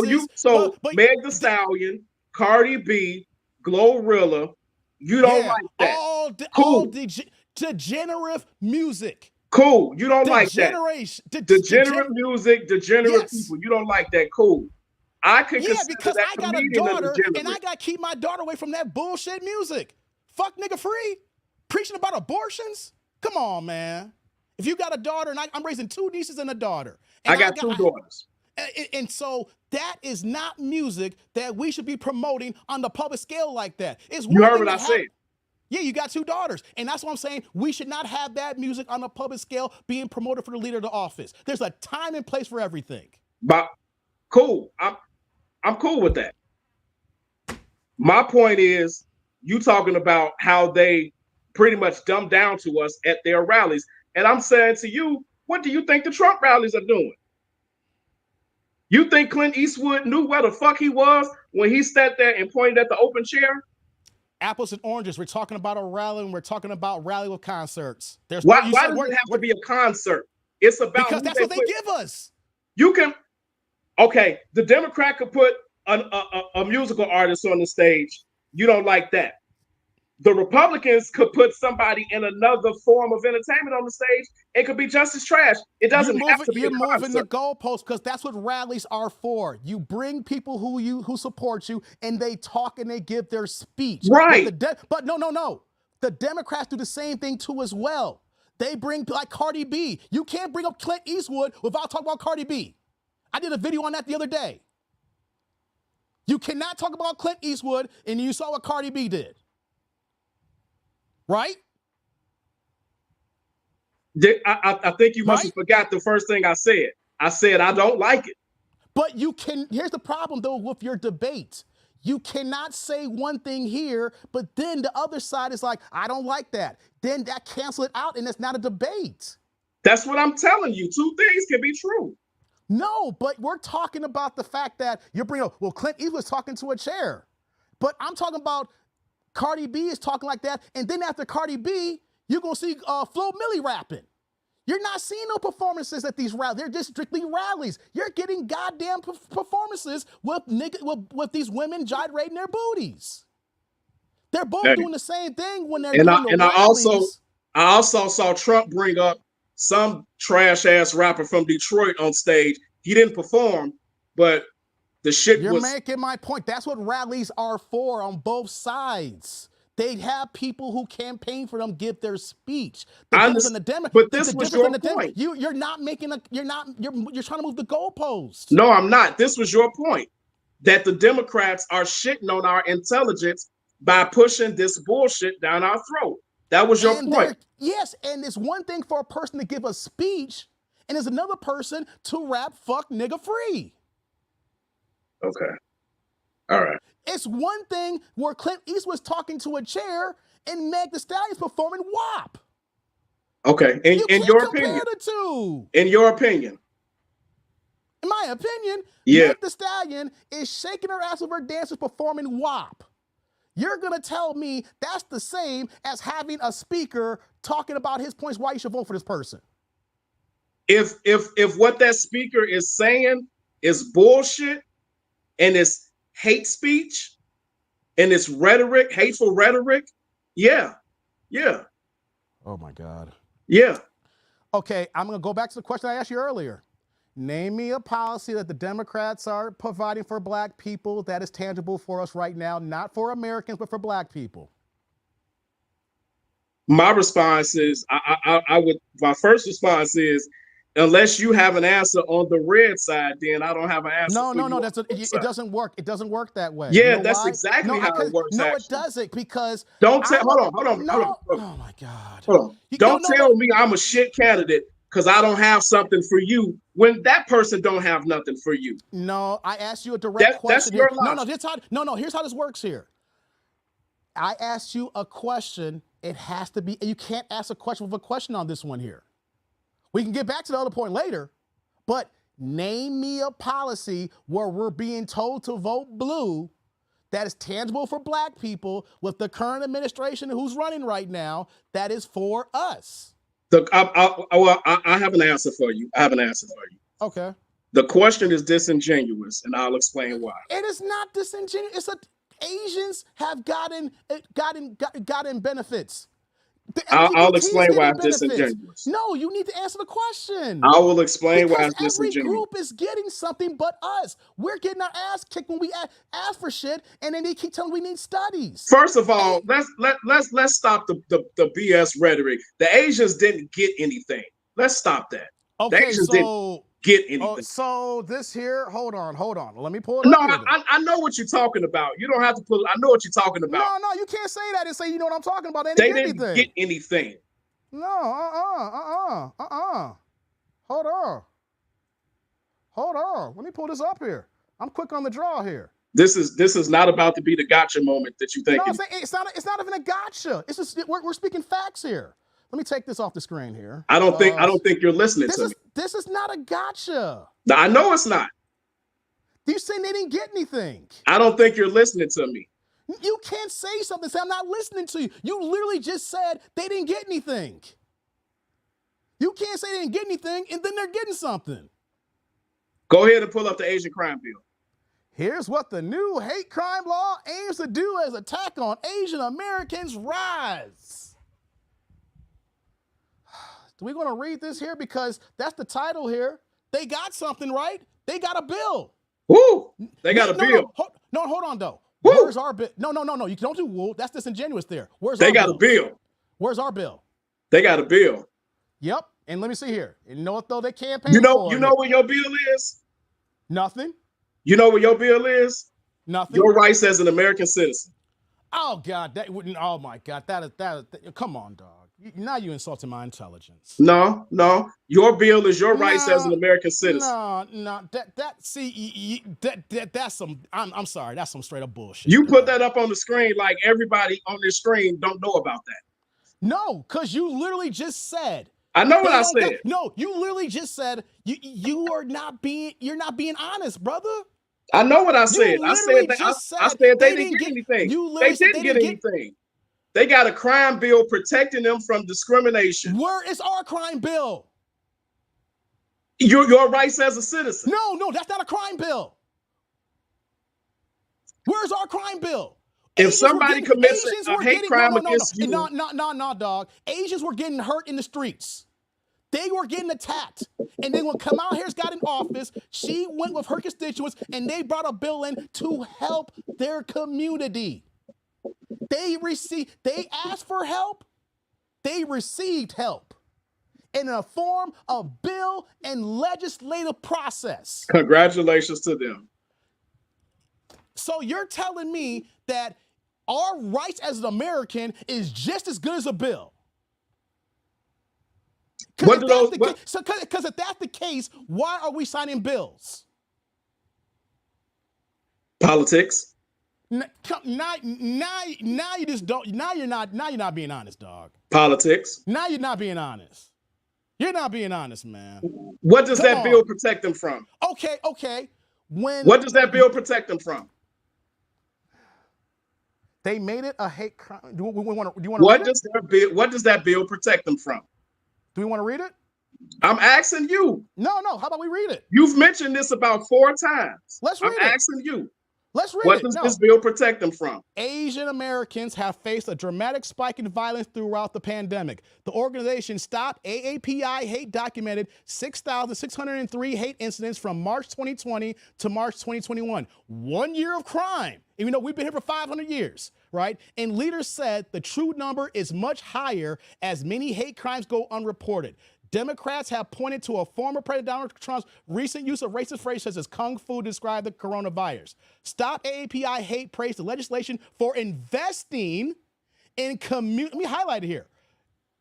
Speaker 6: but Meg Thee Stallion, Cardi B, Glorilla, you don't like that.
Speaker 1: All degenerate music.
Speaker 6: Cool. You don't like that. Degenerate music, degenerate people. You don't like that. Cool. I could
Speaker 1: because I got a daughter and I got to keep my daughter away from that bullshit music. Fuck nigga free. Preaching about abortions? Come on, man. If you got a daughter, and I'm raising 2 nieces and a daughter. And
Speaker 6: I got 2 daughters.
Speaker 1: And so that is not music that we should be promoting on the public scale like that.
Speaker 6: You heard what I said.
Speaker 1: Yeah, you got 2 daughters. And that's what I'm saying. We should not have that music on a public scale being promoted for the leader of the office. There's a time and place for everything.
Speaker 6: But cool. I'm cool with that. My point is, you talking about how they pretty much dumb down to us at their rallies. And I'm saying to you, what do you think the Trump rallies are doing? You think Clint Eastwood knew where the fuck he was when he sat there and pointed at the open chair?
Speaker 1: Apples and oranges. We're talking about a rally and we're talking about rally with concerts.
Speaker 6: Why does it have to be a concert? It's about
Speaker 1: because that's what they give us.
Speaker 6: You can, okay, the Democrat could put a musical artist on the stage. You don't like that. The Republicans could put somebody in another form of entertainment on the stage. It could be just as trash. It doesn't have to be a concert.
Speaker 1: You're moving the goalposts because that's what rallies are for. You bring people who support you, and they talk and they give their speech.
Speaker 6: Right.
Speaker 1: But no. The Democrats do the same thing too as well. They bring, like, Cardi B. You can't bring up Clint Eastwood without talking about Cardi B. I did a video on that the other day. You cannot talk about Clint Eastwood, and you saw what Cardi B did. Right?
Speaker 6: I think you must have forgot the first thing I said. I said I don't like it.
Speaker 1: But here's the problem though with your debate. You cannot say one thing here, but then the other side is like, I don't like that. Then that cancel it out and it's not a debate.
Speaker 6: That's what I'm telling you. 2 things can be true.
Speaker 1: No, but we're talking about the fact that you're bringing up, well, Clint Eastwood was talking to a chair. But I'm talking about Cardi B is talking like that, and then after Cardi B, you're going to see Flo Milli rapping. You're not seeing no performances at these rallies. They're just strictly rallies. You're getting goddamn performances with these women gyrating their booties. They're both doing the same thing when they're doing the rallies.
Speaker 6: I also saw Trump bring up some trash-ass rapper from Detroit on stage. He didn't perform, but the shit
Speaker 1: You're making my point. That's what rallies are for on both sides. They have people who campaign for them give their speech.
Speaker 6: But this was your point.
Speaker 1: You're not making you're trying to move the goalpost.
Speaker 6: No, I'm not. This was your point. That the Democrats are shitting on our intelligence by pushing this bullshit down our throat. That was your point.
Speaker 1: Yes, and it's one thing for a person to give a speech, and it's another person to rap fuck nigga free.
Speaker 6: Okay. All right.
Speaker 1: It's one thing where Clint Eastwood's talking to a chair and Meg Thee Stallion's performing WAP.
Speaker 6: Okay. In your opinion. In your opinion.
Speaker 1: In my opinion,
Speaker 6: yeah.
Speaker 1: Meg Thee Stallion is shaking her ass with her dancers performing WAP. You're going to tell me that's the same as having a speaker talking about his points why you should vote for this person.
Speaker 6: If what that speaker is saying is bullshit and it's hate speech and it's rhetoric, hateful rhetoric, yeah.
Speaker 1: Oh my God.
Speaker 6: Yeah.
Speaker 1: Okay, I'm going to go back to the question I asked you earlier. Name me a policy that the Democrats are providing for black people that is tangible for us right now, not for Americans, but for black people.
Speaker 6: My response is, my first response is, unless you have an answer on the red side, then I don't have an answer.
Speaker 1: No, it doesn't work. It doesn't work that way.
Speaker 6: Yeah,
Speaker 1: you know
Speaker 6: that's
Speaker 1: why?
Speaker 6: exactly how it works.
Speaker 1: No,
Speaker 6: actually.
Speaker 1: It doesn't, because
Speaker 6: hold on.
Speaker 1: Oh my God.
Speaker 6: Hold on. Don't tell me I'm a shit candidate because I don't have something for you when that person don't have nothing for you.
Speaker 1: No, I asked you a direct question.
Speaker 6: That's your
Speaker 1: here's how this works here. I asked you a question. It has to be, you can't ask a question with a question on this one here. We can get back to the other point later, but name me a policy where we're being told to vote blue that is tangible for black people with the current administration who's running right now that is for us.
Speaker 6: I have an answer for you.
Speaker 1: Okay.
Speaker 6: The question is disingenuous, and I'll explain why.
Speaker 1: It is not disingenuous. Asians have gotten benefits.
Speaker 6: I'll explain why it's disingenuous.
Speaker 1: No, you need to answer the question.
Speaker 6: I will explain why it's disingenuous.
Speaker 1: Every group is getting something but us. We're getting our ass kicked when we ask for shit, and then they keep telling we need studies.
Speaker 6: First of all, let's stop the BS rhetoric. The Asians didn't get anything. Let's stop that.
Speaker 1: Okay,
Speaker 6: the Asians didn't get anything.
Speaker 1: So this here, hold on. Let me pull it
Speaker 6: up.
Speaker 1: No,
Speaker 6: I know what you're talking about. You don't have to pull it. I know what you're talking about.
Speaker 1: No, you can't say that and say you know what I'm talking about.
Speaker 6: They didn't get anything.
Speaker 1: No, Hold on. Let me pull this up here. I'm quick on the draw here.
Speaker 6: This is not about to be the gotcha moment that you think.
Speaker 1: No, it's not even a gotcha. It's just we're speaking facts here. Let me take this off the screen here.
Speaker 6: I don't think you're listening to me.
Speaker 1: This is not a gotcha.
Speaker 6: I know it's not.
Speaker 1: You saying they didn't get anything?
Speaker 6: I don't think you're listening to me.
Speaker 1: You can't say something. Say I'm not listening to you. You literally just said they didn't get anything. You can't say they didn't get anything and then they're getting something.
Speaker 6: Go ahead and pull up the Asian crime bill.
Speaker 1: Here's what the new hate crime law aims to do as attack on Asian Americans rise. Do we want to read this here? Because that's the title here. They got something, right? They got a bill.
Speaker 6: Woo! They got a bill.
Speaker 1: Hold on, though.
Speaker 6: Woo!
Speaker 1: Where's our bill? No. You don't do woo. That's disingenuous there.
Speaker 6: They got a bill.
Speaker 1: Where's our bill?
Speaker 6: They got a bill.
Speaker 1: Yep. And let me see here. You know what, though? They campaign
Speaker 6: You know what your bill is?
Speaker 1: Nothing.
Speaker 6: You know what your bill is?
Speaker 1: Nothing.
Speaker 6: Your rights as an American citizen.
Speaker 1: Oh, God. That wouldn't. Oh, my God. That is come on, dog. Now you insulting my intelligence.
Speaker 6: No. Your bill is your rights as an American citizen.
Speaker 1: No. That's some. I'm sorry. That's some straight up bullshit.
Speaker 6: You put that up on the screen like everybody on this screen don't know about that.
Speaker 1: No, because you literally just said.
Speaker 6: I know what I said.
Speaker 1: No, you literally just said you're not being honest, brother.
Speaker 6: I know what I said. I said they didn't get anything. They didn't get anything. They got a crime bill protecting them from discrimination.
Speaker 1: Where is our crime bill?
Speaker 6: Your rights as a citizen.
Speaker 1: No, that's not a crime bill. Where's our crime bill?
Speaker 6: If somebody commits a hate crime against you.
Speaker 1: No, dog. Asians were getting hurt in the streets. They were getting attacked. And then when Kamala Harris got in office, she went with her constituents and they brought a bill in to help their community. They asked for help. They received help in a form of bill and legislative process.
Speaker 6: Congratulations to them.
Speaker 1: So you're telling me that our rights as an American is just as good as a bill? Because if that's the case, why are we signing bills?
Speaker 6: Politics.
Speaker 1: Now you just don't. Now you're not being honest, dog.
Speaker 6: Politics.
Speaker 1: Now you're not being honest. You're not being honest, man.
Speaker 6: What does that bill protect them from?
Speaker 1: Okay.
Speaker 6: What does that bill protect them from?
Speaker 1: They made it a hate crime. Do you want to?
Speaker 6: What does that bill protect them from?
Speaker 1: Do we want to read it?
Speaker 6: I'm asking you.
Speaker 1: No. How about we read it?
Speaker 6: You've mentioned this about 4 times.
Speaker 1: Let's read it.
Speaker 6: I'm asking you.
Speaker 1: Let's read
Speaker 6: what
Speaker 1: it.
Speaker 6: does this bill protect them from?
Speaker 1: Asian Americans have faced a dramatic spike in violence throughout the pandemic. The organization Stop AAPI Hate documented 6,603 hate incidents from March 2020 to March 2021. 1 year of crime, even though we've been here for 500 years, right? And leaders said the true number is much higher as many hate crimes go unreported. Democrats have pointed to a former President Donald Trump's recent use of racist phrases such as kung fu to describe the coronavirus. Stop AAPI Hate praised the legislation for investing in community. Let me highlight it here.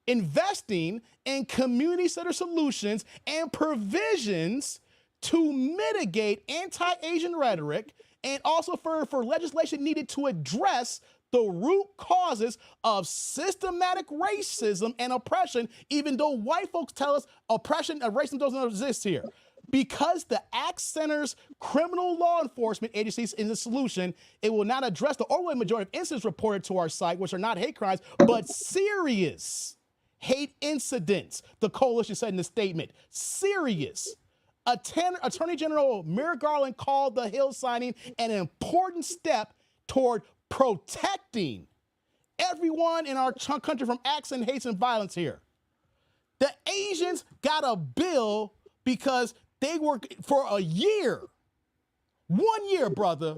Speaker 1: Investing in community-centered solutions and provisions to mitigate anti-Asian rhetoric, and also for legislation needed to address the root causes of systematic racism and oppression, even though white folks tell us oppression and racism doesn't exist here. Because the Act centers criminal law enforcement agencies in the solution, it will not address the overwhelming majority of incidents reported to our site, which are not hate crimes, but serious hate incidents, the coalition said in the statement. Serious. Attorney General Merrick Garland called the Hill signing an important step toward protecting everyone in our country from acts and hates and violence here. The Asians got a bill because they were for a year, 1 year, brother.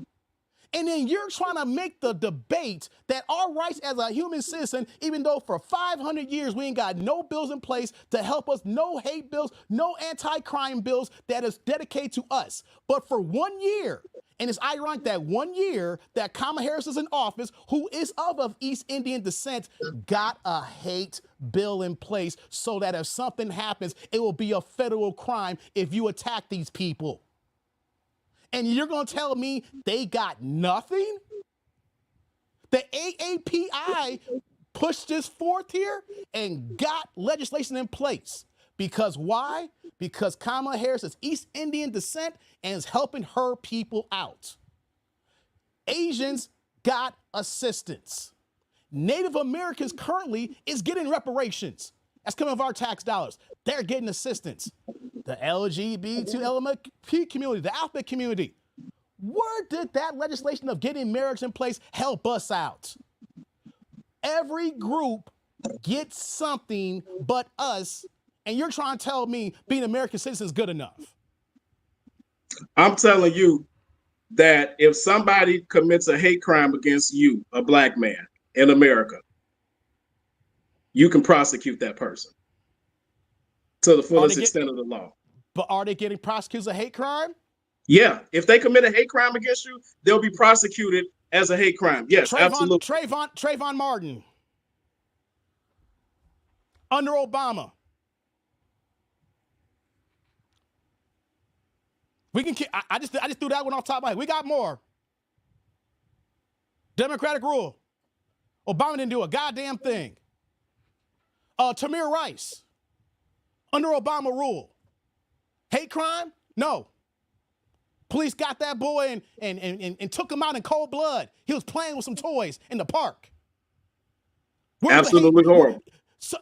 Speaker 1: And then you're trying to make the debate that our rights as a human citizen, even though for 500 years we ain't got no bills in place to help us, no hate bills, no anti-crime bills that is dedicated to us. But for 1 year, and it's ironic that 1 year that Kamala Harris is in office, who is of East Indian descent, got a hate bill in place so that if something happens, it will be a federal crime if you attack these people. And you're going to tell me they got nothing? The AAPI pushed this forth here and got legislation in place. Because why? Because Kamala Harris is East Indian descent and is helping her people out. Asians got assistance. Native Americans currently is getting reparations. That's coming of our tax dollars. They're getting assistance. The LGBTQ community, the alphabet community. Where did that legislation of getting marriage in place help us out? Every group gets something but us, and you're trying to tell me being American citizen is good enough.
Speaker 6: I'm telling you that if somebody commits a hate crime against you, a black man in America, you can prosecute that person to the fullest extent of the law.
Speaker 1: But are they getting prosecuted as a hate crime?
Speaker 6: Yeah. If they commit a hate crime against you, they'll be prosecuted as a hate crime. Yes, absolutely.
Speaker 1: Trayvon Martin. Under Obama. We can. I just threw that one off the top of my head. We got more. Democratic rule. Obama didn't do a goddamn thing. Tamir Rice. Under Obama rule. Hate crime? No. Police got that boy and took him out in cold blood. He was playing with some toys in the park.
Speaker 6: Absolutely horrible.
Speaker 1: So,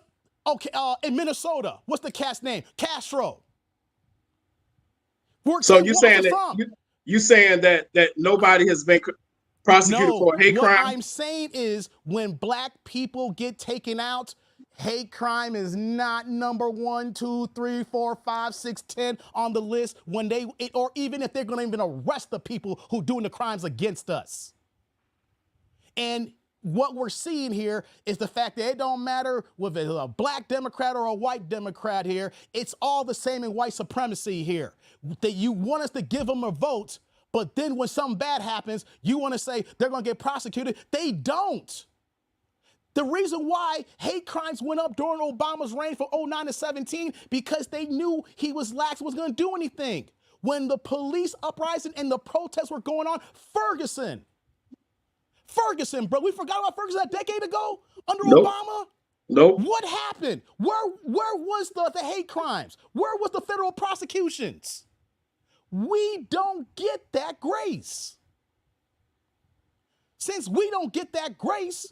Speaker 1: okay, in Minnesota, what's the cat's name? Castro.
Speaker 6: So you saying that you saying that nobody has been prosecuted for a hate crime?
Speaker 1: What I'm saying is when black people get taken out, hate crime is not number 1, 2, 3, 4, 5, 6, 10 on the list when or even if they're going to even arrest the people who doing the crimes against us. And what we're seeing here is the fact that it don't matter whether it's a black Democrat or a white Democrat here. It's all the same in white supremacy here. That you want us to give them a vote, but then when something bad happens, you want to say they're going to get prosecuted. They don't. The reason why hate crimes went up during Obama's reign from 2009 to 2017, because they knew he was lax, was going to do anything. When the police uprising and the protests were going on, Ferguson, bro, we forgot about Ferguson a decade ago under Obama?
Speaker 6: Nope.
Speaker 1: What happened? Where was the hate crimes? Where was the federal prosecutions? We don't get that grace. Since we don't get that grace,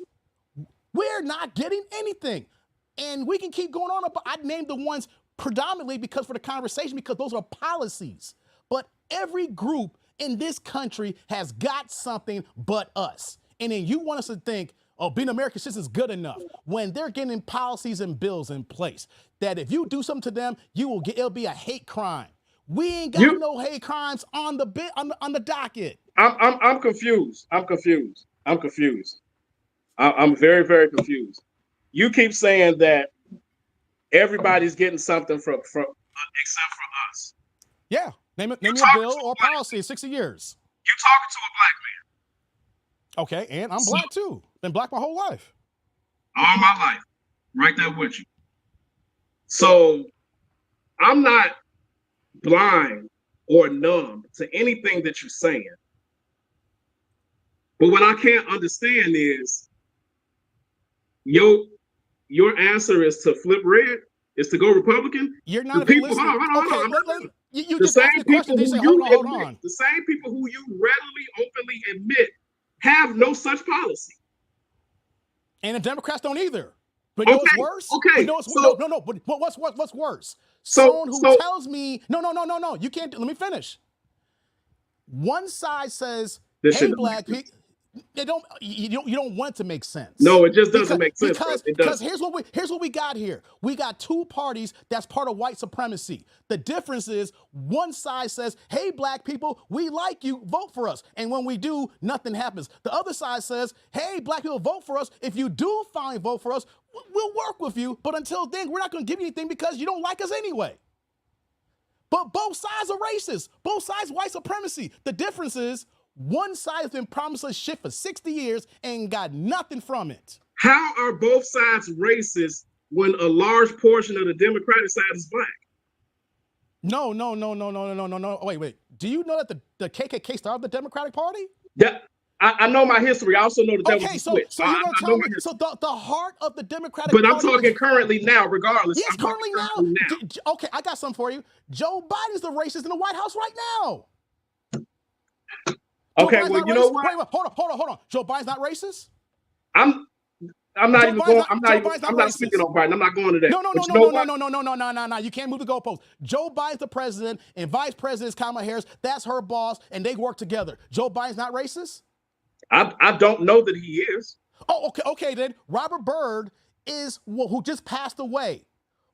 Speaker 1: we're not getting anything. And we can keep going on, but I named the ones predominantly because for the conversation, because those are policies. But every group in this country has got something but us. And then you want us to think, oh, being American citizen is good enough when they're getting policies and bills in place that if you do something to them, it'll be a hate crime. We ain't got no hate crimes on the docket.
Speaker 6: I'm confused. I'm very, very confused. You keep saying that everybody's getting something from except for us.
Speaker 1: Yeah. Name a bill or policy in 60 years.
Speaker 6: You talking to a black man.
Speaker 1: Okay, and I'm black too. Been black my whole life.
Speaker 6: All my life. Right there with you. So I'm not blind or numb to anything that you're saying. But what I can't understand is your answer is to flip red, is to go Republican.
Speaker 1: You're not
Speaker 6: the people.
Speaker 1: Hold
Speaker 6: on.
Speaker 1: You just asked me a question. They say, hold on.
Speaker 6: The same people who you readily, openly admit have no such policy.
Speaker 1: And the Democrats don't either. But you know what's worse?
Speaker 6: Okay.
Speaker 1: But what's worse? Someone who tells me, no, you can't. Let me finish. One side says, hey, black people. You don't want it to make sense.
Speaker 6: No, it just doesn't make sense.
Speaker 1: Because here's what we got here. We got two parties that's part of white supremacy. The difference is one side says, hey, black people, we like you, vote for us. And when we do, nothing happens. The other side says, hey, black people, vote for us. If you do finally vote for us, we'll work with you. But until then, we're not going to give you anything because you don't like us anyway. But both sides are racist. Both sides white supremacy. The difference is one side has been promised us shit for 60 years and got nothing from it.
Speaker 6: How are both sides racist when a large portion of the Democratic side is black?
Speaker 1: No. Wait. Do you know that the KKK started the Democratic Party?
Speaker 6: Yeah, I know my history. I also know that
Speaker 1: okay,
Speaker 6: was
Speaker 1: so you're gonna tell me. So the heart of the Democratic
Speaker 6: Party.
Speaker 1: But
Speaker 6: I'm talking currently now, regardless.
Speaker 1: Yes, currently now. Okay, I got something for you. Joe Biden's the racist in the White House right now.
Speaker 6: Okay, well, you know what?
Speaker 1: Wait, hold on. Joe Biden's not racist?
Speaker 6: I'm not even going. I'm not speaking on Biden. I'm not going to that.
Speaker 1: No. You can't move the goalpost. Joe Biden's the president and vice president is Kamala Harris. That's her boss, and they work together. Joe Biden's not racist?
Speaker 6: I don't know that he is.
Speaker 1: Oh, okay then. Robert Byrd is who just passed away.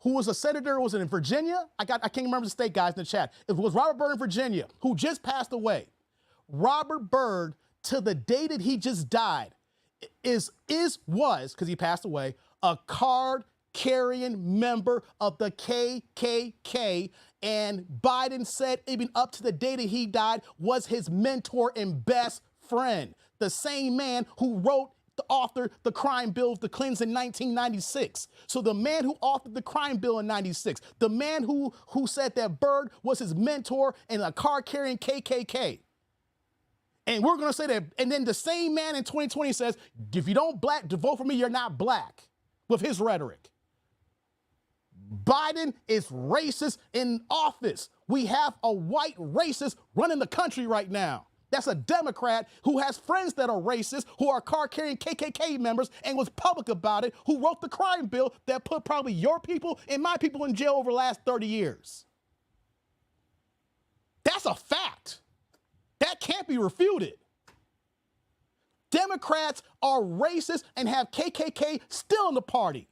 Speaker 1: Who was a senator? Was it in Virginia? I can't remember the state guys in the chat. It was Robert Byrd in Virginia who just passed away. Robert Byrd, to the day that he just died, was, because he passed away, a card-carrying member of the KKK, and Biden said even up to the day that he died was his mentor and best friend. The same man who authored the crime bill of the Clintons in 1996. So the man who authored the crime bill in 96, the man who said that Byrd was his mentor and a card-carrying KKK. And we're going to say that, and then the same man in 2020 says, if you don't vote for me, you're not black, with his rhetoric. Biden is racist in office. We have a white racist running the country right now. That's a Democrat who has friends that are racist, who are card-carrying KKK members, and was public about it, who wrote the crime bill that put probably your people and my people in jail over the last 30 years. That's a fact. That can't be refuted. Democrats are racist and have KKK still in the party.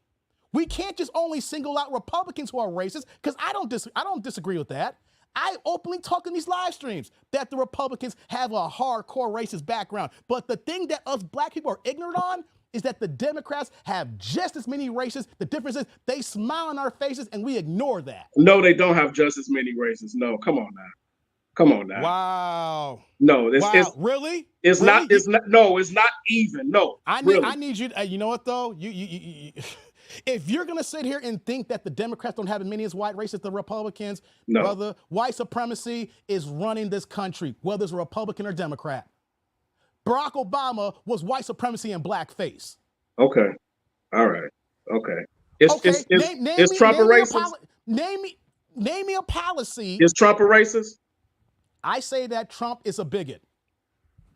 Speaker 1: We can't just only single out Republicans who are racist, because I don't disagree with that. I openly talk in these live streams that the Republicans have a hardcore racist background. But the thing that us black people are ignorant on is that the Democrats have just as many racists. The difference is they smile on our faces and we ignore that.
Speaker 6: No, they don't have just as many racists. No, come on now.
Speaker 1: Wow.
Speaker 6: No,
Speaker 1: really?
Speaker 6: It's really? Not. It's not. No, it's not even. No.
Speaker 1: I need you. You know what though? You if you're gonna sit here and think that the Democrats don't have as many as white racists as the Republicans,
Speaker 6: no.
Speaker 1: Brother, white supremacy is running this country, whether it's a Republican or Democrat. Barack Obama was white supremacy in blackface.
Speaker 6: Okay. All right. Okay. Is Trump a racist?
Speaker 1: Name me a policy.
Speaker 6: Is Trump a racist?
Speaker 1: I say that Trump is a bigot.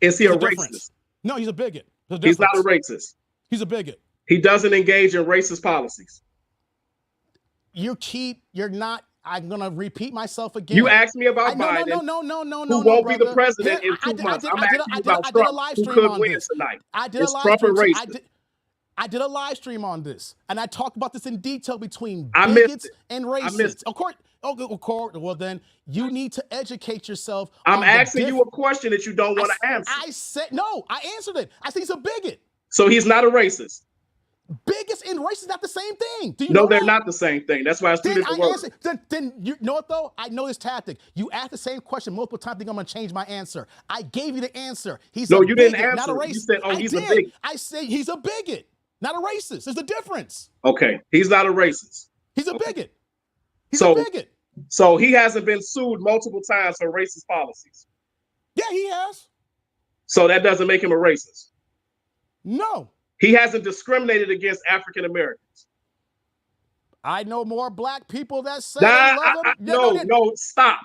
Speaker 6: Is he a racist?
Speaker 1: No, he's a bigot.
Speaker 6: He's not a racist.
Speaker 1: He's a bigot.
Speaker 6: He doesn't engage in racist policies.
Speaker 1: you're not. I'm gonna repeat myself again.
Speaker 6: You asked me about Biden.
Speaker 1: No.
Speaker 6: Who won't be the president in 2 months? I'm asking you about Trump, who could win tonight.
Speaker 1: I did a live stream. I did a live stream on this, and I talked about this in detail between bigots and racists. Of course. Well, then you need to educate yourself.
Speaker 6: I'm asking you a question that you don't want to answer.
Speaker 1: I said no. I answered it. I said he's a bigot.
Speaker 6: So he's not a racist.
Speaker 1: Bigots and racists not the same thing. Do you
Speaker 6: no,
Speaker 1: know
Speaker 6: they're
Speaker 1: that?
Speaker 6: not the same thing. That's why it's two different words.
Speaker 1: Then you know what though? I know this tactic. You ask the same question multiple times, think I'm gonna change my answer. I gave you the answer. He's a bigot,
Speaker 6: didn't answer.
Speaker 1: Not a racist.
Speaker 6: You said, he's a bigot.
Speaker 1: I said he's a bigot, not a racist. There's a difference.
Speaker 6: Okay, he's not a racist.
Speaker 1: He's a bigot. He's a bigot.
Speaker 6: So he hasn't been sued multiple times for racist policies.
Speaker 1: Yeah, he has.
Speaker 6: So that doesn't make him a racist.
Speaker 1: No.
Speaker 6: He hasn't discriminated against African Americans.
Speaker 1: I know more black people that say they love him.
Speaker 6: No, stop.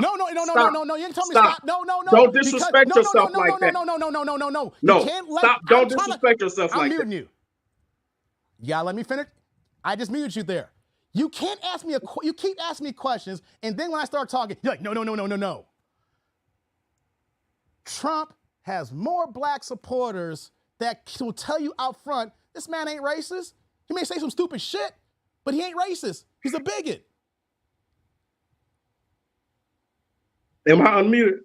Speaker 1: No. You didn't tell me stop. No.
Speaker 6: Don't disrespect yourself like that.
Speaker 1: No.
Speaker 6: No, stop. Don't disrespect yourself like that.
Speaker 1: I'm muting you. Yeah, let me finish. I just muted you there. You can't ask me you keep asking me questions, and then when I start talking, you're like, no. Trump has more black supporters that will tell you out front, this man ain't racist. He may say some stupid shit, but he ain't racist. He's a bigot.
Speaker 6: Am I unmuted?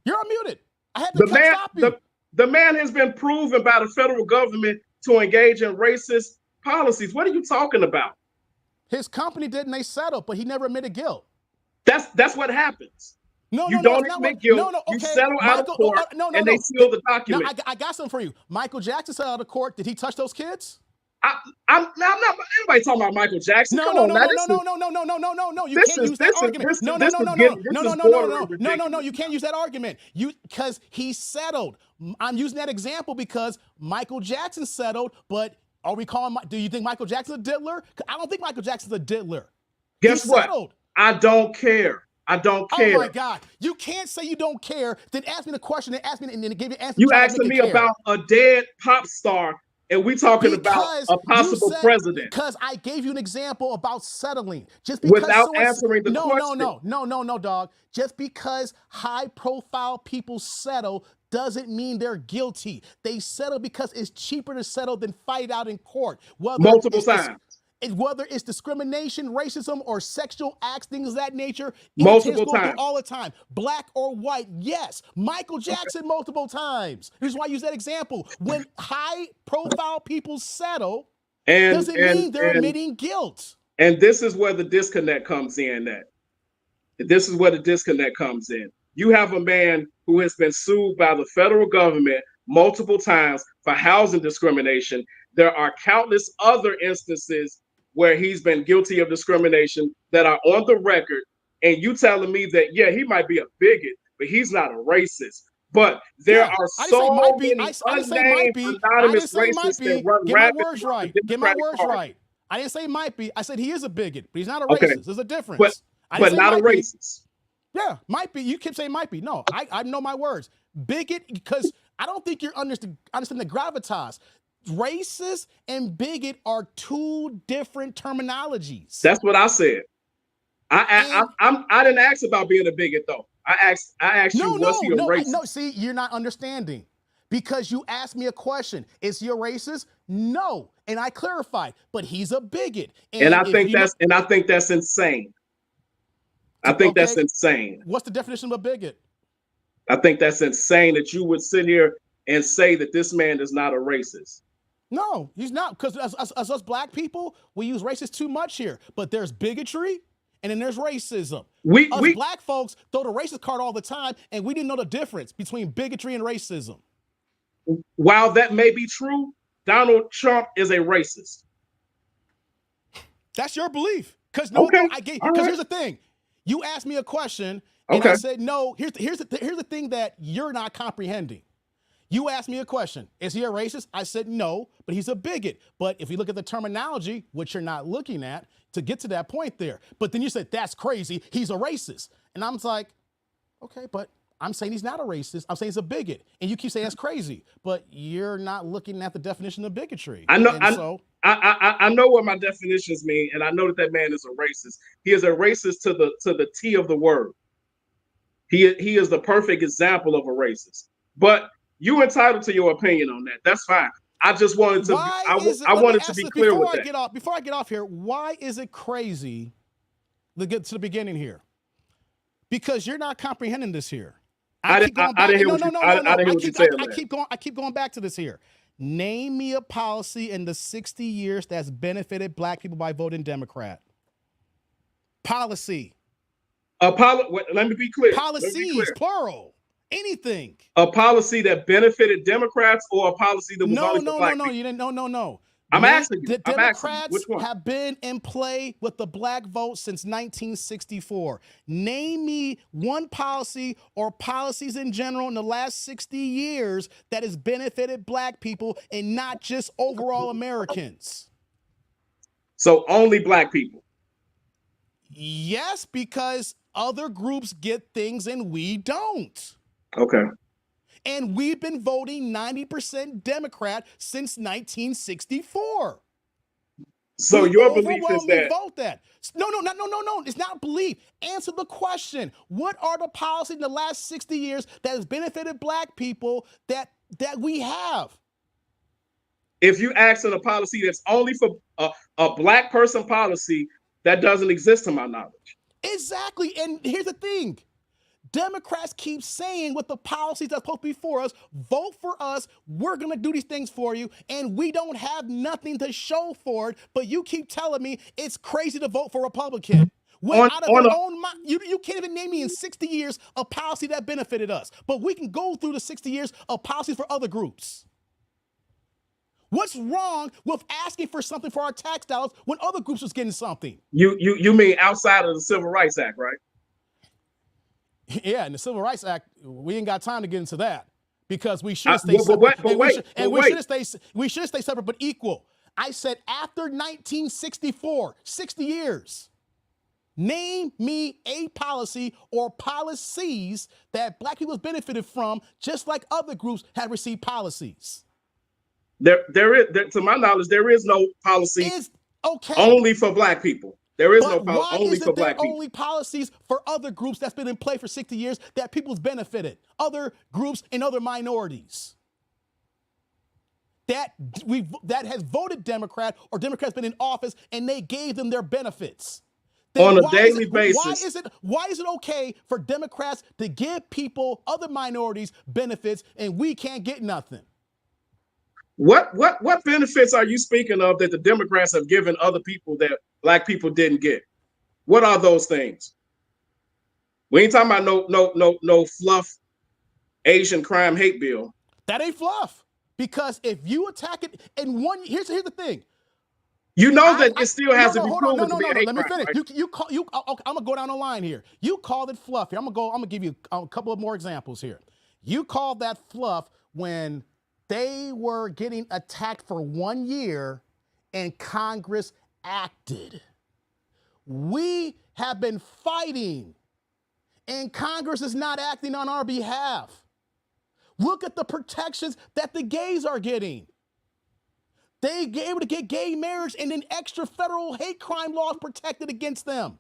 Speaker 1: You're unmuted. I had to stop you.
Speaker 6: The man has been proven by the federal government to engage in racist policies. What are you talking about?
Speaker 1: His company did, and they settled, but he never admitted guilt.
Speaker 6: That's what happens. You don't admit guilt. You settle out of court, and they seal the document.
Speaker 1: Now, I got something for you. Michael Jackson settled out of court. Did he touch those kids?
Speaker 6: I'm not anybody talking about Michael Jackson.
Speaker 1: No. You can't use that argument. No. You can't use that argument. Because he settled. I'm using that example because Michael Jackson settled, but are we calling? Do you think Michael Jackson's a diddler? I don't think Michael Jackson's a diddler.
Speaker 6: Guess what? I don't care. I don't care.
Speaker 1: Oh my God! You can't say you don't care. Then ask me the question. Then ask me, and then give you an answer.
Speaker 6: You asking me about a dead pop star, and we talking about a possible president.
Speaker 1: Because I gave you an example about settling. Just because
Speaker 6: without answering the question.
Speaker 1: No, dog. Just because high-profile people settle doesn't mean they're guilty. They settle because it's cheaper to settle than fight out in court.
Speaker 6: Multiple times.
Speaker 1: Whether it's discrimination, racism, or sexual acts, things of that nature.
Speaker 6: Multiple times.
Speaker 1: All the time. Black or white, yes. Michael Jackson multiple times. Here's why I use that example. When high-profile people settle, doesn't mean they're admitting guilt.
Speaker 6: And this is where the disconnect comes in. This is where the disconnect comes in. You have a man who has been sued by the federal government multiple times for housing discrimination. There are countless other instances where he's been guilty of discrimination that are on the record. And you telling me that, yeah, he might be a bigot, but he's not a racist. But there are so many unnamed anonymous racists that run rapid.
Speaker 1: Get my words right. I didn't say might be. I said he is a bigot, but he's not a racist. There's a difference.
Speaker 6: But not a racist.
Speaker 1: Yeah, might be. You keep saying might be. No, I know my words. Bigot, because I don't think you're understand the gravitas. Racist and bigot are two different terminologies.
Speaker 6: That's what I said. I didn't ask about being a bigot though. I asked you, was he a racist?
Speaker 1: No, see, you're not understanding. Because you asked me a question. Is he a racist? No. And I clarified, but he's a bigot.
Speaker 6: And I think that's insane. I think that's insane.
Speaker 1: What's the definition of a bigot?
Speaker 6: I think that's insane that you would sit here and say that this man is not a racist.
Speaker 1: No, he's not. Because as us black people, we use racist too much here. But there's bigotry and then there's racism. We black folks throw the racist card all the time, and we didn't know the difference between bigotry and racism.
Speaker 6: While that may be true, Donald Trump is a racist.
Speaker 1: That's your belief. Because here's the thing. You asked me a question, and I said no. Here's the thing that you're not comprehending. You asked me a question. Is he a racist? I said no, but he's a bigot. But if you look at the terminology, which you're not looking at, to get to that point there. But then you said, that's crazy. He's a racist. And I'm like, okay, but I'm saying he's not a racist. I'm saying he's a bigot. And you keep saying that's crazy. But you're not looking at the definition of bigotry.
Speaker 6: I I know what my definitions mean, and I know that man is a racist. He is a racist to the T of the word. He is the perfect example of a racist. But you entitled to your opinion on that. That's fine. I just wanted to. I wanted to be clear with that.
Speaker 1: Before I get off here, why is it crazy? To get to the beginning here, because you're not comprehending this here. I keep going back to this here. Name me a policy in the 60 years that's benefited black people by voting Democrat. Policy.
Speaker 6: Let me be clear.
Speaker 1: Policies, plural. Anything.
Speaker 6: A policy that benefited Democrats or a policy that was only for black people?
Speaker 1: You didn't. No.
Speaker 6: I'm asking you.
Speaker 1: The Democrats have been in play with the black vote since 1964. Name me one policy or policies in general in the last 60 years that has benefited black people and not just overall Americans.
Speaker 6: So only black people?
Speaker 1: Yes, because other groups get things and we don't.
Speaker 6: Okay.
Speaker 1: And we've been voting 90% Democrat since 1964.
Speaker 6: So your belief is that?
Speaker 1: Vote that. No. It's not belief. Answer the question. What are the policies in the last 60 years that has benefited black people that we have?
Speaker 6: If you ask in a policy that's only for a black person policy, that doesn't exist to my knowledge.
Speaker 1: Exactly. And here's the thing. Democrats keep saying with the policies that's supposed to be for us, vote for us, we're going to do these things for you, and we don't have nothing to show for it, but you keep telling me it's crazy to vote for Republican. When out of your own mind, you can't even name me in 60 years a policy that benefited us, but we can go through the 60 years of policies for other groups. What's wrong with asking for something for our tax dollars when other groups was getting something?
Speaker 6: You mean outside of the Civil Rights Act, right?
Speaker 1: Yeah, in the Civil Rights Act, we ain't got time to get into that because we should stay separate. We should stay separate but equal. I said after 1964, 60 years. Name me a policy or policies that black people have benefited from, just like other groups have received policies.
Speaker 6: There is, to my knowledge, there is no policy only for black people. There is no policy only for black people.
Speaker 1: Only policies for other groups that's been in play for 60 years that people's benefited, other groups and other minorities that has voted Democrat or Democrats been in office and they gave them their benefits.
Speaker 6: On a daily basis.
Speaker 1: Why is it okay for Democrats to give people, other minorities, benefits and we can't get nothing?
Speaker 6: What benefits are you speaking of that the Democrats have given other people that black people didn't get? What are those things? We ain't talking about no fluff Asian crime hate bill.
Speaker 1: That ain't fluff. Because if you attack it in one, here's the thing.
Speaker 6: You know that it still has to be proven to be a hate
Speaker 1: Let me
Speaker 6: crime,
Speaker 1: finish.
Speaker 6: right?
Speaker 1: I'm gonna go down the line here. You called it fluff. Here, I'm gonna give you a couple of more examples here. You called that fluff when they were getting attacked for 1 year and Congress acted. We have been fighting and Congress is not acting on our behalf. Look at the protections that the gays are getting. They were able to get gay marriage and then extra federal hate crime laws protected against them.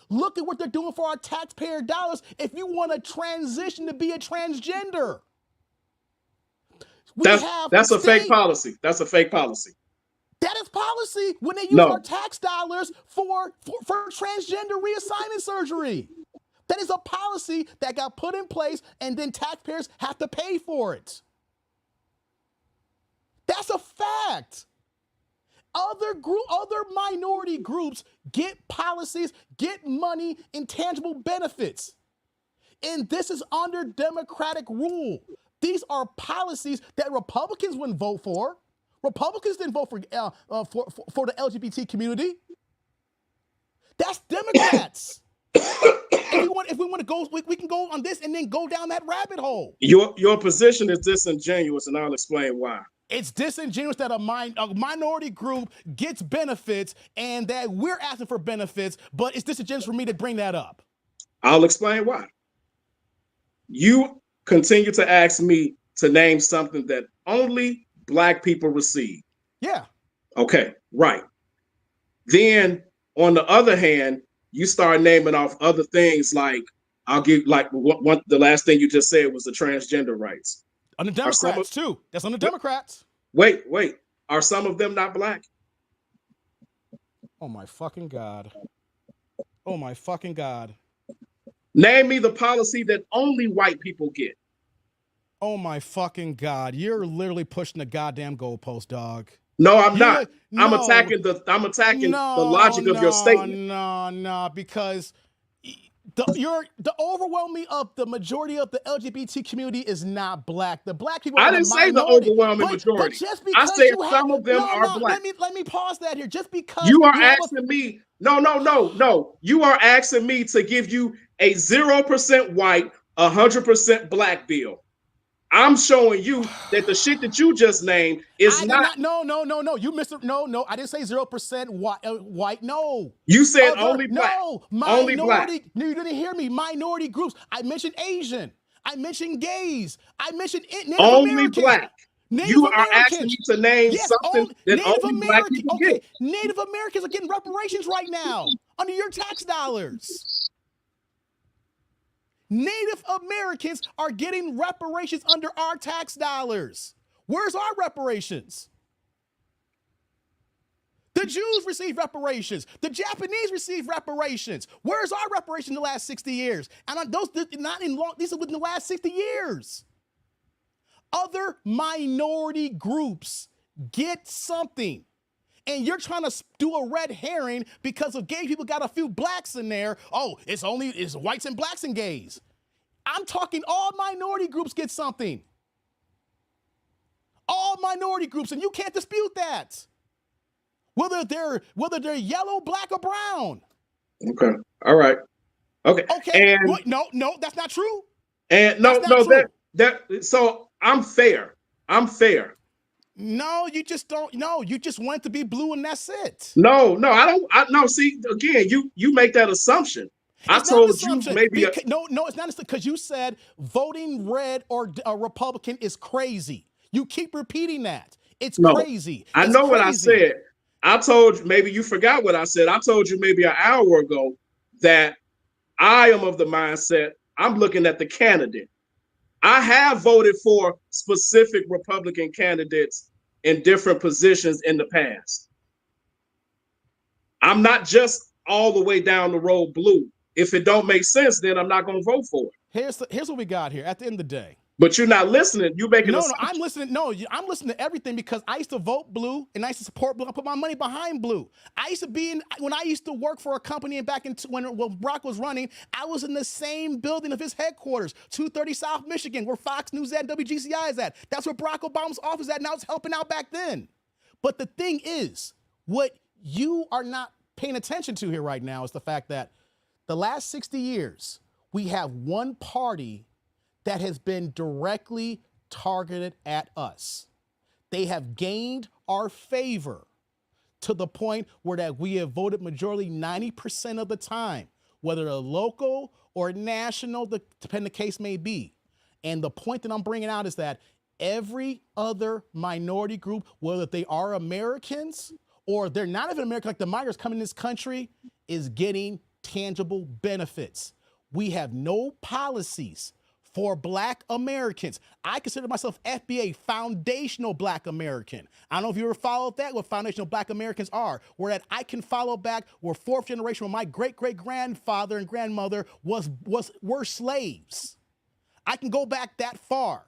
Speaker 1: Look at what they're doing for our taxpayer dollars if you want to transition to be a transgender.
Speaker 6: That's a fake policy. That's a fake policy.
Speaker 1: That is policy when they use our tax dollars for transgender reassignment surgery. That is a policy that got put in place and then taxpayers have to pay for it. That's a fact. Other minority groups get policies, get money, intangible benefits. And this is under Democratic rule. These are policies that Republicans wouldn't vote for. Republicans didn't vote for the LGBT community. That's Democrats. If we want to go, we can go on this and then go down that rabbit hole.
Speaker 6: Your position is disingenuous, and I'll explain why.
Speaker 1: It's disingenuous that a minority group gets benefits and that we're asking for benefits, but it's disingenuous for me to bring that up.
Speaker 6: I'll explain why. You continue to ask me to name something that only black people receive.
Speaker 1: Yeah.
Speaker 6: Okay, right. Then on the other hand, you start naming off other things like I'll give like what the last thing you just said was the transgender rights.
Speaker 1: On the Democrats too. That's on the Democrats.
Speaker 6: Wait. Are some of them not black?
Speaker 1: Oh my fucking God. Oh my fucking God.
Speaker 6: Name me the policy that only white people get.
Speaker 1: Oh my fucking God. You're literally pushing the goddamn goalpost, dog.
Speaker 6: No, I'm not. I'm attacking the logic of your statement.
Speaker 1: No, because the overwhelming of the majority of the LGBT community is not black. The black people
Speaker 6: I
Speaker 1: are
Speaker 6: didn't
Speaker 1: the
Speaker 6: say the
Speaker 1: minority.
Speaker 6: overwhelming majority.
Speaker 1: But just because
Speaker 6: I said some of them are black.
Speaker 1: Let me pause that here. Just because
Speaker 6: you are asking me, no. You are asking me to give you a 0% white, 100% black bill. I'm showing you that the shit that you just named is not.
Speaker 1: No. You missed it. No. I didn't say 0% white. No.
Speaker 6: You said only black.
Speaker 1: No.
Speaker 6: Only black.
Speaker 1: No, you didn't hear me. Minority groups. I mentioned Asian. I mentioned gays. I mentioned Native
Speaker 6: only
Speaker 1: Americans.
Speaker 6: Black.
Speaker 1: Native
Speaker 6: you
Speaker 1: Americans.
Speaker 6: are asking me to name something that only black people get.
Speaker 1: Native Americans are getting reparations right now under your tax dollars. Native Americans are getting reparations under our tax dollars. Where's our reparations? The Jews receive reparations. The Japanese receive reparations. Where's our reparation in the last 60 years? And those not in long, these are within the last 60 years. Other minority groups get something. And you're trying to do a red herring because of gay people got a few blacks in there. Oh, it's whites and blacks and gays. I'm talking all minority groups get something. All minority groups, and you can't dispute that. Whether they're yellow, black, or brown.
Speaker 6: Okay. All right. Okay.
Speaker 1: Okay.
Speaker 6: And
Speaker 1: no, that's not true.
Speaker 6: And so I'm fair.
Speaker 1: No, you just don't. No, you just want it to be blue and that's it.
Speaker 6: No, I don't. No, see, again, you make that assumption. I told you maybe
Speaker 1: no, it's not because you said voting red or a Republican is crazy. You keep repeating that. It's crazy.
Speaker 6: I know what I said. I told you, maybe you forgot what I said. I told you maybe an hour ago that I am of the mindset I'm looking at the candidate. I have voted for specific Republican candidates in different positions in the past. I'm not just all the way down the road blue. If it don't make sense, then I'm not going to vote for it.
Speaker 1: Here's what we got here at the end of the day.
Speaker 6: But you're not listening. You're making
Speaker 1: I'm listening. No, I'm listening to everything because I used to vote blue and I used to support blue. I put my money behind blue. I used to when I used to work for a company and back when Barack was running, I was in the same building of his headquarters, 230 South Michigan, where Fox News and WGCI is at. That's where Barack Obama's office is at. Now it's helping out back then. But the thing is, what you are not paying attention to here right now is the fact that the last 60 years, we have one party that has been directly targeted at us. They have gained our favor to the point where that we have voted majority 90% of the time, whether they're local or national, depending the case may be. And the point that I'm bringing out is that every other minority group, whether they are Americans or they're not even American, like the migrants coming in this country, is getting tangible benefits. We have no policies for Black Americans. I consider myself FBA, foundational Black American. I don't know if you ever followed that, what foundational Black Americans are, where that I can follow back where fourth generation, where my great-great-grandfather and grandmother were slaves. I can go back that far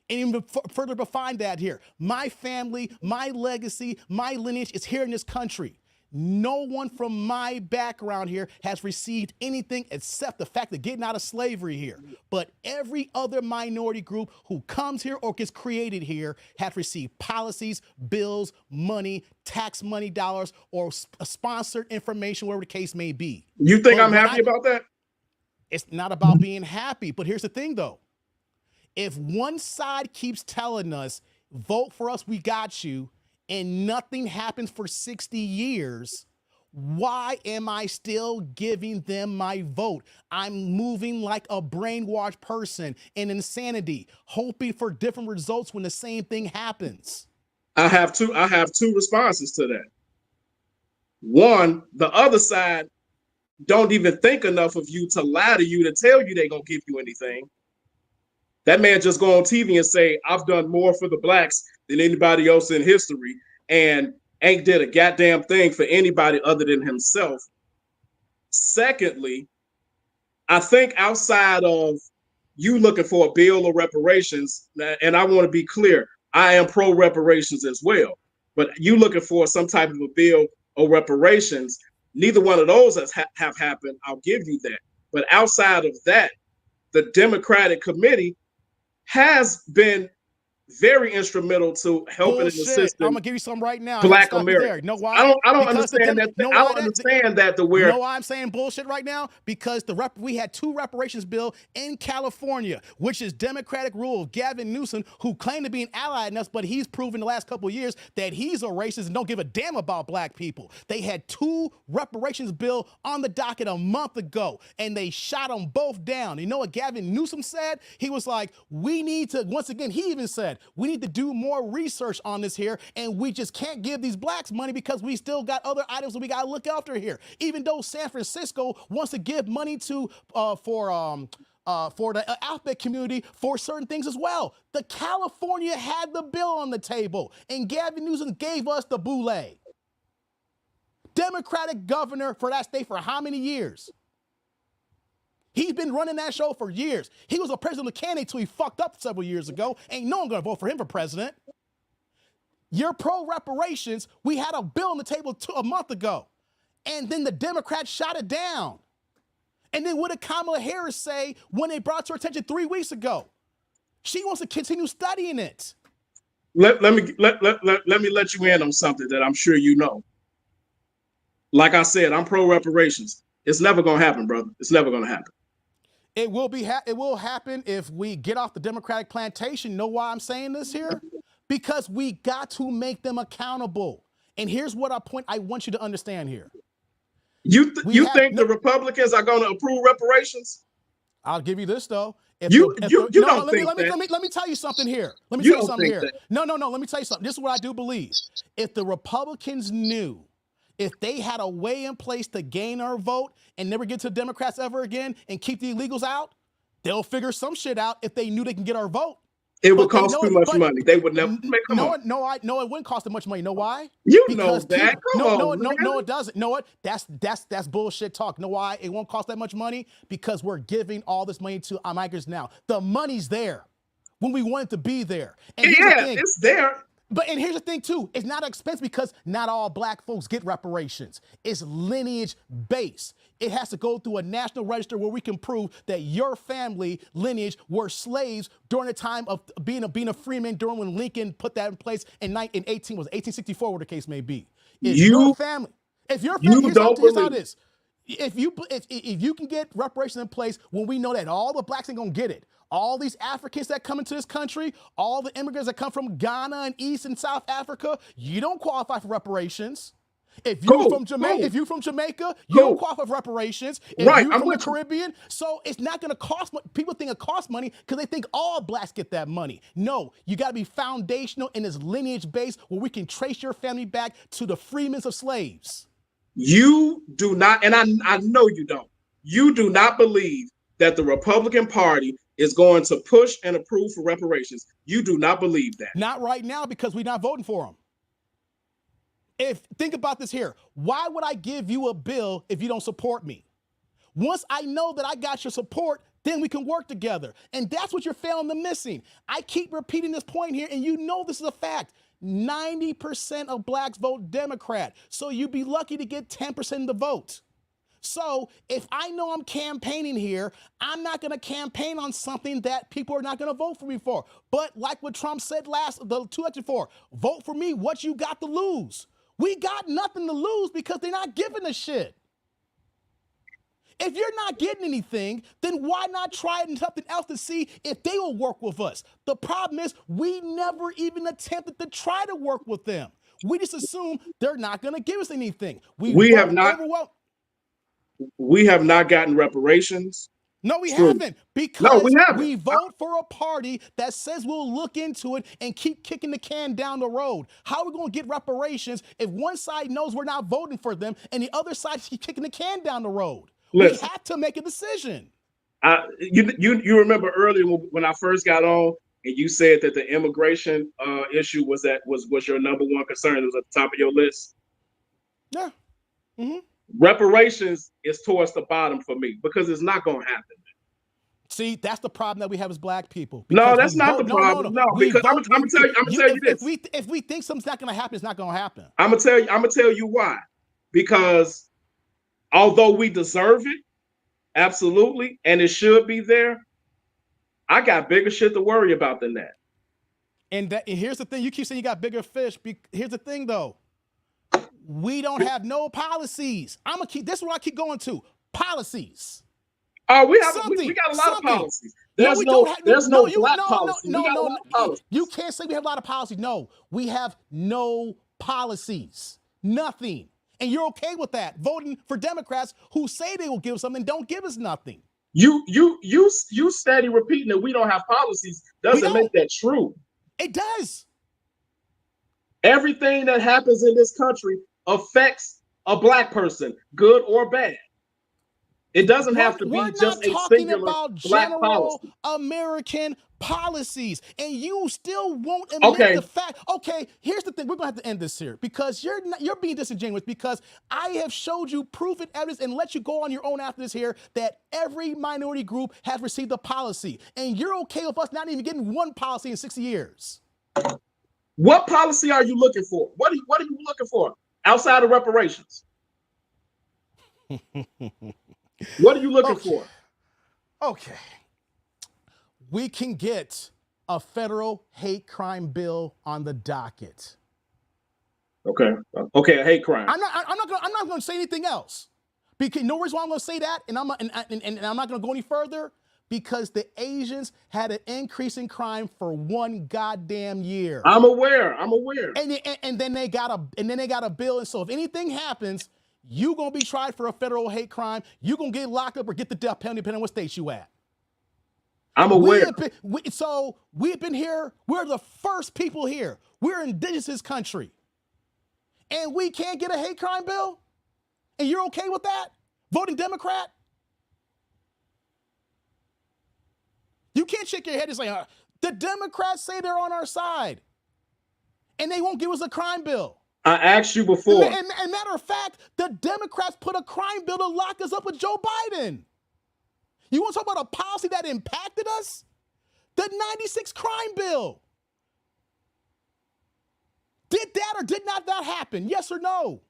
Speaker 1: and even further define that here. My family, my legacy, my lineage is here in this country. No one from my background here has received anything except the fact of getting out of slavery here. But every other minority group who comes here or gets created here has received policies, bills, money, tax money dollars, or sponsored information, whatever the case may be.
Speaker 6: You think I'm happy about that?
Speaker 1: It's not about being happy. But here's the thing, though. If one side keeps telling us, vote for us, we got you, and nothing happens for 60 years, why am I still giving them my vote? I'm moving like a brainwashed person in insanity, hoping for different results when the same thing happens.
Speaker 6: I have two responses to that. One, the other side don't even think enough of you to lie to you to tell you they're gonna give you anything. That man just go on TV and say, I've done more for the blacks than anybody else in history, and ain't did a goddamn thing for anybody other than himself. Secondly, I think outside of you looking for a bill of reparations, and I want to be clear, I am pro reparations as well, but you looking for some type of a bill of reparations, neither one of those have happened. I'll give you that. But outside of that, the Democratic committee has been very instrumental to helping and assisting.
Speaker 1: I'm gonna give you some right now.
Speaker 6: Black Americans.
Speaker 1: You know why?
Speaker 6: I don't understand that. I don't understand that.
Speaker 1: You know why I'm saying bullshit right now? Because we had 2 reparations bill in California, which is Democratic rule of Gavin Newsom, who claimed to be an ally in us, but he's proven the last couple of years that he's a racist and don't give a damn about black people. They had 2 reparations bill on the docket a month ago, and they shot them both down. You know what Gavin Newsom said? He was like, we need to, once again, he even said, we need to do more research on this here, and we just can't give these blacks money because we still got other items that we got to look after here. Even though San Francisco wants to give money to for the alphabet community for certain things as well. The California had the bill on the table, and Gavin Newsom gave us the boule. Democratic governor for that state for how many years? He's been running that show for years. He was a presidential candidate till he fucked up several years ago. Ain't no one gonna vote for him for president. You're pro-reparations. We had a bill on the table a month ago, and then the Democrats shot it down. And then what did Kamala Harris say when they brought it to her attention 3 weeks ago? She wants to continue studying it.
Speaker 6: Let me let you in on something that I'm sure you know. Like I said, I'm pro-reparations. It's never gonna happen, brother. It's never gonna happen.
Speaker 1: It will happen if we get off the Democratic plantation. Know why I'm saying this here? Because we got to make them accountable. And here's what I want you to understand here.
Speaker 6: You think the Republicans are going to approve reparations?
Speaker 1: I'll give you this though.
Speaker 6: Let
Speaker 1: me tell you something here. Let me tell you something here.
Speaker 6: That.
Speaker 1: No. Let me tell you something. This is what I do believe. If the Republicans knew, if they had a way in place to gain our vote and never get to the Democrats ever again and keep the illegals out, they'll figure some shit out if they knew they can get our vote.
Speaker 6: It would cost too much money. They would never make them.
Speaker 1: No, it wouldn't cost them much money. You know why?
Speaker 6: You know that.
Speaker 1: No, it doesn't. Know what? That's bullshit talk. Know why? It won't cost that much money because we're giving all this money to migrants now. The money's there when we want it to be there. And
Speaker 6: it's there.
Speaker 1: And here's the thing too, it's not expensive because not all black folks get reparations. It's lineage based. It has to go through a national register where we can prove that your family lineage were slaves during the time of being a freeman during when Lincoln put that in place in 1864, whatever the case may be. If your family, here's how it is. If you can get reparations in place when we know that all the blacks ain't gonna get it, all these Africans that come into this country, all the immigrants that come from Ghana and East and South Africa, you don't qualify for reparations. If you're from Jamaica, you don't qualify for reparations. If you're from the Caribbean, so it's not going to cost much. People think it costs money because they think all blacks get that money. No, you got to be foundational in this lineage base where we can trace your family back to the freemen of slaves.
Speaker 6: You do not, and I know you don't. You do not believe that the Republican Party is going to push and approve for reparations. You do not believe that.
Speaker 1: Not right now because we're not voting for them. Think about this here. Why would I give you a bill if you don't support me? Once I know that I got your support, then we can work together. And that's what you're failing to missing. I keep repeating this point here, and you know this is a fact. 90% of blacks vote Democrat. So you'd be lucky to get 10% of the vote. So if I know I'm campaigning here, I'm not going to campaign on something that people are not going to vote for me for. But like what Trump said the 2 elections for, vote for me, what you got to lose? We got nothing to lose because they're not giving a shit. If you're not getting anything, then why not try something else to see if they will work with us? The problem is we never even attempted to try to work with them. We just assume they're not going to give us anything. We have not gotten reparations. No, we haven't, because
Speaker 6: no, we haven't.
Speaker 1: We vote for a party that says we'll look into it and keep kicking the can down the road. How are we going to get reparations if one side knows we're not voting for them and the other side keeps kicking the can down the road? Listen, we have to make a decision.
Speaker 6: You remember earlier when I first got on and you said that the immigration issue was your number one concern. It was at the top of your list.
Speaker 1: Yeah. Mm-hmm.
Speaker 6: Reparations is towards the bottom for me because it's not going to happen.
Speaker 1: See, that's the problem that we have as black people.
Speaker 6: No, that's not the problem. No, because I'm gonna tell you this.
Speaker 1: If we think something's not going to happen, it's not going to happen.
Speaker 6: I'm gonna tell you why. Because although we deserve it, absolutely, and it should be there, I got bigger shit to worry about than that.
Speaker 1: And here's the thing: you keep saying you got bigger fish. Here's the thing, though. We don't have no policies. This is what I keep going to. Policies.
Speaker 6: Oh, we got a lot of policies. There's no black policy.
Speaker 1: No. You can't say we have a lot of policies. No, we have no policies. Nothing. And you're okay with that, voting for Democrats who say they will give us something, don't give us nothing.
Speaker 6: You steady repeating that we don't have policies doesn't make that true.
Speaker 1: It does.
Speaker 6: Everything that happens in this country affects a black person, good or bad. It doesn't have to be just a singular black policy.
Speaker 1: American policies, and you still won't admit the fact. Okay, here's the thing: we're gonna have to end this here because you're being disingenuous. Because I have showed you proof and evidence, and let you go on your own after this here that every minority group has received a policy, and you're okay with us not even getting one policy in 60 years.
Speaker 6: What policy are you looking for? What are you looking for outside of reparations? What are you looking for?
Speaker 1: Okay. We can get a federal hate crime bill on the docket.
Speaker 6: Okay. Okay, a hate crime.
Speaker 1: I'm not going to say anything else. Because no reason why I'm going to say that, and I'm not going to go any further, because the Asians had an increase in crime for one goddamn year.
Speaker 6: I'm aware.
Speaker 1: And then they got a bill, and so if anything happens, you're going to be tried for a federal hate crime. You're going to get locked up or get the death penalty, depending on what state you at.
Speaker 6: I'm aware.
Speaker 1: We've been here. We're the first people here. We're indigenous to this country. And we can't get a hate crime bill? And you're okay with that? Voting Democrat? You can't shake your head and say, the Democrats say they're on our side. And they won't give us a crime bill.
Speaker 6: I asked you before.
Speaker 1: And matter of fact, the Democrats put a crime bill to lock us up with Joe Biden. You want to talk about a policy that impacted us? The 96 crime bill. Did that or did not that happen? Yes or no?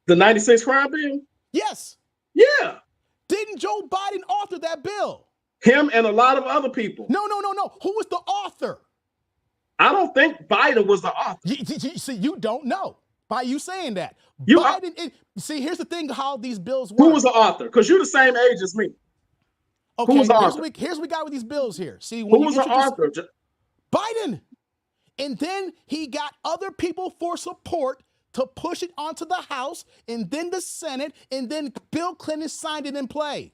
Speaker 6: The 96 crime bill?
Speaker 1: Yes.
Speaker 6: Yeah.
Speaker 1: Didn't Joe Biden author that bill?
Speaker 6: Him and a lot of other people.
Speaker 1: No. Who was the author?
Speaker 6: I don't think Biden was the author.
Speaker 1: See, you don't know by you saying that. See, here's the thing: how these bills work.
Speaker 6: Who was the author? Because you're the same age as me.
Speaker 1: Okay,
Speaker 6: who was the author?
Speaker 1: Here's what we got with these bills here. See,
Speaker 6: who was the author?
Speaker 1: Biden, and then he got other people for support to push it onto the House, and then the Senate, and then Bill Clinton signed it in play.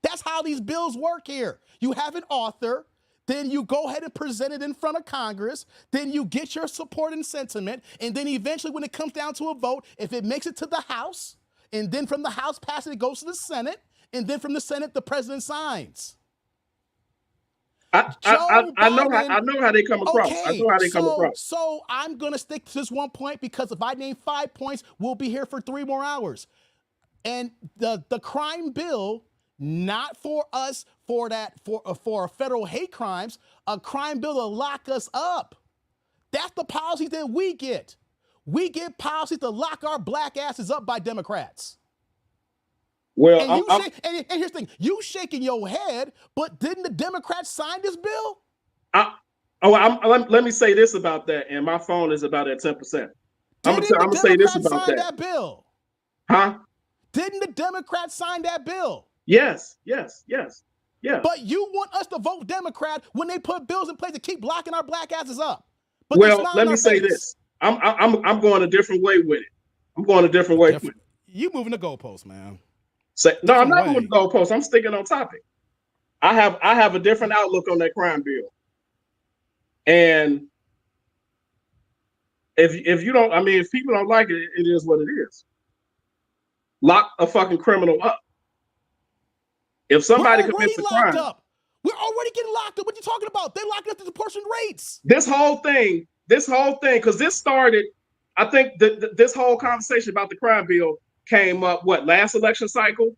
Speaker 1: That's how these bills work here. You have an author. Then you go ahead and present it in front of Congress. Then you get your support and sentiment. And then eventually when it comes down to a vote, if it makes it to the House, and then from the House passes it goes to the Senate, and then from the Senate, the president signs.
Speaker 6: I know how they come across.
Speaker 1: Okay,
Speaker 6: I know how they come across.
Speaker 1: So I'm going to stick to this one point because if I name 5 points, we'll be here for 3 more hours. And the crime bill, not for us for federal hate crimes, a crime bill to lock us up. That's the policies that we get. We get policies to lock our black asses up by Democrats.
Speaker 6: Well,
Speaker 1: and here's the thing: you shaking your head, but didn't the Democrats sign this bill?
Speaker 6: Let me say this about that, and my phone is about at 10%. I'm gonna say this about
Speaker 1: that bill.
Speaker 6: Huh?
Speaker 1: Didn't the Democrats sign that bill?
Speaker 6: Yes.
Speaker 1: But you want us to vote Democrat when they put bills in place to keep blocking our black asses up. But
Speaker 6: well, let me say this: I'm going a different way with it. I'm going a different way with it.
Speaker 1: You moving the goalposts, man.
Speaker 6: No, I'm not moving the goalposts. I'm sticking on topic. I have a different outlook on that crime bill. And if you don't, I mean, if people don't like it, it is what it is. Lock a fucking criminal up. If somebody commits a crime,
Speaker 1: we're already getting locked up. What are you talking about? They locked up to the portion rates.
Speaker 6: This whole thing, because this started, I think this whole conversation about the crime bill came up, last election cycle?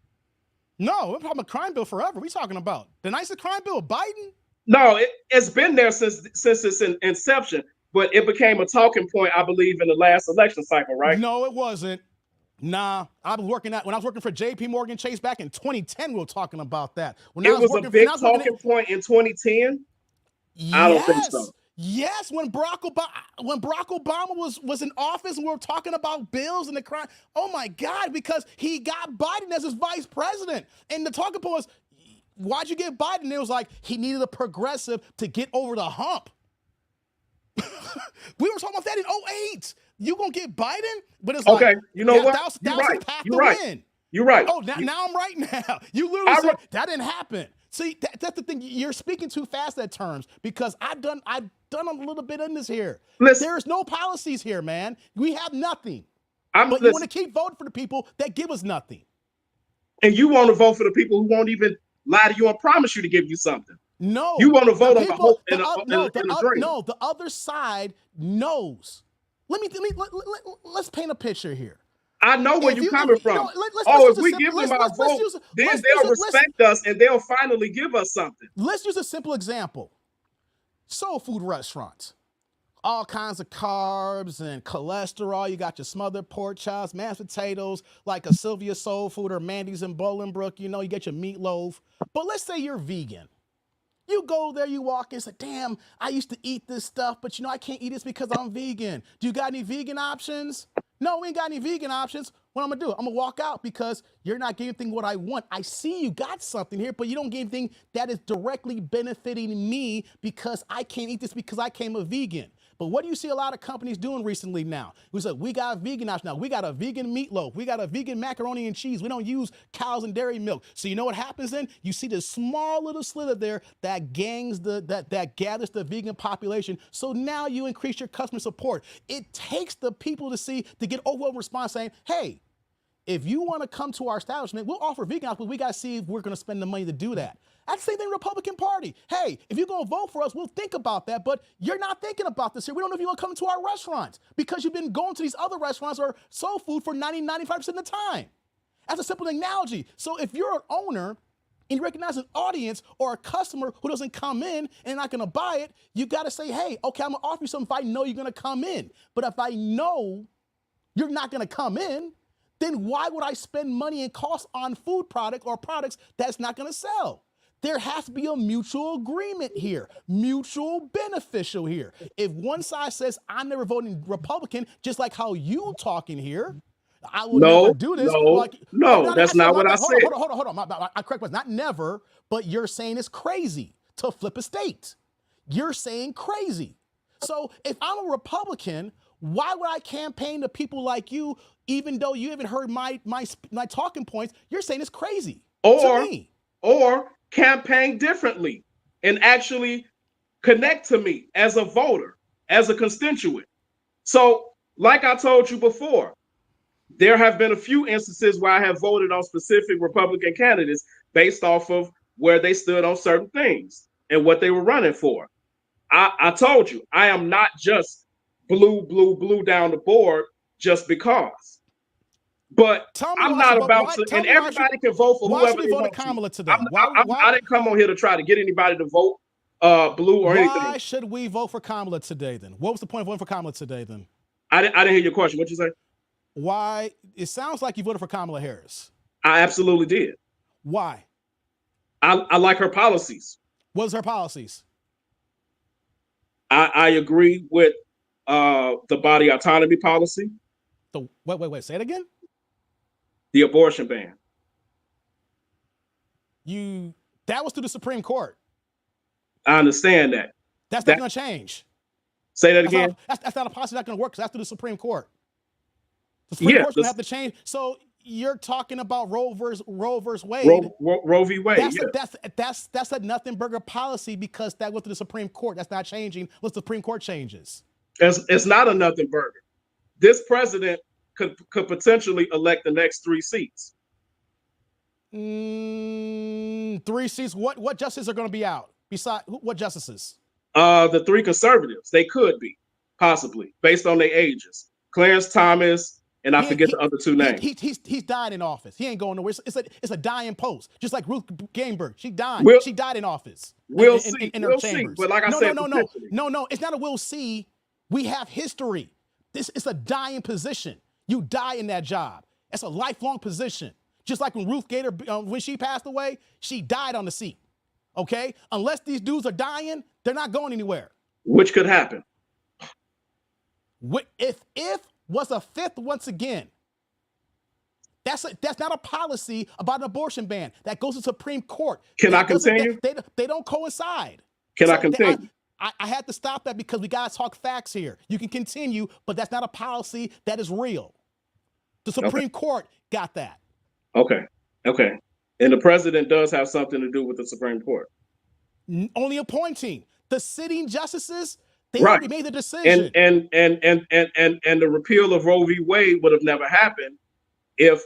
Speaker 1: No, we're talking about crime bill forever. We talking about the nicest crime bill, Biden?
Speaker 6: No, it's been there since its inception, but it became a talking point, I believe, in the last election cycle, right?
Speaker 1: No, it wasn't. Nah, when I was working for J.P. Morgan Chase back in 2010, we were talking about that.
Speaker 6: It was a big talking point in 2010. I don't think so.
Speaker 1: Yes, when Barack Obama was in office and we were talking about bills and the crime. Oh my God, because he got Biden as his vice president. And the talking point was, why'd you get Biden? It was like he needed a progressive to get over the hump. We were talking about that in 2008. You gonna get Biden? But it's
Speaker 6: okay.
Speaker 1: Like,
Speaker 6: you know what?
Speaker 1: That was the path to win.
Speaker 6: You're right.
Speaker 1: Oh, now I'm right now. You literally said that didn't happen. See, that's the thing. You're speaking too fast at terms because I've done a little bit in this here.
Speaker 6: Listen,
Speaker 1: there's no policies here, man. We have nothing.
Speaker 6: But
Speaker 1: you want to keep voting for the people that give us nothing.
Speaker 6: And you want to vote for the people who won't even lie to you and promise you to give you something.
Speaker 1: No.
Speaker 6: You want to vote on the hope
Speaker 1: No, the other side knows. Let's paint a picture here.
Speaker 6: I know where you're coming from. If we give them our vote, then they'll respect us and they'll finally give us something.
Speaker 1: Let's use a simple example. Soul food restaurants. All kinds of carbs and cholesterol. You got your smothered pork chops, mashed potatoes, like a Sylvia Soul Food or Mandy's in Bolingbrook. You know, you get your meatloaf. But let's say you're vegan. You go there, you walk in and say, damn, I used to eat this stuff, but I can't eat this because I'm vegan. Do you got any vegan options? No, we ain't got any vegan options. What I'm gonna do? I'm gonna walk out because you're not getting anything what I want. I see you got something here, but you don't get anything that is directly benefiting me because I can't eat this because I came a vegan. But what do you see a lot of companies doing recently now? We said, we got vegan options now. We got a vegan meatloaf. We got a vegan macaroni and cheese. We don't use cows and dairy milk. So you know what happens then? You see this small little sliver there that gathers the vegan population. So now you increase your customer support. It takes the people to get overwhelming response saying, hey, if you want to come to our establishment, we'll offer vegan options, but we got to see if we're going to spend the money to do that. That's the same thing in the Republican Party. Hey, if you're going to vote for us, we'll think about that, but you're not thinking about this here. We don't know if you're going to come to our restaurants because you've been going to these other restaurants or soul food for 90-95% of the time. That's a simple analogy. So if you're an owner and you recognize an audience or a customer who doesn't come in and not going to buy it, you got to say, hey, okay, I'm going to offer you something if I know you're going to come in. But if I know you're not going to come in, then why would I spend money and cost on food product or products that's not going to sell? There has to be a mutual agreement here, mutual beneficial here. If one side says, I'm never voting Republican, just like how you talking here, I will never do this.
Speaker 6: That's not what I said.
Speaker 1: Hold on. I correct myself. Not never, but you're saying it's crazy to flip a state. You're saying crazy. So if I'm a Republican, why would I campaign to people like you, even though you haven't heard my talking points? You're saying it's crazy to me.
Speaker 6: Or campaign differently and actually connect to me as a voter, as a constituent. So, like I told you before, there have been a few instances where I have voted on specific Republican candidates based off of where they stood on certain things and what they were running for. I told you, I am not just blue down the board just because. But I'm not about to, and everybody can vote for whoever they want to.
Speaker 1: Kamala today?
Speaker 6: I didn't come on here to try to get anybody to vote blue or anything.
Speaker 1: Why should we vote for Kamala today then? What was the point of voting for Kamala today then?
Speaker 6: I didn't hear your question. What'd you say?
Speaker 1: Why? It sounds like you voted for Kamala Harris.
Speaker 6: I absolutely did.
Speaker 1: Why?
Speaker 6: I like her policies.
Speaker 1: What's her policies?
Speaker 6: I agree with the body autonomy policy.
Speaker 1: Wait, say it again?
Speaker 6: The abortion ban.
Speaker 1: That was through the Supreme Court.
Speaker 6: I understand that.
Speaker 1: That's not going to change.
Speaker 6: Say that again.
Speaker 1: That's not a policy that's going to work because that's through the Supreme Court. The Supreme Court's going to have to change. So you're talking about Roe versus Wade.
Speaker 6: Roe v. Wade.
Speaker 1: That's a nothing burger policy because that went to the Supreme Court. That's not changing unless the Supreme Court changes.
Speaker 6: It's not a nothing burger. This president could potentially elect the next 3 seats.
Speaker 1: 3 seats. What justices are going to be out? Besides, what justices?
Speaker 6: The 3 conservatives. They could be, possibly, based on their ages. Clarence Thomas, and I forget the other 2 names.
Speaker 1: He's died in office. He ain't going nowhere. It's a dying post. Just like Ruth Ginsburg. She died. She died in office.
Speaker 6: We'll see.
Speaker 1: In her
Speaker 6: We'll
Speaker 1: chambers.
Speaker 6: see. But like I said,
Speaker 1: no. It's not a we'll see. We have history. This is a dying position. You die in that job. It's a lifelong position. Just like when Ruth Gator, when she passed away, she died on the seat. Okay? Unless these dudes are dying, they're not going anywhere.
Speaker 6: Which could happen.
Speaker 1: If was a 5th once again, that's not a policy about an abortion ban. That goes to Supreme Court.
Speaker 6: Can I continue?
Speaker 1: They don't coincide.
Speaker 6: Can I continue?
Speaker 1: I had to stop that because we got to talk facts here. You can continue, but that's not a policy that is real. The Supreme Court got that.
Speaker 6: Okay. And the president does have something to do with the Supreme Court.
Speaker 1: Only appointing. The sitting justices, they already made the decision.
Speaker 6: And the repeal of Roe v. Wade would have never happened if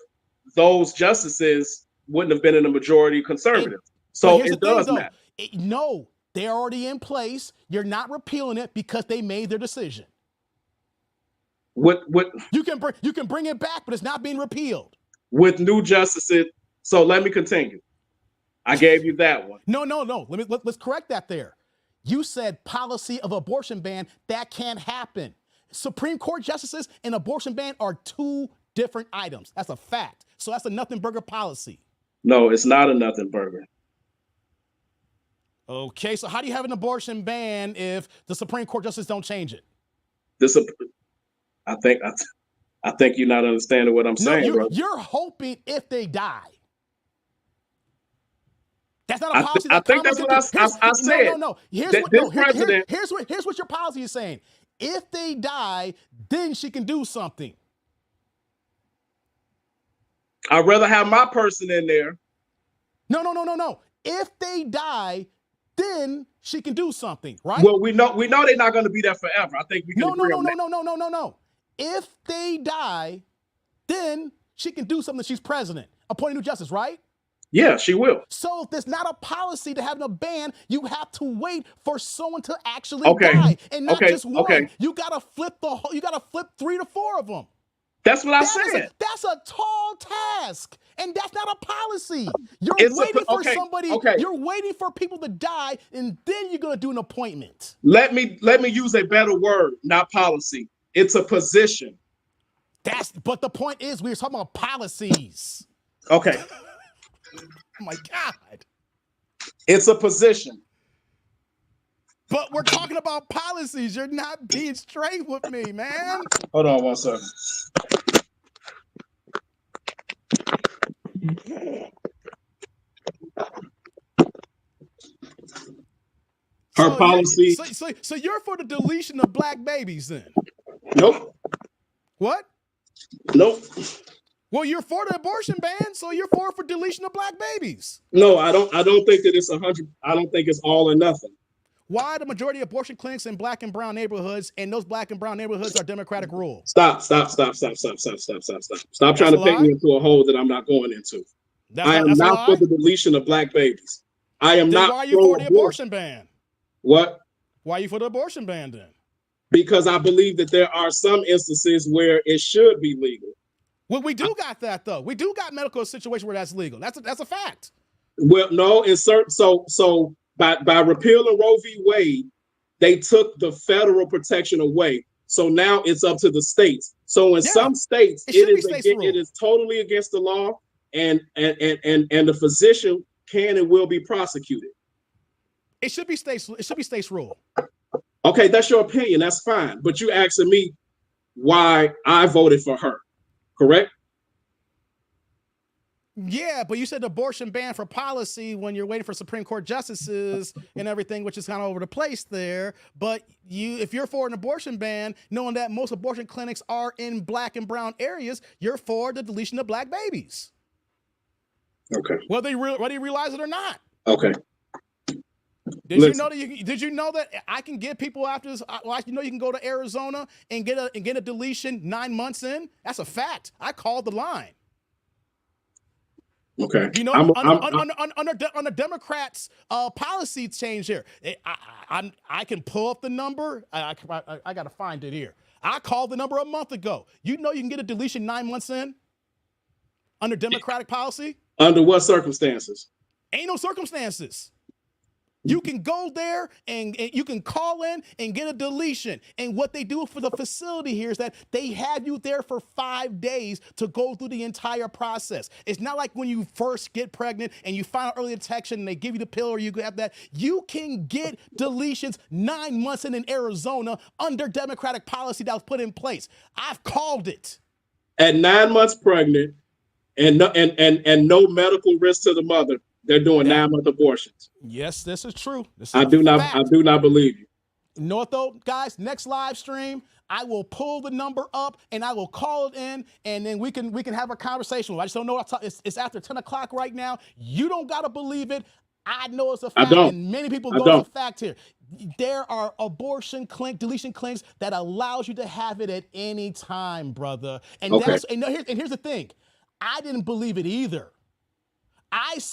Speaker 6: those justices wouldn't have been in the majority conservative. So it does matter.
Speaker 1: No, they're already in place. You're not repealing it because they made their decision.
Speaker 6: What
Speaker 1: you can bring it back, but it's not being repealed.
Speaker 6: With new justices. So let me continue. I gave you that one.
Speaker 1: No. Let's correct that there. You said policy of abortion ban. That can't happen. Supreme Court justices and abortion ban are 2 different items. That's a fact. So that's a nothing burger policy.
Speaker 6: No, it's not a nothing burger.
Speaker 1: Okay, so how do you have an abortion ban if the Supreme Court justices don't change it?
Speaker 6: I think you're not understanding what I'm saying, bro.
Speaker 1: You're hoping if they die. That's not a policy.
Speaker 6: I think that's what I said.
Speaker 1: No. Here's what your policy is saying. If they die, then she can do something.
Speaker 6: I'd rather have my person in there.
Speaker 1: No. If they die, then she can do something, right?
Speaker 6: Well, we know they're not going to be there forever. I think we can agree on that.
Speaker 1: No. If they die, then she can do something. She's president, appointing new justice, right?
Speaker 6: Yeah, she will.
Speaker 1: So if there's not a policy to have a ban, you have to wait for someone to actually die, and not just one.
Speaker 6: Okay.
Speaker 1: You gotta flip 3 to 4 of them.
Speaker 6: That's what I said.
Speaker 1: That's a tall task, and that's not a policy. You're waiting for somebody. You're waiting for people to die, and then you're gonna do an appointment.
Speaker 6: Let me use a better word, not policy. It's a position.
Speaker 1: But the point is, we were talking about policies.
Speaker 6: Okay.
Speaker 1: Oh my God.
Speaker 6: It's a position.
Speaker 1: But we're talking about policies. You're not being straight with me, man.
Speaker 6: Hold on one second. Her policy.
Speaker 1: So you're for the deletion of black babies then?
Speaker 6: Nope.
Speaker 1: What?
Speaker 6: Nope.
Speaker 1: Well, you're for the abortion ban, so you're for deletion of black babies.
Speaker 6: No, I don't think that it's 100. I don't think it's all or nothing.
Speaker 1: Why the majority of abortion clinics in black and brown neighborhoods, and those black and brown neighborhoods are Democratic rule?
Speaker 6: Stop trying to take me into a hole that I'm not going into. I am not for the deletion of black babies. I am not.
Speaker 1: Why are you for the abortion ban?
Speaker 6: What?
Speaker 1: Why are you for the abortion ban then?
Speaker 6: Because I believe that there are some instances where it should be legal.
Speaker 1: Well, we do got that though. We do got medical situation where that's legal. That's a fact.
Speaker 6: Well, no, it's certain. So by repealing Roe v. Wade, they took the federal protection away. So now it's up to the states. So in some states, it is totally against the law, and the physician can and will be prosecuted.
Speaker 1: It should be states rule.
Speaker 6: Okay, that's your opinion. That's fine. But you asking me why I voted for her, correct?
Speaker 1: Yeah, but you said abortion ban for policy when you're waiting for Supreme Court justices and everything, which is kind of over the place there. But if you're for an abortion ban, knowing that most abortion clinics are in black and brown areas, you're for the deletion of black babies.
Speaker 6: Okay.
Speaker 1: Whether you realize it or not.
Speaker 6: Okay.
Speaker 1: Did you know that I can get people after this? You can go to Arizona and get a deletion 9 months in. That's a fact. I called the line.
Speaker 6: Okay.
Speaker 1: You know, on the Democrats' policy change here, I can pull up the number. I got to find it here. I called the number a month ago. You know, you can get a deletion 9 months in under Democratic policy.
Speaker 6: Under what circumstances?
Speaker 1: Ain't no circumstances. You can go there and you can call in and get a deletion. And what they do for the facility here is that they have you there for 5 days to go through the entire process. It's not like when you first get pregnant and you find out early detection and they give you the pill or you have that. You can get deletions 9 months in Arizona under Democratic policy that was put in place. I've called it.
Speaker 6: At 9 months pregnant and no medical risk to the mother, they're doing 9-month abortions.
Speaker 1: Yes, this is true.
Speaker 6: I do not believe you.
Speaker 1: You know what though, guys? Next live stream, I will pull the number up and I will call it in, and then we can have a conversation. I just don't know. It's after 10 o'clock right now. You don't gotta believe it. I know it's a fact, and many people know it's a fact here. There are deletion clinics that allows you to have it at any time, brother. And here's the thing. I didn't believe it either.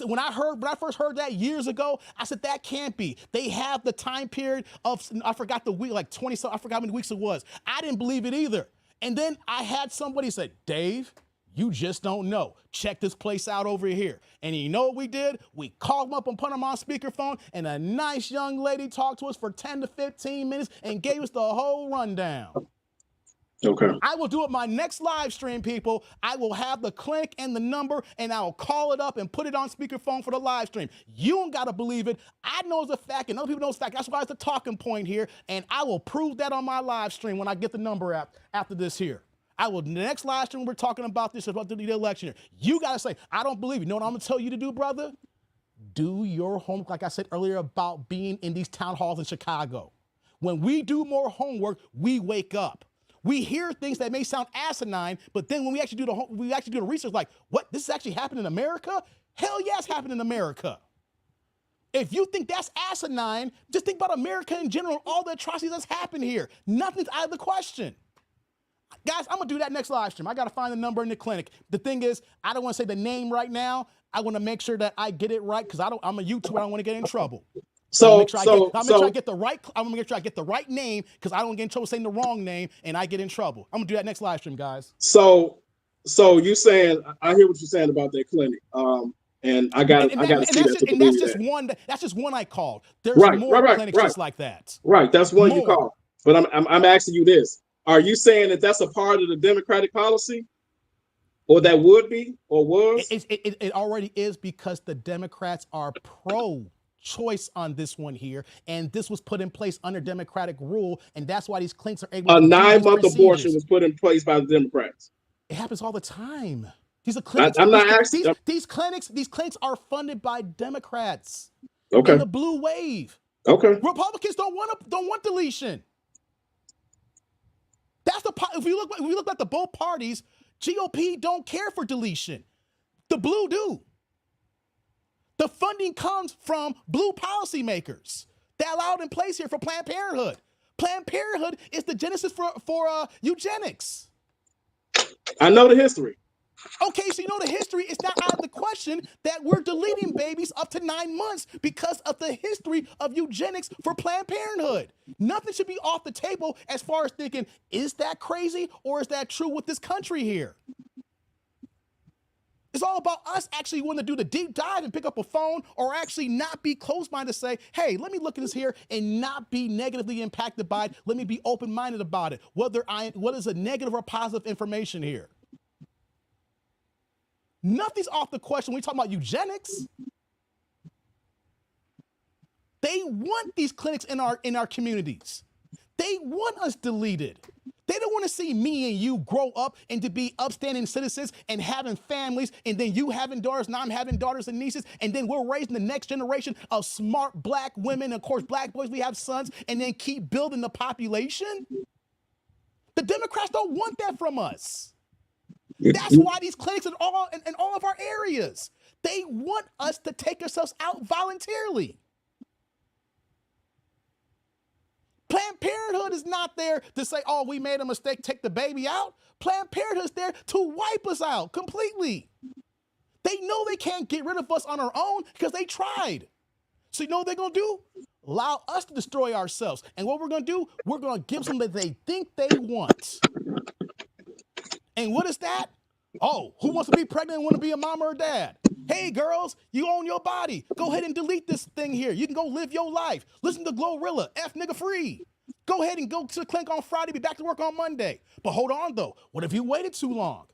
Speaker 1: When I first heard that years ago, I said that can't be. They have the time period of, I forgot the week, like 20 something, I forgot how many weeks it was. I didn't believe it either. And then I had somebody say, Dave, you just don't know. Check this place out over here. And you know what we did? We called them up and put them on speakerphone, and a nice young lady talked to us for 10 to 15 minutes and gave us the whole rundown.
Speaker 6: Okay.
Speaker 1: I will do it my next live stream, people. I will have the clinic and the number, and I'll call it up and put it on speakerphone for the live stream. You don't got to believe it. I know it's a fact, and other people know it's a fact. That's why it's the talking point here, and I will prove that on my live stream when I get the number after this here. The next live stream we're talking about this, about the election here. You got to say, I don't believe you. You know what I'm going to tell you to do, brother? Do your homework, like I said earlier, about being in these town halls in Chicago. When we do more homework, we wake up. We hear things that may sound asinine, but then when we actually do the research, like, what? This is actually happening in America? Hell yeah, it's happening in America. If you think that's asinine, just think about America in general, all the atrocities that's happened here. Nothing's out of the question. Guys, I'm gonna do that next live stream. I gotta find the number in the clinic. The thing is, I don't wanna say the name right now. I wanna make sure that I get it right, because I'm a YouTuber, I don't wanna get in trouble. I'm gonna make sure I get the right name, because I don't get in trouble saying the wrong name and I get in trouble. I'm gonna do that next live stream, guys.
Speaker 6: So you saying, I hear what you're saying about that clinic. And I got to see that.
Speaker 1: That's just one I called. There's more clinics just like that.
Speaker 6: Right, that's one you called. But I'm asking you this: are you saying that that's a part of the Democratic policy, or that would be, or was?
Speaker 1: It already is, because the Democrats are pro-choice on this one here, and this was put in place under Democratic rule, and that's why these clinics are able.
Speaker 6: A 9-month abortion was put in place by the Democrats.
Speaker 1: It happens all the time. These are clinics. These clinics are funded by Democrats.
Speaker 6: Okay.
Speaker 1: And the blue wave.
Speaker 6: Okay.
Speaker 1: Republicans don't want deletion. That's if we look at the both parties, GOP don't care for deletion. The blue do. The funding comes from blue policymakers that allowed in place here for Planned Parenthood. Planned Parenthood is the genesis for eugenics.
Speaker 6: I know the history.
Speaker 1: Okay, so you know the history. It's not out of the question that we're deleting babies up to 9 months because of the history of eugenics for Planned Parenthood. Nothing should be off the table as far as thinking, is that crazy or is that true with this country here? It's all about us actually wanting to do the deep dive and pick up a phone, or actually not be closed-minded to say, hey, let me look at this here and not be negatively impacted by it. Let me be open-minded about it. What is a negative or positive information here? Nothing's off the question when we talk about eugenics. They want these clinics in our communities. They want us deleted. They don't want to see me and you grow up and to be upstanding citizens and having families, and then you having daughters and I'm having daughters and nieces, and then we're raising the next generation of smart black women. Of course, black boys, we have sons, and then keep building the population. The Democrats don't want that from us. That's why these clinics are all in all of our areas. They want us to take ourselves out voluntarily. Planned Parenthood is not there to say, oh, we made a mistake, take the baby out. Planned Parenthood is there to wipe us out completely. They know they can't get rid of us on our own because they tried. So you know what they're going to do? Allow us to destroy ourselves. And what we're going to do, we're going to give them that they think they want. And what is that? Oh, who wants to be pregnant and want to be a mom or a dad? Hey, girls, you own your body. Go ahead and delete this thing here. You can go live your life. Listen to Glorilla, F nigga free. Go ahead and go to the clinic on Friday, be back to work on Monday. But hold on, though. What if you waited too long?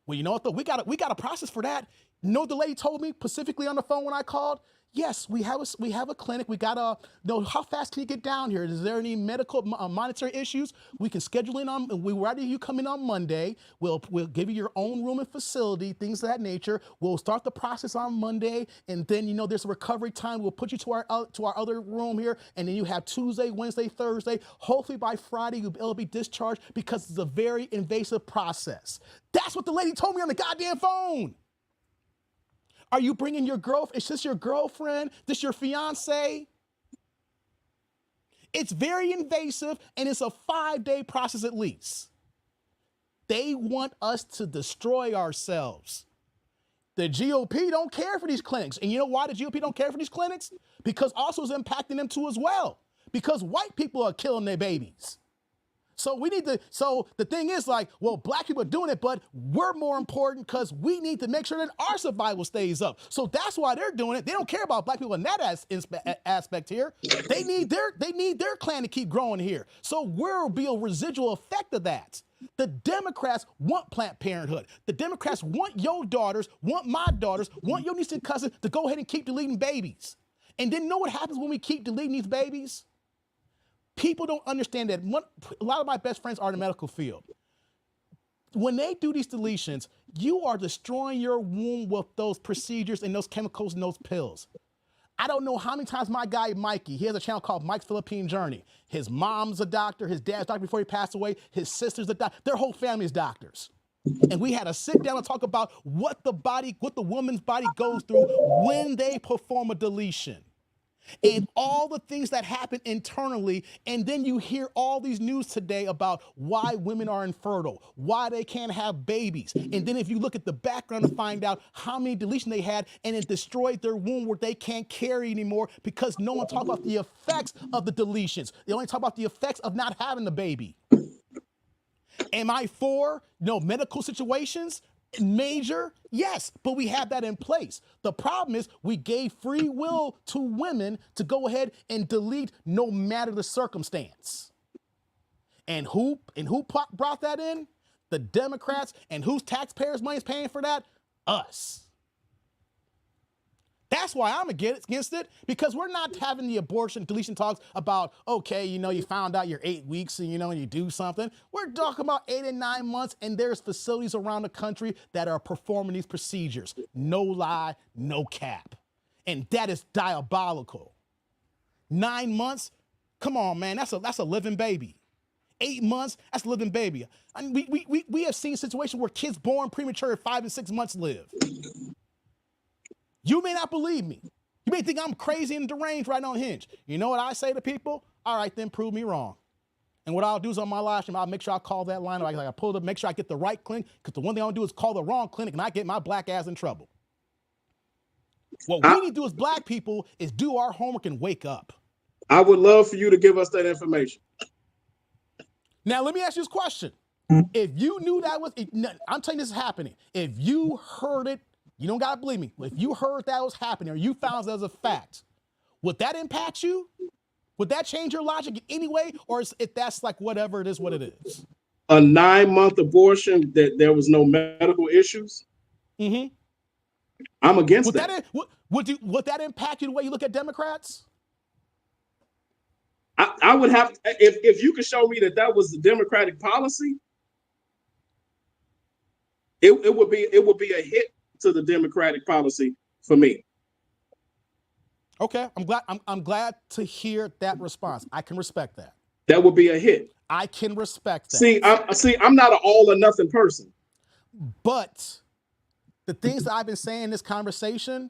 Speaker 1: Well, you know what, though? We got a process for that. You know what the lady told me specifically on the phone when I called? Yes, we have a clinic. We got to know how fast can you get down here? Is there any medical monetary issues? We can schedule in on. We rather you come in on Monday. We'll give you your own room and facility, things of that nature. We'll start the process on Monday, and then there's a recovery time. We'll put you to our other room here, and then you have Tuesday, Wednesday, Thursday. Hopefully by Friday you'll be discharged because it's a very invasive process. That's what the lady told me on the goddamn phone. Are you bringing your girlfriend? Is this your girlfriend? This your fiance? It's very invasive, and it's a 5-day process at least. They want us to destroy ourselves. The GOP don't care for these clinics. And you know why the GOP don't care for these clinics? Because also it's impacting them too as well. Because white people are killing their babies. So the thing is well, black people are doing it, but we're more important because we need to make sure that our survival stays up. So that's why they're doing it. They don't care about black people in that aspect here. They need their clan to keep growing here. So we'll be a residual effect of that. The Democrats want Planned Parenthood. The Democrats want your daughters, want my daughters, want your nieces and cousins to go ahead and keep deleting babies. And then know what happens when we keep deleting these babies? People don't understand that a lot of my best friends are in the medical field. When they do these deletions, you are destroying your womb with those procedures and those chemicals and those pills. I don't know how many times my guy, Mikey, he has a channel called Mike's Philippine Journey. His mom's a doctor, his dad's a doctor before he passed away, his sister's a doctor, their whole family is doctors. And we had to sit down and talk about what the woman's body goes through when they perform a deletion. And all the things that happen internally, and then you hear all these news today about why women are infertile, why they can't have babies. And then if you look at the background and find out how many deletions they had, and it destroyed their womb where they can't carry anymore because no one talks about the effects of the deletions. They only talk about the effects of not having the baby. Am I for medical situations? Major, yes, but we have that in place. The problem is we gave free will to women to go ahead and delete no matter the circumstance. And who brought that in? The Democrats. And whose taxpayers' money is paying for that? Us. That's why I'm against it, because we're not having the abortion deletion talks about, okay, you found out you're 8 weeks and, and you do something. We're talking about 8 and 9 months, and there's facilities around the country that are performing these procedures. No lie, no cap. And that is diabolical. 9 months? Come on, man, that's a living baby. 8 months, that's a living baby. I mean, we have seen situations where kids born premature at 5 and 6 months live. You may not believe me. You may think I'm crazy and deranged right on Hinge. You know what I say to people? All right, then prove me wrong. And what I'll do is on my live stream, I'll make sure I call that line. I pull it up, make sure I get the right clinic, because the one thing I don't do is call the wrong clinic and I get my black ass in trouble. What we need to do as black people is do our homework and wake up.
Speaker 6: I would love for you to give us that information.
Speaker 1: Now, let me ask you this question. If you knew that was, I'm telling you this is happening. If you heard it, you don't gotta believe me. If you heard that was happening or you found that as a fact, would that impact you? Would that change your logic in any way? Or if that's whatever it is, what it is?
Speaker 6: A 9-month abortion that there was no medical issues? Mm-hmm. I'm against that.
Speaker 1: Would that impact you the way you look at Democrats?
Speaker 6: I would have if you could show me that was the Democratic policy, it would be a hit to the Democratic policy for me.
Speaker 1: Okay, I'm glad to hear that response. I can respect that.
Speaker 6: That would be a hit.
Speaker 1: I can respect that.
Speaker 6: I'm not an all or nothing person.
Speaker 1: But the things that I've been saying in this conversation,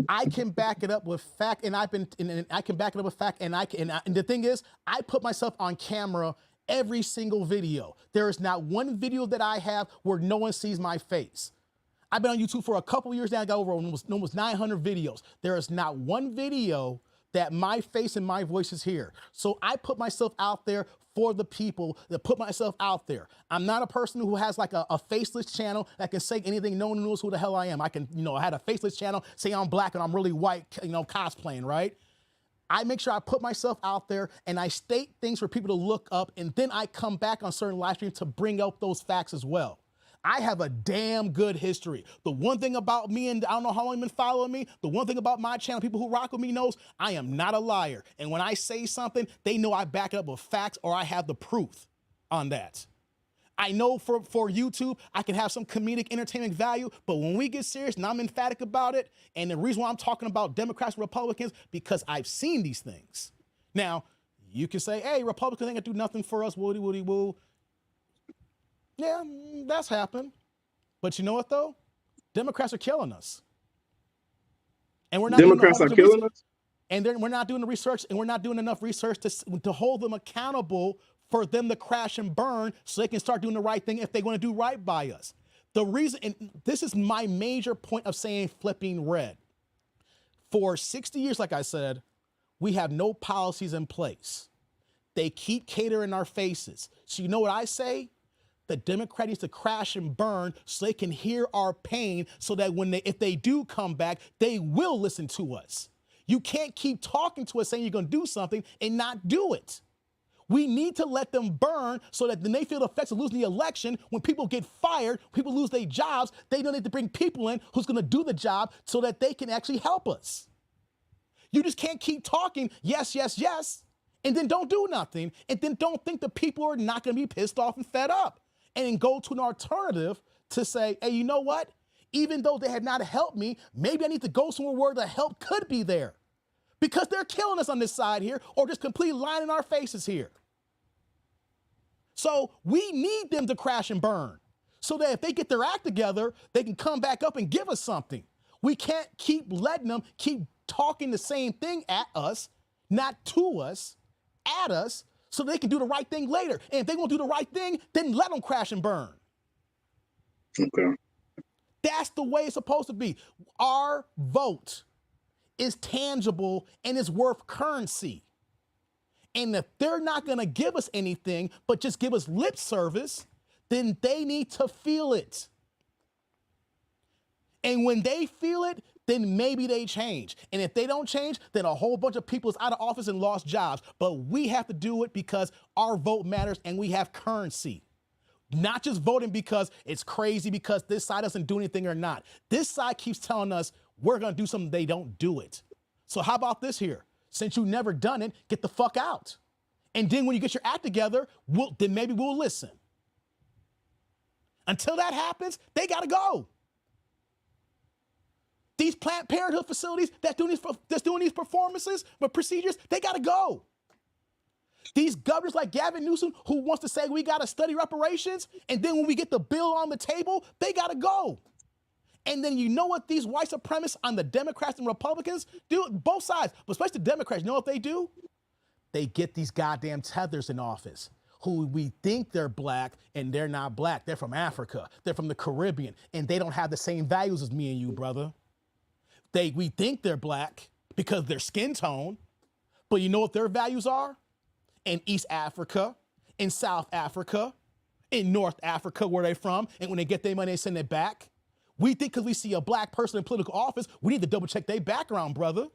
Speaker 1: I can back it up with fact, and I can back it up with fact, and the thing is, I put myself on camera every single video. There is not one video that I have where no one sees my face. I've been on YouTube for a couple years now. I got over almost 900 videos. There is not one video that my face and my voice is here. So I put myself out there for the people that put myself out there. I'm not a person who has like a faceless channel that can say anything. No one knows who the hell I am. I can, I had a faceless channel, say I'm black and I'm really white, cosplaying, right? I make sure I put myself out there and I state things for people to look up, and then I come back on certain live streams to bring up those facts as well. I have a damn good history. The one thing about me, and I don't know how long you've been following me, the one thing about my channel, people who rock with me knows I am not a liar. And when I say something, they know I back it up with facts or I have the proof on that. I know for YouTube, I can have some comedic entertainment value, but when we get serious and I'm emphatic about it, and the reason why I'm talking about Democrats and Republicans, because I've seen these things. Now, you can say, hey, Republicans ain't gonna do nothing for us, woody, woody, woo. Yeah, that's happened. But you know what, though? Democrats are killing us. And we're not
Speaker 6: Democrats are killing us?
Speaker 1: And we're not doing the research, and we're not doing enough research to hold them accountable for them to crash and burn so they can start doing the right thing if they want to do right by us. The reason, and this is my major point of saying flipping red. For 60 years, like I said, we have no policies in place. They keep catering our faces. So you know what I say? The Democrats need to crash and burn so they can hear our pain so that if they do come back, they will listen to us. You can't keep talking to us saying you're going to do something and not do it. We need to let them burn so that when they feel the effects of losing the election, when people get fired, people lose their jobs, they don't need to bring people in who's going to do the job so that they can actually help us. You just can't keep talking, yes, yes, yes, and then don't do nothing, and then don't think the people are not going to be pissed off and fed up. And then go to an alternative to say, hey, you know what? Even though they have not helped me, maybe I need to go somewhere where the help could be there. Because they're killing us on this side here, or just completely lying in our faces here. So we need them to crash and burn so that if they get their act together, they can come back up and give us something. We can't keep letting them keep talking the same thing at us, not to us, at us, so they can do the right thing later. And if they won't do the right thing, then let them crash and burn.
Speaker 6: Okay.
Speaker 1: That's the way it's supposed to be. Our vote is tangible and is worth currency. And if they're not going to give us anything, but just give us lip service, then they need to feel it. And when they feel it, then maybe they change. And if they don't change, then a whole bunch of people is out of office and lost jobs. But we have to do it because our vote matters and we have currency. Not just voting because it's crazy because this side doesn't do anything or not. This side keeps telling us we're going to do something, they don't do it. So how about this here? Since you've never done it, get the fuck out. And then when you get your act together, then maybe we'll listen. Until that happens, they got to go. These Planned Parenthood facilities that's doing these performances, but procedures, they got to go. These governors like Gavin Newsom, who wants to say we got to study reparations, and then when we get the bill on the table, they got to go. And then you know what these white supremacists on the Democrats and Republicans do? Both sides, but especially the Democrats, you know what they do? They get these goddamn tethers in office who we think they're black and they're not black. They're from Africa. They're from the Caribbean, and they don't have the same values as me and you, brother. We think they're black because of their skin tone, but you know what their values are? In East Africa, in South Africa, in North Africa, where they're from, and when they get their money, they send it back. We think because we see a black person in political office, we need to double check their background, brother.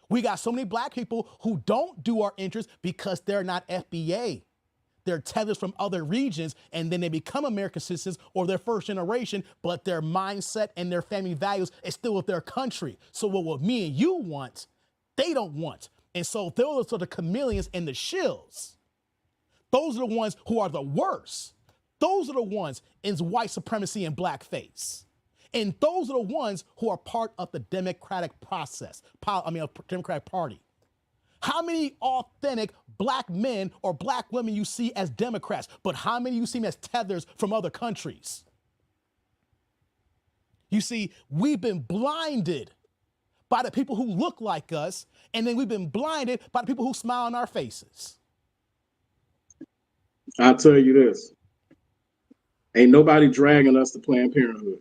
Speaker 1: We got so many black people who don't do our interests because they're not FBA. They're tethered from other regions, and then they become American citizens or their first generation, but their mindset and their family values is still with their country. So what me and you want, they don't want. And so those are the chameleons and the shills. Those are the ones who are the worst. Those are the ones in white supremacy and blackface. And those are the ones who are part of the democratic process, Democratic Party. How many authentic black men or black women you see as Democrats, but how many you see as tethers from other countries? You see, we've been blinded by the people who look like us, and then we've been blinded by the people who smile in our faces.
Speaker 6: I'll tell you this. Ain't nobody dragging us to Planned Parenthood.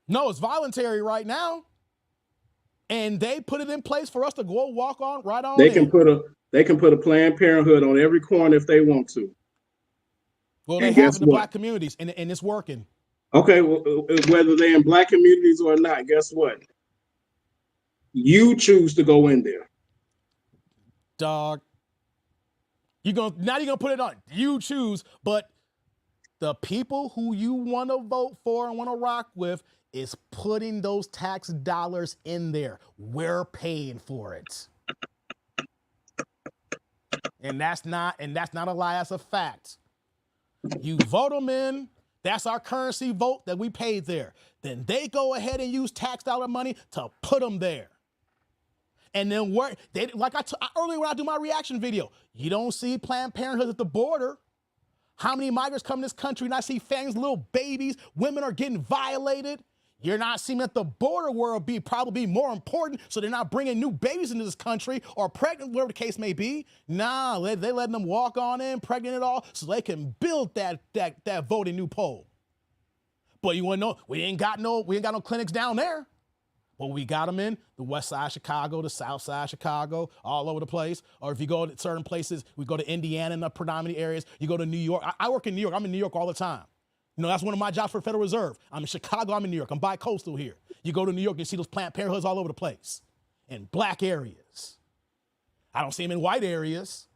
Speaker 1: No, it's voluntary right now. And they put it in place for us to go walk on right on.
Speaker 6: They can put a Planned Parenthood on every corner if they want to.
Speaker 1: Well, they have in the black communities, and it's working.
Speaker 6: Okay, well, whether they're in black communities or not, guess what? You choose to go in there.
Speaker 1: Dog. You're gonna put it on. You choose, but the people who you want to vote for and want to rock with is putting those tax dollars in there. We're paying for it. And that's not a lie, that's a fact. You vote them in, that's our currency vote that we paid there. Then they go ahead and use tax dollar money to put them there. And then earlier when I do my reaction video, you don't see Planned Parenthood at the border. How many migrants come in this country and I see families, little babies, women are getting violated. You're not seeing at the border where it'll probably be more important, so they're not bringing new babies into this country or pregnant, whatever the case may be. Nah, they letting them walk on in, pregnant and all, so they can build that voting new poll. But you want to know, we ain't got no clinics down there. But we got them in the west side of Chicago, the south side of Chicago, all over the place. Or if you go to certain places, we go to Indiana in the predominant areas. You go to New York. I work in New York. I'm in New York all the time. You know, that's one of my jobs for Federal Reserve. I'm in Chicago. I'm in New York. I'm bi-coastal here. You go to New York, you see those Planned Parenthoods all over the place. In black areas. I don't see them in white areas.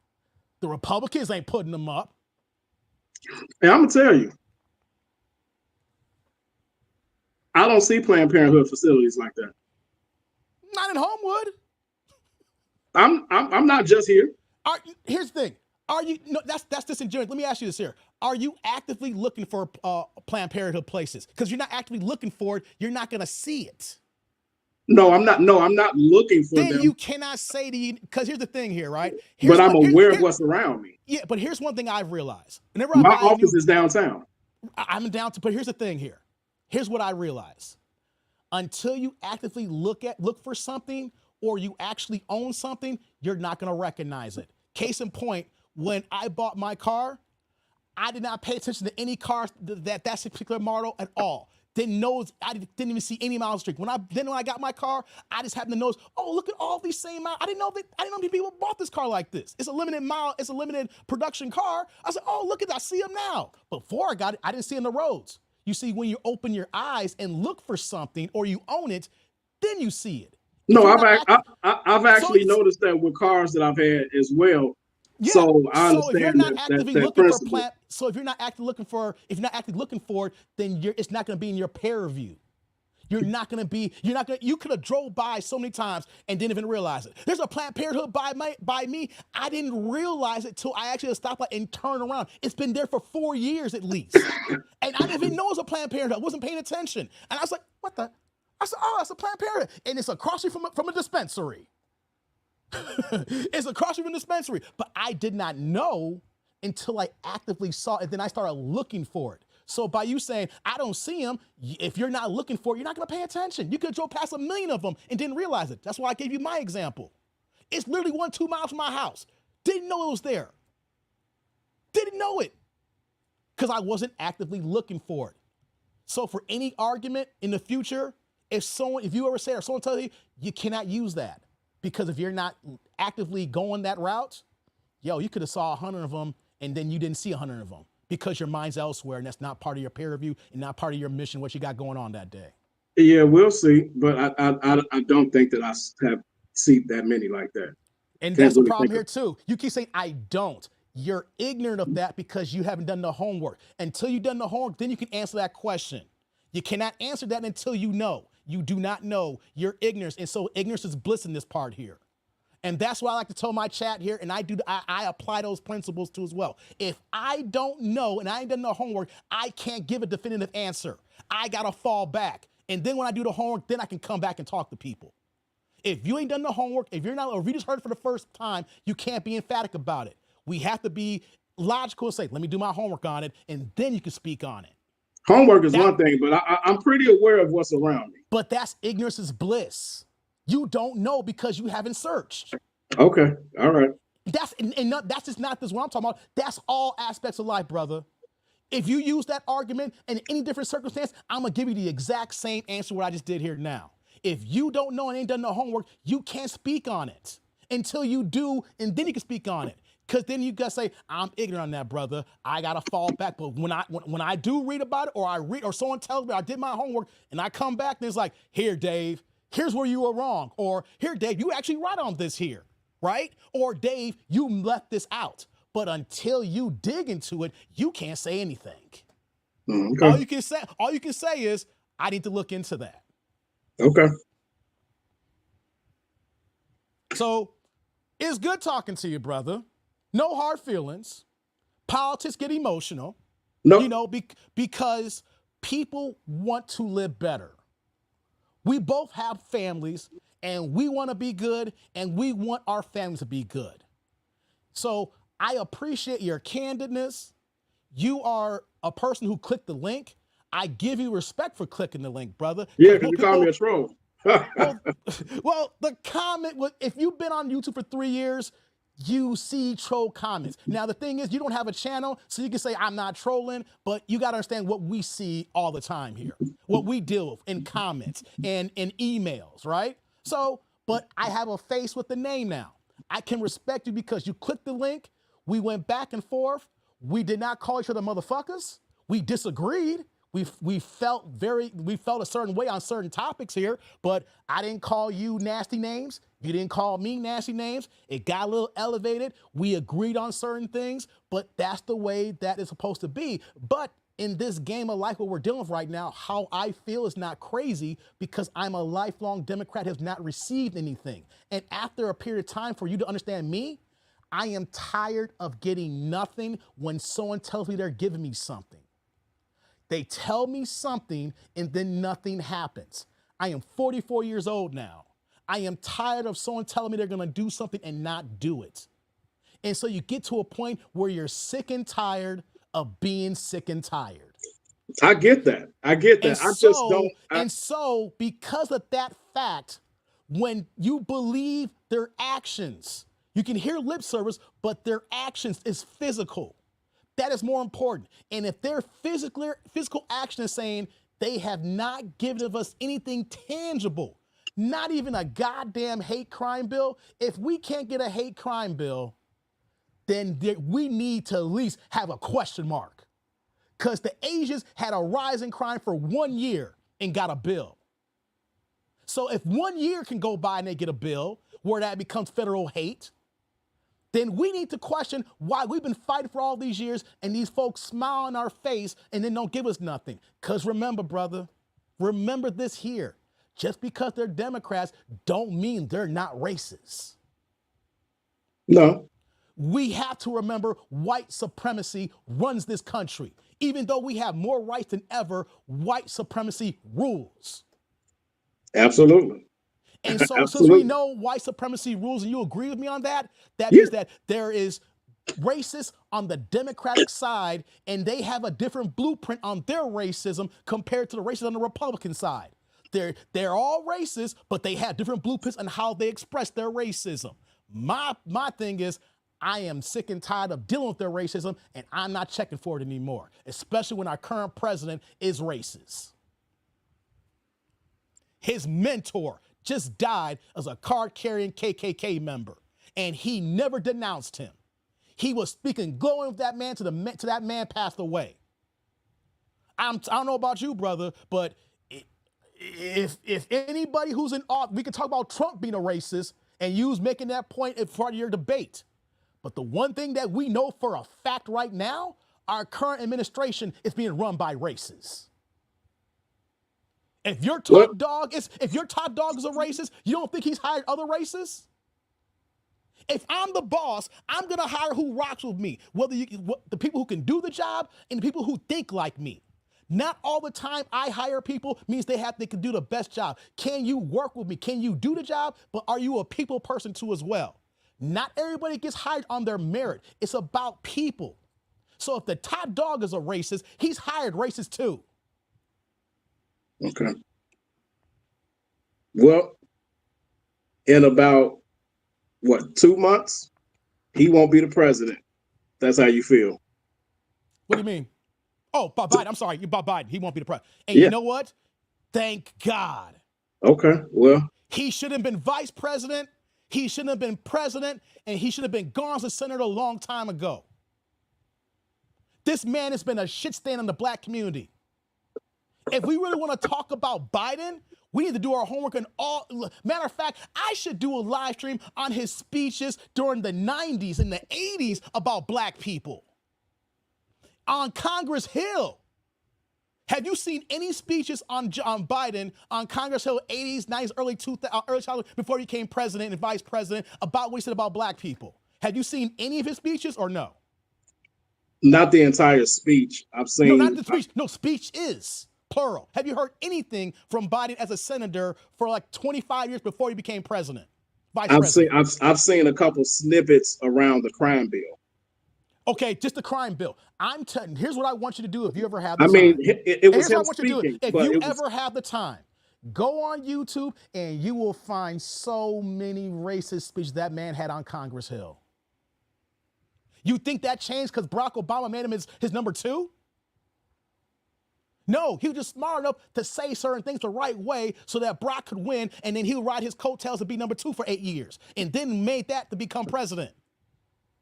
Speaker 1: The Republicans ain't putting them up.
Speaker 6: And I'm going to tell you, I don't see Planned Parenthood facilities like that.
Speaker 1: Not in Homewood.
Speaker 6: I'm not just here.
Speaker 1: Here's the thing. Are you? No, that's disingenuous. Let me ask you this here. Are you actively looking for Planned Parenthood places? Because you're not actively looking for it, you're not going to see it.
Speaker 6: No, I'm not. No, I'm not looking for them.
Speaker 1: Then you cannot say to you, because here's the thing here, right?
Speaker 6: But I'm aware of what's around me.
Speaker 1: Yeah, but here's one thing I've realized. Whenever
Speaker 6: my office is downtown.
Speaker 1: I'm downtown, but here's the thing here. Here's what I realize. Until you actively look for something or you actually own something, you're not going to recognize it. Case in point, when I bought my car, I did not pay attention to any cars that's a particular model at all. I didn't even see any miles street. When I got my car, I just happened to notice, oh, look at all these same miles. I didn't know people bought this car like this. It's a limited production car. I said, oh, look at that, I see them now. Before I got it, I didn't see it on the roads. You see, when you open your eyes and look for something or you own it, then you see it.
Speaker 6: No, I've actually noticed that with cars that I've had as well. Yeah. So I understand
Speaker 1: if you're not actively looking for it, then it's not going to be in your peer review. You could have drove by so many times and didn't even realize it. There's a Planned Parenthood by me. I didn't realize it till I actually stopped and turned around. It's been there for 4 years at least. And I didn't even know it was a Planned Parenthood. I wasn't paying attention. And I was like, what the? I said, oh, it's a Planned Parenthood. And it's across from a dispensary. It's across from a dispensary. But I did not know until I actively saw it. Then I started looking for it. So by you saying, I don't see them, if you're not looking for it, you're not going to pay attention. You could have drove past 1 million of them and didn't realize it. That's why I gave you my example. It's literally 1-2 miles from my house. Didn't know it was there. Didn't know it. Because I wasn't actively looking for it. So for any argument in the future, if you ever say or someone tells you, you cannot use that. Because if you're not actively going that route, you could have saw 100 of them and then you didn't see 100 of them. Because your mind's elsewhere and that's not part of your peer review and not part of your mission, what you got going on that day.
Speaker 6: Yeah, we'll see. But I don't think that I have seen that many like that.
Speaker 1: And that's the problem here too. You keep saying, I don't. You're ignorant of that because you haven't done the homework. Until you've done the homework, then you can answer that question. You cannot answer that until you know. You do not know. You're ignorant. And so ignorance is bliss in this part here. And that's why I like to tell my chat here, and I apply those principles too as well. If I don't know and I ain't done the homework, I can't give a definitive answer. I gotta fall back. And then when I do the homework, then I can come back and talk to people. If you ain't done the homework, if you just heard it for the first time, you can't be emphatic about it. We have to be logical and say, let me do my homework on it, and then you can speak on it.
Speaker 6: Homework is one thing, but I'm pretty aware of what's around me.
Speaker 1: But that's ignorance is bliss. You don't know because you haven't searched.
Speaker 6: Okay, all right.
Speaker 1: That's just not this what I'm talking about. That's all aspects of life, brother. If you use that argument in any different circumstance, I'm gonna give you the exact same answer what I just did here now. If you don't know and ain't done the homework, you can't speak on it until you do, and then you can speak on it. Because then you gotta say, I'm ignorant on that, brother. I gotta fall back. But when I do read about it, or someone tells me I did my homework, and I come back and it's like, here, Dave, here's where you were wrong. Or here, Dave, you actually right on this here, right? Or Dave, you left this out. But until you dig into it, you can't say anything.
Speaker 6: Okay.
Speaker 1: All you can say is, I need to look into that.
Speaker 6: Okay.
Speaker 1: So it's good talking to you, brother. No hard feelings. Politics get emotional.
Speaker 6: No.
Speaker 1: You know, because people want to live better. We both have families, and we want to be good, and we want our families to be good. So I appreciate your candidness. You are a person who clicked the link. I give you respect for clicking the link, brother.
Speaker 6: Yeah, because you called me a troll.
Speaker 1: well, the comment was, if you've been on YouTube for 3 years, you see troll comments. Now, the thing is, you don't have a channel, so you can say, I'm not trolling, but you got to understand what we see all the time here, what we deal with in comments and in emails, right? So, but I have a face with the name now. I can respect you because you clicked the link. We went back and forth. We did not call each other motherfuckers. We disagreed. We felt a certain way on certain topics here, but I didn't call you nasty names. You didn't call me nasty names. It got a little elevated. We agreed on certain things, but that's the way that is supposed to be. But in this game of life, what we're dealing with right now, how I feel is not crazy because I'm a lifelong Democrat who has not received anything. And after a period of time for you to understand me, I am tired of getting nothing when someone tells me they're giving me something. They tell me something and then nothing happens. I am 44 years old now. I am tired of someone telling me they're gonna do something and not do it. And so you get to a point where you're sick and tired of being sick and tired.
Speaker 6: I get that.
Speaker 1: And so because of that fact, when you believe their actions, you can hear lip service, but their actions is physical. That is more important. And if their physical action is saying they have not given us anything tangible, not even a goddamn hate crime bill, if we can't get a hate crime bill, then we need to at least have a question mark. Because the Asians had a rise in crime for 1 year and got a bill. So if 1 year can go by and they get a bill where that becomes federal hate, then we need to question why we've been fighting for all these years and these folks smile in our face and then don't give us nothing. Because remember, brother, remember this here. Just because they're Democrats don't mean they're not racist.
Speaker 6: No.
Speaker 1: We have to remember white supremacy runs this country. Even though we have more rights than ever, white supremacy rules.
Speaker 6: Absolutely.
Speaker 1: And so since we know white supremacy rules and you agree with me on that, that means that there is racists on the Democratic side and they have a different blueprint on their racism compared to the racists on the Republican side. They're all racist, but they have different blueprints on how they express their racism. My thing is, I am sick and tired of dealing with their racism and I'm not checking for it anymore, especially when our current president is racist. His mentor just died as a card-carrying KKK member, and he never denounced him. He was speaking glowing of that man to that man passed away. I don't know about you, brother, but if anybody who's in office, we can talk about Trump being a racist, and you was making that point as part of your debate. But the one thing that we know for a fact right now, our current administration is being run by racists. If your top dog is a racist, you don't think he's hired other racists? If I'm the boss, I'm going to hire who rocks with me, the people who can do the job and the people who think like me. Not all the time I hire people means they can do the best job. Can you work with me? Can you do the job? But are you a people person too as well? Not everybody gets hired on their merit. It's about people. So if the top dog is a racist, he's hired racist too.
Speaker 6: Okay. Well, in about, 2 months, he won't be the president. That's how you feel.
Speaker 1: What do you mean? Oh, Biden. I'm sorry. About Biden. He won't be the president. And you know what? Thank God.
Speaker 6: Okay. Well,
Speaker 1: he should have been vice president. He shouldn't have been president. And he should have been gone as a senator a long time ago. This man has been a shit stain on the black community. If we really want to talk about Biden, we need to do our homework on all. Matter of fact, I should do a live stream on his speeches during the 90s and the 80s about black people. On Congress Hill. Have you seen any speeches on Biden on Congress Hill 80s, 90s, early 2000s, before he became president and vice president about what he said about black people? Have you seen any of his speeches or no?
Speaker 6: Not the entire speech. I've seen.
Speaker 1: No, not the speech. No, speech is plural. Have you heard anything from Biden as a senator for like 25 years before he became president? Vice president.
Speaker 6: I've seen a couple snippets around the crime bill.
Speaker 1: Okay, just the crime bill. Here's what I want you to do if you ever have the
Speaker 6: time. I mean, it was
Speaker 1: here's
Speaker 6: him
Speaker 1: what I want you to do. If you
Speaker 6: ever
Speaker 1: have the time, go on YouTube and you will find so many racist speeches that man had on Congress Hill. You think that changed because Barack Obama made him his number 2? No, he was just smart enough to say certain things the right way so that Barack could win, and then he would ride his coattails to be number 2 for 8 years, and then made that to become president.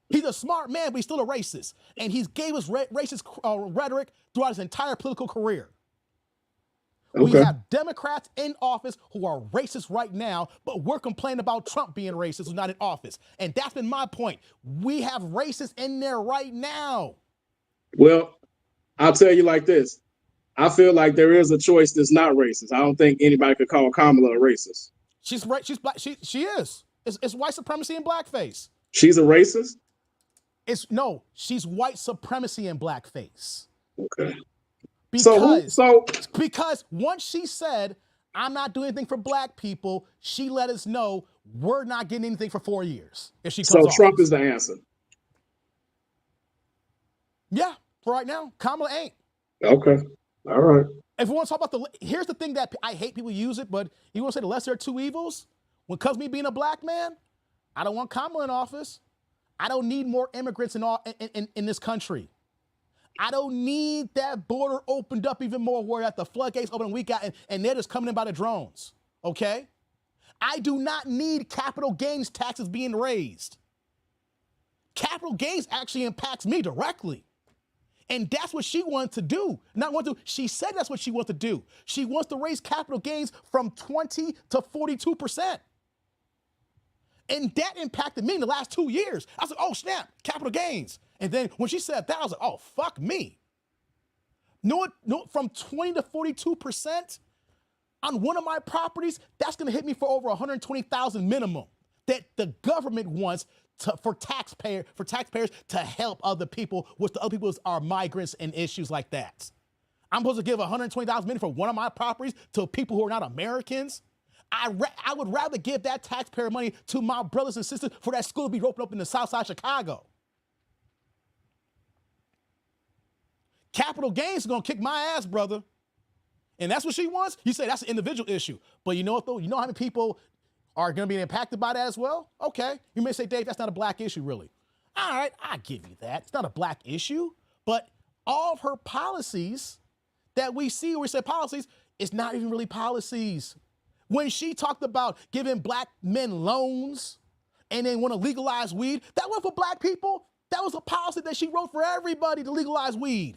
Speaker 1: He's a smart man, but he's still a racist. And he's gave us racist rhetoric throughout his entire political career. Okay. We have Democrats in office who are racist right now, but we're complaining about Trump being racist who's not in office. And that's been my point. We have racists in there right now.
Speaker 6: Well, I'll tell you like this. I feel like there is a choice that's not racist. I don't think anybody could call Kamala a racist.
Speaker 1: She's right. She's black. She is. It's white supremacy and blackface.
Speaker 6: She's a racist?
Speaker 1: She's white supremacy in blackface.
Speaker 6: Okay.
Speaker 1: Because once she said, I'm not doing anything for black people, she let us know we're not getting anything for 4 years. If she comes off.
Speaker 6: Trump is the answer.
Speaker 1: Yeah, for right now, Kamala ain't.
Speaker 6: Okay. All right.
Speaker 1: If we want to talk about here's the thing that I hate people use it, but you want to say the lesser of two evils? When it comes to me being a black man, I don't want Kamala in office. I don't need more immigrants in this country. I don't need that border opened up even more where the floodgates open and they're just coming in by the drones, okay? I do not need capital gains taxes being raised. Capital gains actually impacts me directly. And that's what she wanted to do. She said that's what she wants to do. She wants to raise capital gains from 20 to 42%. And that impacted me in the last 2 years. I said, oh, snap, capital gains. And then when she said that, I was like, oh, fuck me. No, from 20 to 42% on one of my properties, that's going to hit me for over $120,000 minimum that the government wants for taxpayers to help other people, which the other people are migrants and issues like that. I'm supposed to give $120,000 minimum for one of my properties to people who are not Americans. I would rather give that taxpayer money to my brothers and sisters for that school to be opened up in the South Side of Chicago. Capital gains is going to kick my ass, brother. And that's what she wants? You say that's an individual issue. But you know what, though? You know how many people are going to be impacted by that as well? Okay. You may say, Dave, that's not a black issue, really. All right, I give you that. It's not a black issue. But all of her policies that we see, where we say policies, it's not even really policies. When she talked about giving black men loans and they want to legalize weed, that wasn't for black people. That was a policy that she wrote for everybody to legalize weed.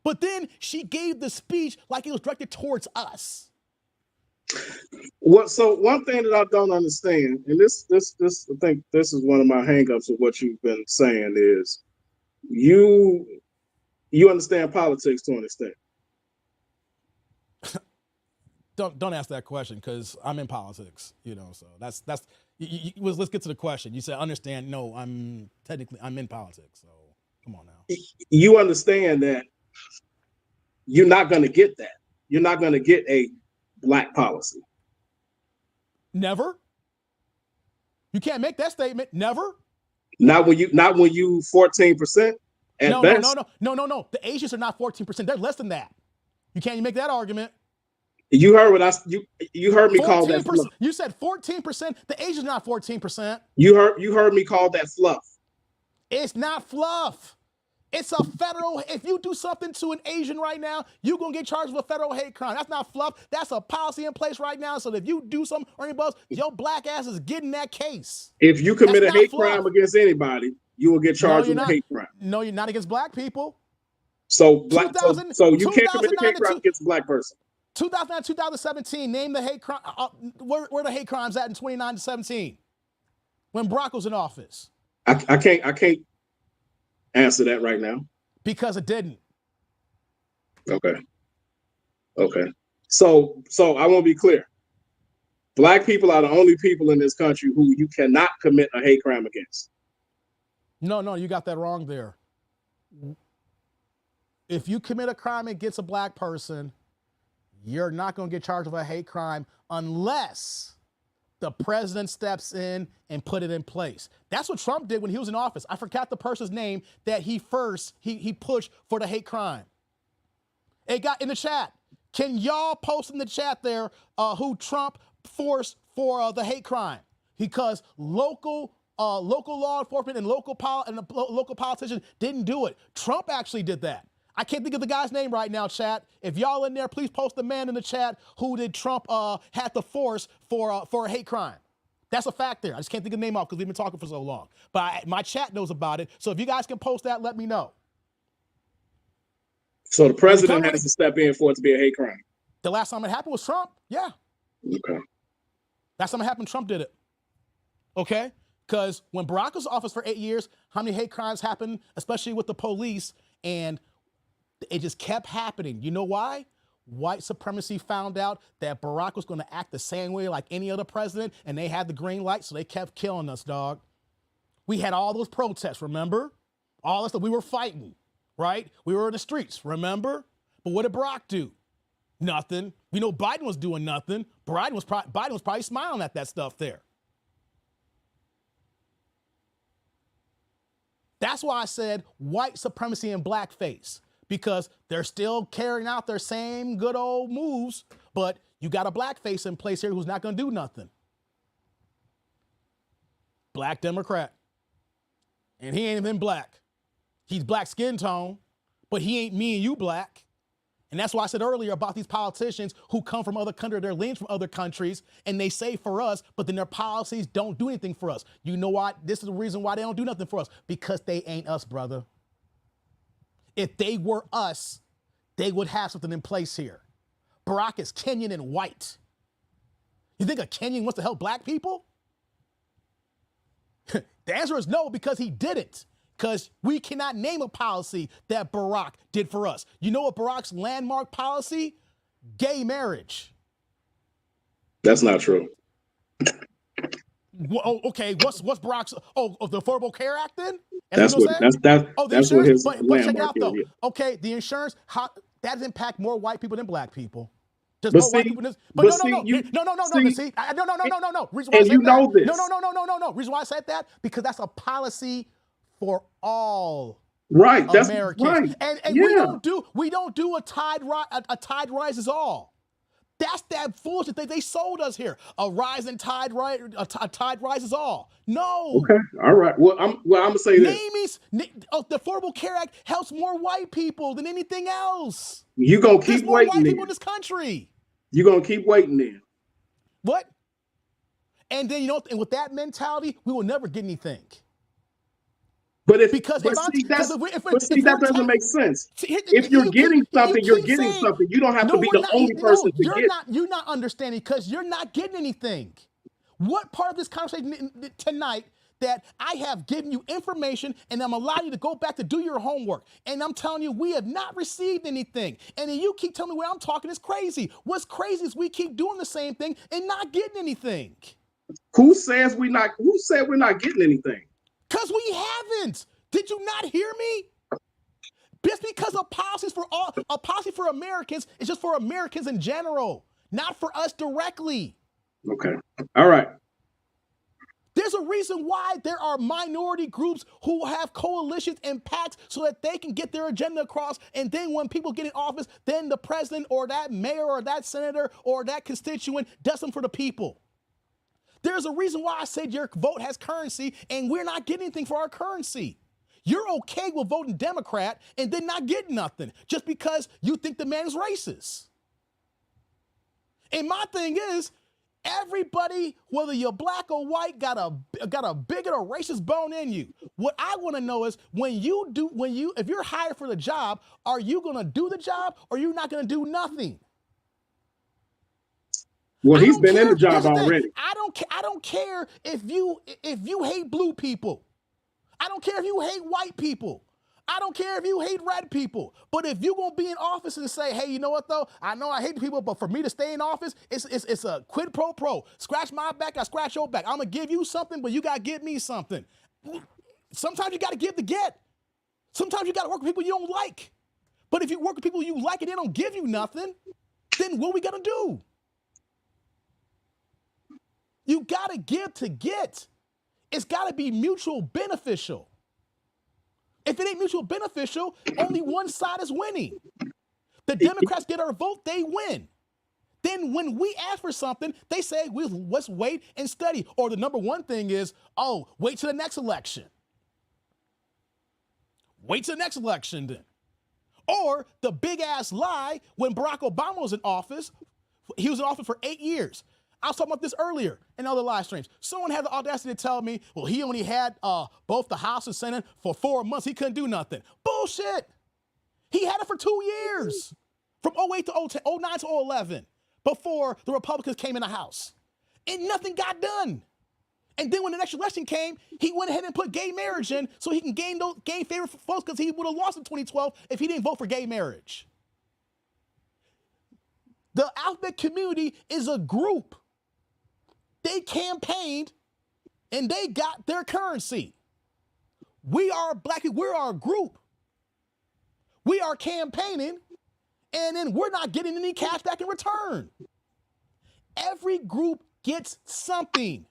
Speaker 1: But then she gave the speech like it was directed towards us.
Speaker 6: So one thing that I don't understand, and this I think this is one of my hangups of what you've been saying is you understand politics to an extent.
Speaker 1: don't ask that question because I'm in politics, so that's let's get to the question. You said understand. No, I'm in politics, so come on now.
Speaker 6: You understand that you're not going to get that. You're not going to get a black policy.
Speaker 1: Never. You can't make that statement. Never.
Speaker 6: Not when you 14% at best.
Speaker 1: No. The Asians are not 14%. They're less than that. You can't make that argument.
Speaker 6: You heard what you heard me call that fluff.
Speaker 1: You said 14%. The Asians are not 14%.
Speaker 6: You heard me call that fluff.
Speaker 1: It's not fluff. It's a federal. If you do something to an Asian right now, you're going to get charged with a federal hate crime. That's not fluff. That's a policy in place right now. So if you do something or anybody else, your black ass is getting that case.
Speaker 6: If you commit a hate crime against anybody, you will get charged with a hate crime.
Speaker 1: No, you're not against black people.
Speaker 6: So you can't commit a hate crime against a black person.
Speaker 1: 2009, 2017, name the hate crime. Where the hate crimes at in 2009 to 17 when Barack was in office?
Speaker 6: I can't answer that right now.
Speaker 1: Because it didn't.
Speaker 6: Okay. So I want to be clear. Black people are the only people in this country who you cannot commit a hate crime against.
Speaker 1: No, you got that wrong there. If you commit a crime against a black person, you're not going to get charged with a hate crime unless the president steps in and put it in place. That's what Trump did when he was in office. I forgot the person's name that he pushed for the hate crime. It got in the chat. Can y'all post in the chat there who Trump forced for the hate crime? Because local law enforcement and local politicians didn't do it. Trump actually did that. I can't think of the guy's name right now, chat. If y'all in there, please post the man in the chat who did Trump had to force for a hate crime. That's a fact there. I just can't think of the name off because we've been talking for so long. But my chat knows about it. So if you guys can post that, let me know.
Speaker 6: So the president has to step in for it to be a hate crime.
Speaker 1: The last time it happened was Trump. Yeah.
Speaker 6: Okay.
Speaker 1: Last time it happened, Trump did it. Okay? Because when Barack was in office for 8 years, how many hate crimes happened, especially with the police, and it just kept happening. You know why? White supremacy found out that Barack was going to act the same way like any other president, and they had the green light, so they kept killing us, dog. We had all those protests, remember? All that stuff. We were fighting, right? We were in the streets, remember? But what did Barack do? Nothing. We know Biden was doing nothing. Biden was probably smiling at that stuff there. That's why I said white supremacy and blackface. Because they're still carrying out their same good old moves, but you got a blackface in place here who's not going to do nothing. Black Democrat. And he ain't even black. He's black skin tone, but he ain't me and you black. And that's why I said earlier about these politicians who come from other countries, they're linked from other countries, and they say for us, but then their policies don't do anything for us. You know what? This is the reason why they don't do nothing for us. Because they ain't us, brother. If they were us, they would have something in place here. Barack is Kenyan and white. You think a Kenyan wants to help black people? The answer is no, because he didn't. Because we cannot name a policy that Barack did for us. You know what Barack's landmark policy? Gay marriage.
Speaker 6: That's not true.
Speaker 1: Well, okay, what's Barack's? The Affordable Care Act then?
Speaker 6: That's what his
Speaker 1: but check it out though.
Speaker 6: Yeah.
Speaker 1: Okay, the insurance that impact more white people than black people.
Speaker 6: But
Speaker 1: more
Speaker 6: see,
Speaker 1: white people. No. Reason why I said that. No. Reason why I said that because that's a policy for all.
Speaker 6: Right. That's
Speaker 1: Americans.
Speaker 6: right.
Speaker 1: And we don't do a tide rises all. That's that bullshit they sold us here. A rising tide, a tide rises all. No.
Speaker 6: Okay. All right. Well, I'm gonna say
Speaker 1: this. The Affordable Care Act helps more white people than anything else.
Speaker 6: You gonna keep
Speaker 1: more
Speaker 6: waiting?
Speaker 1: White people in this country.
Speaker 6: You gonna keep waiting then?
Speaker 1: What? And then and with that mentality, we will never get anything.
Speaker 6: But that doesn't make sense. If you're getting something, you're getting something. You don't have to be the only person to get.
Speaker 1: You're not understanding because you're not getting anything. What part of this conversation tonight that I have given you information and I'm allowing you to go back to do your homework. And I'm telling you, we have not received anything. And then you keep telling me where I'm talking is crazy. What's crazy is we keep doing the same thing and not getting anything.
Speaker 6: Who said we're not getting anything?
Speaker 1: Because we haven't. Did you not hear me? Just because a policy for Americans is just for Americans in general, not for us directly.
Speaker 6: Okay. All right.
Speaker 1: There's a reason why there are minority groups who have coalitions and pacts so that they can get their agenda across. And then when people get in office, then the president or that mayor or that senator or that constituent does them for the people. There's a reason why I said your vote has currency and we're not getting anything for our currency. You're okay with voting Democrat and then not getting nothing just because you think the man is racist. And my thing is, everybody, whether you're black or white, got a bigot or racist bone in you. What I want to know is if you're hired for the job, are you going to do the job or are you not going to do nothing?
Speaker 6: Well, he's been in the job already.
Speaker 1: I don't care if you hate blue people. I don't care if you hate white people. I don't care if you hate red people. But if you're gonna be in office and say, hey, you know what though? I know I hate people, but for me to stay in office, it's a quid pro quo. Scratch my back, I scratch your back. I'm gonna give you something, but you gotta give me something. Sometimes you gotta give to get. Sometimes you gotta work with people you don't like. But if you work with people you like and they don't give you nothing, then what we gotta do? You gotta give to get. It's gotta be mutual beneficial. If it ain't mutual beneficial, only one side is winning. The Democrats get our vote, they win. Then when we ask for something, they say, let's wait and study. Or the number one thing is, oh, wait till the next election. Wait till the next election then. Or the big ass lie, when Barack Obama was in office, he was in office for 8 years. I was talking about this earlier in other live streams. Someone had the audacity to tell me, well, he only had both the House and Senate for 4 months. He couldn't do nothing. Bullshit. He had it for 2 years, from 08 to 010, 09 to 011, before the Republicans came in the House. And nothing got done. And then when the next election came, he went ahead and put gay marriage in so he can gain favor for folks because he would have lost in 2012 if he didn't vote for gay marriage. The alphabet community is a group. They campaigned and they got their currency. We are black people, we're our group. We are campaigning and then we're not getting any cash back in return. Every group gets something.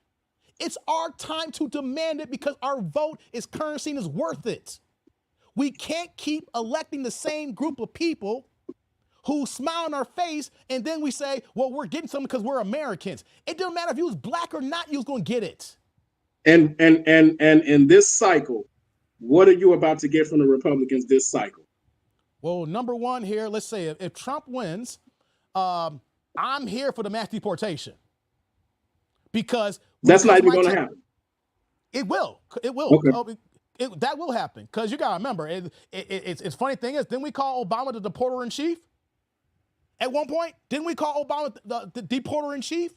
Speaker 1: It's our time to demand it because our vote is currency and is worth it. We can't keep electing the same group of people who smile in our face, and then we say, well, we're getting something because we're Americans. It doesn't matter if you was black or not, you was going to get it.
Speaker 6: And in this cycle, what are you about to get from the Republicans this cycle?
Speaker 1: Well, number one here, let's say if Trump wins, I'm here for the mass deportation. Because
Speaker 6: that's not even going to happen.
Speaker 1: It will. It will.
Speaker 6: Okay.
Speaker 1: That will happen. Because you got to remember, it's funny thing is, didn't we call Obama the deporter-in-chief? At one point, didn't we call Obama the deporter-in-chief?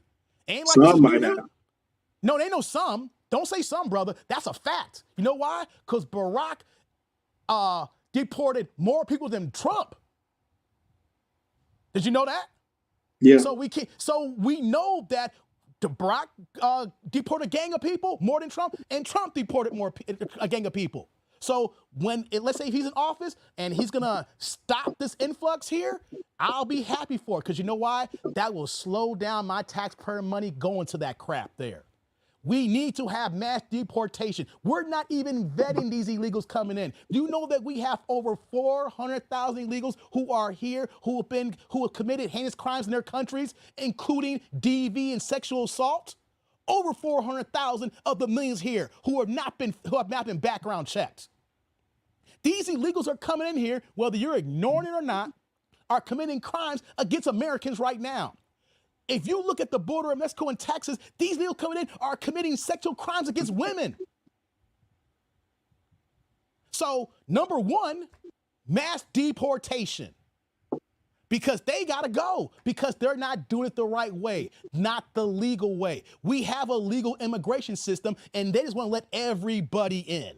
Speaker 1: Ain't like
Speaker 6: some might have.
Speaker 1: No, they know some. Don't say some, brother. That's a fact. You know why? Because Barack deported more people than Trump. Did you know that?
Speaker 6: Yeah.
Speaker 1: So we know that Barack deported a gang of people more than Trump, and Trump deported a gang of people. So let's say he's in office and he's gonna stop this influx here, I'll be happy for it because you know why? That will slow down my taxpayer money going to that crap there. We need to have mass deportation. We're not even vetting these illegals coming in. You know that we have over 400,000 illegals who are here, who have committed heinous crimes in their countries, including DV and sexual assault. Over 400,000 of the millions here who have not been background checked. These illegals are coming in here, whether you're ignoring it or not, are committing crimes against Americans right now. If you look at the border of Mexico and Texas, these illegals coming in are committing sexual crimes against women. So, number one, mass deportation. because they got to go because they're not doing it the right way, not the legal way. We have a legal immigration system, and they just want to let everybody in.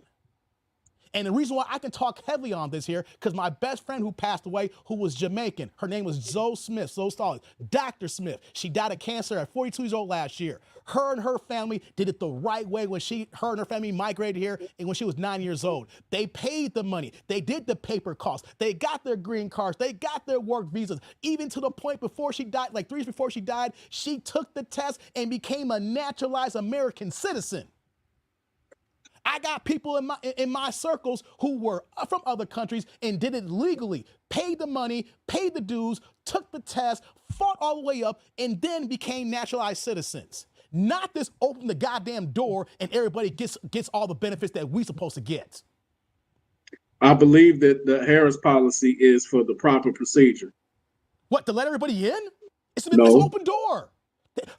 Speaker 1: And the reason why I can talk heavily on this here, because my best friend who passed away, who was Jamaican, her name was Zoe Smith, Zoe Stallings, Dr. Smith. She died of cancer at 42 years old last year. Her and her family did it the right way when her and her family migrated here and when she was 9 years old. They paid the money. They did the paper costs. They got their green cards. They got their work visas. Even to the point before she died, like 3 years before she died, she took the test and became a naturalized American citizen. I got people in my circles who were from other countries and did it legally, paid the money, paid the dues, took the test, fought all the way up, and then became naturalized citizens. Not this open the goddamn door and everybody gets all the benefits that we supposed to get.
Speaker 6: I believe that the Harris policy is for the proper procedure.
Speaker 1: What, to let everybody in? It's this open door.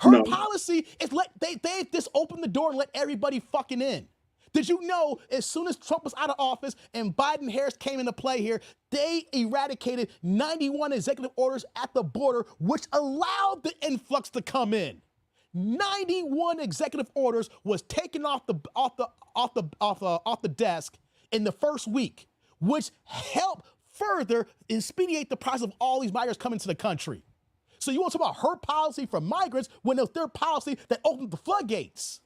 Speaker 1: Her policy is they just open the door and let everybody fucking in. Did you know as soon as Trump was out of office and Biden Harris came into play here, they eradicated 91 executive orders at the border, which allowed the influx to come in. 91 executive orders was taken off the desk in the first week, which helped further expedite the process of all these migrants coming to the country. So you want to talk about her policy for migrants when it was their policy that opened the floodgates?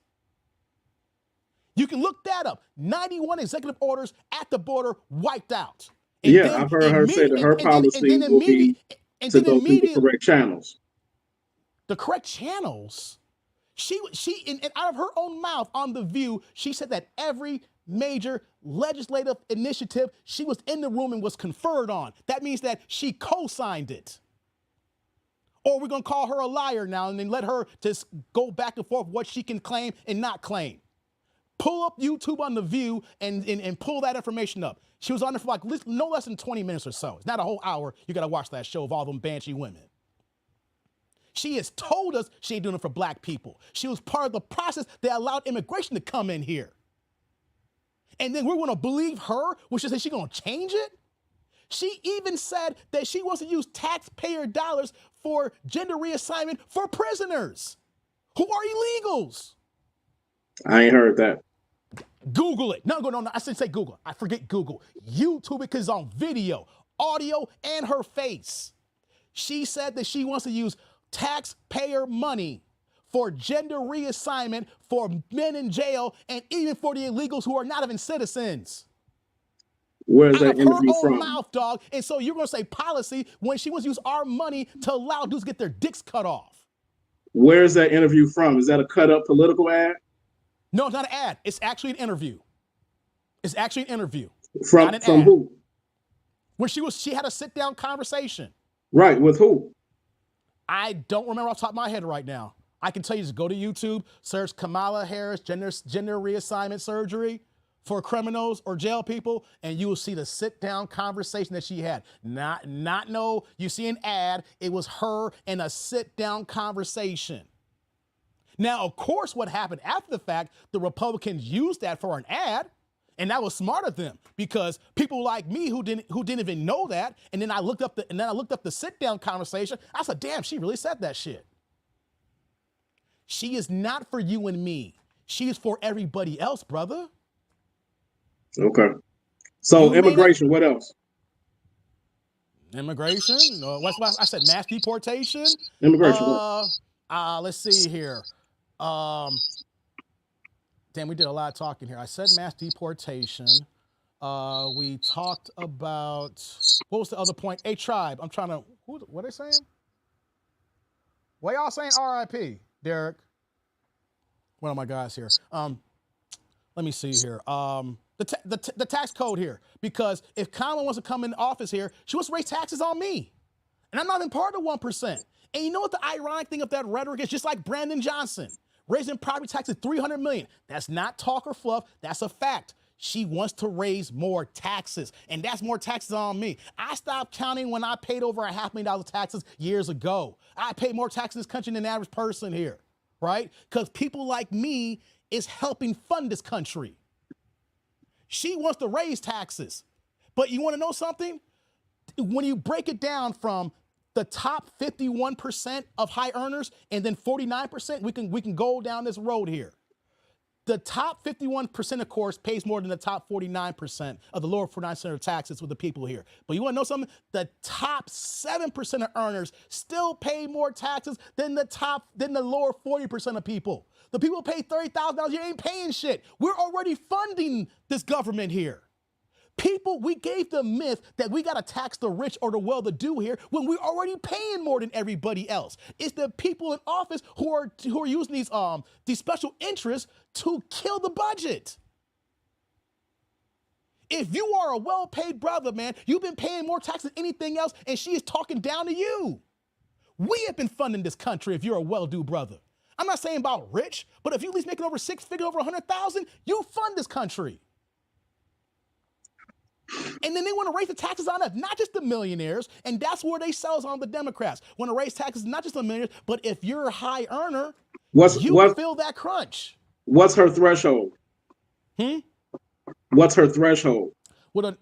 Speaker 1: You can look that up. 91 executive orders at the border wiped out. And
Speaker 6: yeah, I've heard her say that her policy will be to go through the correct channels.
Speaker 1: The correct channels? She and out of her own mouth on The View, she said that every major legislative initiative she was in the room and was conferred on. That means that she co-signed it. Or we're going to call her a liar now and then let her just go back and forth what she can claim and not claim. Pull up YouTube on The View and pull that information up. She was on there for like no less than 20 minutes or so. It's not a whole hour. You got to watch that show of all them banshee women. She has told us she ain't doing it for black people. She was part of the process that allowed immigration to come in here. And then we're going to believe her, which is that she's going to change it? She even said that she wants to use taxpayer dollars for gender reassignment for prisoners who are illegals.
Speaker 6: I ain't heard that.
Speaker 1: Google it. No, I shouldn't say Google. I forget Google. YouTube it because it's on video, audio, and her face. She said that she wants to use taxpayer money for gender reassignment for men in jail and even for the illegals who are not even citizens.
Speaker 6: Where's that interview from?
Speaker 1: Her own mouth, dog. And so you're going to say policy when she wants to use our money to allow dudes to get their dicks cut off.
Speaker 6: Where's that interview from? Is that a cut up political ad?
Speaker 1: No, it's not an ad. It's actually an interview. It's actually an interview.
Speaker 6: From who?
Speaker 1: When she had a sit-down conversation.
Speaker 6: Right, with who?
Speaker 1: I don't remember off the top of my head right now. I can tell you, just go to YouTube, search Kamala Harris gender reassignment surgery for criminals or jail people, and you will see the sit-down conversation that she had. Not no, you see an ad. It was her in a sit-down conversation. Now, of course, what happened after the fact, the Republicans used that for an ad, and that was smart of them because people like me who didn't even know that, and then I looked up the sit-down conversation. I said, "Damn, she really said that shit." She is not for you and me. She is for everybody else, brother.
Speaker 6: Okay. So immigration, what else?
Speaker 1: Immigration? No, I said mass deportation.
Speaker 6: Immigration.
Speaker 1: Let's see here. Damn, we did a lot of talking here. I said mass deportation. We talked about, what was the other point? A tribe. I'm trying to, what are they saying? What y'all saying? RIP, Derek. One of my guys here. Let me see here. The tax code here, because if Kamala wants to come in office here, she wants to raise taxes on me. And I'm not even part of the 1%. And you know what the ironic thing of that rhetoric is? Just like Brandon Johnson, raising property taxes $300 million. That's not talk or fluff. That's a fact. She wants to raise more taxes, and that's more taxes on me. I stopped counting when I paid over $500,000 of taxes years ago. I pay more taxes in this country than the average person here, right? Because people like me is helping fund this country. She wants to raise taxes. But you want to know something? When you break it down from The top 51% of high earners, and then 49%, we can go down this road here. The top 51%, of course, pays more than the top 49% of the lower 49% of taxes with the people here. But you want to know something? The top 7% of earners still pay more taxes than the lower 40% of people. The people who pay $30,000, you ain't paying shit. We're already funding this government here. People, we gave the myth that we got to tax the rich or the well-to-do here when we're already paying more than everybody else. It's the people in office who are using these special interests to kill the budget. If you are a well-paid brother, man, you've been paying more tax than anything else, and she is talking down to you. We have been funding this country if you're a well-do brother. I'm not saying about rich, but if you at least making over six figures, over 100,000, you fund this country. And then they want to raise the taxes on us, not just the millionaires, and that's where they sell us on the Democrats. Want to raise taxes, not just on millionaires, but if you're a high earner, you feel that crunch.
Speaker 6: What's her threshold? What's her threshold?
Speaker 1: Well,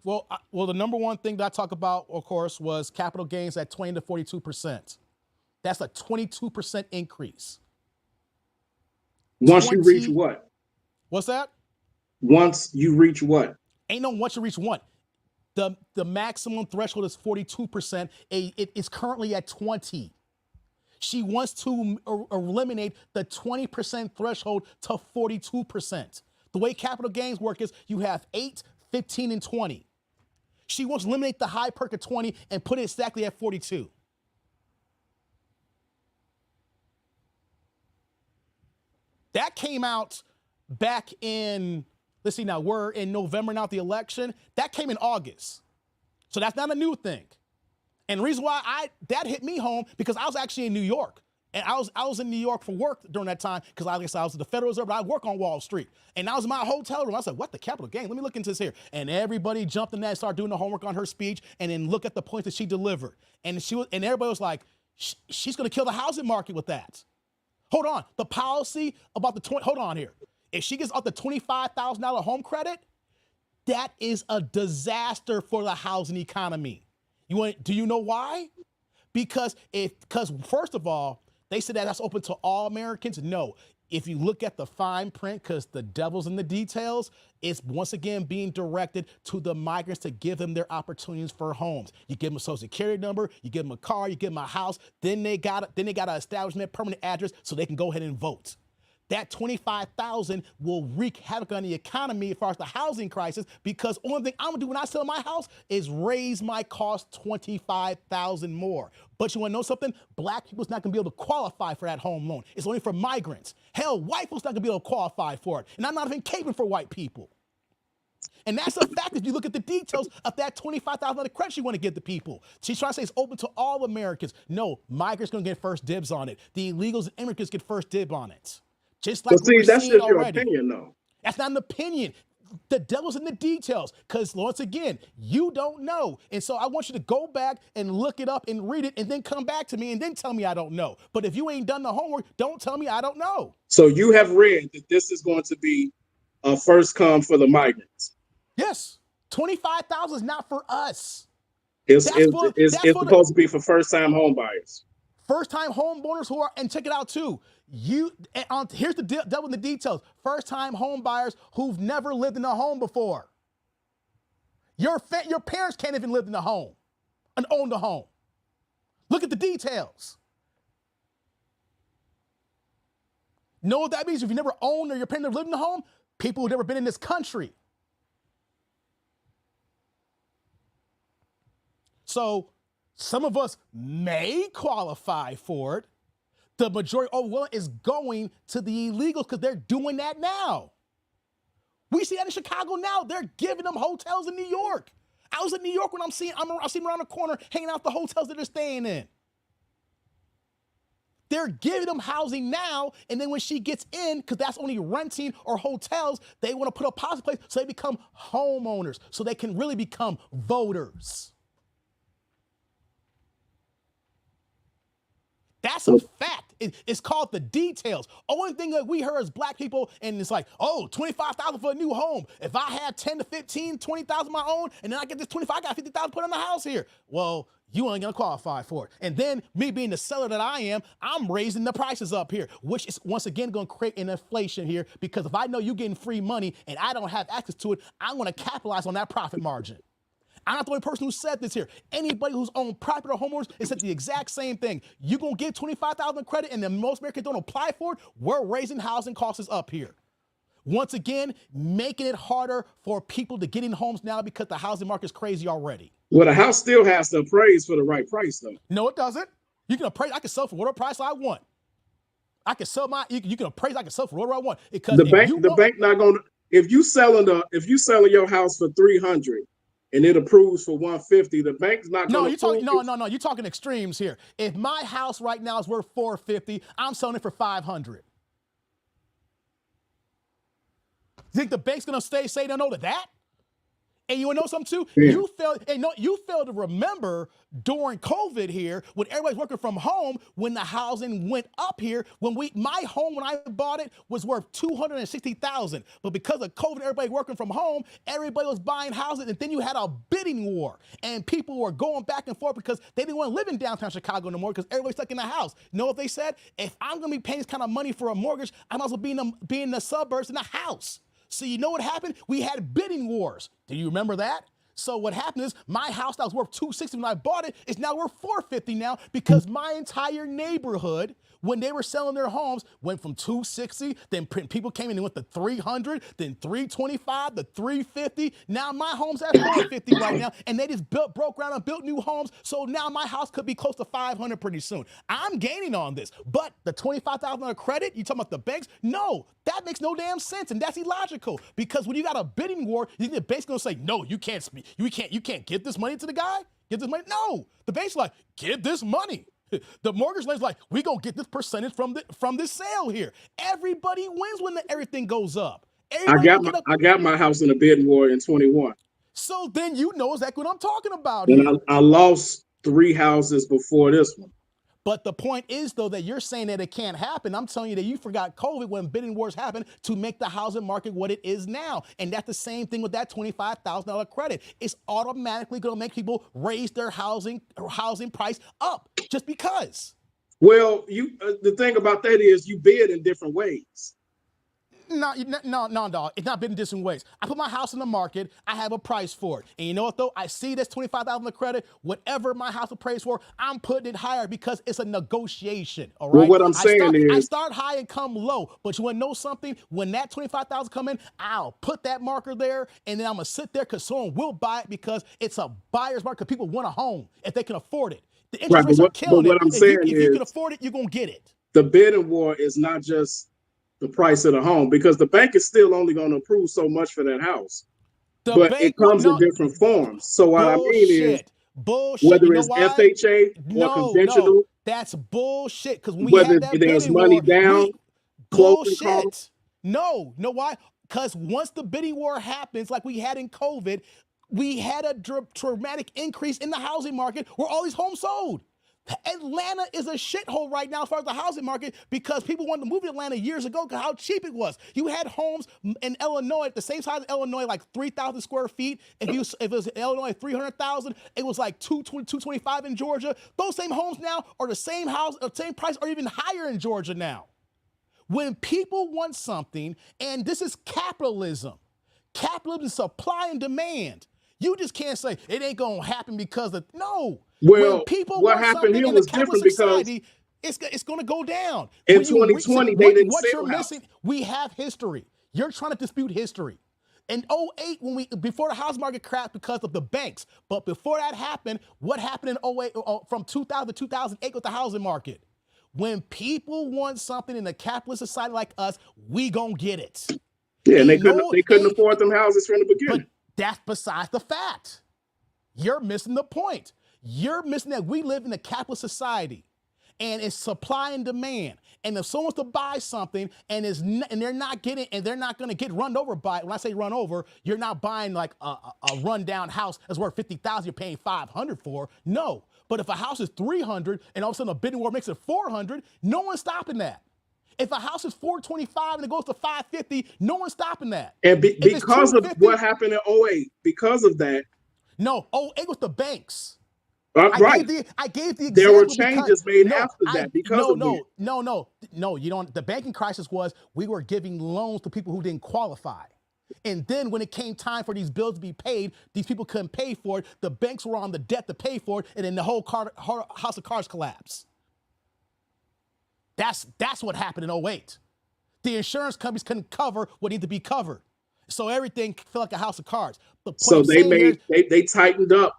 Speaker 1: the number one thing that I talk about, of course, was capital gains at 20 to 42%. That's a 22% increase.
Speaker 6: Once you reach what?
Speaker 1: What's that?
Speaker 6: Once you reach what?
Speaker 1: Ain't no once you reach what. The maximum threshold is 42%. It is currently at 20. She wants to eliminate the 20% threshold to 42%. The way capital gains work is you have 8, 15, and 20. She wants to eliminate the high perk of 20 and put it exactly at 42. That came out back in, let's see now, we're in November now, the election. That came in August. So that's not a new thing. And the reason why that hit me home, because I was actually in New York. And I was in New York for work during that time, because I was at the Federal Reserve, but I work on Wall Street. And I was in my hotel room. I said, what, the capital gains? Let me look into this here. And everybody jumped in that and started doing the homework on her speech and then look at the points that she delivered. And everybody was like, she's going to kill the housing market with that. Hold on. The policy about hold on here. If she gets up the $25,000 home credit, that is a disaster for the housing economy. Do you know why? Because first of all, they said that that's open to all Americans. No. If you look at the fine print, because the devil's in the details, it's once again being directed to the migrants to give them their opportunities for homes. You give them a social security number, you give them a car, you give them a house, then they got to establish their permanent address so they can go ahead and vote. That $25,000 will wreak havoc on the economy as far as the housing crisis, because only thing I'm gonna do when I sell my house is raise my cost $25,000 more. But you wanna know something? Black people's not gonna be able to qualify for that home loan. It's only for migrants. Hell, white folks not gonna be able to qualify for it. And I'm not even caping for white people. And that's a fact if you look at the details of that $25,000 credit you want to give the people. She's trying to say it's open to all Americans. No, migrants gonna get first dibs on it. The illegals and immigrants get first dib on it. Just like
Speaker 6: see, that's just your opinion, though.
Speaker 1: That's not an opinion. The devil's in the details, because once again, you don't know. And so I want you to go back and look it up and read it and then come back to me and then tell me I don't know. But if you ain't done the homework, don't tell me I don't know.
Speaker 6: So you have read that this is going to be a first come for the migrants.
Speaker 1: Yes. $25,000 is not for us.
Speaker 6: It's supposed to be for first-time home buyers.
Speaker 1: First-time homeowners who are, and check it out too. Here's the devil in the details. First-time home buyers who've never lived in a home before. Your parents can't even live in a home and own the home. Look at the details. Know what that means? If you never owned or your parents never lived in a home, people who've never been in this country. So some of us may qualify for it. The majority is going to the illegals because they're doing that now. We see that in Chicago now. They're giving them hotels in New York. I was in New York when I see them around the corner hanging out the hotels that they're staying in. They're giving them housing now, and then when she gets in, because that's only renting or hotels, they want to put a policy in place so they become homeowners, so they can really become voters. That's a fact. It's called the details. Only thing that we heard as black people, and it's like, oh, $25,000 for a new home. If I had 10 to 15, 20,000 my own, and then I get this 25, I got 50,000 put in the house here. Well, you ain't gonna qualify for it. And then me being the seller that I am, I'm raising the prices up here, which is once again gonna create an inflation here, because if I know you're getting free money and I don't have access to it, I'm gonna capitalize on that profit margin. I'm not the only person who said this here. Anybody who's owned property or homeowners has said the exact same thing. You're going to get $25,000 credit and then most Americans don't apply for it. We're raising housing costs up here. Once again, making it harder for people to get in homes now because the housing market is crazy already.
Speaker 6: Well, the house still has to appraise for the right price, though.
Speaker 1: No, it doesn't. You can appraise. I can sell for whatever price I want. I can sell you can appraise. I can sell for whatever I want. Because
Speaker 6: the bank not going to, if you selling your house for $300, and it approves for $150, the bank's not going to.
Speaker 1: No, you're talking extremes here. If my house right now is worth $450, I'm selling it for $500. You think the bank's going to say no to that? And you want to know something too? Yeah. You failed to remember during COVID here, when everybody's working from home, when the housing went up here, my home when I bought it was worth $260,000. But because of COVID, everybody working from home, everybody was buying houses, and then you had a bidding war, and people were going back and forth because they didn't want to live in downtown Chicago no more because everybody's stuck in the house. You know what they said? If I'm going to be paying this kind of money for a mortgage, I might as well be in the suburbs in a house. So you know what happened? We had bidding wars. Do you remember that? So what happened is my house that was worth $260 when I bought it is now worth $450 now, because my entire neighborhood, when they were selling their homes, went from $260, then people came in and went to $300, then $325, to $350. Now my home's at $450 right now, and they just broke ground and built new homes. So now my house could be close to $500 pretty soon. I'm gaining on this, but the $25,000 credit, you talking about the banks? No, that makes no damn sense, and that's illogical, because when you got a bidding war, you think the bank's gonna say, no, you can't give this money to the guy? Give this money? No, the bank's like, give this money. The mortgage lender's like, we gonna get this percentage from this sale here. Everybody wins when everything goes up.
Speaker 6: I got my house in a bidding war in 21.
Speaker 1: So then you know exactly what I'm talking about.
Speaker 6: And I lost 3 houses before this one.
Speaker 1: But the point is, though, that you're saying that it can't happen. I'm telling you that you forgot COVID when bidding wars happened to make the housing market what it is now. And that's the same thing with that $25,000 credit. It's automatically going to make people raise their housing price up just because.
Speaker 6: Well, the thing about that is you bid in different ways.
Speaker 1: No, dog. It's not been in different ways. I put my house in the market. I have a price for it. And you know what, though? I see this $25,000 credit. Whatever my house appraised for, I'm putting it higher because it's a negotiation, all right?
Speaker 6: Well, what I'm saying is...
Speaker 1: I start high and come low. But you want to know something? When that $25,000 come in, I'll put that marker there, and then I'm going to sit there because someone will buy it because it's a buyer's market, because people want a home if they can afford it. The interest rates are killing it. If you can afford it, you're going to get it.
Speaker 6: The bidding war is not just the price of the home, because the bank is still only going to approve so much for that house. But it comes in different forms. So what I mean is, whether it's FHA or conventional.
Speaker 1: No, that's bullshit. Because when
Speaker 6: whether there's money down,
Speaker 1: bullshit. No, know why? Because once the bidding war happens, like we had in COVID, we had a dramatic increase in the housing market where all these homes sold. Atlanta is a shithole right now as far as the housing market, because people wanted to move to Atlanta years ago because how cheap it was. You had homes in Illinois at the same size as Illinois, like 3,000 square feet. If it was Illinois 300,000, it was like 225 in Georgia. Those same homes now are the same price, or even higher in Georgia now. When people want something, and this is capitalism. Capitalism is supply and demand. You just can't say it ain't gonna happen because of no.
Speaker 6: Well,
Speaker 1: when people
Speaker 6: what happened here was different
Speaker 1: society, because it's going to go down.
Speaker 6: In 2020, they didn't
Speaker 1: what
Speaker 6: sell
Speaker 1: you're missing, we have history. You're trying to dispute history. In 2008, before the housing market crashed because of the banks, but before that happened, what happened in 2008, from 2000 to 2008 with the housing market? When people want something in a capitalist society like us, we gonna get it.
Speaker 6: Yeah, and they couldn't afford them houses from the beginning.
Speaker 1: But that's besides the fact. You're missing the point. You're missing that we live in a capitalist society, and it's supply and demand. And if someone's to buy something and they're not going to get run over by it. When I say run over, you're not buying like a rundown house that's worth $50,000. You're paying $500 for. No, But if a house is 300 and all of a sudden a bidding war makes it 400, no one's stopping that. If a house is 425 and it goes to 550, no one's stopping that.
Speaker 6: And because of what happened in 08, because of that.
Speaker 1: No, 08 was the banks.
Speaker 6: Right.
Speaker 1: I gave the example.
Speaker 6: There were changes made after that because of it.
Speaker 1: No, you don't. The banking crisis was we were giving loans to people who didn't qualify. And then when it came time for these bills to be paid, these people couldn't pay for it. The banks were on the debt to pay for it, and then the whole house of cards collapsed. That's what happened in 08. The insurance companies couldn't cover what needed to be covered. So everything felt like a house of cards.
Speaker 6: So they tightened up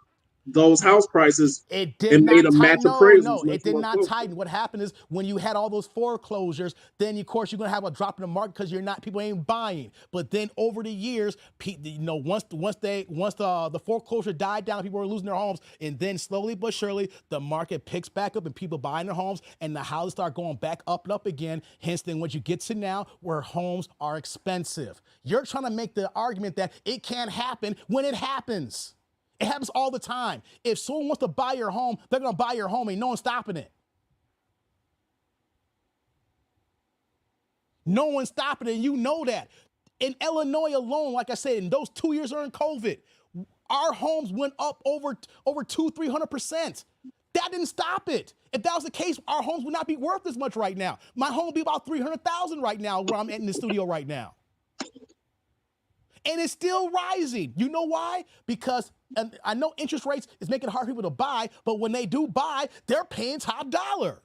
Speaker 6: those house prices and made them match appraisals.
Speaker 1: No, it did not tighten. What happened is when you had all those foreclosures, then of course you're gonna have a drop in the market because people ain't buying. But then over the years, once the foreclosure died down, people were losing their homes, and then slowly but surely the market picks back up and people buying their homes, and the houses start going back up and up again. Hence, then what you get to now, where homes are expensive. You're trying to make the argument that it can't happen when it happens. It happens all the time. If someone wants to buy your home, they're going to buy your home and no one's stopping it. No one's stopping it, and you know that. In Illinois alone, like I said, in those 2 years during COVID, our homes went up over 200-300%. That didn't stop it. If that was the case, our homes would not be worth as much right now. My home would be about $300,000 right now where I'm in the studio right now. And it's still rising. You know why? Because I know interest rates is making it hard for people to buy, but when they do buy, they're paying top dollar.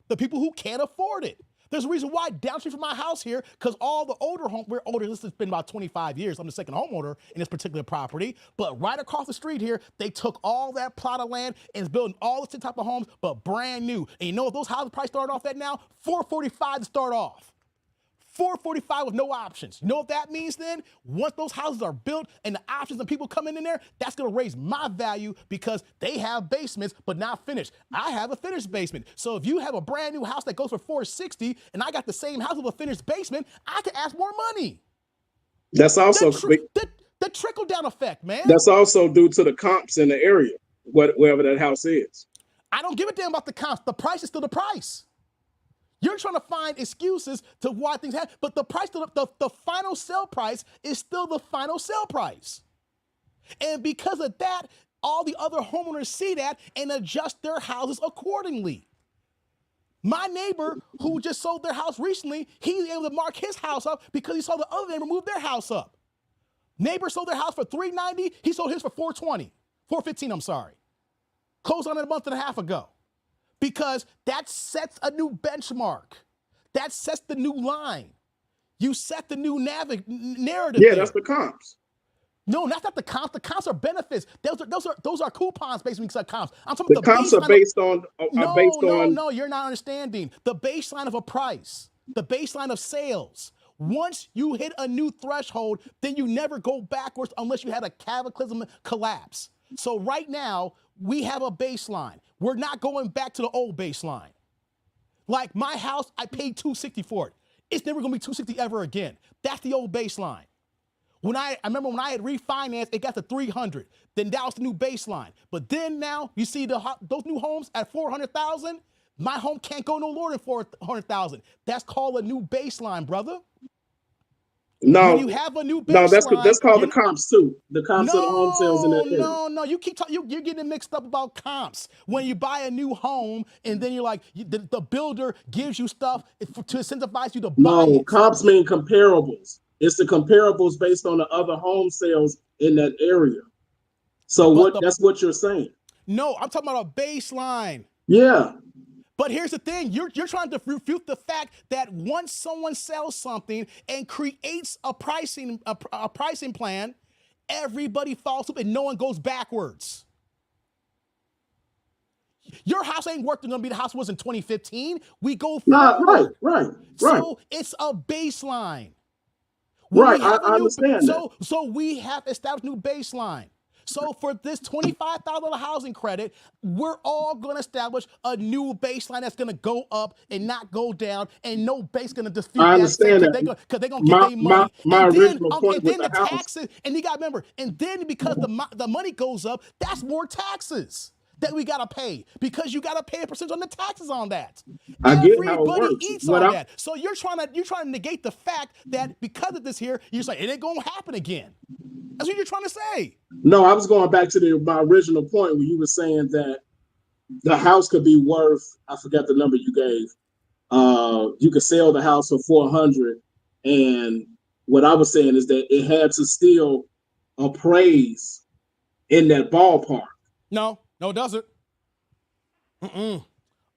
Speaker 1: The people who can't afford it. There's a reason why downstream from my house here, because all the older homes, we're older, this has been about 25 years. I'm the second homeowner in this particular property. But right across the street here, they took all that plot of land and is building all the type of homes, but brand new. And you know what those houses price start off at now? $445 to start off. $445 with no options. You know what that means then? Once those houses are built and the options and people coming in there, that's going to raise my value because they have basements but not finished. I have a finished basement. So if you have a brand new house that goes for $460 and I got the same house with a finished basement, I can ask more money.
Speaker 6: That's also
Speaker 1: the trickle down effect, man.
Speaker 6: That's also due to the comps in the area, wherever that house is.
Speaker 1: I don't give a damn about the comps. The price is still the price. You're trying to find excuses to why things happen, but the price, the final sale price is still the final sale price. And because of that, all the other homeowners see that and adjust their houses accordingly. My neighbor who just sold their house recently, he was able to mark his house up because he saw the other neighbor move their house up. Neighbor sold their house for $390, he sold his for $415, I'm sorry. Closed on it a month and a half ago. Because that sets a new benchmark. That sets the new line. You set the new narrative.
Speaker 6: Yeah, that's the comps.
Speaker 1: No, that's not the comps. The comps are benefits. Those are coupons based on comps. I'm talking
Speaker 6: the comps are based on.
Speaker 1: No, you're not understanding. The baseline of a price, the baseline of sales. Once you hit a new threshold, then you never go backwards unless you had a cataclysm collapse. So right now, we have a baseline. We're not going back to the old baseline. Like my house, I paid $260 for it. It's never gonna be $260 ever again. That's the old baseline. I remember when I had refinanced, it got to $300. Then that was the new baseline. But then now you see those new homes at $400,000. My home can't go no lower than $400,000. That's called a new baseline, brother.
Speaker 6: No,
Speaker 1: when you have a new baseline,
Speaker 6: no, that's called the comps too. The comps of the home sales in that area.
Speaker 1: No, you keep talking. You're getting mixed up about comps. When you buy a new home and then you're like, the builder gives you stuff to incentivize you to buy
Speaker 6: No,
Speaker 1: it.
Speaker 6: comps mean comparables. It's the comparables based on the other home sales in that area. So that's what you're saying.
Speaker 1: No, I'm talking about a baseline.
Speaker 6: Yeah.
Speaker 1: But here's the thing, you're trying to refute the fact that once someone sells something and creates a pricing plan, everybody follows up and no one goes backwards. Your house ain't worth going to be the house it was in 2015. We go forward.
Speaker 6: Right.
Speaker 1: So it's a baseline.
Speaker 6: Right, I understand that.
Speaker 1: So we have established a new baseline. So for this $25,000 housing credit, we're all going to establish a new baseline that's going to go up and not go down, and no base going to dispute
Speaker 6: I understand that
Speaker 1: because they're going to get their money.
Speaker 6: My
Speaker 1: and
Speaker 6: original
Speaker 1: then,
Speaker 6: point
Speaker 1: and then
Speaker 6: with
Speaker 1: the
Speaker 6: the
Speaker 1: taxes, and you got to remember, and then because the money goes up, that's more taxes. that we gotta pay because you gotta pay a percentage on the taxes on that.
Speaker 6: I get how it
Speaker 1: Everybody
Speaker 6: works.
Speaker 1: eats
Speaker 6: What
Speaker 1: on
Speaker 6: I'm-
Speaker 1: that. So you're trying to negate the fact that because of this here, you're saying it ain't gonna happen again. That's what you're trying to say.
Speaker 6: No, I was going back to my original point where you were saying that the house could be worth, I forgot the number you gave. You could sell the house for 400, and what I was saying is that it had to still appraise in that ballpark.
Speaker 1: No, it doesn't.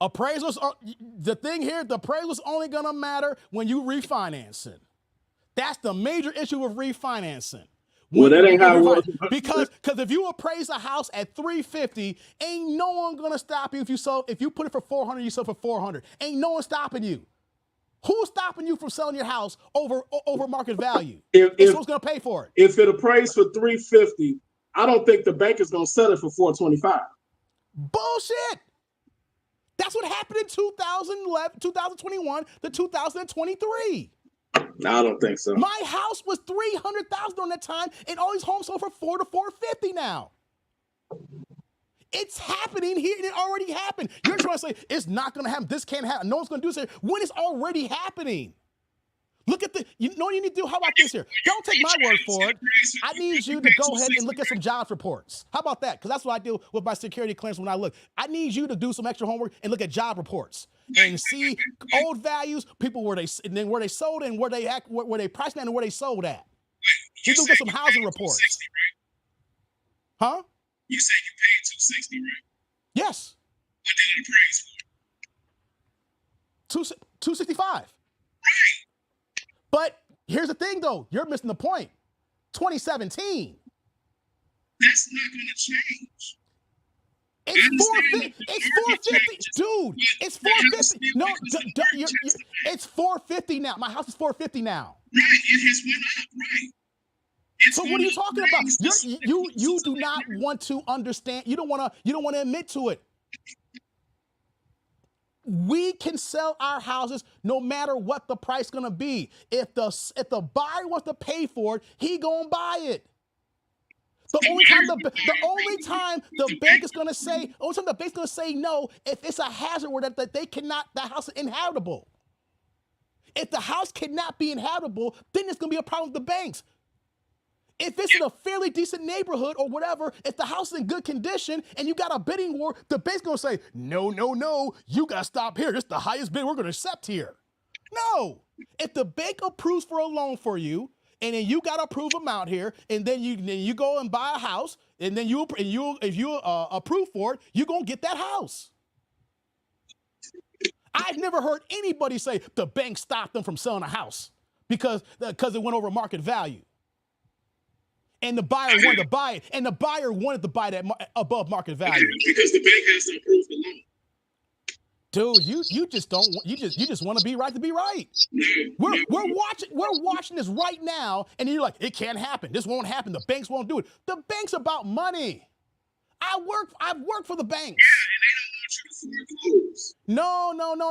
Speaker 1: Appraisals are the thing here. The appraisals only gonna matter when you refinancing. That's the major issue with refinancing.
Speaker 6: Well, that ain't how it works.
Speaker 1: Because if you appraise a house at 350, ain't no one gonna stop you if you put it for 400, you sell for 400. Ain't no one stopping you. Who's stopping you from selling your house over market value? It's who's gonna pay for it.
Speaker 6: If it appraised for 350, I don't think the bank is gonna sell it for 425.
Speaker 1: Bullshit. That's what happened in 2011, 2021 to 2023.
Speaker 6: No, I don't think so.
Speaker 1: My house was $300,000 during that time, and all these homes sold for $400 to $450 now. It's happening here, and it already happened. You're trying to say it's not going to happen. This can't happen. No one's going to do this when it's already happening. Look at you know what you need to do? How about this here? Don't take my word for it. I need you to go ahead and look at some jobs reports. How about that? Because that's what I do with my security clearance when I look. I need you to do some extra homework and look at job reports and see old values, people where they sold and where they priced at and where they sold at. You look at some housing reports. Huh?
Speaker 6: You said you paid 260, right?
Speaker 1: Yes.
Speaker 6: What did it appraise for?
Speaker 1: 265. Right. But here's the thing, though. You're missing the point. 2017.
Speaker 6: That's not going to change.
Speaker 1: It's 450, dude. It's 450. No, it's 450 now. My house is 450 now.
Speaker 6: Right, it has went up, right?
Speaker 1: So what are you talking about? You do not want to understand. You don't want to admit to it. We can sell our houses no matter what the price gonna be. If the buyer wants to pay for it, he gonna buy it. The only time the bank is gonna say no if it's a hazard where that the house is inhabitable. If the house cannot be inhabitable, then it's gonna be a problem with the banks. If it's in a fairly decent neighborhood or whatever, if the house is in good condition and you got a bidding war, the bank's gonna say, no, you gotta stop here. This is the highest bid we're gonna accept here. No. If the bank approves for a loan for you, and then you got to approve amount here, and then you go and buy a house, and then if you approve for it, you're gonna get that house. I've never heard anybody say the bank stopped them from selling a house because it went over market value. And the buyer wanted to buy it, and the buyer wanted to buy that above market value.
Speaker 6: Because the bank has to approve the loan.
Speaker 1: Dude, you just want to be right to be right. We're watching this right now, and you're like, it can't happen. This won't happen. The banks won't do it. The bank's about money. I've worked for the banks.
Speaker 6: Yeah, and they don't want you to foreclose.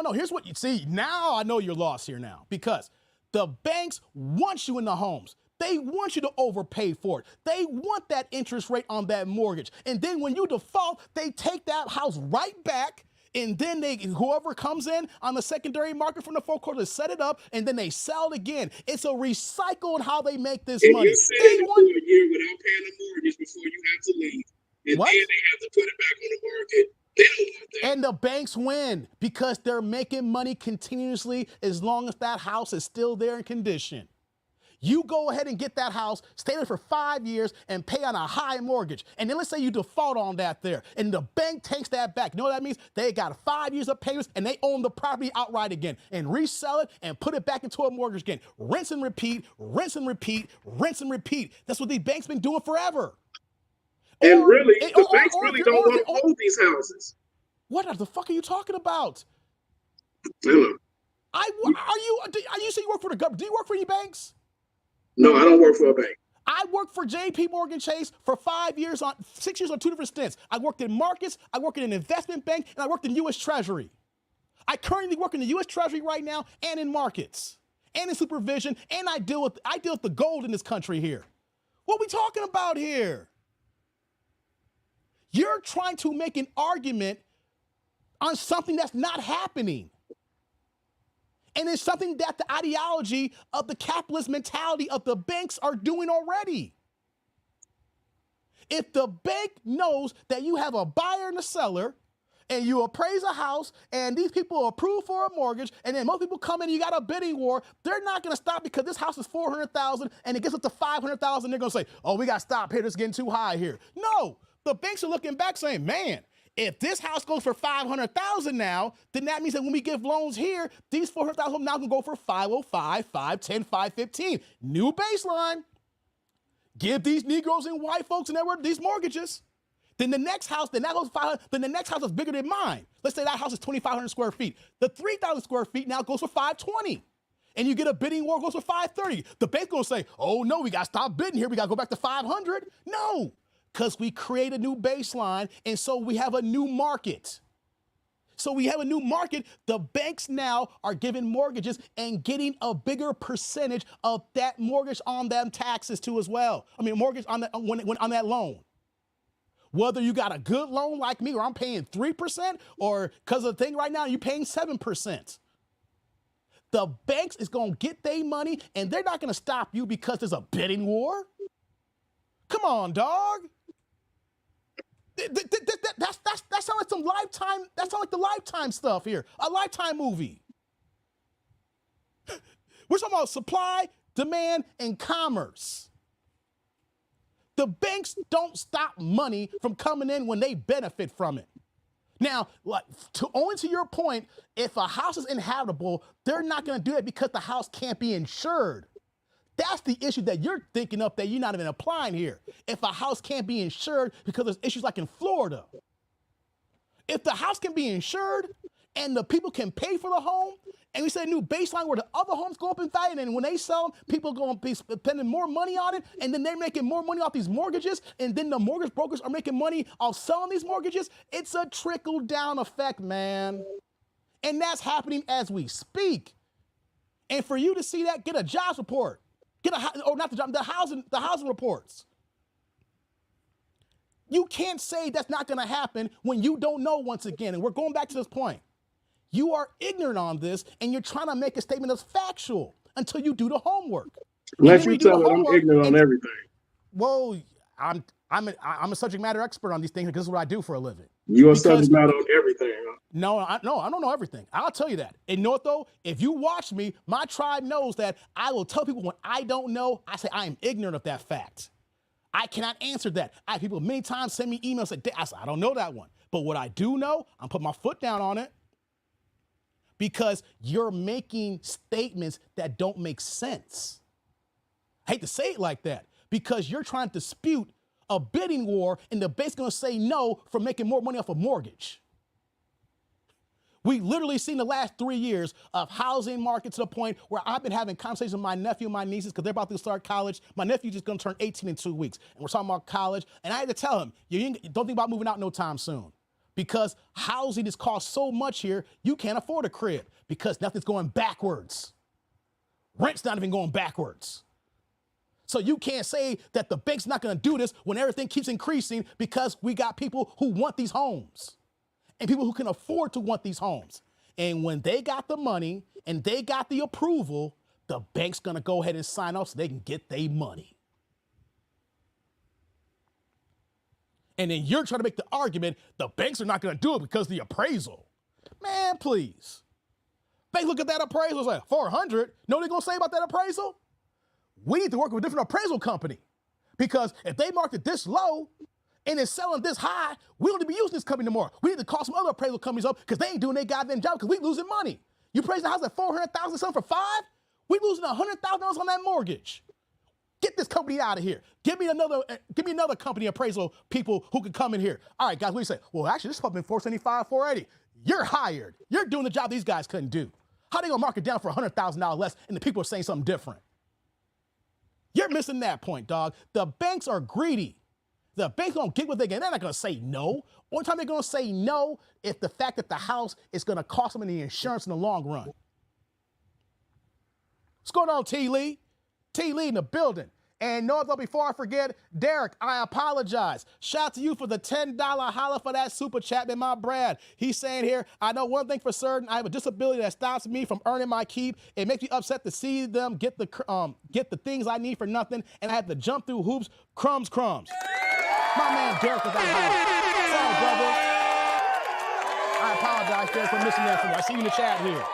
Speaker 1: No. Here's what you see. Now I know you're lost here now because the banks want you in the homes. They want you to overpay for it. They want that interest rate on that mortgage. And then when you default, they take that house right back. And then whoever comes in on the secondary market from the foreclosure, set it up, and then they sell it again. It's a recycle in how they make this money.
Speaker 6: You said it for a year without paying a mortgage before you have to leave. And
Speaker 1: what?
Speaker 6: Then they have to put it back on the market. They don't want that.
Speaker 1: And the banks win because they're making money continuously as long as that house is still there in condition. You go ahead and get that house, stay there for 5 years, and pay on a high mortgage. And then let's say you default on that there, and the bank takes that back. You know what that means? They got 5 years of payments, and they own the property outright again, and resell it and put it back into a mortgage again. Rinse and repeat, rinse and repeat, rinse and repeat. That's what these banks been doing forever.
Speaker 6: And the banks really don't want to hold these houses.
Speaker 1: What the fuck are you talking about?
Speaker 6: Hello.
Speaker 1: You say you work for the government? Do you work for any banks?
Speaker 6: No, I don't work for a bank.
Speaker 1: I worked for JP Morgan Chase for 6 years on 2 different stints. I worked in markets, I worked in an investment bank, and I worked in U.S. Treasury. I currently work in the U.S. Treasury right now and in markets and in supervision, and I deal with the gold in this country here. What are we talking about here? You're trying to make an argument on something that's not happening. And it's something that the ideology of the capitalist mentality of the banks are doing already. If the bank knows that you have a buyer and a seller, and you appraise a house, and these people approve for a mortgage, and then most people come in and you got a bidding war, they're not going to stop because this house is $400,000 and it gets up to $500,000. They're going to say, oh, we got to stop here. This is getting too high here. No, the banks are looking back saying, man, if this house goes for $500,000 now, then that means that when we give loans here, these $400,000 now can go for $505, $510, $515. New baseline. Give these Negroes and white folks and these mortgages. Then the next house, then that goes 500. Then the next house is bigger than mine. Let's say that house is 2,500 square feet. The 3,000 square feet now goes for 520, and you get a bidding war goes for 530. The bank's gonna say, "Oh no, we gotta stop bidding here. We gotta go back to 500." No, because we create a new baseline, and so we have a new market. So we have a new market. The banks now are giving mortgages and getting a bigger percentage of that mortgage on them taxes too as well. I mean, mortgage on that on that loan. Whether you got a good loan like me, where I'm paying 3%, or because of the thing right now, you're paying 7%. The banks is going to get their money, and they're not going to stop you because there's a bidding war. Come on, dog. That sounds like some Lifetime. That sounds like the Lifetime stuff here. A Lifetime movie. We're talking about supply, demand, and commerce. The banks don't stop money from coming in when they benefit from it. Now, owing to your point, if a house is inhabitable, they're not going to do it because the house can't be insured. That's the issue that you're thinking of that you're not even applying here. If a house can't be insured because there's issues like in Florida. If the house can be insured and the people can pay for the home, and we set a new baseline where the other homes go up in value, and when they sell them, people are going to be spending more money on it, and then they're making more money off these mortgages, and then the mortgage brokers are making money off selling these mortgages. It's a trickle-down effect, man. And that's happening as we speak. And for you to see that, get a jobs report. The housing reports. You can't say that's not going to happen when you don't know once again. And we're going back to this point. You are ignorant on this, and you're trying to make a statement that's factual until you do the homework.
Speaker 6: Unless you tell me I'm ignorant on everything.
Speaker 1: Well, I'm a subject matter expert on these things because this is what I do for a living.
Speaker 6: You're a subject matter on everything. Huh?
Speaker 1: No, I don't know everything. I'll tell you that. And you know what, though? If you watch me, my tribe knows that I will tell people when I don't know, I say I am ignorant of that fact. I cannot answer that. I have people many times send me emails and say, I don't know that one. But what I do know, I'm putting my foot down on it. Because you're making statements that don't make sense. I hate to say it like that, because you're trying to dispute a bidding war, and the bank's going to say no for making more money off a mortgage. We literally seen the last 3 years of housing market to the point where I've been having conversations with my nephew and my nieces because they're about to start college. My nephew's just going to turn 18 in 2 weeks, and we're talking about college. And I had to tell him, you don't think about moving out no time soon. Because housing has cost so much here, you can't afford a crib because nothing's going backwards. Rent's not even going backwards. So you can't say that the bank's not going to do this when everything keeps increasing because we got people who want these homes and people who can afford to want these homes. And when they got the money and they got the approval, the bank's going to go ahead and sign off so they can get their money. And then you're trying to make the argument the banks are not going to do it because of the appraisal. Man, please. Banks look at that appraisal and say, 400? Know what they're going to say about that appraisal? We need to work with a different appraisal company. Because if they marked it this low and it's selling this high, we don't need to be using this company anymore. We need to call some other appraisal companies up because they ain't doing their goddamn job because we losing money. You appraising the house at $400,000 selling for $5? We losing $100,000 on that mortgage. Get this company out of here. Give me another company appraisal people who can come in here. All right, guys, what do you say? Well, actually, this is probably $475, $480. You're hired. You're doing the job these guys couldn't do. How are they gonna mark it down for $100,000 less and the people are saying something different? You're missing that point, dog. The banks are greedy. The banks don't get what they get. They're not gonna say no. Only time they're gonna say no is the fact that the house is gonna cost them in the insurance in the long run. What's going on, T. Lee? T. Lee in the building. And no, though, before I forget, Derek, I apologize. Shout out to you for the $10 holla for that super chat, man, my Brad. He's saying here, I know one thing for certain, I have a disability that stops me from earning my keep. It makes me upset to see them get the things I need for nothing, and I have to jump through hoops. Crumbs. My man Derek with that holla. Sorry, brother. I apologize, Derek, for missing that from you. I see you in the chat here.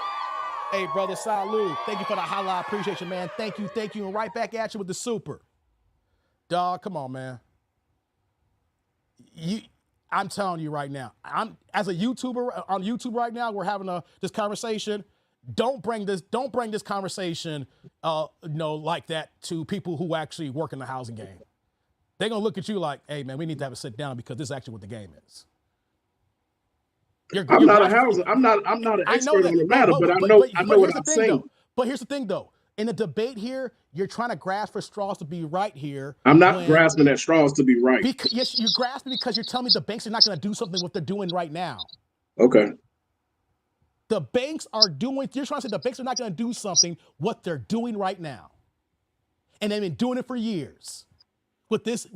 Speaker 1: Hey, brother, salud. Thank you for the holla. I appreciate you, man. Thank you. And right back at you with the super. Dog, come on, man. I'm telling you right now, as a YouTuber on YouTube right now, we're having this conversation. Don't bring this conversation, like that to people who actually work in the housing game. They're gonna look at you like, hey, man, we need to have a sit down because this is actually what the game is. I'm not
Speaker 6: an expert on the matter, but I know what I'm saying.
Speaker 1: But here's the thing, though. In the debate here, you're trying to grasp for straws to be right here.
Speaker 6: I'm not grasping at straws to be right.
Speaker 1: Yes, you're grasping because you're telling me the banks are not going to do something what they're doing right now.
Speaker 6: Okay.
Speaker 1: The banks are doing. You're trying to say the banks are not going to do something what they're doing right now, and they've been doing it for years. With this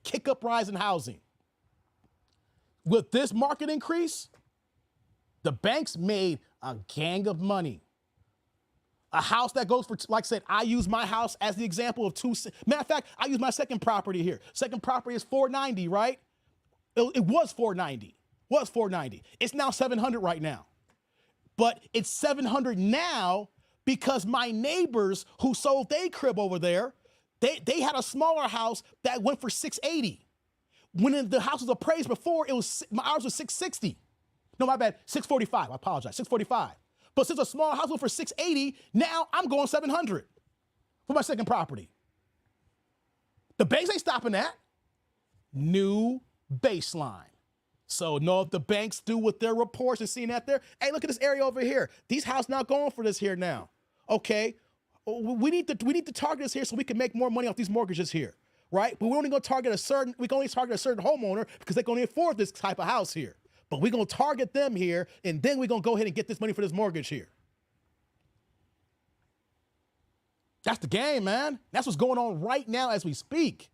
Speaker 1: kick up rise in housing, with this market increase. The banks made a gang of money. A house that goes for, like I said, I use my house as the example of matter of fact, I use my second property here. Second property is $490, right? It was $490. It's now $700 right now. But it's $700 now because my neighbors who sold their crib over there, they had a smaller house that went for $680. When the house was appraised before, ours was $660. No, my bad, $645. I apologize, $645. But since a small house went for $680, now I'm going $700 for my second property. The banks ain't stopping that. New baseline. So no, if the banks do with their reports and seeing that there, hey, look at this area over here. These houses not going for this here now. Okay, we need to target this here so we can make more money off these mortgages here, right? But we're only going to target a certain homeowner because they can only afford this type of house here. But we're going to target them here, and then we're going to go ahead and get this money for this mortgage here. That's the game, man. That's what's going on right now as we speak.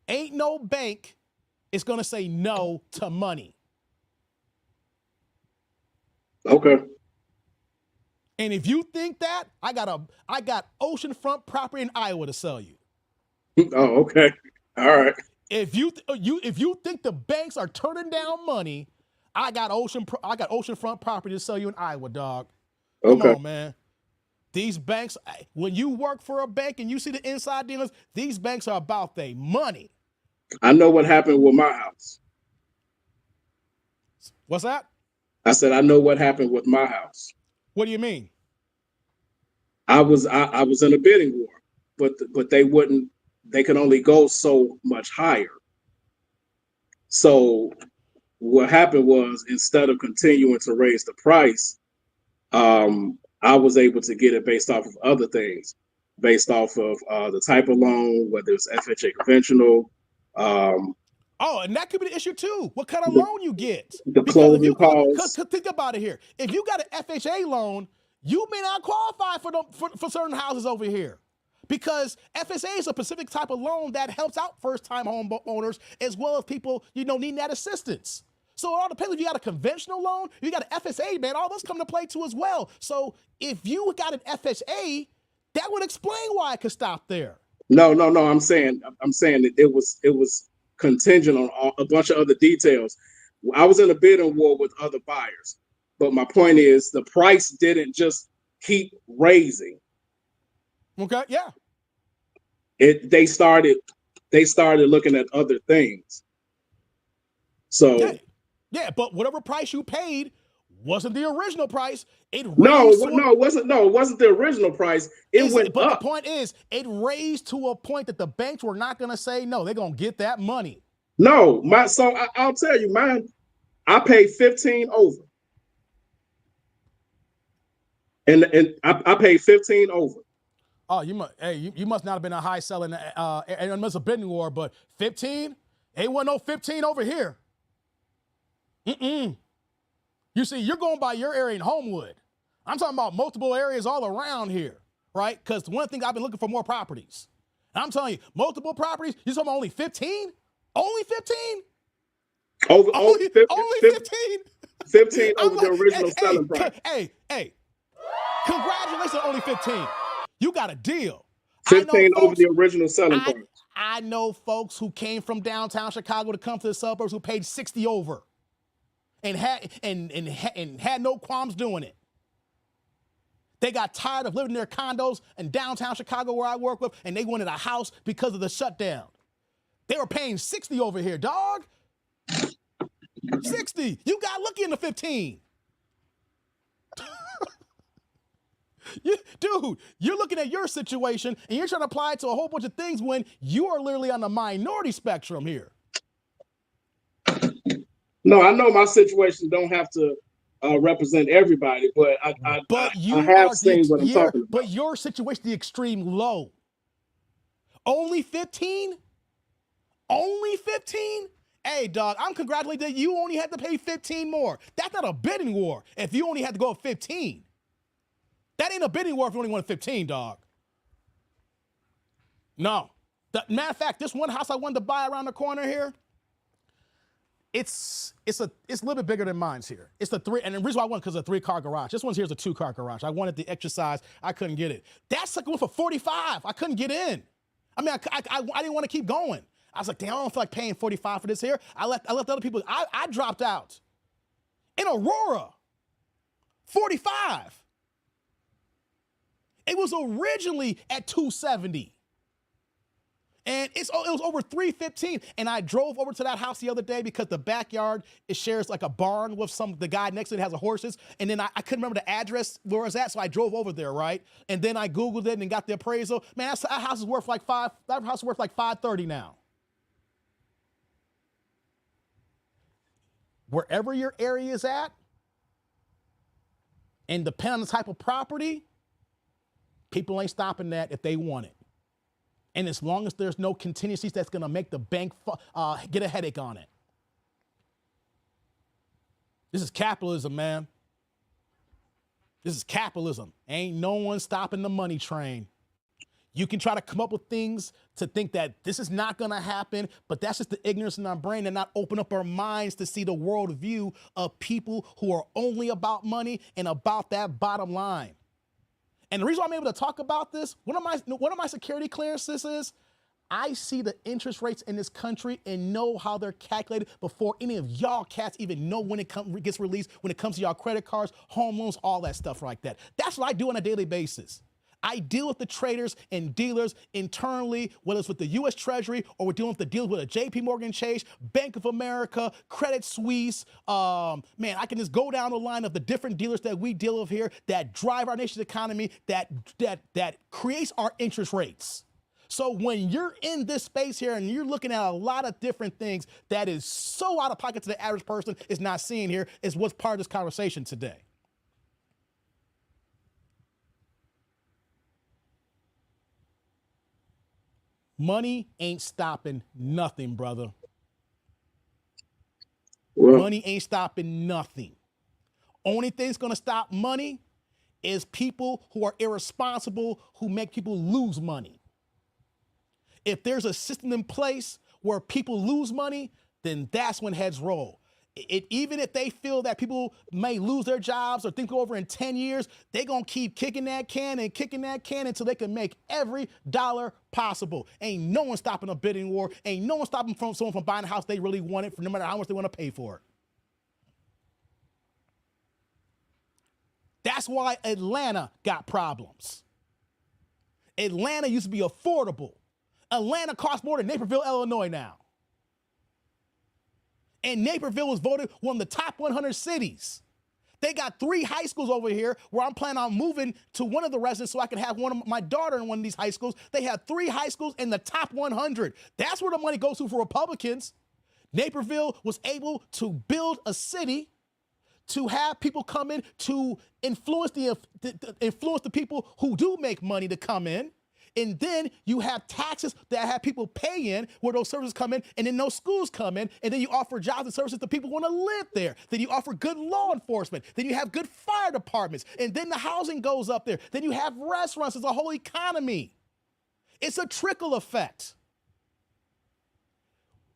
Speaker 1: Ain't no bank is going to say no to money.
Speaker 6: Okay.
Speaker 1: And if you think that, I got oceanfront property in Iowa to sell you.
Speaker 6: Oh, okay. All right.
Speaker 1: If you think the banks are turning down money, I got oceanfront property to sell you in Iowa, dog. Come on, man. These banks, when you work for a bank and you see the inside dealers, these banks are about their money.
Speaker 6: I know what happened with my house.
Speaker 1: What's that?
Speaker 6: I said I know what happened with my house.
Speaker 1: What do you mean?
Speaker 6: I was in a bidding war, but they could only go so much higher. So what happened was, instead of continuing to raise the price, I was able to get it based off of other things, based off of the type of loan, whether it's FHA conventional.
Speaker 1: And that could be the issue too. What kind of loan you get?
Speaker 6: The closing costs.
Speaker 1: Think about it here. If you got an FHA loan, you may not qualify for certain houses over here. Because FSA is a specific type of loan that helps out first-time home owners as well as people, needing that assistance. So it all depends if you got a conventional loan, if you got an FSA, man, all those come to play too as well. So if you got an FSA, that would explain why it could stop there.
Speaker 6: No. I'm saying that it was contingent on a bunch of other details. I was in a bidding war with other buyers, but my point is the price didn't just keep raising.
Speaker 1: Okay, yeah.
Speaker 6: They started looking at other things. So
Speaker 1: yeah, but whatever price you paid wasn't the original price. It
Speaker 6: wasn't the original price. It went up.
Speaker 1: But the point is, it raised to a point that the banks were not going to say no. They're going to get that money.
Speaker 6: No, I'll tell you, mine. I paid 15 over, and I paid 15 over.
Speaker 1: Oh, you must not have been a high selling, and it must have been war, but 15? Ain't wasn't no 15 over here. You see, you're going by your area in Homewood. I'm talking about multiple areas all around here, right? Because one thing, I've been looking for more properties. I'm telling you, multiple properties. You talking about only 15? Only 15?
Speaker 6: Only
Speaker 1: 15?
Speaker 6: 15 over the original selling price.
Speaker 1: Hey, congratulations on only 15. You got a deal.
Speaker 6: 15 over the original selling price.
Speaker 1: I know folks who came from downtown Chicago to come to the suburbs who paid 60 over and had no qualms doing it. They got tired of living in their condos in downtown Chicago where I work with, and they wanted a house because of the shutdown. They were paying 60 over here, dog. 60. You got lucky in the 15. Dude, you're looking at your situation and you're trying to apply it to a whole bunch of things when you are literally on the minority spectrum here.
Speaker 6: No, I know my situation don't have to represent everybody, but I have seen what I'm talking about.
Speaker 1: But your situation, the extreme low. Only 15? Only 15? Hey, dog, I'm congratulating that you only had to pay 15 more. That's not a bidding war if you only had to go up 15. That ain't a bidding war if you only wanted 15, dog. No. Matter of fact, this one house I wanted to buy around the corner here, it's a little bit bigger than mine's here. It's the 3, and the reason why I want because it's a 3-car garage. This one's here is a 2-car garage. I wanted the extra size. I couldn't get it. That sucker went for 45. I couldn't get in. I mean, I didn't want to keep going. I was like, damn, I don't feel like paying 45 for this here. I left other people. I dropped out. In Aurora, 45. It was originally at 270. And it was over 315. And I drove over to that house the other day because the backyard, it shares like a barn with the guy next to it has horses. And then I couldn't remember the address where it was at, so I drove over there, right? And then I Googled it and got the appraisal. Man, that house is worth like $530 now. Wherever your area is at, and depending on the type of property, people ain't stopping that if they want it. And as long as there's no contingencies that's going to make the bank get a headache on it. This is capitalism, man. This is capitalism. Ain't no one stopping the money train. You can try to come up with things to think that this is not going to happen, but that's just the ignorance in our brain and not open up our minds to see the world view of people who are only about money and about that bottom line. And the reason why I'm able to talk about this, one of my security clearances is I see the interest rates in this country and know how they're calculated before any of y'all cats even know when it gets released, when it comes to y'all credit cards, home loans, all that stuff like that. That's what I do on a daily basis. I deal with the traders and dealers internally, whether it's with the U.S. Treasury or we're dealing with the deals with a J.P. Morgan Chase, Bank of America, Credit Suisse. Man, I can just go down the line of the different dealers that we deal with here that drive our nation's economy, that creates our interest rates. So when you're in this space here and you're looking at a lot of different things that is so out of pocket to the average person is not seeing here is what's part of this conversation today. Money ain't stopping nothing, brother. Well, money ain't stopping nothing. Only thing that's going to stop money is people who are irresponsible, who make people lose money. If there's a system in place where people lose money, then that's when heads roll. Even if they feel that people may lose their jobs or think over in 10 years, they're going to keep kicking that can until they can make every dollar possible. Ain't no one stopping a bidding war. Ain't no one stopping someone from buying a house they really wanted, no matter how much they want to pay for it. That's why Atlanta got problems. Atlanta used to be affordable. Atlanta costs more than Naperville, Illinois now. And Naperville was voted one of the top 100 cities. They got 3 high schools over here where I'm planning on moving to one of the residents so I can have my daughter in one of these high schools. They have 3 high schools in the top 100. That's where the money goes to for Republicans. Naperville was able to build a city to have people come in to influence the people who do make money to come in. And then you have taxes that have people pay in where those services come in, and then those schools come in, and then you offer jobs and services to people who want to live there. Then you offer good law enforcement. Then you have good fire departments. And then the housing goes up there. Then you have restaurants. It's a whole economy. It's a trickle effect.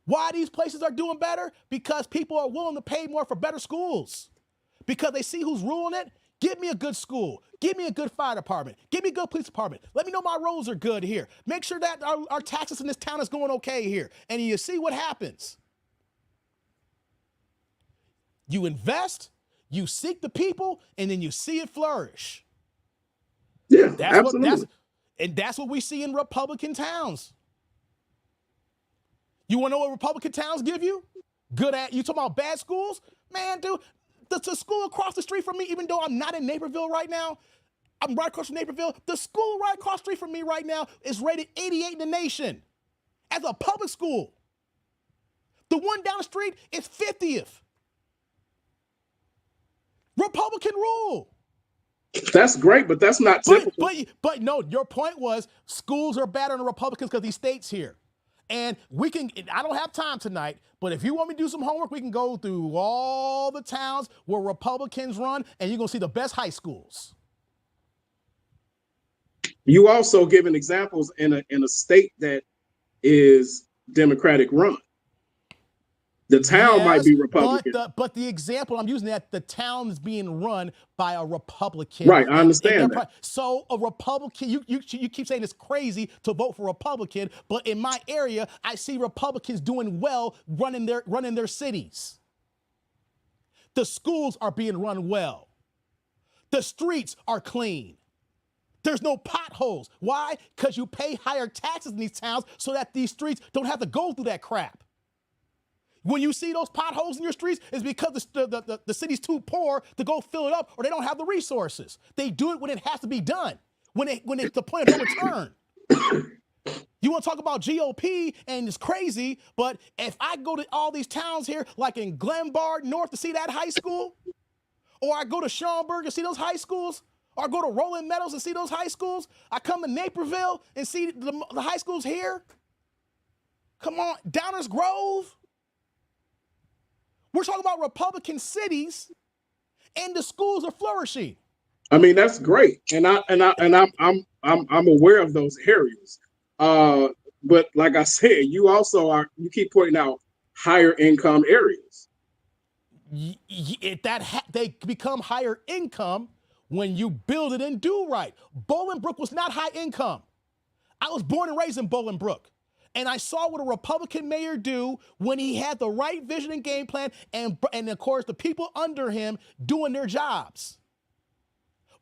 Speaker 1: Why these places are doing better? Because people are willing to pay more for better schools. Because they see who's ruling it. Give me a good school. Give me a good fire department. Give me a good police department. Let me know my roads are good here. Make sure that our taxes in this town is going okay here. And you see what happens. You invest, you seek the people, and then you see it flourish.
Speaker 6: Yeah, absolutely.
Speaker 1: That's what we see in Republican towns. You want to know what Republican towns give you? You talking about bad schools? Man, dude, the school across the street from me, even though I'm not in Naperville right now, I'm right across from Naperville, the school right across the street from me right now is rated 88 in the nation as a public school. The one down the street is 50th. Republican rule.
Speaker 6: That's great, but that's not typical.
Speaker 1: But no, your point was schools are better than Republicans because these states here. And I don't have time tonight, but if you want me to do some homework, we can go through all the towns where Republicans run, and you're going to see the best high schools.
Speaker 6: You also given examples in a state that is Democratic run. The town might be Republican.
Speaker 1: But the example I'm using that the town is being run by a Republican.
Speaker 6: Right, I understand that.
Speaker 1: So a Republican, you keep saying it's crazy to vote for Republican, but in my area, I see Republicans doing well running their cities. The schools are being run well. The streets are clean. There's no potholes. Why? Because you pay higher taxes in these towns so that these streets don't have to go through that crap. When you see those potholes in your streets, it's because the city's too poor to go fill it up, or they don't have the resources. They do it when it has to be done, when it's the point of no return. You want to talk about GOP, and it's crazy, but if I go to all these towns here, like in Glenbard North to see that high school, or I go to Schaumburg to see those high schools, or I go to Rolling Meadows and see those high schools, I come to Naperville and see the high schools here. Come on, Downers Grove. We're talking about Republican cities, and the schools are flourishing.
Speaker 6: I mean, that's great, and I'm aware of those areas. But like I said, you keep pointing out higher income areas.
Speaker 1: They become higher income when you build it and do right. Bolingbrook was not high income. I was born and raised in Bolingbrook. And I saw what a Republican mayor do when he had the right vision and game plan, and of course the people under him doing their jobs.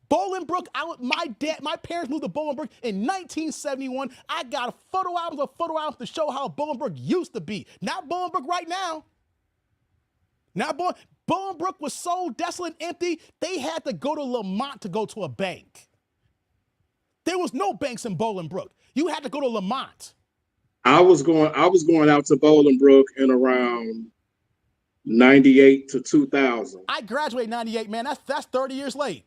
Speaker 1: Bolingbrook, my parents moved to Bolingbrook in 1971. I got photo albums to show how Bolingbrook used to be. Not Bolingbrook right now. Bolingbrook was so desolate and empty, they had to go to Lamont to go to a bank. There was no banks in Bolingbrook. You had to go to Lamont.
Speaker 6: I was going out to Bolingbrook in around 98 to 2000.
Speaker 1: I graduated in 98, man. That's 30 years late.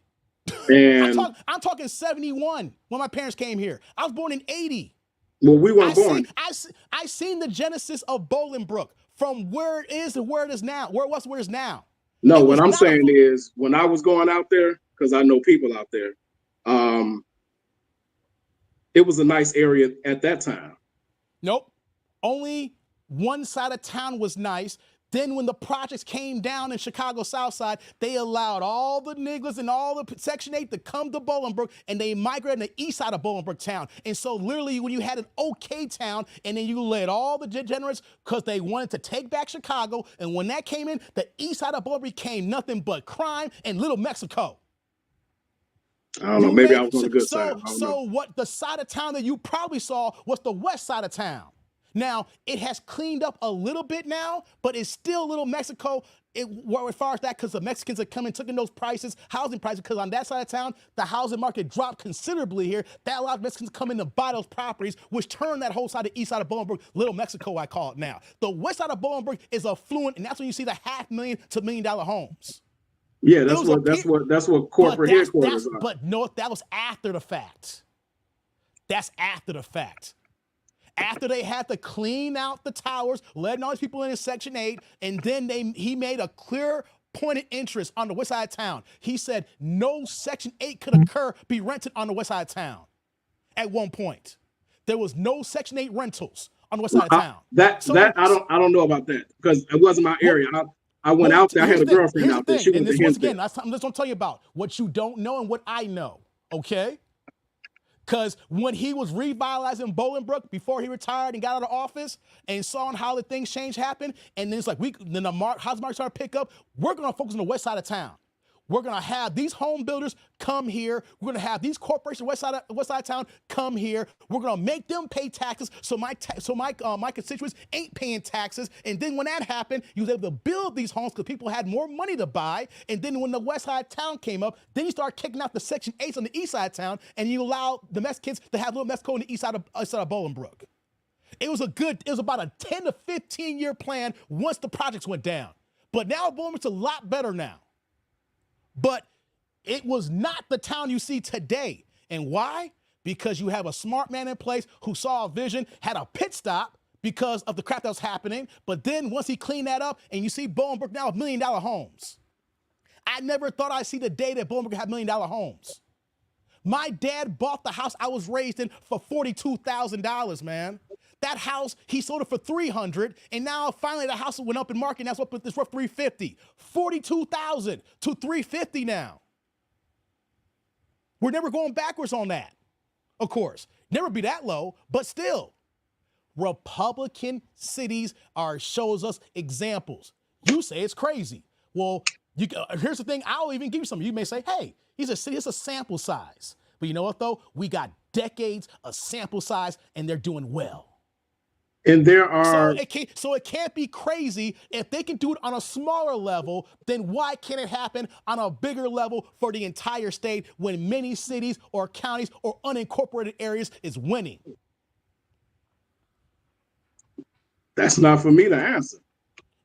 Speaker 6: And
Speaker 1: I'm talking 71 when my parents came here. I was born in 80.
Speaker 6: Well, we weren't born.
Speaker 1: I seen the genesis of Bolingbrook from where it is to where it is now, where it was to where it is now.
Speaker 6: No, what I'm saying is when I was going out there, because I know people out there, it was a nice area at that time.
Speaker 1: Nope. Only one side of town was nice. Then when the projects came down in Chicago South Side, they allowed all the niggas and all the Section 8 to come to Bolingbrook, and they migrated to the east side of Bolingbrook town. And so literally when you had an okay town, and then you let all the degenerates, because they wanted to take back Chicago, and when that came in, the east side of Bolingbrook became nothing but crime and Little Mexico.
Speaker 6: I don't know. Maybe I was on the good side.
Speaker 1: So what the side of town that you probably saw was the west side of town. Now, it has cleaned up a little bit now, but it's still Little Mexico as far as that, because the Mexicans have come and taken those prices, housing prices, because on that side of town, the housing market dropped considerably here. That allowed Mexicans to come in to buy those properties, which turned that whole side of the east side of Bolingbrook, Little Mexico, I call it now. The west side of Bolingbrook is affluent, and that's when you see the $500,000 to $1 million homes.
Speaker 6: Yeah, that's what corporate headquarters are.
Speaker 1: But no, that was after the fact. That's after the fact. After they had to clean out the towers, letting all these people in Section 8, and then he made a clear point of interest on the west side of town. He said no Section 8 could be rented on the west side of town at one point. there was no Section 8 rentals on the west side of town.
Speaker 6: I don't know about that because it wasn't my area. I went out there. I had a girlfriend out there. She went to
Speaker 1: once again, I'm just gonna tell you about what you don't know and what I know. Okay. Because when he was revitalizing Bolingbrook before he retired and got out of office and saw how the things change happened, and then it's like then the house market started to pick up. We're gonna focus on the west side of town. We're gonna have these home builders come here. We're gonna have these corporations west side of town come here. We're gonna make them pay taxes so my constituents ain't paying taxes. And then when that happened, you was able to build these homes because people had more money to buy. And then when the west side of town came up, then you start kicking out the Section 8s on the east side of town, and you allow the Mexicans to have little Mexico on the east side of Bolingbrook. It was about a 10 to 15 year plan once the projects went down. But now Bolingbrook's a lot better now. But it was not the town you see today. And why? Because you have a smart man in place who saw a vision, had a pit stop because of the crap that was happening. But then once he cleaned that up, and you see Bolingbrook now with $1 million homes. I never thought I'd see the day that Bolingbrook had $1 million homes. My dad bought the house I was raised in for $42,000, man. That house, he sold it for $300,000, and now finally the house went up in market, and that's what it's worth $350,000. $42,000 to $350,000 now. We're never going backwards on that, of course. Never be that low, but still. Republican cities shows us examples. You say it's crazy. Well, here's the thing. I'll even give you some. You may say, hey, he's a city, it's a sample size. But you know what, though? We got decades of sample size, and they're doing well.
Speaker 6: And there are
Speaker 1: so it can't be crazy. If they can do it on a smaller level, then why can't it happen on a bigger level for the entire state when many cities or counties or unincorporated areas is winning?
Speaker 6: That's not for me to answer.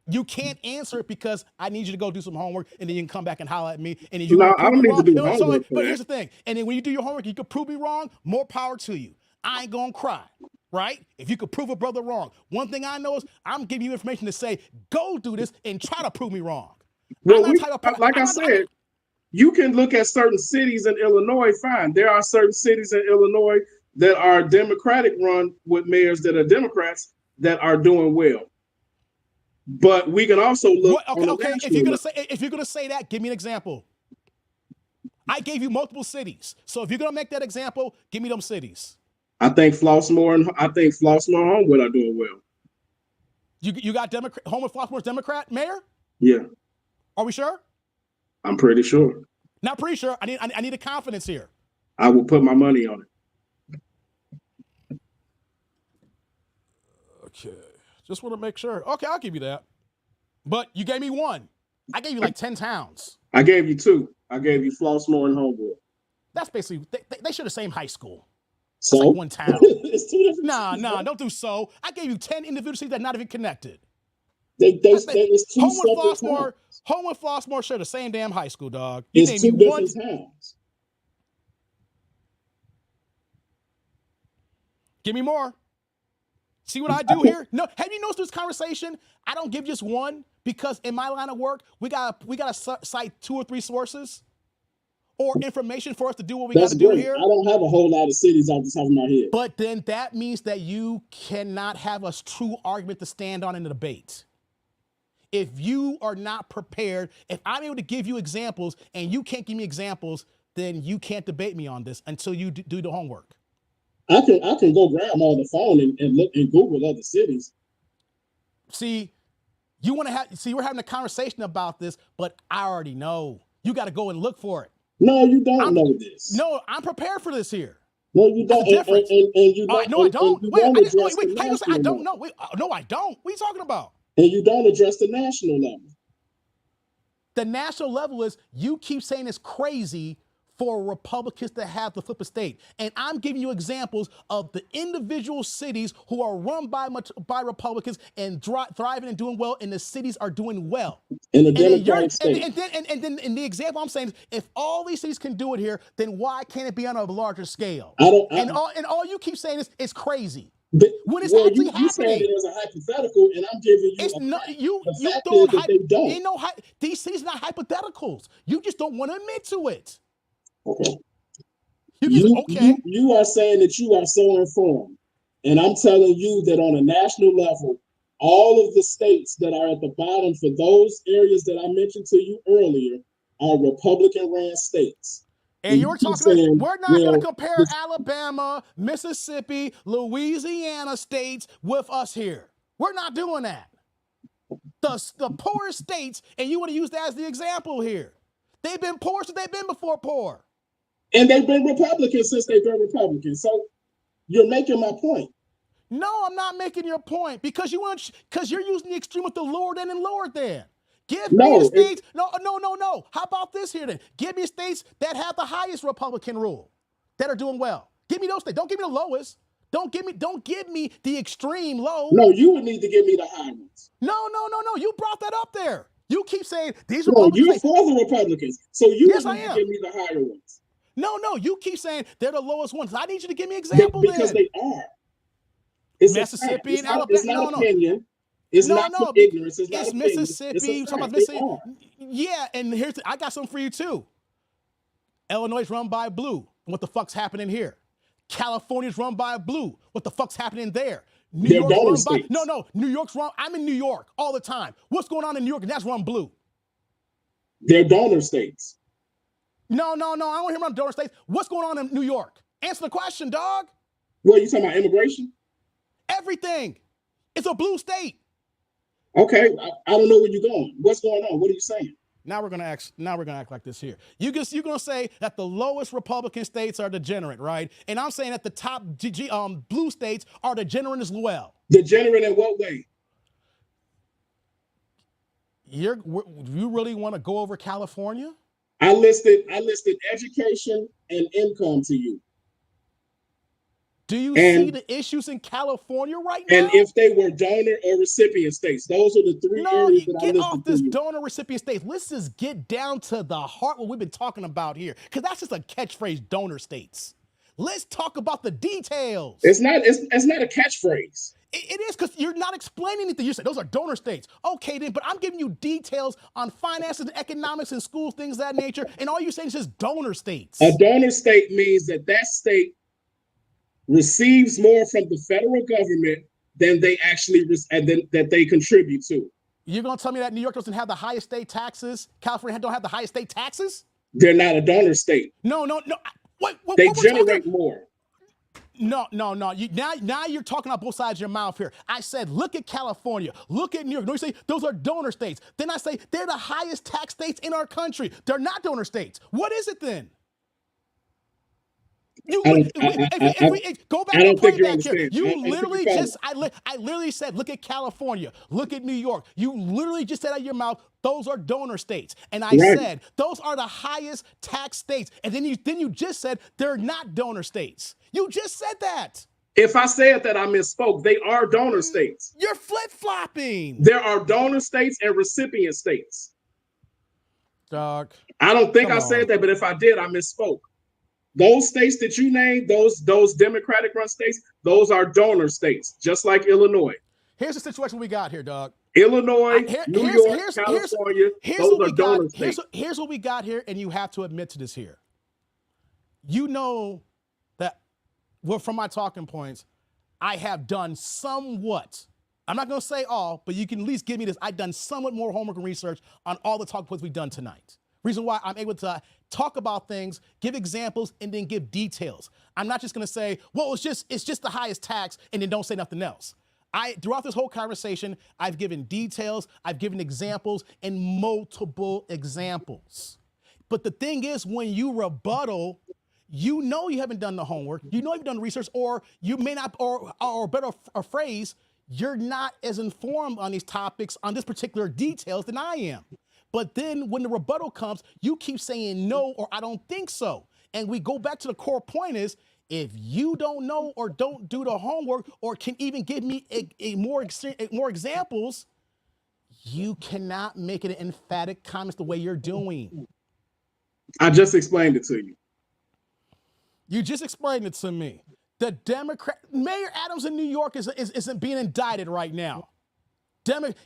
Speaker 1: You can't answer it because I need you to go do some homework, and then you can come back and holler at me. And then
Speaker 6: I don't need to do homework.
Speaker 1: But here's the thing. And then when you do your homework, you can prove me wrong. More power to you. I ain't gonna cry. Right? If you could prove a brother wrong. One thing I know is I'm giving you information to say, go do this and try to prove me wrong.
Speaker 6: Well, like I said, you can look at certain cities in Illinois, fine. There are certain cities in Illinois that are Democratic run with mayors that are Democrats that are doing well. But we can also look.
Speaker 1: Okay. If you're gonna say that, give me an example. I gave you multiple cities. So if you're gonna make that example, give me them cities.
Speaker 6: I think Flossmoor and Homewood are doing well.
Speaker 1: You got Homewood Flossmoor's Democrat mayor?
Speaker 6: Yeah.
Speaker 1: Are we sure?
Speaker 6: I'm pretty sure.
Speaker 1: Not pretty sure. I need a confidence here.
Speaker 6: I will put my money on it.
Speaker 1: Okay. Just want to make sure. Okay, I'll give you that. But you gave me one. I gave you like 10 towns.
Speaker 6: I gave you two. I gave you Flossmoor and Homewood.
Speaker 1: That's basically, they share the same high school.
Speaker 6: So
Speaker 1: it's like one town.
Speaker 6: It's two different
Speaker 1: Nah, don't do so. I gave you 10 individual cities that are not even connected.
Speaker 6: It's two separate towns.
Speaker 1: Homewood Flossmoor share the same damn high school, dog.
Speaker 6: It's two different towns.
Speaker 1: Give me more. See what I do here? No, have you noticed this conversation? I don't give just one because in my line of work, we gotta cite 2 or 3 sources or information for us to do what we got to do here.
Speaker 6: I don't have a whole lot of cities off the top of my head.
Speaker 1: But then that means that you cannot have a true argument to stand on in the debate. If you are not prepared, if I'm able to give you examples and you can't give me examples, then you can't debate me on this until you do the homework.
Speaker 6: I can go grab them on the phone and look and Google other cities.
Speaker 1: See, we're having a conversation about this, but I already know. You got to go and look for it.
Speaker 6: No, you don't know this.
Speaker 1: No, I'm prepared for this here.
Speaker 6: No, you don't. And you don't.
Speaker 1: No, I don't.
Speaker 6: Wait,
Speaker 1: I don't know. Wait, no, I don't. What are you talking about?
Speaker 6: And you don't address the national level.
Speaker 1: The national level is you keep saying it's crazy for Republicans to have the flip a state. And I'm giving you examples of the individual cities who are run by Republicans and thriving and doing well, and the cities are doing well.
Speaker 6: In the Democratic state.
Speaker 1: And then in the example I'm saying is, if all these cities can do it here, then why can't it be on a larger scale? And all you keep saying is it's crazy. When it's actually happening.
Speaker 6: You saying it as a hypothetical, and I'm giving you
Speaker 1: these cities are not hypotheticals. You just don't want to admit to it.
Speaker 6: Okay. You are saying that you are so informed And I'm telling you that on a national level, all of the states that are at the bottom for those areas that I mentioned to you earlier are Republican-ran states.
Speaker 1: And you're talking, we're not going to compare Alabama, Mississippi, Louisiana states with us here. We're not doing that. The poorest states, and you want to use that as the example here. They've been poor since they've been before poor.
Speaker 6: And they've been Republicans since they've been Republicans. So you're making my point.
Speaker 1: No, I'm not making your point because you're using the extreme with the lower than and lower than. Give me the states. No. How about this here then? Give me states that have the highest Republican rule that are doing well. Give me those states. Don't give me the lowest. Don't give me the extreme low.
Speaker 6: No, you would need to give me the high ones.
Speaker 1: No. You brought that up there. You keep saying these
Speaker 6: Republicans.
Speaker 1: No,
Speaker 6: you're for the Republicans, so you
Speaker 1: yes,
Speaker 6: would need to give me the higher ones.
Speaker 1: No, you keep saying they're the lowest ones. I need you to give me examples.
Speaker 6: Because they are. It's
Speaker 1: Mississippi and Alabama.
Speaker 6: It's not opinion. It's not ignorance. It's
Speaker 1: Mississippi. You're talking about Mississippi. Yeah, and I got something for you too. Illinois is run by blue. What the fuck's happening here? California's run by blue. What the fuck's happening there? New York's run by New York's run. I'm in New York all the time. What's going on in New York? And that's run blue.
Speaker 6: They're donor states.
Speaker 1: No. I don't hear about donor states. What's going on in New York? Answer the question, dog.
Speaker 6: What, you talking about immigration?
Speaker 1: Everything. It's a blue state.
Speaker 6: Okay, I don't know where you're going. What's going on? What are you saying?
Speaker 1: Now we're gonna act like this here. You're gonna say that the lowest Republican states are degenerate, right? And I'm saying that the top blue states are degenerate as well.
Speaker 6: Degenerate in what way?
Speaker 1: You really want to go over California?
Speaker 6: I listed education and income to you.
Speaker 1: Do you see the issues in California right now?
Speaker 6: And if they were donor or recipient states, those are the three areas that I listed.
Speaker 1: Get off this donor recipient states. Let's just get down to the heart what we've been talking about here, because that's just a catchphrase, donor states. Let's talk about the details.
Speaker 6: It's not a catchphrase.
Speaker 1: It is, because you're not explaining anything. You said those are donor states. Okay, then, but I'm giving you details on finances and economics and schools, things of that nature, and all you're saying is just donor states.
Speaker 6: A donor state means that state receives more from the federal government than they actually that they contribute to.
Speaker 1: You're gonna tell me that New York doesn't have the highest state taxes? California don't have the highest state taxes?
Speaker 6: They're not a donor state.
Speaker 1: No.
Speaker 6: They generate more.
Speaker 1: No. Now you're talking on both sides of your mouth here. I said, look at California, look at New York. No, you say those are donor states. Then I say they're the highest tax states in our country. They're not donor states. What is it then? Go back and play back here. You literally just, I literally said, look at California, look at New York. You literally just said out of your mouth, those are donor states. And I said, those are the highest tax states. And then you just said, they're not donor states. You just said that.
Speaker 6: If I said that, I misspoke. They are donor states.
Speaker 1: You're flip-flopping.
Speaker 6: There are donor states and recipient states.
Speaker 1: Dog.
Speaker 6: I don't think I said that, but if I did, I misspoke. Those states that you named, those Democratic run states, those are donor states, just like Illinois.
Speaker 1: Here's the situation we got here, dog.
Speaker 6: Illinois, New York, California, those are donor states.
Speaker 1: Here's what we got here, and you have to admit to this here. You know that, well, from my talking points, I have done somewhat. I'm not going to say all, but you can at least give me this. I've done somewhat more homework and research on all the talking points we've done tonight. Reason why I'm able to talk about things, give examples, and then give details. I'm not just going to say, well, it's just the highest tax, and then don't say nothing else. Throughout this whole conversation, I've given details, I've given examples, and multiple examples. But the thing is, when you rebuttal, you know you haven't done the homework, you know you've done research, or you may not, or better a phrase, you're not as informed on these topics, on this particular details than I am. But then when the rebuttal comes, you keep saying no, or I don't think so. And we go back to the core point is, if you don't know or don't do the homework or can even give me more examples, you cannot make an emphatic comment the way you're doing.
Speaker 6: I just explained it to you.
Speaker 1: You just explained it to me. The Mayor Adams in New York isn't being indicted right now.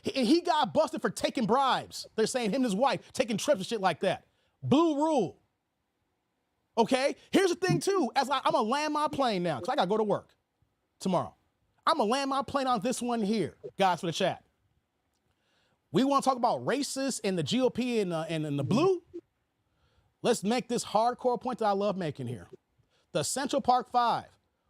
Speaker 1: He got busted for taking bribes. They're saying him and his wife taking trips and shit like that. Blue rule. Okay? Here's the thing, too. I'm going to land my plane now because I got to go to work tomorrow. I'm going to land my plane on this one here, guys, for the chat. We want to talk about racists and the GOP and the blue. Let's make this hardcore point that I love making here. The Central Park Five,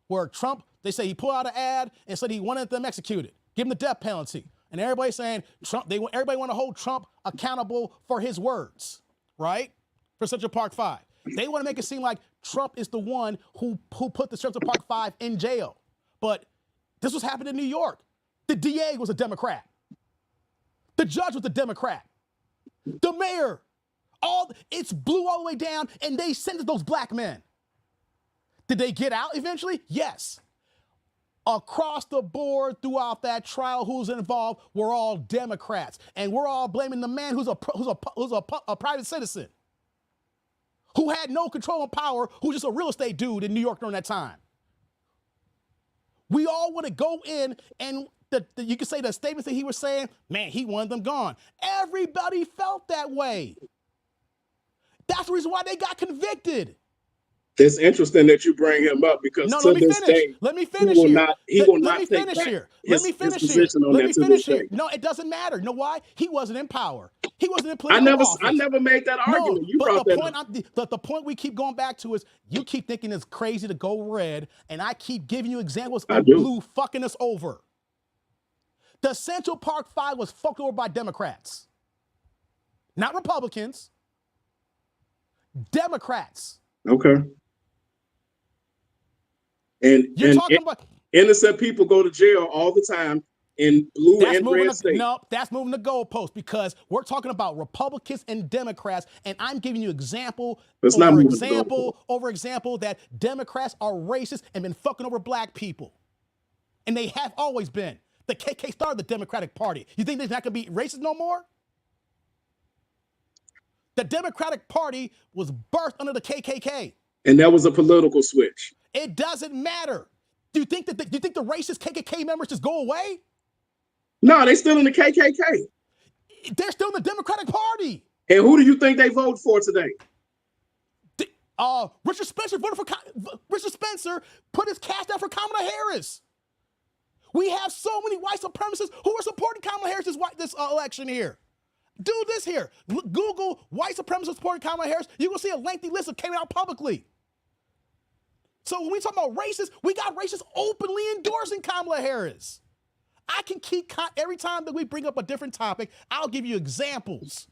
Speaker 1: where Trump, they say he pulled out an ad and said he wanted them executed, give him the death penalty. And everybody's saying Trump, everybody want to hold Trump accountable for his words, right? For Central Park Five. They want to make it seem like Trump is the one who put the Central Park Five in jail. But this was happening in New York. The DA was a Democrat. The judge was a Democrat. The mayor. It's blue all the way down, and they sentenced those black men. Did they get out eventually? Yes. Across the board throughout that trial, who's involved, we're all Democrats. And we're all blaming the man who's a private citizen, who had no control and power, who's just a real estate dude in New York during that time. We all want to go in and you could say the statements that he was saying, man, he wanted them gone. Everybody felt that way. That's the reason why they got convicted.
Speaker 6: It's interesting that you bring him up because
Speaker 1: let me finish here. Let me finish here. No, it doesn't matter. You know why? He wasn't in power. He wasn't in political office.
Speaker 6: I never made that argument. You brought that up.
Speaker 1: The point we keep going back to is you keep thinking it's crazy to go red, and I keep giving you examples of blue fucking us over. The Central Park Five was fucked over by Democrats, not Republicans. Democrats.
Speaker 6: Okay. And innocent people go to jail all the time in blue and red states.
Speaker 1: No, that's moving the goalpost because we're talking about Republicans and Democrats, and I'm giving you example over example that Democrats are racist and been fucking over black people. And they have always been. The KKK started the Democratic Party. You think they're not going to be racist no more? The Democratic Party was birthed under the KKK.
Speaker 6: And that was a political switch.
Speaker 1: It doesn't matter. Do you think the racist KKK members just go away?
Speaker 6: No, they're still in the KKK.
Speaker 1: They're still in the Democratic Party.
Speaker 6: And who do you think they voted for today?
Speaker 1: Richard Spencer Richard Spencer put his cash down for Kamala Harris. We have so many white supremacists who are supporting Kamala Harris this election here. Do this here. Google white supremacists supporting Kamala Harris. You're going to see a lengthy list that came out publicly. So when we talk about racists, we got racists openly endorsing Kamala Harris. I can keep, every time that we bring up a different topic, I'll give you examples.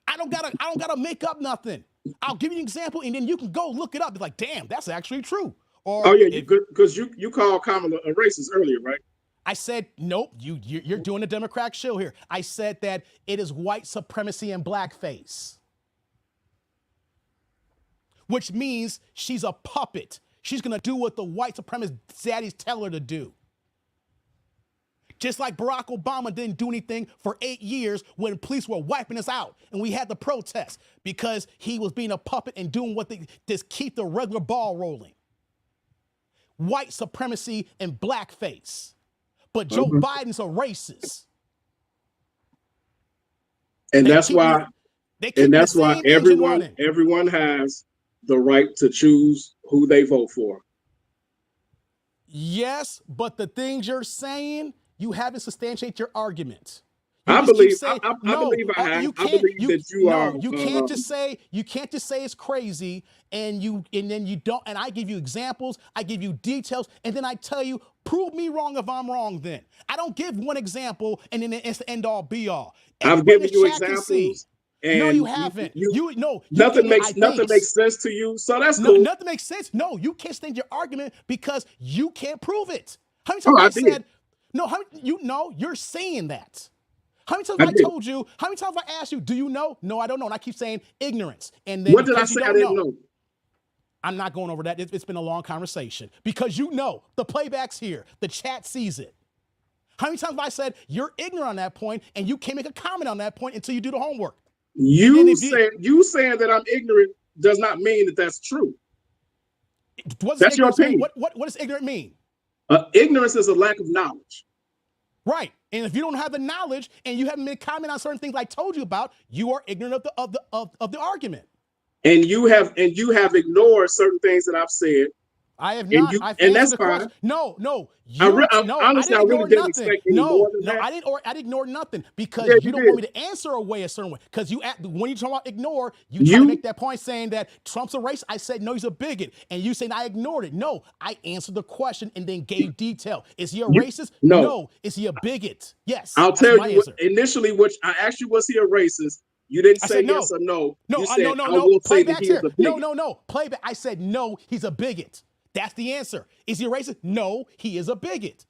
Speaker 1: I don't gotta make up nothing. I'll give you an example, and then you can go look it up. It's like, damn, that's actually true. Or
Speaker 6: because you called Kamala a racist earlier, right?
Speaker 1: I said, nope, you're doing a Democrat show here. I said that it is white supremacy and blackface, which means she's a puppet. She's going to do what the white supremacist daddies tell her to do. Just like Barack Obama didn't do anything for 8 years when police were wiping us out and we had the protests because he was being a puppet and doing what just keep the regular ball rolling. White supremacy and blackface. But Joe Biden's a racist.
Speaker 6: And that's why everyone has the right to choose who they vote for.
Speaker 1: Yes, but the things you're saying, you haven't substantiated your argument.
Speaker 6: I believe that you are.
Speaker 1: You can't just say it's crazy, and then you don't. And I give you examples, I give you details, and then I tell you, prove me wrong if I'm wrong. Then I don't give one example and then it's the end all be all.
Speaker 6: I've given you examples. And
Speaker 1: no, you haven't.
Speaker 6: Nothing makes sense to you, so that's cool.
Speaker 1: Nothing makes sense. No, you can't stand your argument because you can't prove it. How many times I said no? You're saying that. How many times have I told you? How many times have I asked you? Do you know? No, I don't know. And I keep saying ignorance. And then
Speaker 6: what did I say? I didn't know.
Speaker 1: I'm not going over that. It's been a long conversation because the playback's here. The chat sees it. How many times have I said you're ignorant on that point and you can't make a comment on that point until you do the homework?
Speaker 6: You saying that I'm ignorant does not mean that that's true. That's your opinion.
Speaker 1: What does ignorant mean?
Speaker 6: Ignorance is a lack of knowledge.
Speaker 1: Right. And if you don't have the knowledge and you haven't made comment on certain things I told you about, you are ignorant of the argument.
Speaker 6: And you have ignored certain things that I've said
Speaker 1: I have not. I've
Speaker 6: and that's
Speaker 1: answered the
Speaker 6: fine.
Speaker 1: question. No.
Speaker 6: Honestly, I really didn't expect any more than that.
Speaker 1: I didn't ignore nothing because
Speaker 6: Yeah,
Speaker 1: you don't
Speaker 6: did.
Speaker 1: want me to answer a certain way. Because when you talk about ignore, you try to make that point saying that Trump's a racist. I said no, he's a bigot, and you saying I ignored it. No, I answered the question and then gave detail. Is he a racist? No. Is he a bigot? Yes.
Speaker 6: I'll tell you initially, which I asked you, was he a racist? You didn't say yes or no.
Speaker 1: No,
Speaker 6: you said,
Speaker 1: no.
Speaker 6: I will say that
Speaker 1: Playback's
Speaker 6: he is
Speaker 1: here.
Speaker 6: a bigot.
Speaker 1: No. Playback. I said no, he's a bigot. That's the answer. Is he a racist? No, he is a bigot.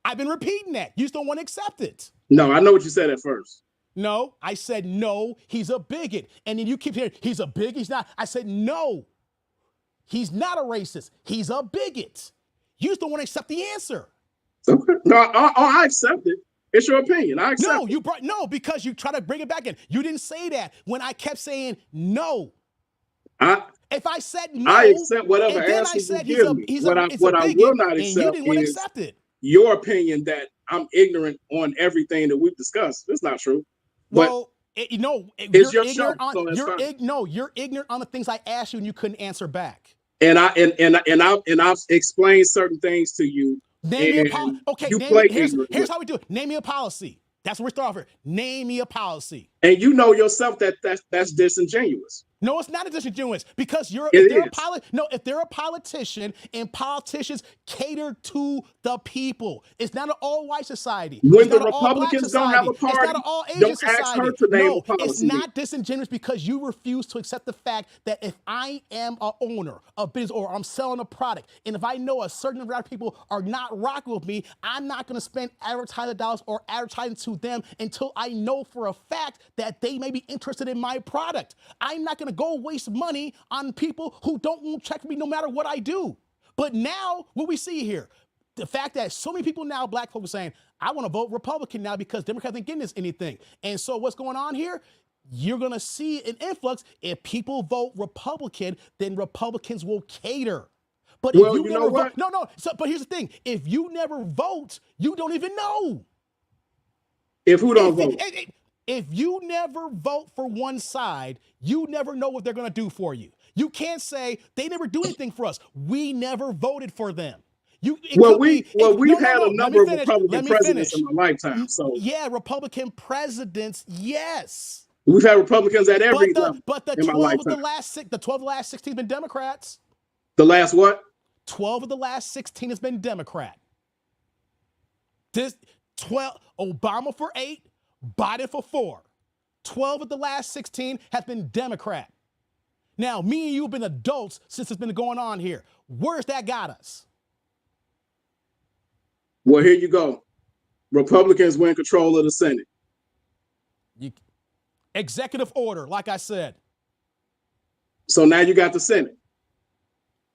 Speaker 1: I've been repeating that. You just don't want to accept it.
Speaker 6: No, I know what you said at first.
Speaker 1: No, I said no, he's a bigot. And then you keep hearing, he's a bigot, he's not. I said no, he's not a racist. He's a bigot. You just don't want to accept the answer.
Speaker 6: Okay. No, I accept it. It's your opinion. I accept
Speaker 1: it. Because you try to bring it back in. You didn't say that when I kept saying no. If I said no,
Speaker 6: I accept whatever
Speaker 1: and then
Speaker 6: answer
Speaker 1: I said
Speaker 6: you give me. What I will not accept is your opinion that I'm ignorant on everything that we've discussed. It's not true.
Speaker 1: Well,
Speaker 6: it's your show.
Speaker 1: You're ignorant on the things I asked you and you couldn't answer back.
Speaker 6: And I've explained certain things to you.
Speaker 1: Name me a policy. Okay, here's how we do it. Name me a policy. That's where we start off here. Name me a policy.
Speaker 6: And you know yourself that's disingenuous.
Speaker 1: No, it's not a disingenuous because if they're a politician and politicians cater to the people. It's not an all-white society.
Speaker 6: When the Republicans don't have a party,
Speaker 1: it's not an all-Asian
Speaker 6: don't
Speaker 1: society.
Speaker 6: ask her to name a policy.
Speaker 1: It's not disingenuous because you refuse to accept the fact that if I am an owner of business or I'm selling a product, and if I know a certain amount of people are not rocking with me, I'm not going to spend advertising dollars or advertising to them until I know for a fact that they may be interested in my product. I'm not going to go waste money on people who don't check me no matter what I do. But now, what we see here, the fact that so many people now, black folks, are saying, I want to vote Republican now because Democrats ain't getting us anything. And so what's going on here? You're going to see an influx. If people vote Republican, then Republicans will cater. But if you never vote, but here's the thing. If you never vote, you don't even know.
Speaker 6: If who don't vote?
Speaker 1: If you never vote for one side, you never know what they're going to do for you. You can't say they never do anything for us. We never voted for them.
Speaker 6: We've had a number of Republican presidents in my lifetime. So
Speaker 1: yeah, Republican presidents, yes.
Speaker 6: We've had Republicans at every level.
Speaker 1: But the 12 of the last 16 has been Democrats.
Speaker 6: The last what?
Speaker 1: 12 of the last 16 has been Democrat. Obama for 8. Biden for 4. 12 of the last 16 have been Democrat. Now, me and you have been adults since it's been going on here. Where's that got us?
Speaker 6: Well, here you go. Republicans win control of the Senate.
Speaker 1: Executive order, like I said.
Speaker 6: So now you got the Senate.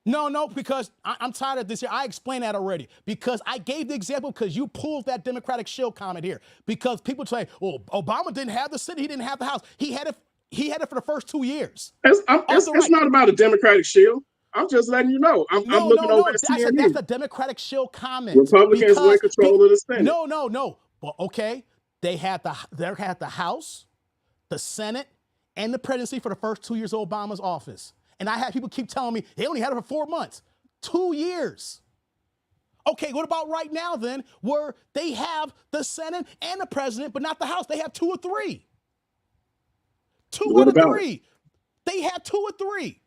Speaker 1: No, because I'm tired of this here. I explained that already. Because I gave the example because you pulled that Democratic shield comment here. Because people say, well, Obama didn't have the Senate, he didn't have the House. He had it for the first 2 years.
Speaker 6: It's not about a Democratic shield. I'm just letting you know. I'm looking over at CNN.
Speaker 1: That's a Democratic shield comment.
Speaker 6: Republicans win control of the Senate.
Speaker 1: No. Well, okay. They had the House, the Senate, and the presidency for the first 2 years of Obama's office. And I had people keep telling me they only had it for 4 months. 2 years. Okay, what about right now then, where they have the Senate and the president, but not the House? They have 2 or 3. Two out of 3. They have 2 or 3.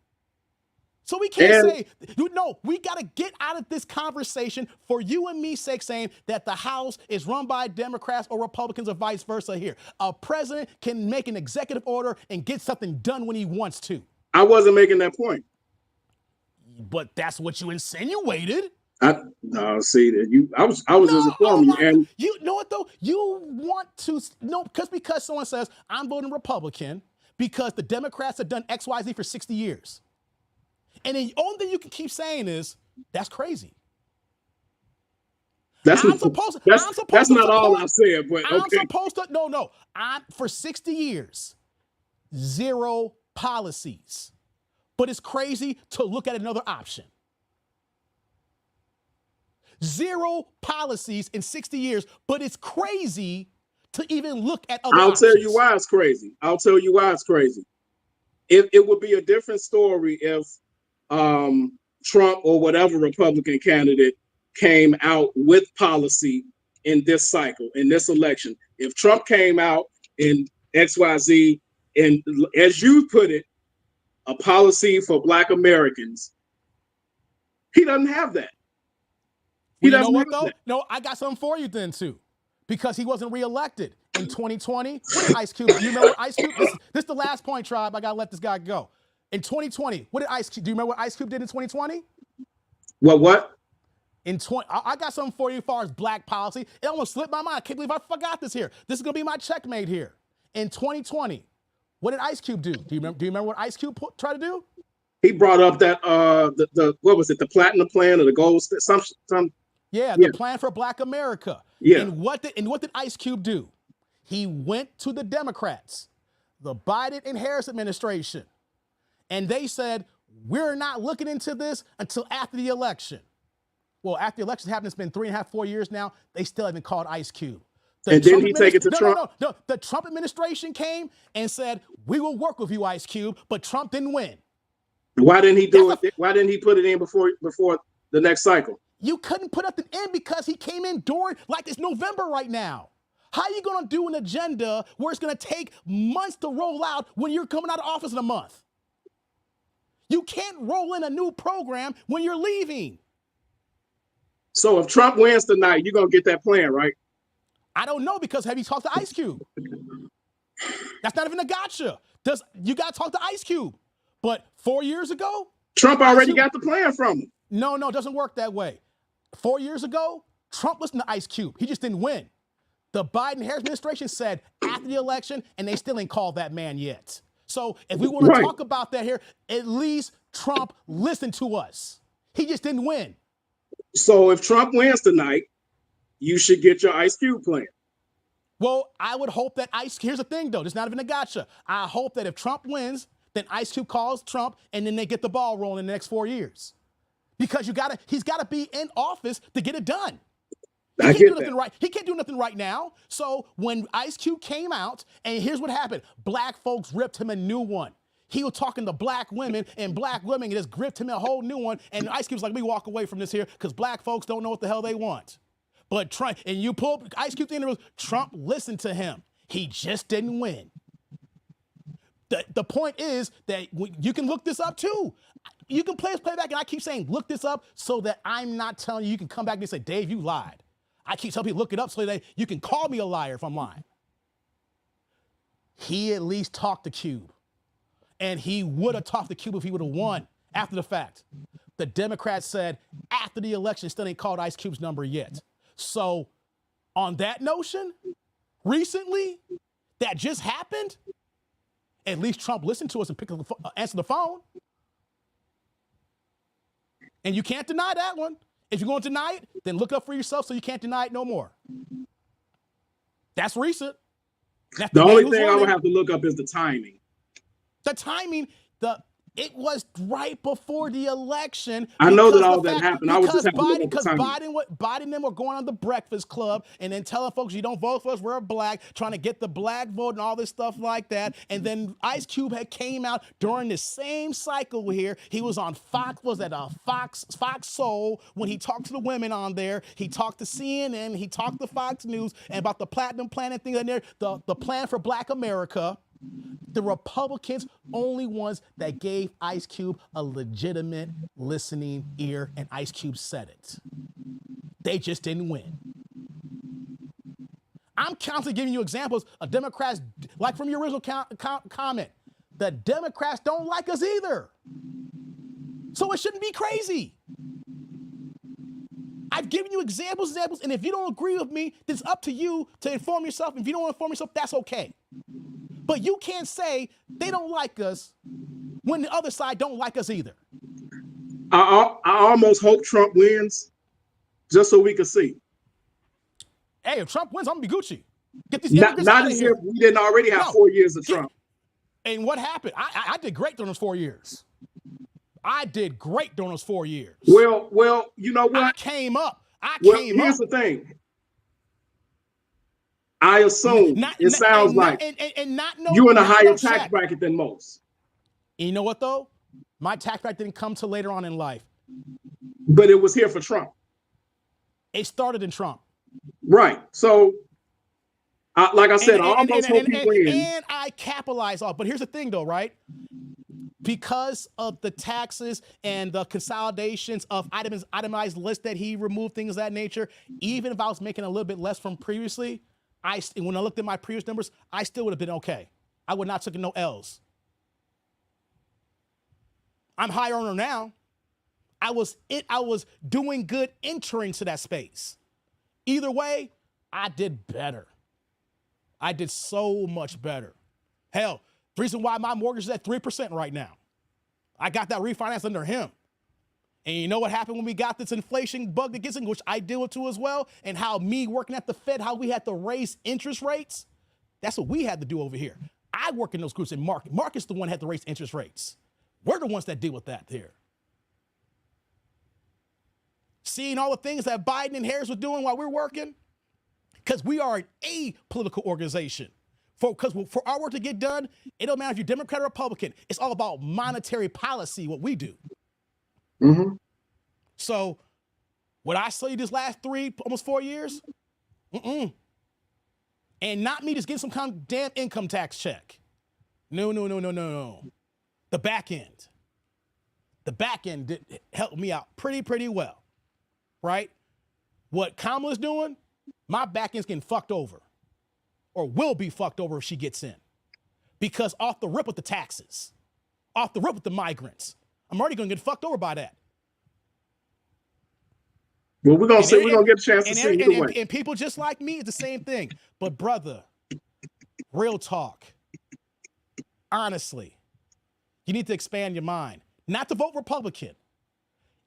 Speaker 1: So we can't say, no, we got to get out of this conversation for you and me sake saying that the House is run by Democrats or Republicans or vice versa here. A president can make an executive order and get something done when he wants to.
Speaker 6: I wasn't making that point.
Speaker 1: But that's what you insinuated.
Speaker 6: I was just informing you. And
Speaker 1: you know what though? You want to because someone says I'm voting Republican because the Democrats have done XYZ for 60 years. And the only thing you can keep saying is that's crazy.
Speaker 6: That's not all I said, but okay.
Speaker 1: I'm supposed to for 60 years, 0 policies. But it's crazy to look at another option. 0 policies in 60 years, but it's crazy to even look at other options.
Speaker 6: I'll tell you why it's crazy. It would be a different story if Trump or whatever Republican candidate came out with policy in this cycle, in this election. If Trump came out in XYZ, and as you put it, a policy for Black Americans, he doesn't have that.
Speaker 1: You know what, though? No, I got something for you then, too. Because he wasn't reelected in 2020. What did Ice Cube, do you remember what Ice Cube, this is the last point, Tribe. I got to let this guy go. In 2020, what did Ice Cube, do you remember what Ice Cube did in 2020?
Speaker 6: What?
Speaker 1: I got something for you as far as black policy. It almost slipped my mind. I can't believe I forgot this here. This is going to be my checkmate here. In 2020, what did Ice Cube do? Do you remember what Ice Cube tried to do?
Speaker 6: He brought up that, what was it, the platinum plan or the gold,
Speaker 1: the plan for Black America.
Speaker 6: Yeah.
Speaker 1: And what did Ice Cube do? He went to the Democrats, the Biden and Harris administration, and they said, we're not looking into this until after the election. Well, after the election happened, it's been 3.5, 4 years now. They still haven't called Ice Cube.
Speaker 6: And didn't he take it to Trump?
Speaker 1: No. The Trump administration came and said, we will work with you, Ice Cube, but Trump didn't win.
Speaker 6: Why didn't he do it? Why didn't he put it in before the next cycle?
Speaker 1: You couldn't put up an end because he came in during, like it's November right now. How are you going to do an agenda where it's going to take months to roll out when you're coming out of office in a month? You can't roll in a new program when you're leaving.
Speaker 6: So if Trump wins tonight, you're going to get that plan, right?
Speaker 1: I don't know, because have you talked to Ice Cube? That's not even a gotcha. You got to talk to Ice Cube. But 4 years ago?
Speaker 6: Trump already got the plan from him.
Speaker 1: No, it doesn't work that way. 4 years ago, Trump listened to Ice Cube. He just didn't win. The Biden-Harris administration said after the election, and they still ain't called that man yet. So if we want to talk about that here, at least Trump listened to us. He just didn't win.
Speaker 6: So if Trump wins tonight, you should get your Ice Cube plan.
Speaker 1: Well, I would hope that here's the thing, though. It's not even a gotcha. I hope that if Trump wins, then Ice Cube calls Trump, and then they get the ball rolling in the next 4 years. Because he's got to be in office to get it done. He can't do nothing right now. So when Ice Cube came out, and here's what happened. Black folks ripped him a new one. He was talking to black women, and black women just gripped him a whole new one. And Ice Cube's like, we walk away from this here because black folks don't know what the hell they want. But Trump, and you pull Ice Cube interviews, Trump listened to him. He just didn't win. The point is that you can look this up too. You can play back, and I keep saying, look this up so that I'm not telling you. You can come back and say, Dave, you lied. I keep telling people, look it up so that you can call me a liar if I'm lying. He at least talked to Cube. And he would have talked to Cube if he would have won after the fact. The Democrats said after the election, still ain't called Ice Cube's number yet. So on that notion, recently, that just happened, at least Trump listened to us and answered the phone. And you can't deny that one. If you're going to deny it, then look up for yourself so you can't deny it no more. That's recent. That's
Speaker 6: the only thing I would have to look up is the timing.
Speaker 1: The timing, it was right before the election.
Speaker 6: I know that all that happened. I was just
Speaker 1: because Biden and them were going on the Breakfast Club and then telling folks, you don't vote for us, we're black, trying to get the black vote and all this stuff like that. And then Ice Cube came out during the same cycle here. He was on Fox Soul when he talked to the women on there. He talked to CNN, he talked to Fox News and about the platinum plan and things in there, the plan for Black America. The Republicans only ones that gave Ice Cube a legitimate listening ear, and Ice Cube said it. They just didn't win. I'm constantly giving you examples of Democrats, like from your original comment. The Democrats don't like us either. So it shouldn't be crazy. I've given you examples, and if you don't agree with me, then it's up to you to inform yourself. If you don't want to inform yourself, that's okay. But you can't say they don't like us when the other side don't like us either.
Speaker 6: I almost hope Trump wins just so we can see.
Speaker 1: Hey, if Trump wins, I'm going to be Gucci. Get these
Speaker 6: not as if we didn't already have 4 years of Trump.
Speaker 1: And what happened? I did great during those 4 years. I did great during those 4 years.
Speaker 6: Well, you know what?
Speaker 1: I came up.
Speaker 6: Here's the thing. I assume it sounds like you're in a higher tax bracket than most.
Speaker 1: And you know what, though? My tax bracket didn't come till later on in life.
Speaker 6: But it was here for Trump.
Speaker 1: It started in Trump.
Speaker 6: Right. So, like I said, I almost hope people in.
Speaker 1: And I capitalize off. But here's the thing, though, right? Because of the taxes and the consolidations of itemized lists that he removed, things of that nature, even if I was making a little bit less from previously, when I looked at my previous numbers, I still would have been okay. I would not have taken no L's. I'm high earner now. I was doing good entering to that space. Either way, I did better. I did so much better. Hell, the reason why my mortgage is at 3% right now. I got that refinance under him. And you know what happened when we got this inflation bug that gets in, which I deal with too as well, and how me working at the Fed, how we had to raise interest rates? That's what we had to do over here. I work in those groups in market. Market's the one that had to raise interest rates. We're the ones that deal with that here. Seeing all the things that Biden and Harris were doing while we're working, because we are an apolitical organization. Because for our work to get done, it don't matter if you're Democrat or Republican. It's all about monetary policy, what we do.
Speaker 6: Mm-hmm.
Speaker 1: So, what I saw you this last almost 4 years, and not me just getting some kind of damn income tax check. No. The back end did help me out pretty well, right? What Kamala's doing, my back end's getting fucked over. Or will be fucked over if she gets in. Because off the rip with the taxes, off the rip with the migrants, I'm already going to get fucked over by that.
Speaker 6: Well, we're going to see. We're going to get a chance to see either way.
Speaker 1: And people just like me, it's the same thing. But brother, real talk. Honestly, you need to expand your mind. Not to vote Republican.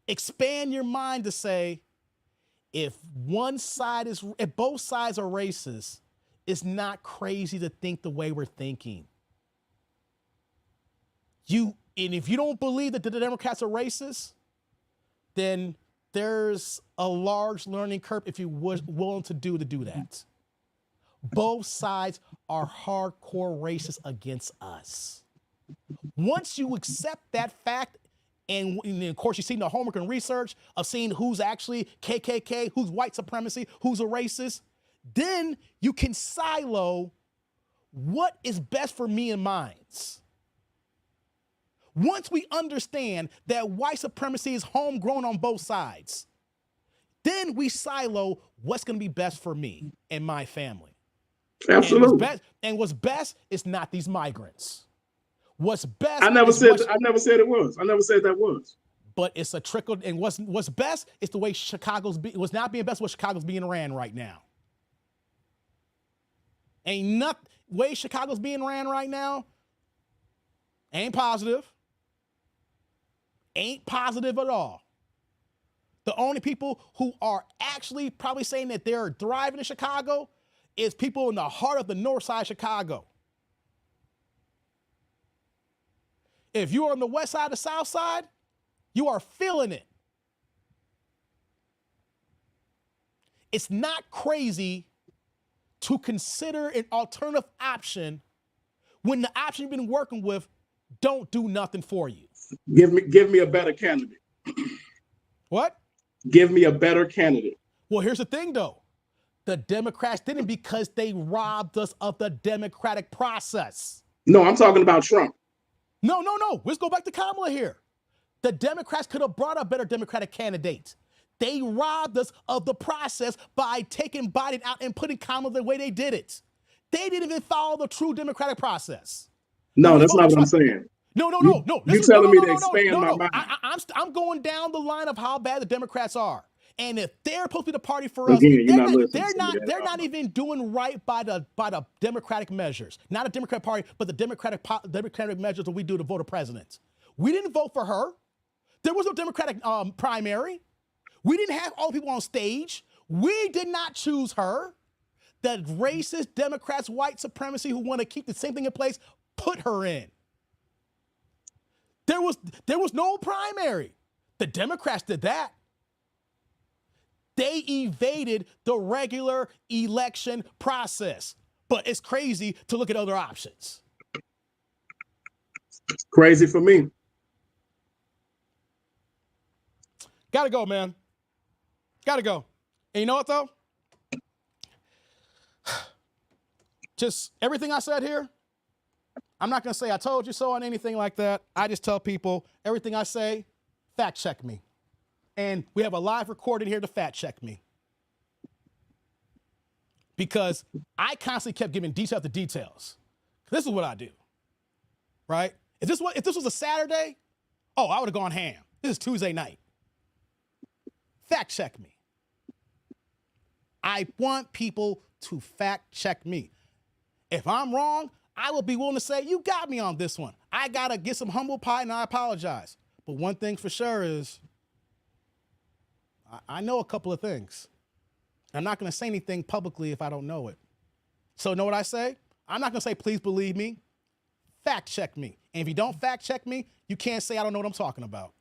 Speaker 1: Expand your mind to say, if both sides are racist, it's not crazy to think the way we're thinking. And if you don't believe that the Democrats are racist, then there's a large learning curve if you're willing to do that. Both sides are hardcore racist against us. Once you accept that fact, and of course you've seen the homework and research of seeing who's actually KKK, who's white supremacy, who's a racist, then you can silo what is best for me and mine. Once we understand that white supremacy is homegrown on both sides, then we silo what's going to be best for me and my family.
Speaker 6: Absolutely.
Speaker 1: And what's best is not these migrants. What's best?
Speaker 6: I never said it was. I never said that was.
Speaker 1: But it's a trickle. And what's best is the way what's not being best, what Chicago's being ran right now. Way Chicago's being ran right now ain't positive. Ain't positive at all. The only people who are actually probably saying that they're thriving in Chicago is people in the heart of the north side of Chicago. If you're on the west side, the south side, you are feeling it. It's not crazy to consider an alternative option when the option you've been working with don't do nothing for you.
Speaker 6: Give me a better candidate.
Speaker 1: What?
Speaker 6: Give me a better candidate.
Speaker 1: Well, here's the thing, though. The Democrats didn't because they robbed us of the democratic process.
Speaker 6: No, I'm talking about Trump.
Speaker 1: No. Let's go back to Kamala here. The Democrats could have brought a better Democratic candidate. They robbed us of the process by taking Biden out and putting Kamala the way they did it. They didn't even follow the true democratic process.
Speaker 6: No, that's not what I'm saying.
Speaker 1: No.
Speaker 6: You're telling me to expand my mind.
Speaker 1: I'm going down the line of how bad the Democrats are. And if they're supposed to be the party for us, they're not even doing right by the Democratic measures. Not a Democratic Party, but the Democratic measures that we do to vote a president. We didn't vote for her. There was no Democratic primary. We didn't have all the people on stage. We did not choose her. The racist Democrats, white supremacy who want to keep the same thing in place, put her in. There was no primary. The Democrats did that. They evaded the regular election process. But it's crazy to look at other options.
Speaker 6: Crazy for me.
Speaker 1: Gotta go, man. Gotta go. And you know what, though? Just everything I said here, I'm not going to say I told you so on anything like that. I just tell people everything I say, fact check me. And we have a live recording here to fact check me. Because I constantly kept giving detail after details. This is what I do, right? If this was a Saturday, I would have gone ham. This is Tuesday night. Fact check me. I want people to fact check me. If I'm wrong, I will be willing to say, you got me on this one. I got to get some humble pie and I apologize. But one thing for sure is I know a couple of things. I'm not going to say anything publicly if I don't know it. So know what I say? I'm not going to say, please believe me. Fact check me. And if you don't fact check me, you can't say I don't know what I'm talking about.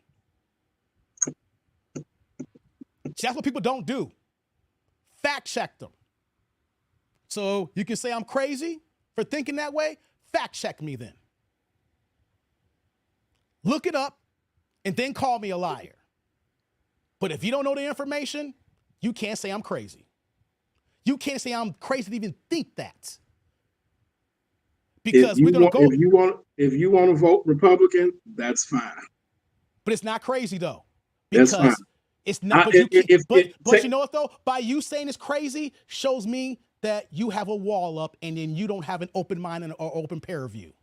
Speaker 1: That's what people don't do. Fact check them. So you can say I'm crazy for thinking that way. Fact check me then. Look it up and then call me a liar. But if you don't know the information, you can't say I'm crazy. You can't say I'm crazy to even think that. Because we're gonna go.
Speaker 6: If you want to vote Republican, that's fine.
Speaker 1: But it's not crazy though. Because
Speaker 6: that's fine.
Speaker 1: It's not. But you know what though? By you saying it's crazy shows me that you have a wall up and then you don't have an open mind or open pair view.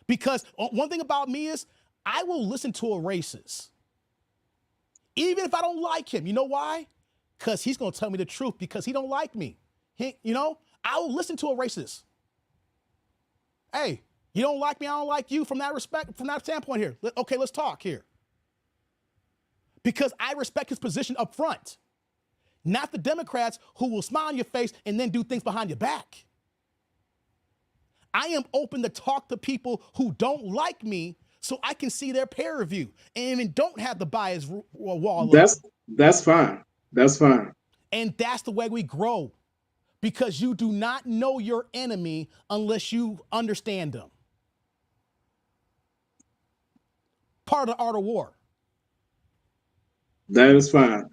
Speaker 1: Because one thing about me is I will listen to a racist. Even if I don't like him. You know why? Because he's going to tell me the truth because he don't like me. I will listen to a racist. Hey, you don't like me, I don't like you from that standpoint here. Okay, let's talk here. Because I respect his position up front. Not the Democrats who will smile in your face and then do things behind your back. I am open to talk to people who don't like me so I can see their peer review and even don't have the bias wall.
Speaker 6: That's fine. That's fine.
Speaker 1: And that's the way we grow. Because you do not know your enemy unless you understand them. Part of the art of war.
Speaker 6: That is fine.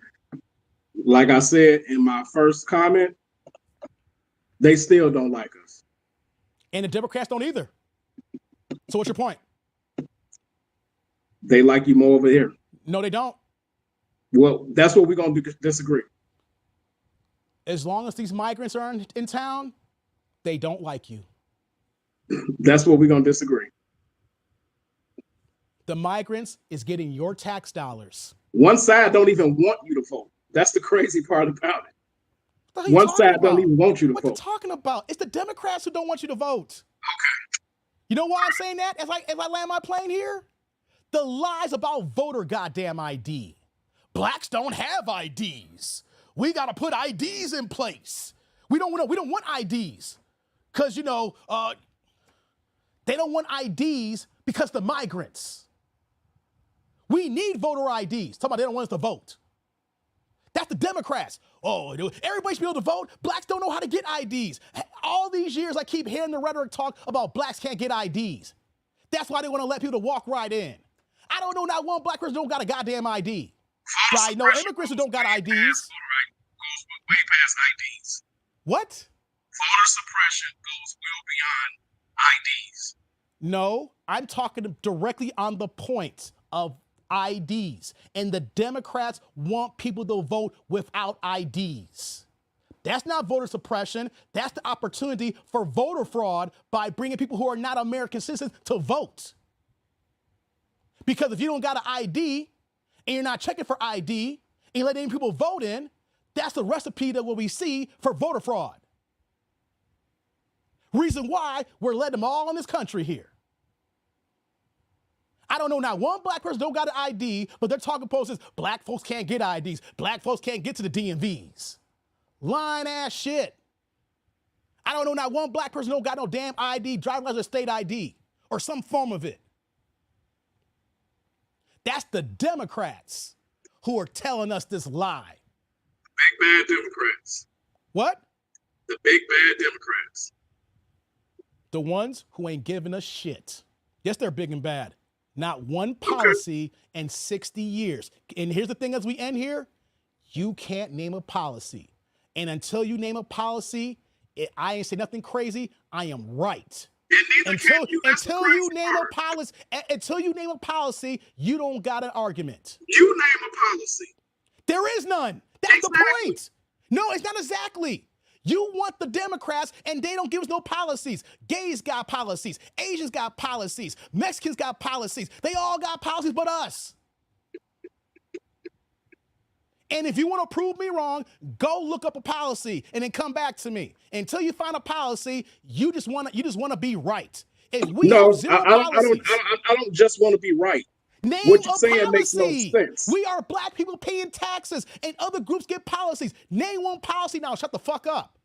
Speaker 6: Like I said in my first comment, they still don't like us.
Speaker 1: And the Democrats don't either. So what's your point?
Speaker 6: They like you more over here.
Speaker 1: No, they don't.
Speaker 6: Well, that's what we're going to disagree.
Speaker 1: As long as these migrants are in town, they don't like you.
Speaker 6: That's what we're going to disagree.
Speaker 1: The migrants is getting your tax dollars.
Speaker 6: One side don't even want you to vote. That's the crazy part about it. One side don't even want you to vote.
Speaker 1: What you talking about? It's the Democrats who don't want you to vote. Okay. You know why I'm saying that as I land my plane here? The lies about voter goddamn ID. Blacks don't have IDs. We got to put IDs in place. We don't want IDs because, they don't want IDs because the migrants. We need voter IDs. Talking about they don't want us to vote. That's the Democrats. Oh, everybody should be able to vote. Blacks don't know how to get IDs. All these years I keep hearing the rhetoric talk about blacks can't get IDs. That's why they want to let people to walk right in. I don't know not one black person don't got a goddamn ID. But I know immigrants who don't got IDs.
Speaker 6: Goes way past IDs.
Speaker 1: What?
Speaker 6: Voter suppression goes well beyond IDs.
Speaker 1: No, I'm talking directly on the point of IDs. And the Democrats want people to vote without IDs. That's not voter suppression. That's the opportunity for voter fraud by bringing people who are not American citizens to vote. Because if you don't got an ID and you're not checking for ID and you're letting people vote in, that's the recipe that we see for voter fraud. Reason why we're letting them all in this country here. I don't know not one black person don't got an ID, but they're talking posters, black folks can't get IDs. Black folks can't get to the DMVs. Lying ass shit. I don't know not one black person don't got no damn ID, driver's license, state ID, or some form of it. That's the Democrats who are telling us this lie.
Speaker 6: Big bad Democrats.
Speaker 1: What?
Speaker 6: The big bad Democrats.
Speaker 1: The ones who ain't giving us shit. Yes, they're big and bad. Not one policy in 60 years. And here's the thing as we end here, you can't name a policy. And until you name a policy, I ain't say nothing crazy, I am right. Until you name a policy, you don't got an argument.
Speaker 6: You name a policy.
Speaker 1: There is none. That's the point. No, it's not exactly. You want the Democrats, and they don't give us no policies. Gays got policies. Asians got policies. Mexicans got policies. They all got policies but us. And if you want to prove me wrong, go look up a policy and then come back to me. Until you find a policy, you just want to be right. If we have zero policies,
Speaker 6: I don't just want to be right.
Speaker 1: Name
Speaker 6: what you're
Speaker 1: a
Speaker 6: saying
Speaker 1: policy.
Speaker 6: makes no sense.
Speaker 1: We are black people paying taxes, and other groups get policies. Name one policy now. Shut the fuck up.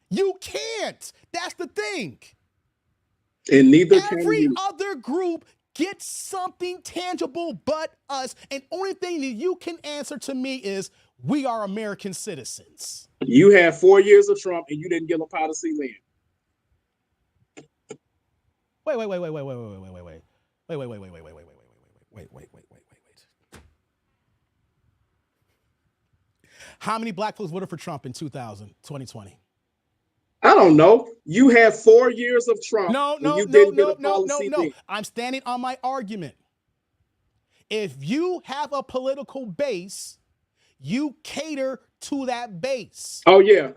Speaker 1: You can't. That's the thing.
Speaker 6: And neither can
Speaker 1: every
Speaker 6: you.
Speaker 1: other group gets something tangible but us. And only thing that you can answer to me is we are American citizens.
Speaker 6: You had 4 years of Trump, and you didn't give a policy then.
Speaker 1: Wait. How many black folks voted for Trump in 2020?
Speaker 6: I don't know. You had 4 years of Trump.
Speaker 1: No. I'm standing on my argument. If you have a political base, you cater to that base.
Speaker 6: Oh yeah.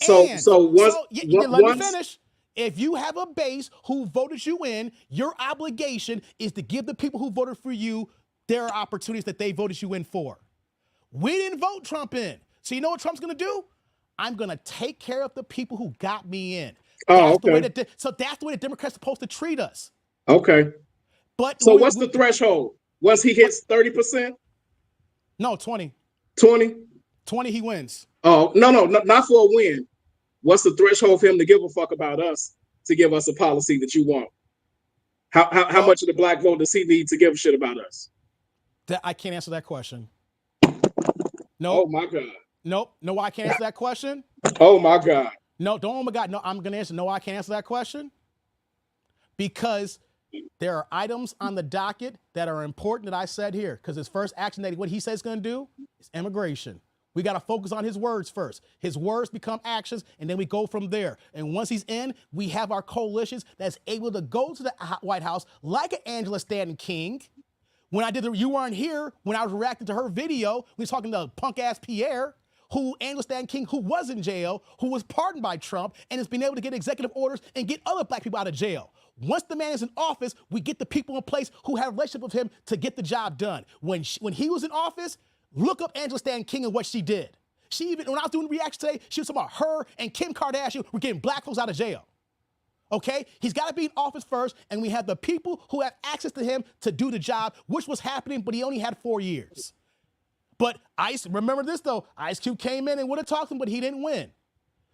Speaker 6: Let
Speaker 1: me finish. If you have a base who voted you in, your obligation is to give the people who voted for you their opportunities that they voted you in for. We didn't vote Trump in. So you know what Trump's going to do? I'm going to take care of the people who got me in. That's the way the Democrats are supposed to treat us.
Speaker 6: Okay.
Speaker 1: But
Speaker 6: so what's the threshold? Once he hits 30%?
Speaker 1: No, 20.
Speaker 6: 20?
Speaker 1: 20 he wins.
Speaker 6: Oh, no, not for a win. What's the threshold for him to give a fuck about us, to give us a policy that you want? How much of the black vote does he need to give a shit about us?
Speaker 1: I can't answer that question. No.
Speaker 6: Oh my God.
Speaker 1: Nope. No, I can't answer that question.
Speaker 6: Oh my God.
Speaker 1: No, don't. Oh my God. No, I'm going to answer. No, I can't answer that question because there are items on the docket that are important that I said here. Because his first action that what he says he's going to do is immigration. We got to focus on his words first. His words become actions, and then we go from there. And once he's in, we have our coalitions that's able to go to the White House like an Angela Stanton King. When I did you weren't here when I was reacting to her video. We was talking to punk ass Pierre, who Angela Stanton King, who was in jail, who was pardoned by Trump, and has been able to get executive orders and get other black people out of jail. Once the man is in office, we get the people in place who have a relationship with him to get the job done. When he was in office, look up Angela Stanton King and what she did. When I was doing the reaction today, she was talking about her and Kim Kardashian were getting black folks out of jail. Okay? He's got to be in office first, and we have the people who have access to him to do the job, which was happening, but he only had 4 years. But remember this though, Ice Cube came in and would have talked to him, but he didn't win.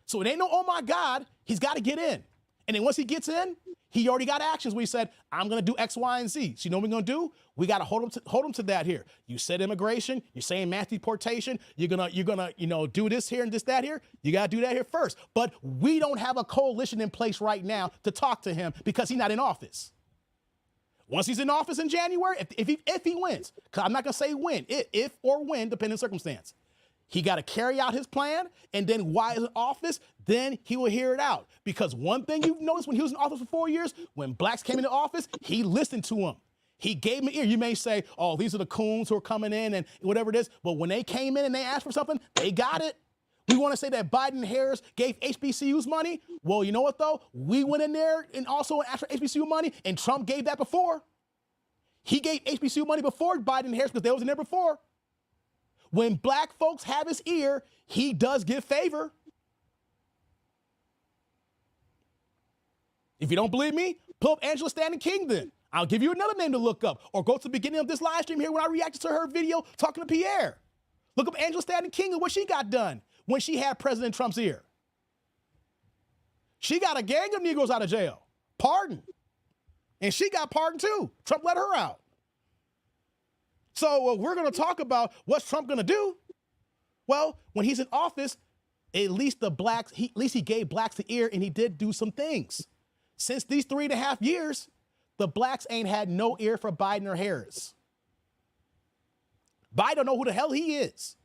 Speaker 1: So it ain't no, oh my God, he's got to get in. And then once he gets in, he already got actions where he said, I'm going to do X, Y, and Z. So you know what we're going to do? We got to hold him to that here. You said immigration, you're saying mass deportation, you're going to do this here and this, that here. You got to do that here first. But we don't have a coalition in place right now to talk to him because he's not in office. Once he's in office in January, if he wins, because I'm not going to say win, if or when, depending on circumstance. He got to carry out his plan, and then while he's in office, then he will hear it out. Because one thing you've noticed when he was in office for 4 years, when blacks came into office, he listened to them. He gave them an ear. You may say, oh, these are the coons who are coming in and whatever it is. But when they came in and they asked for something, they got it. We want to say that Biden and Harris gave HBCUs money. Well, you know what, though? We went in there and also asked for HBCU money, and Trump gave that before. He gave HBCU money before Biden and Harris because they was in there before. When black folks have his ear, he does give favor. If you don't believe me, pull up Angela Stanton King then. I'll give you another name to look up. Or go to the beginning of this live stream here when I reacted to her video talking to Pierre. Look up Angela Stanton King and what she got done when she had President Trump's ear. She got a gang of Negroes out of jail. Pardoned. And she got pardoned too. Trump let her out. So we're going to talk about what's Trump going to do. Well, when he's in office, at least he gave blacks the ear and he did do some things. Since these 3.5 years, the blacks ain't had no ear for Biden or Harris. Biden don't know who the hell he is.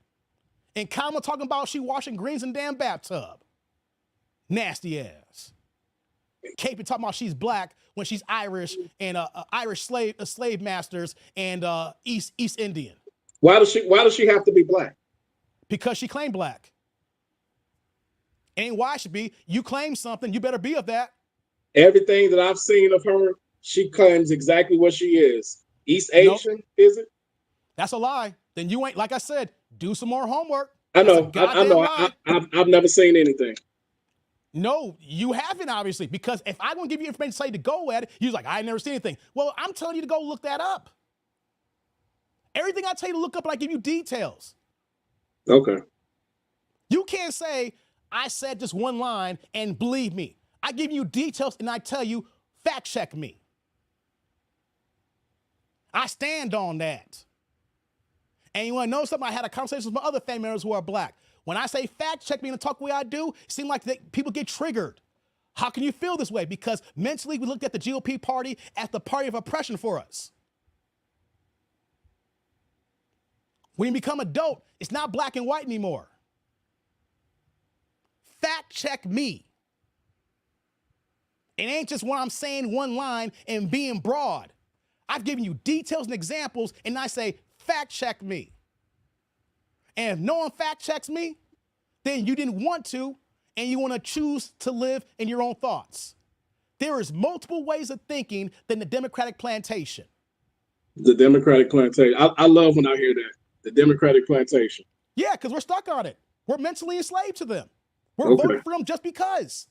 Speaker 1: And Kamala talking about she washing greens in damn bathtub. Nasty ass. Katie talking about she's black when she's Irish and Irish slave masters and East Indian.
Speaker 6: Why does she have to be black?
Speaker 1: Because she claimed black. Ain't why she be. You claim something, you better be of that.
Speaker 6: Everything that I've seen of her, she claims exactly what she is. East Asian, nope. Is it?
Speaker 1: That's a lie. Then you ain't, like I said, do some more homework.
Speaker 6: I know. I've never seen anything.
Speaker 1: No, you haven't, obviously, because if I'm going to give you information to say to go at it, you're like, I never seen anything. Well, I'm telling you to go look that up. Everything I tell you to look up, and I give you details.
Speaker 6: Okay.
Speaker 1: You can't say, I said just one line and believe me. I give you details and I tell you, fact check me. I stand on that. And you want to know something? I had a conversation with my other family members who are black. When I say fact check me and talk the way I do, it seems like people get triggered. How can you feel this way? Because mentally we looked at the GOP party as the party of oppression for us. When you become adult, it's not black and white anymore. Fact check me. It ain't just when I'm saying one line and being broad. I've given you details and examples, and I say, fact check me. And if no one fact checks me, then you didn't want to, and you want to choose to live in your own thoughts. There is multiple ways of thinking than the Democratic plantation.
Speaker 6: The Democratic plantation. I love when I hear that. The Democratic plantation.
Speaker 1: Yeah, because we're stuck on it. We're mentally enslaved to them. We're voting for them just because.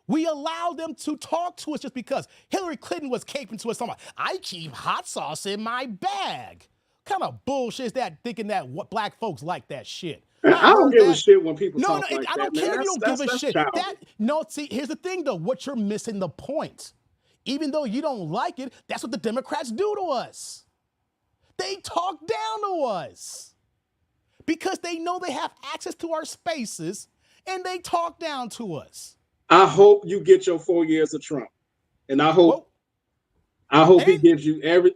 Speaker 1: We allow them to talk to us just because. Hillary Clinton was caping to us talking about, I keep hot sauce in my bag. What kind of bullshit is that, thinking that what black folks like that shit?
Speaker 6: I don't give a shit when people talk like that.
Speaker 1: I don't care if you don't give a shit. See, here's the thing though, what you're missing the point. Even though you don't like it, that's what the Democrats do to us. They talk down to us because they know they have access to our spaces and they talk down to us.
Speaker 6: I hope you get your 4 years of Trump. And I hope he gives you every.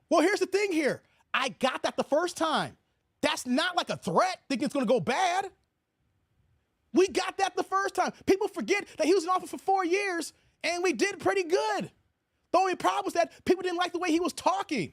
Speaker 1: Well, here's the thing here. I got that the first time. That's not like a threat, thinking it's going to go bad. We got that the first time. People forget that he was in office for 4 years and we did pretty good. The only problem was that people didn't like the way he was talking.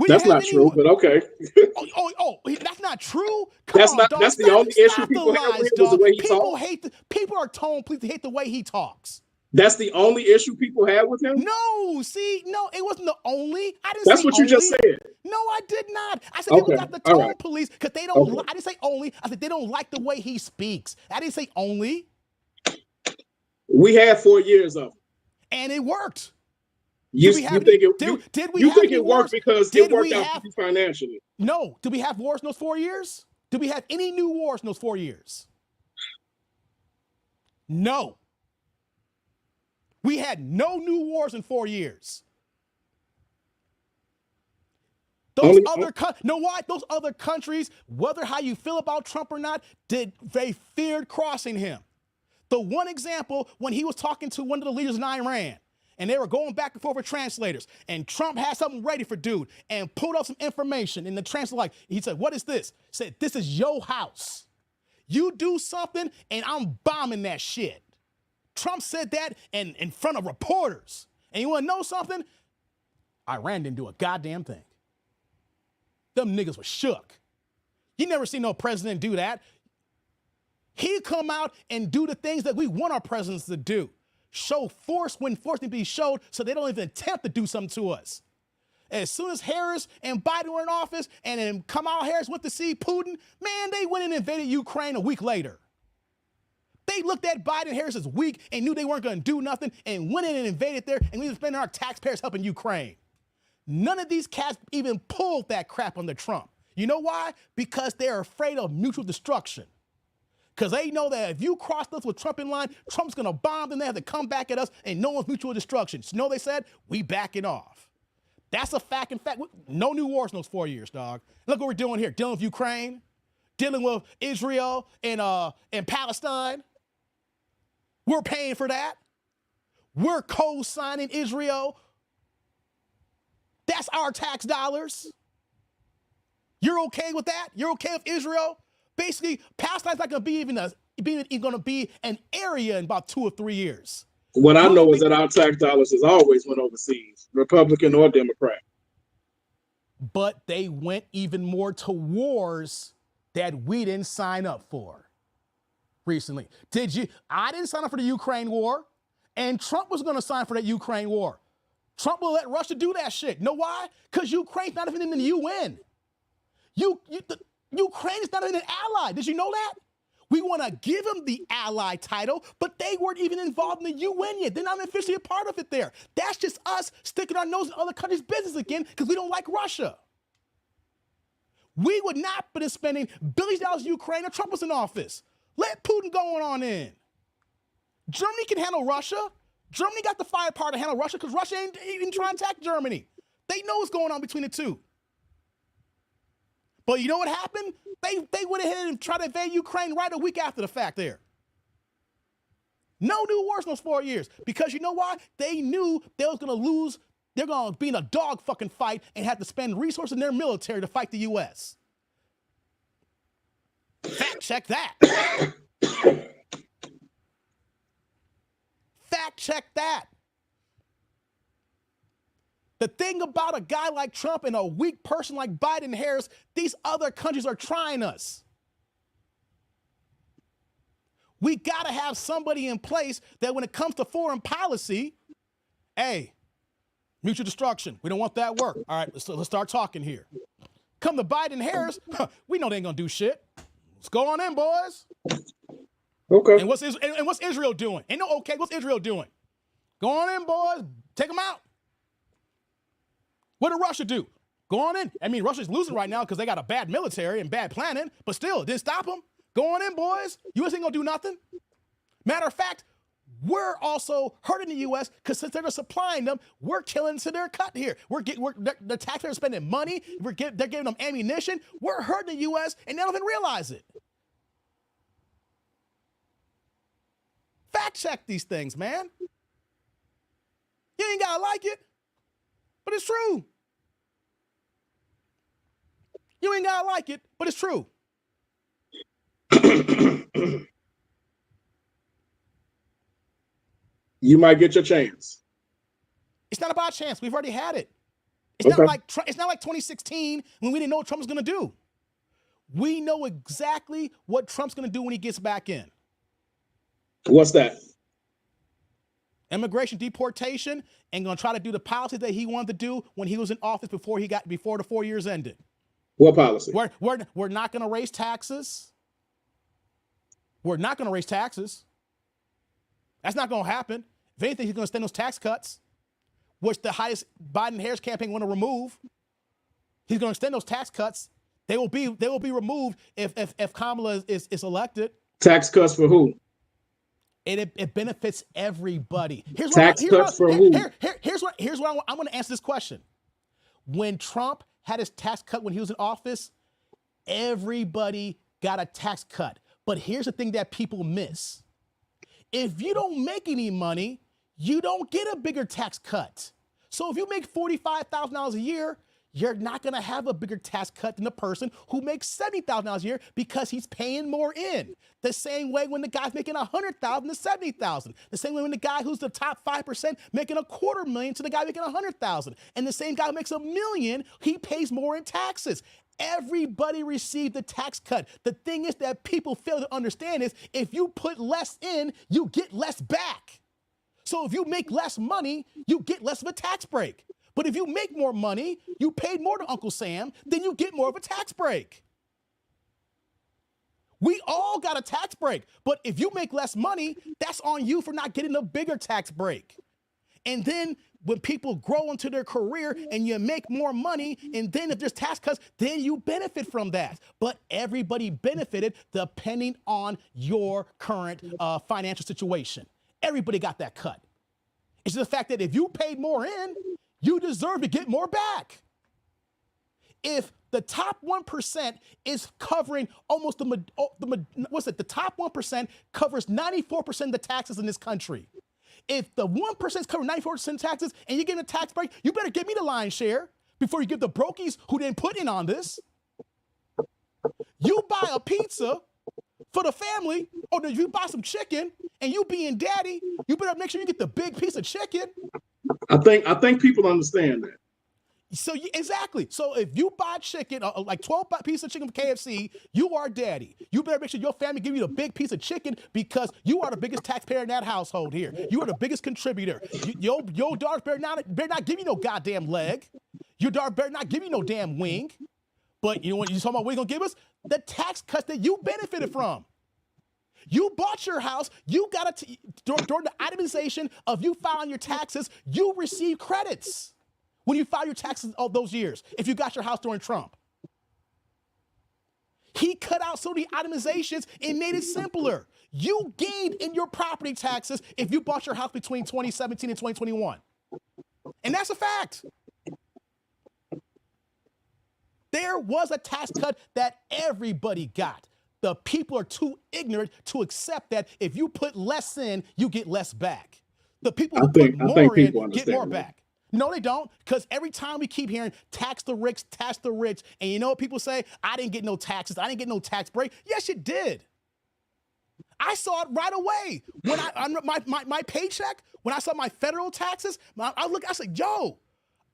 Speaker 6: That's not true, but okay.
Speaker 1: That's not true?
Speaker 6: That's the only issue people have with him is the way he talks.
Speaker 1: People are told, please, hate the way he talks.
Speaker 6: That's the only issue people have with him?
Speaker 1: No, it wasn't the only. I didn't
Speaker 6: That's
Speaker 1: say
Speaker 6: what you
Speaker 1: only.
Speaker 6: just said.
Speaker 1: No, I did not. I said people got the tone police because they don't. I didn't say only. I said they don't like the way he speaks. I didn't say only.
Speaker 6: We had 4 years of it.
Speaker 1: And it worked.
Speaker 6: You think it worked because it worked out for you financially?
Speaker 1: No. Did we have wars in those 4 years? Did we have any new wars in those 4 years? No. We had no new wars in 4 years. Those other countries, whether how you feel about Trump or not, they feared crossing him. The one example, when he was talking to one of the leaders in Iran, and they were going back and forth with translators, and Trump had something ready for dude and pulled up some information, and the translator, he said, what is this? He said, this is your house. You do something, and I'm bombing that shit. Trump said that in front of reporters. And you want to know something? Iran didn't do a goddamn thing. Them niggas were shook. You never seen no president do that. He'd come out and do the things that we want our presidents to do. Show force when force needs to be showed so they don't even attempt to do something to us. As soon as Harris and Biden were in office and then Kamala Harris went to see Putin, man, they went and invaded Ukraine a week later. They looked at Biden and Harris as weak and knew they weren't going to do nothing and went in and invaded there, and we were spending our taxpayers helping Ukraine. None of these cats even pulled that crap under Trump. You know why? Because they're afraid of mutual destruction. Because they know that if you cross us with Trump in line, Trump's going to bomb, then they have to come back at us, and no one's mutual destruction. So you know what they said? We backing off. That's a fact. In fact, no new wars in those 4 years, dog. Look what we're doing here. Dealing with Ukraine, dealing with Israel and Palestine. We're paying for that. We're co-signing Israel. That's our tax dollars. You're okay with that? You're okay with Israel? Basically, Palestine's not going to be even going to be an area in about 2 or 3 years.
Speaker 6: What I know is that our tax dollars has always went overseas, Republican or Democrat.
Speaker 1: But they went even more to wars that we didn't sign up for recently. Did you? I didn't sign up for the Ukraine war, and Trump was going to sign for that Ukraine war. Trump will let Russia do that shit. Know why? Because Ukraine's not even in the UN. Ukraine is not even an ally. Did you know that? We want to give them the ally title, but they weren't even involved in the UN yet. They're not officially a part of it there. That's just us sticking our nose in other countries' business again because we don't like Russia. We would not have been spending billions of dollars in Ukraine if Trump was in office. Let Putin go on in. Germany can handle Russia. Germany got the firepower to handle Russia because Russia ain't even trying to attack Germany. They know what's going on between the two. But you know what happened? They went ahead and tried to invade Ukraine right a week after the fact there. No new wars in those 4 years. Because you know why? They knew they was going to lose. They're going to be in a dog fucking fight and have to spend resources in their military to fight the U.S. Fact check that. Fact check that. The thing about a guy like Trump and a weak person like Biden and Harris, these other countries are trying us. We got to have somebody in place that when it comes to foreign policy, hey, mutual destruction. We don't want that work. All right, let's start talking here. Come to Biden and Harris, we know they ain't going to do shit. Let's go on in, boys.
Speaker 6: Okay.
Speaker 1: And what's Israel doing? Ain't no okay. What's Israel doing? Go on in, boys. Take them out. What did Russia do? Go on in. I mean, Russia's losing right now because they got a bad military and bad planning, but still, it didn't stop them. Go on in, boys. U.S. ain't going to do nothing. Matter of fact, we're also hurting the U.S. because since they're supplying them, we're killing to their cut here. The taxpayers are spending money. They're giving them ammunition. We're hurting the U.S. and they don't even realize it. Fact check these things, man. You ain't got to like it, but it's true. You ain't got to like it, but it's true.
Speaker 6: You might get your chance.
Speaker 1: It's not about chance. We've already had it. It's not like 2016 when we didn't know what Trump was going to do. We know exactly what Trump's going to do when he gets back in.
Speaker 6: What's that?
Speaker 1: Immigration deportation and going to try to do the policy that he wanted to do when he was in office before the 4 years ended.
Speaker 6: What policy?
Speaker 1: We're not going to raise taxes. We're not going to raise taxes. That's not going to happen. If anything, he's going to extend those tax cuts, which the highest Biden-Harris campaign want to remove. He's going to extend those tax cuts. They will be removed if Kamala is elected.
Speaker 6: Tax cuts for who?
Speaker 1: It benefits everybody. Here's
Speaker 6: what
Speaker 1: I'm going to answer this question. When Trump had his tax cut when he was in office, everybody got a tax cut. But here's the thing that people miss. If you don't make any money, you don't get a bigger tax cut. So if you make $45,000 a year, you're not going to have a bigger tax cut than the person who makes $70,000 a year because he's paying more in. The same way when the guy's making $100,000 to $70,000. The same way when the guy who's the top 5% making $250,000 to the guy making $100,000. And the same guy who makes $1 million, he pays more in taxes. Everybody received the tax cut. The thing is that people fail to understand is if you put less in, you get less back. So if you make less money, you get less of a tax break. But if you make more money, you paid more to Uncle Sam, then you get more of a tax break. We all got a tax break. But if you make less money, that's on you for not getting a bigger tax break. And then when people grow into their career and you make more money, and then if there's tax cuts, then you benefit from that. But everybody benefited depending on your current financial situation. Everybody got that cut. It's just the fact that if you paid more in, you deserve to get more back. If the top 1% is covering almost the top 1% covers 94% of the taxes in this country. If the 1% is covering 94% taxes and you're getting a tax break, you better give me the lion's share before you give the brokies who didn't put in on this. You buy a pizza for the family, or if you buy some chicken and you being daddy, you better make sure you get the big piece of chicken.
Speaker 6: I think people understand that.
Speaker 1: So exactly. So if you buy chicken, like 12 pieces of chicken from KFC, you are daddy. You better make sure your family give you the big piece of chicken because you are the biggest taxpayer in that household here. You are the biggest contributor. Your daughter better not give you no goddamn leg. Your daughter better not give you no damn wing. But you know what you talking about? What you gonna give us? The tax cuts that you benefited from. You bought your house. You got it during the itemization of you filing your taxes. You received credits when you file your taxes all those years. If you got your house during Trump, he cut out so many itemizations and made it simpler. You gained in your property taxes if you bought your house between 2017 and 2021, and that's a fact. There was a tax cut that everybody got. The people are too ignorant to accept that if you put less in, you get less back. The people who put more in get more back. No, they don't, because every time we keep hearing tax the rich, and you know what people say? I didn't get no taxes. I didn't get no tax break. Yes, you did. I saw it right away. When my paycheck, when I saw my federal taxes, I said, yo,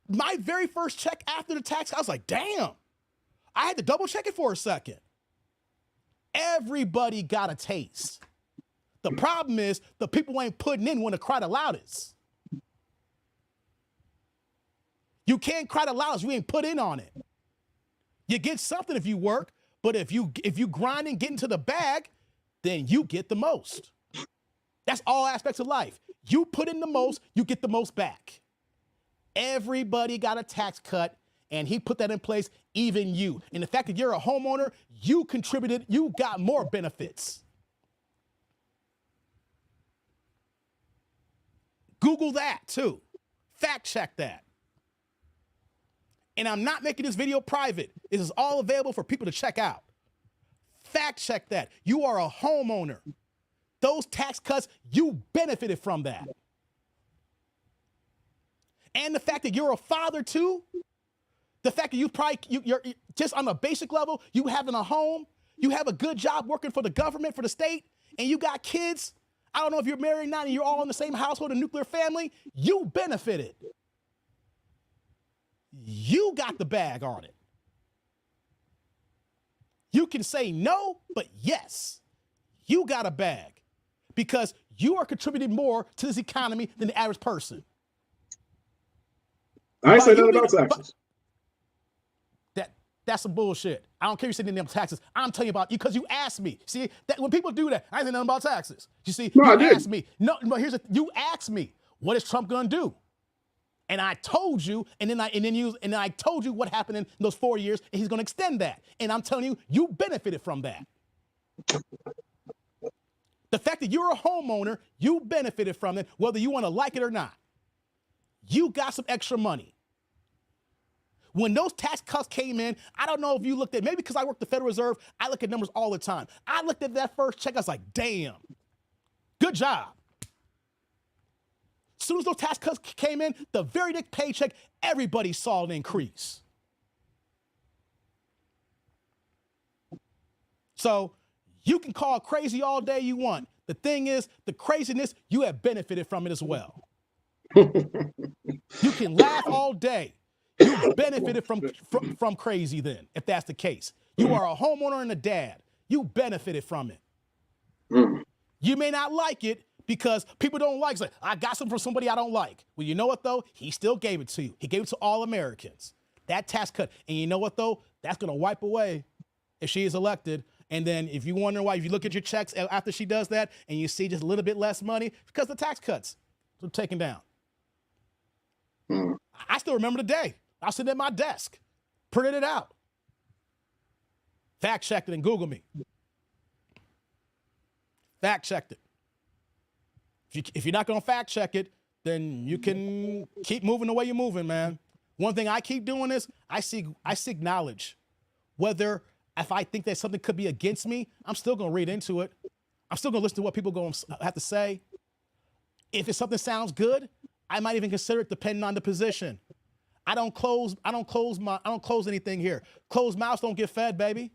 Speaker 1: my very first check after the tax, I was like, damn. I had to double check it for a second. Everybody got a taste. The problem is the people who ain't putting in want to cry the loudest. You can't cry the loudest. You ain't put in on it. You get something if you work, but if you grind and get into the bag, then you get the most. That's all aspects of life. You put in the most, you get the most back. Everybody got a tax cut, and he put that in place, even you. And the fact that you're a homeowner, you contributed, you got more benefits. Google that too. Fact check that. And I'm not making this video private. This is all available for people to check out. Fact check that. You are a homeowner. Those tax cuts, you benefited from that. And the fact that you're a father too, the fact that you're just on a basic level, you having a home, you have a good job working for the government, for the state, and you got kids. I don't know if you're married or not and you're all in the same household, a nuclear family, you benefited. You got the bag on it. You can say no, but yes, you got a bag because you are contributing more to this economy than the average person.
Speaker 6: I ain't say nothing about taxes.
Speaker 1: That's some bullshit. I don't care if you say anything about taxes. I'm telling you about you because you asked me. See, that when people do that, I ain't saying nothing about taxes. You see, you asked me. No, but you asked me, what is Trump gonna do? And I told you, and then I told you what happened in those 4 years, and he's gonna extend that. And I'm telling you, you benefited from that. The fact that you're a homeowner, you benefited from it, whether you want to like it or not. You got some extra money. When those tax cuts came in, I don't know if you looked at, maybe because I work the Federal Reserve, I look at numbers all the time. I looked at that first check, I was like, damn, good job. As soon as those tax cuts came in, the very next paycheck, everybody saw an increase. So you can call crazy all day you want. The thing is, the craziness, you have benefited from it as well. You can laugh all day. You benefited from crazy then, if that's the case. You are a homeowner and a dad. You benefited from it. You may not like it because people don't like it. I got something from somebody I don't like. Well, you know what, though? He still gave it to you. He gave it to all Americans. That tax cut. And you know what, though? That's going to wipe away if she is elected. And then if you wonder why, if you look at your checks after she does that and you see just a little bit less money, because the tax cuts are taken down. I still remember the day. I was sitting at my desk, printed it out, fact checked it, and Google me. Fact checked it. If you're not going to fact check it, then you can keep moving the way you're moving, man. One thing I keep doing is I seek knowledge. Whether if I think that something could be against me, I'm still going to read into it. I'm still going to listen to what people are going to have to say. If it's something sounds good, I might even consider it depending on the position. I don't close anything here. Closed mouths don't get fed, baby.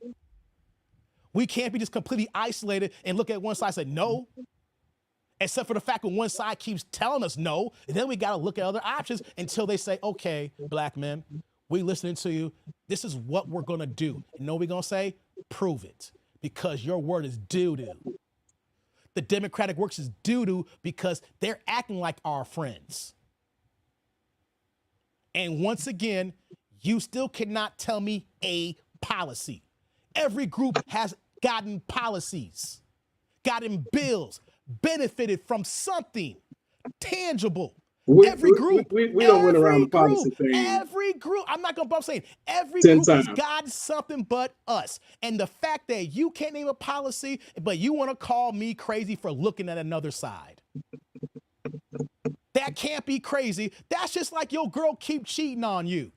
Speaker 1: We can't be just completely isolated and look at one side and say no. Except for the fact when one side keeps telling us no, and then we got to look at other options until they say, okay, black men, we listening to you. This is what we're going to do. You know what we're going to say? Prove it. Because your word is doo-doo. The Democratic works is doo-doo because they're acting like our friends. And once again, you still cannot tell me a policy. Every group has gotten policies, gotten bills, benefited from something tangible. Every group.
Speaker 6: We don't went around the policy thing.
Speaker 1: Every group. I'm not going to say every group has gotten something but us. And the fact that you can't name a policy, but you want to call me crazy for looking at another side. That can't be crazy. That's just like your girl keep cheating on you.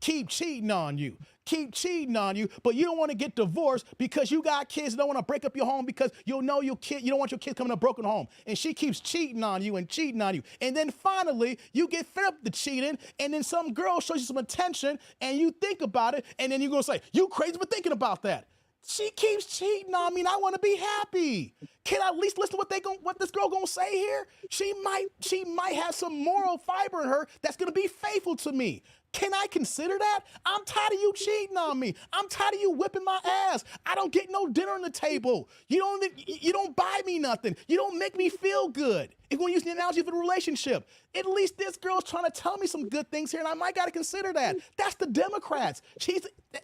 Speaker 1: Keep cheating on you. Keep cheating on you, but you don't want to get divorced because you got kids and don't want to break up your home because you know your kid, you don't want your kid coming to a broken home. And she keeps cheating on you and cheating on you. And then finally, you get fed up with the cheating, and then some girl shows you some attention, and you think about it, and then you're going to say, you crazy for thinking about that. She keeps cheating on me, and I want to be happy. Can I at least listen to what this girl gonna say here? She might have some moral fiber in her that's gonna be faithful to me. Can I consider that? I'm tired of you cheating on me. I'm tired of you whipping my ass. I don't get no dinner on the table. You don't buy me nothing. You don't make me feel good. If we're using the analogy of a relationship, at least this girl's trying to tell me some good things here, and I might gotta consider that. That's the Democrats.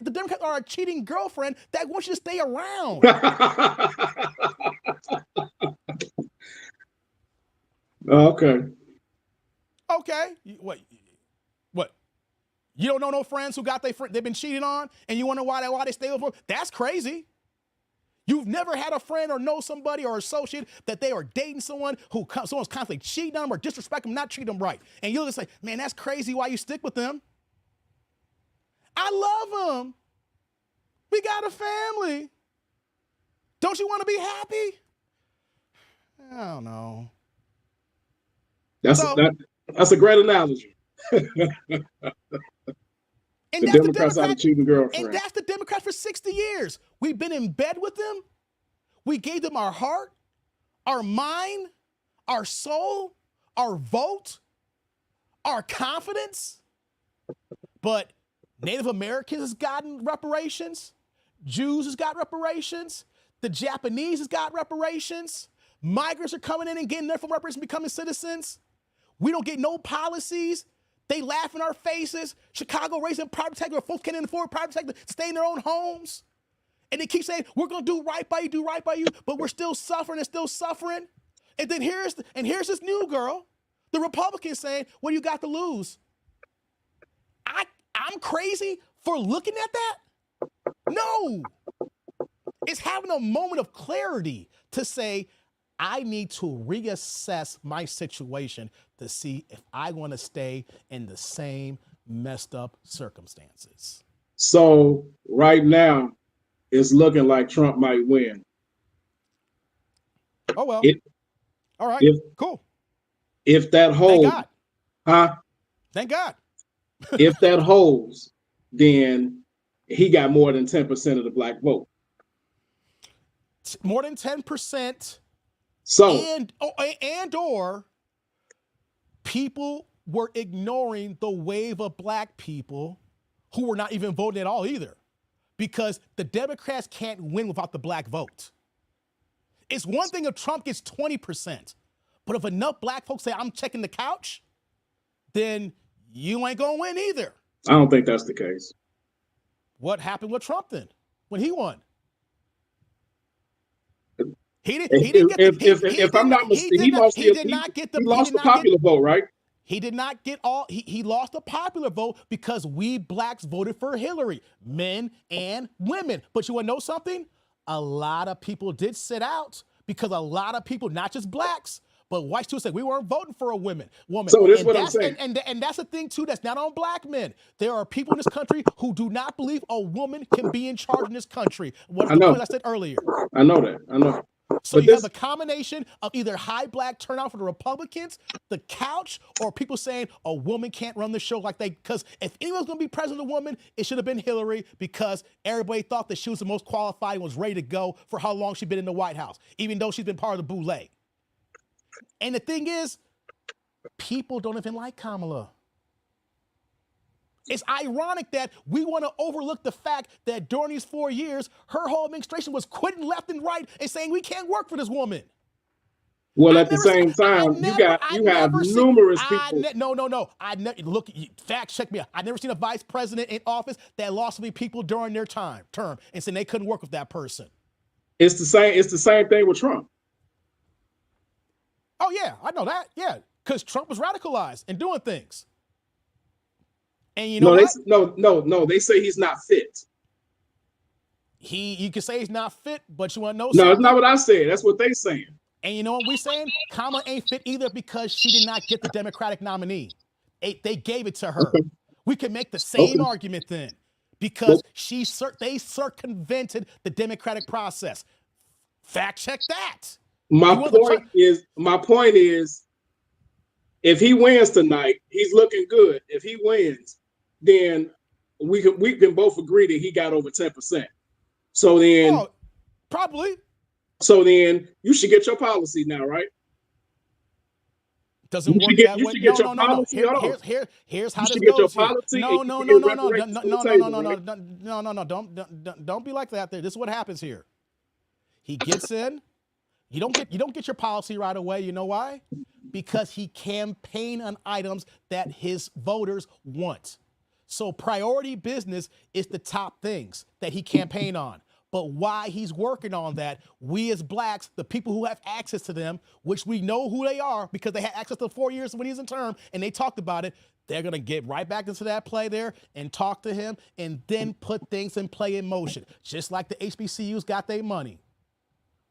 Speaker 1: The Democrats are a cheating girlfriend that wants you to stay around.
Speaker 6: Okay.
Speaker 1: Okay. What? You don't know no friends who got they've been cheated on, and you wonder why they stay over? That's crazy. You've never had a friend or know somebody or associate that they are dating someone who someone's constantly cheating on them or disrespect them, not treat them right. And you'll just say, man, that's crazy why you stick with them. I love them. We got a family. Don't you want to be happy? I don't know.
Speaker 6: That's a great analogy.
Speaker 1: And
Speaker 6: the Democrats are the cheating girlfriend.
Speaker 1: And that's the Democrats for 60 years. We've been in bed with them. We gave them our heart, our mind, our soul, our vote, our confidence. But Native Americans has gotten reparations. Jews has got reparations. The Japanese has got reparations. Migrants are coming in and getting their full reparations, becoming citizens. We don't get no policies. They laugh in our faces. Chicago raising private sector, where folks can't afford private sector to stay in their own homes. And they keep saying, we're going to do right by you, but we're still suffering and still suffering. And then here's this new girl, the Republicans saying, what do you got to lose? I'm crazy for looking at that? No. It's having a moment of clarity to say, I need to reassess my situation to see if I want to stay in the same messed up circumstances.
Speaker 6: So right now, it's looking like Trump might win.
Speaker 1: Oh, well. All right, cool.
Speaker 6: If that holds.
Speaker 1: Thank God. Thank God.
Speaker 6: If that holds, then he got more than 10% of the black vote.
Speaker 1: More than 10%.
Speaker 6: So
Speaker 1: or people were ignoring the wave of black people who were not even voting at all either, because the Democrats can't win without the black vote. It's one thing if Trump gets 20%, but if enough black folks say, I'm checking the couch, then you ain't gonna win either.
Speaker 6: I don't think that's the case.
Speaker 1: What happened with Trump then when he won? He lost
Speaker 6: the popular vote, right?
Speaker 1: He did not get all. He lost the popular vote because we blacks voted for Hillary, men and women. But you want to know something? A lot of people did sit out because a lot of people, not just blacks, but whites too, said we weren't voting for a woman.
Speaker 6: So this is what I'm saying.
Speaker 1: And that's the thing too. That's not on black men. There are people in this country who do not believe a woman can be in charge in this country. What I said earlier.
Speaker 6: I know that.
Speaker 1: So you have the combination of either high black turnout for the Republicans, the couch, or people saying a woman can't run the show like because if anyone's going to be president, a woman, it should have been Hillary because everybody thought that she was the most qualified and was ready to go for how long she'd been in the White House, even though she's been part of the boule. And the thing is, people don't even like Kamala. It's ironic that we want to overlook the fact that during these 4 years, her whole administration was quitting left and right and saying we can't work for this woman.
Speaker 6: Well, at the same time, you have numerous people.
Speaker 1: No. Look, fact check me out. I've never seen a vice president in office that lost so many people during their term and saying they couldn't work with that person.
Speaker 6: It's the same thing with Trump.
Speaker 1: Oh yeah, I know that. Yeah, because Trump was radicalized and doing things. And you know
Speaker 6: no, they say he's not fit.
Speaker 1: You can say he's not fit, but you want to know
Speaker 6: something? No, it's not what I said. That's what they saying.
Speaker 1: And you know what we're saying? Kamala ain't fit either because she did not get the Democratic nominee. They gave it to her. Okay. We can make the same argument then because they circumvented the Democratic process. Fact check that.
Speaker 6: My point is, if he wins tonight, he's looking good. If he wins, then we can both agree that he got over 10%. So then,
Speaker 1: probably.
Speaker 6: So then you should get your policy now, right?
Speaker 1: Doesn't work that way. No. Here's how this goes. No. Don't be like that. This is what happens here. He gets in. You don't get your policy right away. You know why? Because he campaigned on items that his voters want. So priority business is the top things that he campaigned on. But why he's working on that, we as blacks, the people who have access to them, which we know who they are because they had access to 4 years when he's in term and they talked about it, they're going to get right back into that play there and talk to him and then put things in play in motion. Just like the HBCUs got their money,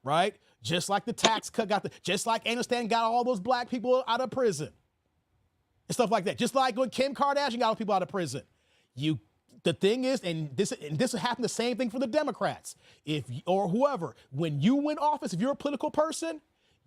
Speaker 1: right? Just like the tax cut just like Aniston got all those black people out of prison and stuff like that. Just like when Kim Kardashian got all people out of prison. The thing is, and this happened the same thing for the Democrats, or whoever. When you win office, if you're a political person,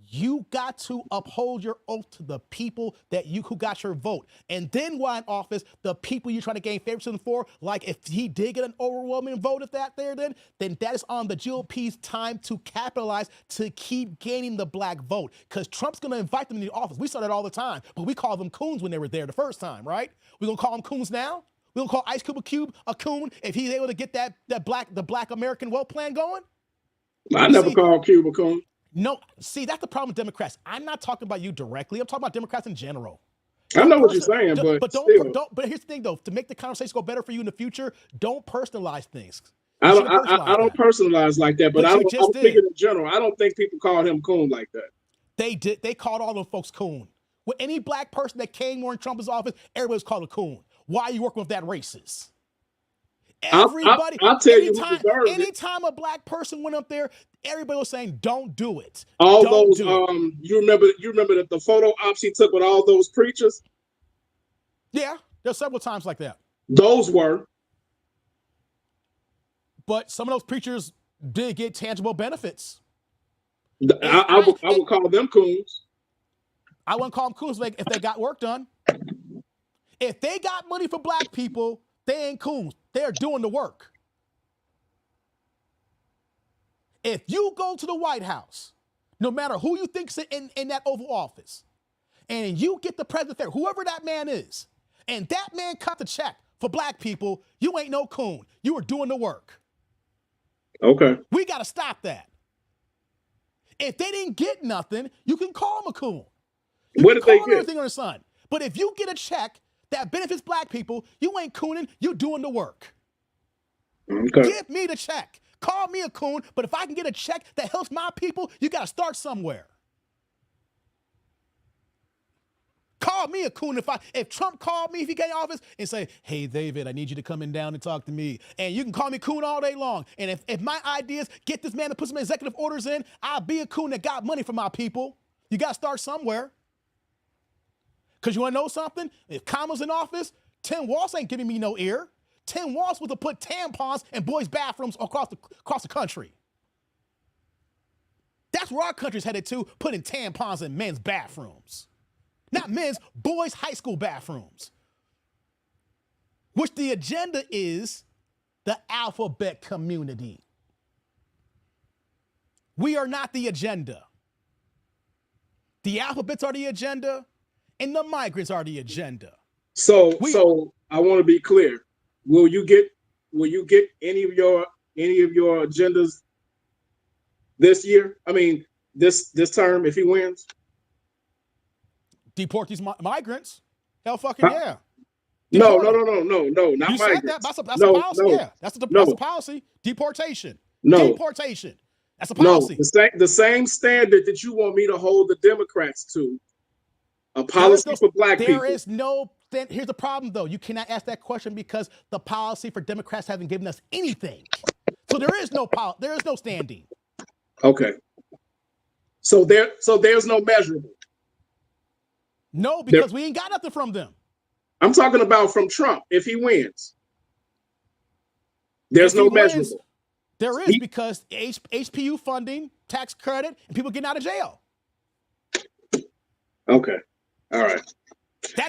Speaker 1: you got to uphold your oath to the people who got your vote. And then while in office, the people you're trying to gain favoritism for, like if he did get an overwhelming vote of that there, then that is on the GOP's time to capitalize to keep gaining the black vote. Because Trump's going to invite them into the office. We saw that all the time, but we called them coons when they were there the first time, right? We're going to call them coons now? We're going to call Ice Cube a coon if he's able to get the black American wealth plan going?
Speaker 6: I never called Cube a coon.
Speaker 1: No, see, that's the problem with Democrats. I'm not talking about you directly. I'm talking about Democrats in general.
Speaker 6: I know what you're saying,
Speaker 1: but here's the thing, though. To make the conversation go better for you in the future, don't personalize things.
Speaker 6: I don't personalize like that, but I'm thinking in general. I don't think people called him coon like that.
Speaker 1: They did. They called all them folks coon. With any black person that came more in Trump's office, everybody's called a coon. Why are you working with that racist? Everybody,
Speaker 6: I'll tell you
Speaker 1: anytime a black person went up there, everybody was saying, "Don't do it."
Speaker 6: You remember the photo ops he took with all those preachers?
Speaker 1: Yeah, there's several times like that.
Speaker 6: Those were.
Speaker 1: But some of those preachers did get tangible benefits.
Speaker 6: I would call them coons.
Speaker 1: I wouldn't call them coons if they got work done. If they got money for black people, they ain't coons. They're doing the work. If you go to the White House, no matter who you think's in that Oval Office, and you get the president there, whoever that man is, and that man cut the check for black people, you ain't no coon. You are doing the work.
Speaker 6: Okay.
Speaker 1: We got to stop that. If they didn't get nothing, you can call them a coon.
Speaker 6: What did they get?
Speaker 1: Everything on the sun. But if you get a check that benefits black people, you ain't cooning, you doing the work.
Speaker 6: Okay.
Speaker 1: Give me the check. Call me a coon, but if I can get a check that helps my people, you got to start somewhere. Call me a coon if Trump called me, if he got in office and say, "Hey, David, I need you to come in down and talk to me." And you can call me coon all day long. And if my ideas get this man to put some executive orders in, I'll be a coon that got money for my people. You got to start somewhere. Because you want to know something? If Kamala's in office, Tim Walz ain't giving me no ear. Tim Walz was to put tampons in boys' bathrooms across the country. That's where our country's headed to, putting tampons in men's bathrooms. Not men's, boys' high school bathrooms. Which the agenda is the alphabet community. We are not the agenda. The alphabets are the agenda, and the migrants are the agenda.
Speaker 6: So I want to be clear. Will you get any of your agendas this year? I mean, this term, if he wins?
Speaker 1: Deport these migrants? Hell fucking yeah.
Speaker 6: No, not
Speaker 1: you
Speaker 6: migrants.
Speaker 1: Said that? That's a policy. Yeah, that's a policy. Deportation.
Speaker 6: No.
Speaker 1: Deportation. That's a policy.
Speaker 6: No, the same standard that you want me to hold the Democrats to. A policy for black people.
Speaker 1: There is no. Here's the problem, though. You cannot ask that question because the policy for Democrats haven't given us anything. So there is no standing.
Speaker 6: Okay. So there's no measurable.
Speaker 1: No, because we ain't got nothing from them.
Speaker 6: I'm talking about from Trump if he wins. There's no measurable.
Speaker 1: There is because HPU funding, tax credit, and people getting out of jail.
Speaker 6: Okay. All right.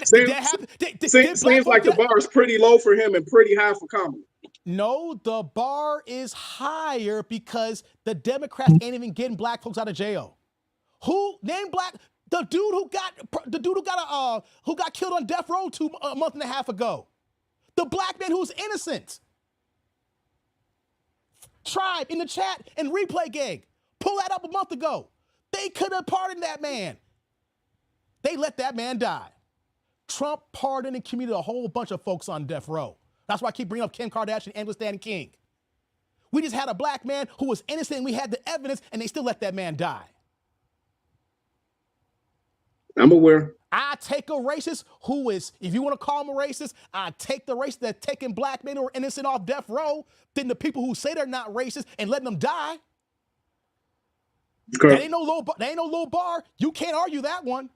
Speaker 6: Seems like the bar is pretty low for him and pretty high for Kamala.
Speaker 1: No, the bar is higher because the Democrats ain't even getting black folks out of jail. Who named black? The dude who got killed on death row a month and a half ago. The black man who's innocent. Tribe in the chat and replay gang. Pull that up a month ago. They could have pardoned that man. They let that man die. Trump pardoned and commuted a whole bunch of folks on death row. That's why I keep bringing up Kim Kardashian and Stanton King. We just had a black man who was innocent and we had the evidence and they still let that man die.
Speaker 6: I'm aware.
Speaker 1: I take a racist who is, if you want to call him a racist, I take the racist that's taking black men who are innocent off death row than the people who say they're not racist and letting them die. Okay. That ain't no low bar. You can't argue that one.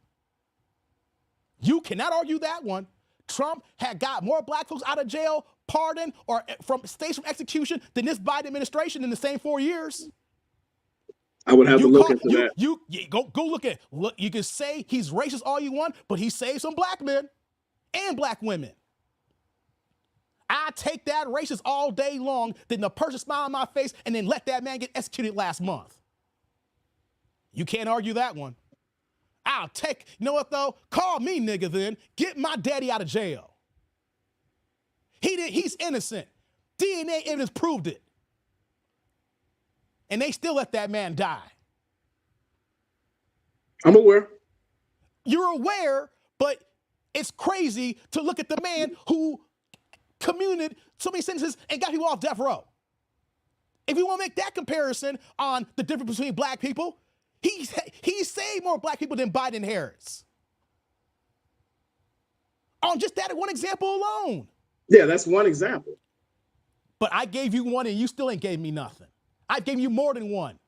Speaker 1: You cannot argue that one. Trump had got more black folks out of jail, pardoned, or from states from execution than this Biden administration in the same 4 years.
Speaker 6: I would have to look into that.
Speaker 1: You go look at it. Look, you can say he's racist all you want, but he saved some black men and black women. I take that racist all day long, then the person smile on my face and then let that man get executed last month. You can't argue that one. I'll take, you know what though? Call me nigga then. Get my daddy out of jail. He's innocent. DNA evidence proved it. And they still let that man die.
Speaker 6: I'm aware.
Speaker 1: You're aware, but it's crazy to look at the man who commuted so many sentences and got people off death row. If you want to make that comparison on the difference between black people, he saved more black people than Biden and Harris. On just that one example alone.
Speaker 6: Yeah, that's one example.
Speaker 1: But I gave you one and you still ain't gave me nothing. I've given you more than one.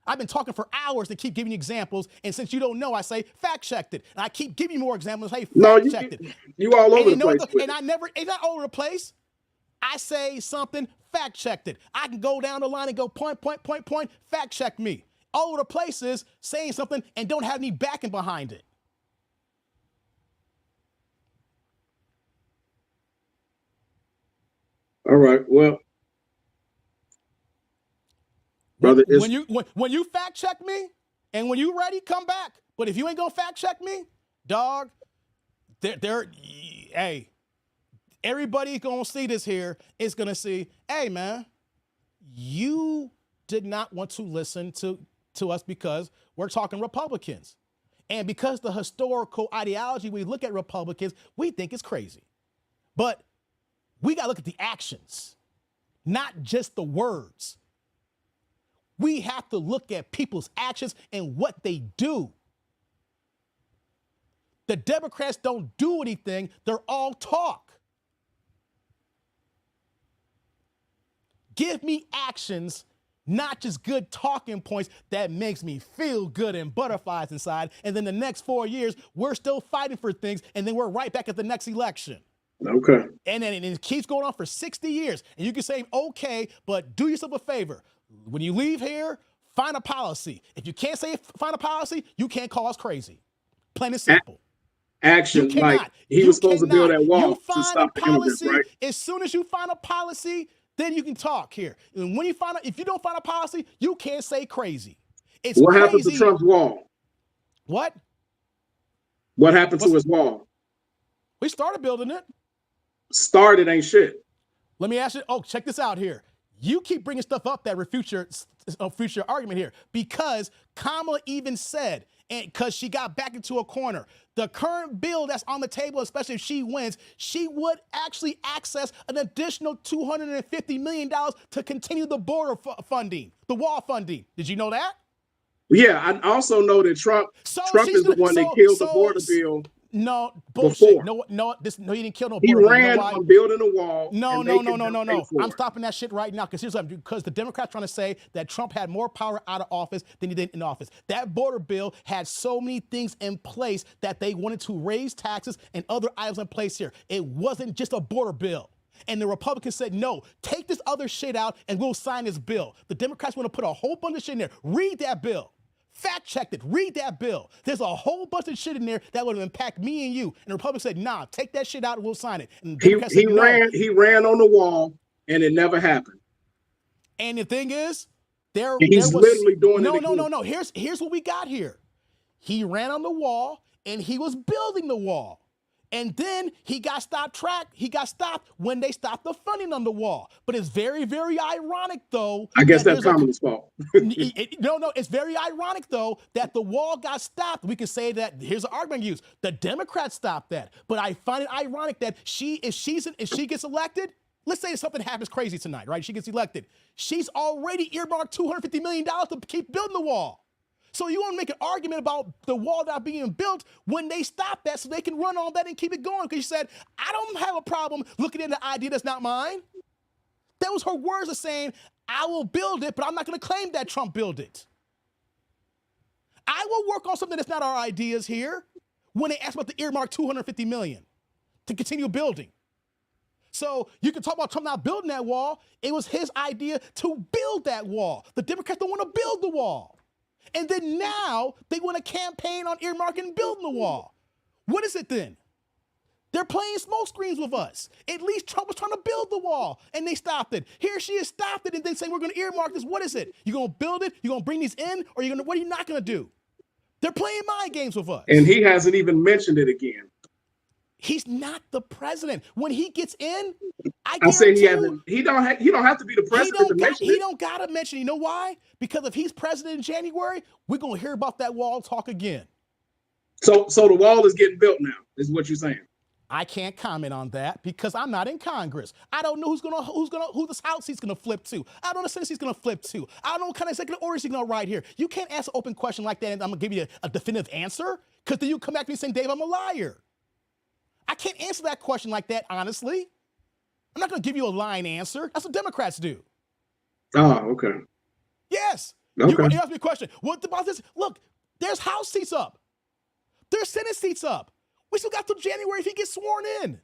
Speaker 1: I've been talking for hours to keep giving you examples, and since you don't know, I say fact-checked it. And I keep giving you more examples, hey, fact-checked it.
Speaker 6: You all over the place.
Speaker 1: And it's not all over the place. I say something, fact-checked it. I can go down the line and go point, fact-check me. All over the place is saying something and don't have any backing behind it.
Speaker 6: All right, well. Brother,
Speaker 1: when you fact check me and when you ready, come back. But if you ain't gonna fact check me, dog, hey, everybody gonna see this here is gonna see, hey man, you did not want to listen to us because we're talking Republicans. And because the historical ideology we look at Republicans, we think is crazy. But we gotta look at the actions, not just the words. We have to look at people's actions and what they do. The Democrats don't do anything. They're all talk. Give me actions, not just good talking points that makes me feel good and butterflies inside. And then the next 4 years, we're still fighting for things. And then we're right back at the next election.
Speaker 6: Okay.
Speaker 1: And then it keeps going on for 60 years. And you can say, okay, but do yourself a favor. When you leave here, Find a policy. If you can't say find a policy, you can't call us crazy. Plain and simple.
Speaker 6: Action, like he was supposed to build that wall to stop the immigrants, right?
Speaker 1: As soon as you find a policy, then you can talk here. And when you find out, if you don't find a policy, you can't say crazy. It's
Speaker 6: what
Speaker 1: crazy.
Speaker 6: happened to Trump's wall?
Speaker 1: What?
Speaker 6: What happened to his wall?
Speaker 1: We started building it.
Speaker 6: Started ain't shit.
Speaker 1: Let me ask you. Oh, check this out here. You keep bringing stuff up that refutes your future argument here, because Kamala even said, and because she got back into a corner, the current bill that's on the table, especially if she wins, she would actually access an additional $250 million to continue the border funding, the wall funding. Did you know that?
Speaker 6: Yeah, I also know that Trump is the one that killed the border bill.
Speaker 1: No, bullshit.
Speaker 6: Before.
Speaker 1: No, he didn't kill no
Speaker 6: He
Speaker 1: border.
Speaker 6: ran on building a wall.
Speaker 1: No. I'm stopping that shit right now, because here's what because the Democrats trying to say that Trump had more power out of office than he did in office. That border bill had so many things in place that they wanted to raise taxes and other items in place here. It wasn't just a border bill. And the Republicans said, no, take this other shit out and we'll sign this bill. The Democrats want to put a whole bunch of shit in there. Read that bill. Fact checked it. Read that bill. There's a whole bunch of shit in there that would impact me and you. And the Republicans said, nah, take that shit out and we'll sign it. And
Speaker 6: he ran on the wall and it never happened.
Speaker 1: And the thing is,
Speaker 6: he's literally doing it.
Speaker 1: No. Here's what we got here. He ran on the wall and he was building the wall. And then he got stopped when they stopped the funding on the wall. But it's very, very ironic, though.
Speaker 6: I guess that's Kamala's fault.
Speaker 1: No, it's very ironic, though, that the wall got stopped. We can say that, here's an argument used, the Democrats stopped that. But I find it ironic that if she gets elected, let's say something happens crazy tonight, right? She gets elected. She's already earmarked $250 million to keep building the wall. So you want to make an argument about the wall not being built when they stop that so they can run all that and keep it going. Because you said, I don't have a problem looking at the idea that's not mine. That was her words of saying, I will build it, but I'm not going to claim that Trump built it. I will work on something that's not our ideas here when they ask about the earmark $250 million to continue building. So you can talk about Trump not building that wall. It was his idea to build that wall. The Democrats don't want to build the wall. And then now they want to campaign on earmarking and building the wall. What is it then? They're playing smoke screens with us. At least Trump was trying to build the wall and they stopped it. Here she has stopped it and then saying we're going to earmark this. What is it? You're going to build it? You're going to bring these in? Or what are you not going to do? They're playing mind games with us.
Speaker 6: And he hasn't even mentioned it again.
Speaker 1: He's not the president. When he gets in,
Speaker 6: I say he hasn't. He don't have to be the president to mention it.
Speaker 1: He don't gotta mention. You know why? Because if he's president in January, we're gonna hear about that wall talk again.
Speaker 6: So the wall is getting built now. Is what you're saying?
Speaker 1: I can't comment on that because I'm not in Congress. I don't know who this House seat's gonna flip to. I don't know the Senate seat's gonna flip to. I don't know what kind of executive orders he's gonna write here. You can't ask an open question like that and I'm gonna give you a definitive answer because then you come back to me saying, Dave, I'm a liar. I can't answer that question like that, honestly. I'm not going to give you a lying answer. That's what Democrats do.
Speaker 6: Oh, okay.
Speaker 1: Yes.
Speaker 6: Okay.
Speaker 1: You asked me a question. What about this? Look, there's House seats up. There's Senate seats up. We still got till January if he gets sworn in.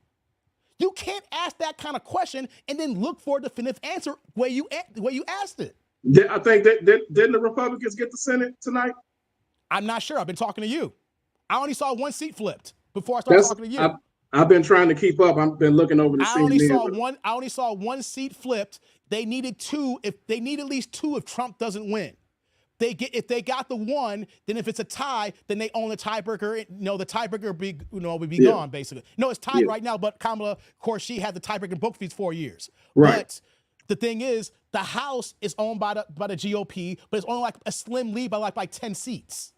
Speaker 1: You can't ask that kind of question and then look for a definitive answer where you asked it.
Speaker 6: I think didn't the Republicans get the Senate tonight?
Speaker 1: I'm not sure. I've been talking to you. I only saw one seat flipped before I started talking to you.
Speaker 6: I've been trying to keep up. I've been looking over the
Speaker 1: I only saw one seat flipped. They needed two. If they need at least two, if Trump doesn't win, if they got the one, then if it's a tie, then they own the tiebreaker. The tiebreaker would be gone basically. No, it's tied right now. But Kamala, of course, she had the tiebreaker in both of these 4 years.
Speaker 6: Right.
Speaker 1: But the thing is, the House is owned by the GOP, but it's only like a slim lead by 10 seats.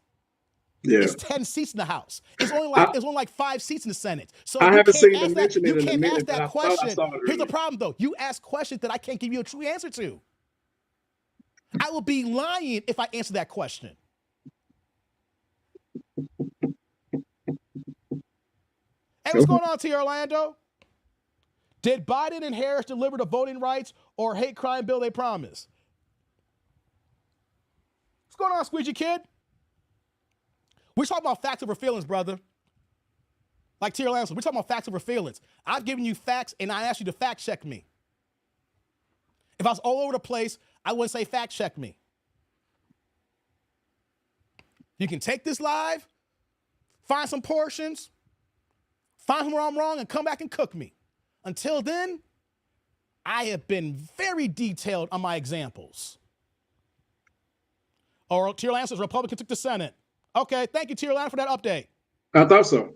Speaker 6: Yeah.
Speaker 1: It's 10 seats in the House. It's only like 5 seats in the Senate. So
Speaker 6: I haven't seen them mention it
Speaker 1: you
Speaker 6: in a
Speaker 1: can't
Speaker 6: minute,
Speaker 1: ask that
Speaker 6: but I
Speaker 1: question.
Speaker 6: thought I saw it
Speaker 1: Here's the
Speaker 6: earlier.
Speaker 1: problem, though. You ask questions that I can't give you a true answer to. I will be lying if I answer that question. Hey, what's going on, T. Orlando? Did Biden and Harris deliver the voting rights or hate crime bill they promised? What's going on, Squeegee Kid? We're talking about facts over feelings, brother. Like T. Orlando, we're talking about facts over feelings. I've given you facts, and I asked you to fact check me. If I was all over the place, I wouldn't say fact check me. You can take this live, find some portions, find where I'm wrong, and come back and cook me. Until then, I have been very detailed on my examples. Or Tier Land says Republican took the Senate. Okay, thank you, Tier Land, for that update.
Speaker 6: I thought so.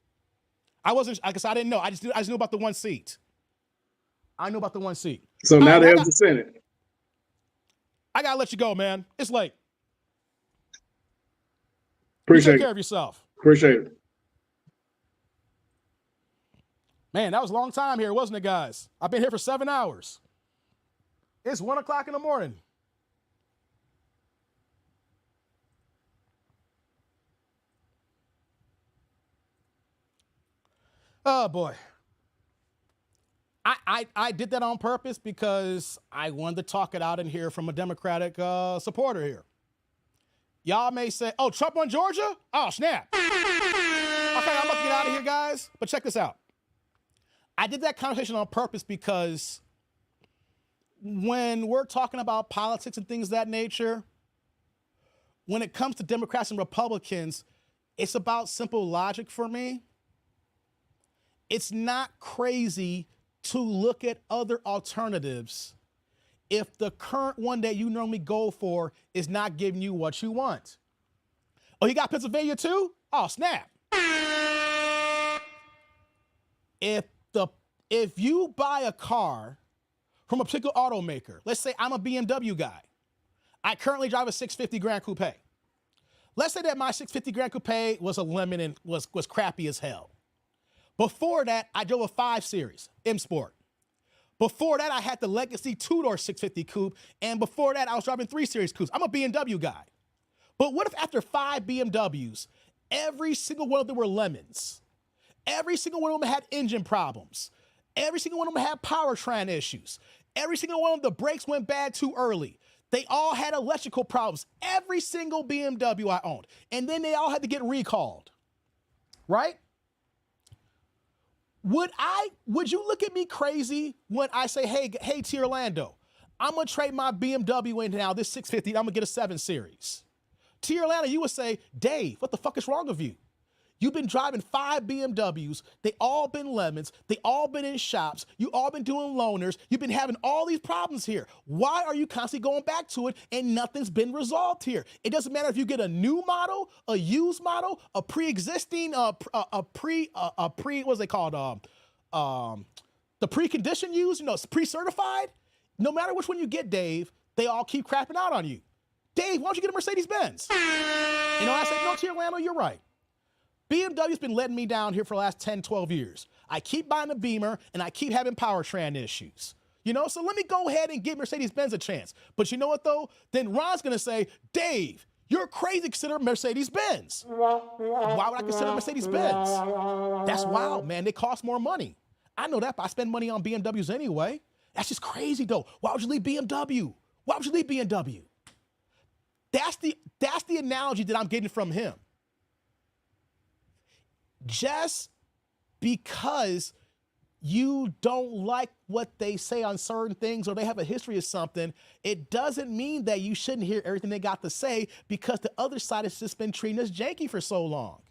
Speaker 1: I wasn't, I guess I didn't know. I just knew about the one seat. I knew about the one seat.
Speaker 6: So now there's the Senate.
Speaker 1: I gotta let you go, man. It's late.
Speaker 6: Appreciate
Speaker 1: you take care of yourself.
Speaker 6: Appreciate it.
Speaker 1: Man, that was a long time here, wasn't it, guys? I've been here for 7 hours. It's 1 o'clock in the morning. Oh, boy. I did that on purpose because I wanted to talk it out and hear from a Democratic supporter here. Y'all may say, oh, Trump won Georgia? Oh, snap. Okay, I'm about to get out of here, guys. But check this out. I did that conversation on purpose because when we're talking about politics and things of that nature, when it comes to Democrats and Republicans, it's about simple logic for me. It's not crazy to look at other alternatives if the current one that you normally go for is not giving you what you want. Oh, you got Pennsylvania too? Oh, snap. If you buy a car from a particular automaker, let's say I'm a BMW guy. I currently drive a 650 Grand Coupe. Let's say that my 650 Grand Coupe was a lemon and was crappy as hell. Before that, I drove a 5 Series M Sport. Before that, I had the Legacy 2-door 650 Coupe, and before that, I was driving 3 Series Coupes. I'm a BMW guy. But what if after 5 BMWs, every single one of them were lemons? Every single one of them had engine problems. Every single one of them had powertrain issues. Every single one of them, the brakes went bad too early. They all had electrical problems. Every single BMW I owned. And then they all had to get recalled. Right? Would you look at me crazy when I say, hey, Tier Lando, I'm going to trade my BMW in now, this 650, I'm going to get a 7 Series. Tier Lando, you would say, Dave, what the fuck is wrong with you? You've been driving 5 BMWs. They all been lemons. They all been in shops. You all been doing loaners. You've been having all these problems here. Why are you constantly going back to it and nothing's been resolved here? It doesn't matter if you get a new model, a used model, a pre-existing, what's they called? The precondition used, it's pre-certified. No matter which one you get, Dave, they all keep crapping out on you. Dave, why don't you get a Mercedes-Benz? I say, no, Tier Lando, you're right. BMW's been letting me down here for the last 10, 12 years. I keep buying a Beamer, and I keep having powertrain issues. So let me go ahead and give Mercedes-Benz a chance. But you know what, though? Then Ron's going to say, Dave, you're crazy to consider Mercedes-Benz. Why would I consider Mercedes-Benz? That's wild, man. They cost more money. I know that, but I spend money on BMWs anyway. That's just crazy, though. Why would you leave BMW? Why would you leave BMW? That's the analogy that I'm getting from him. Just because you don't like what they say on certain things or they have a history of something, it doesn't mean that you shouldn't hear everything they got to say because the other side has just been treating us janky for so long.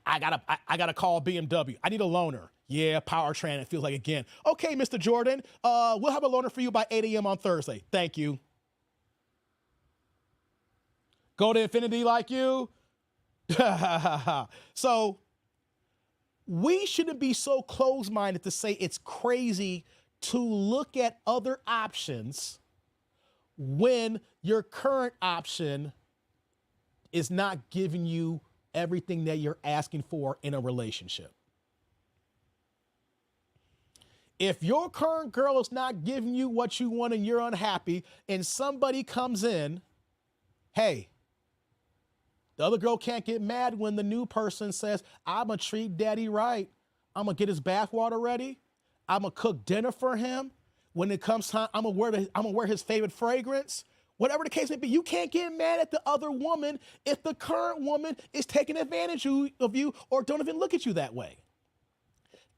Speaker 1: I gotta call BMW. I need a loaner. Yeah, powertrain, it feels like again. Okay, Mr. Jordan, we'll have a loaner for you by 8 a.m. on Thursday. Thank you. Go to Infinity like you. So we shouldn't be so closed-minded to say it's crazy to look at other options when your current option is not giving you everything that you're asking for in a relationship. If your current girl is not giving you what you want and you're unhappy and somebody comes in, hey, the other girl can't get mad when the new person says, I'm going to treat daddy right. I'm going to get his bathwater ready. I'm going to cook dinner for him. When it comes time, I'm going to wear his favorite fragrance. Whatever the case may be, you can't get mad at the other woman if the current woman is taking advantage of you or don't even look at you that way.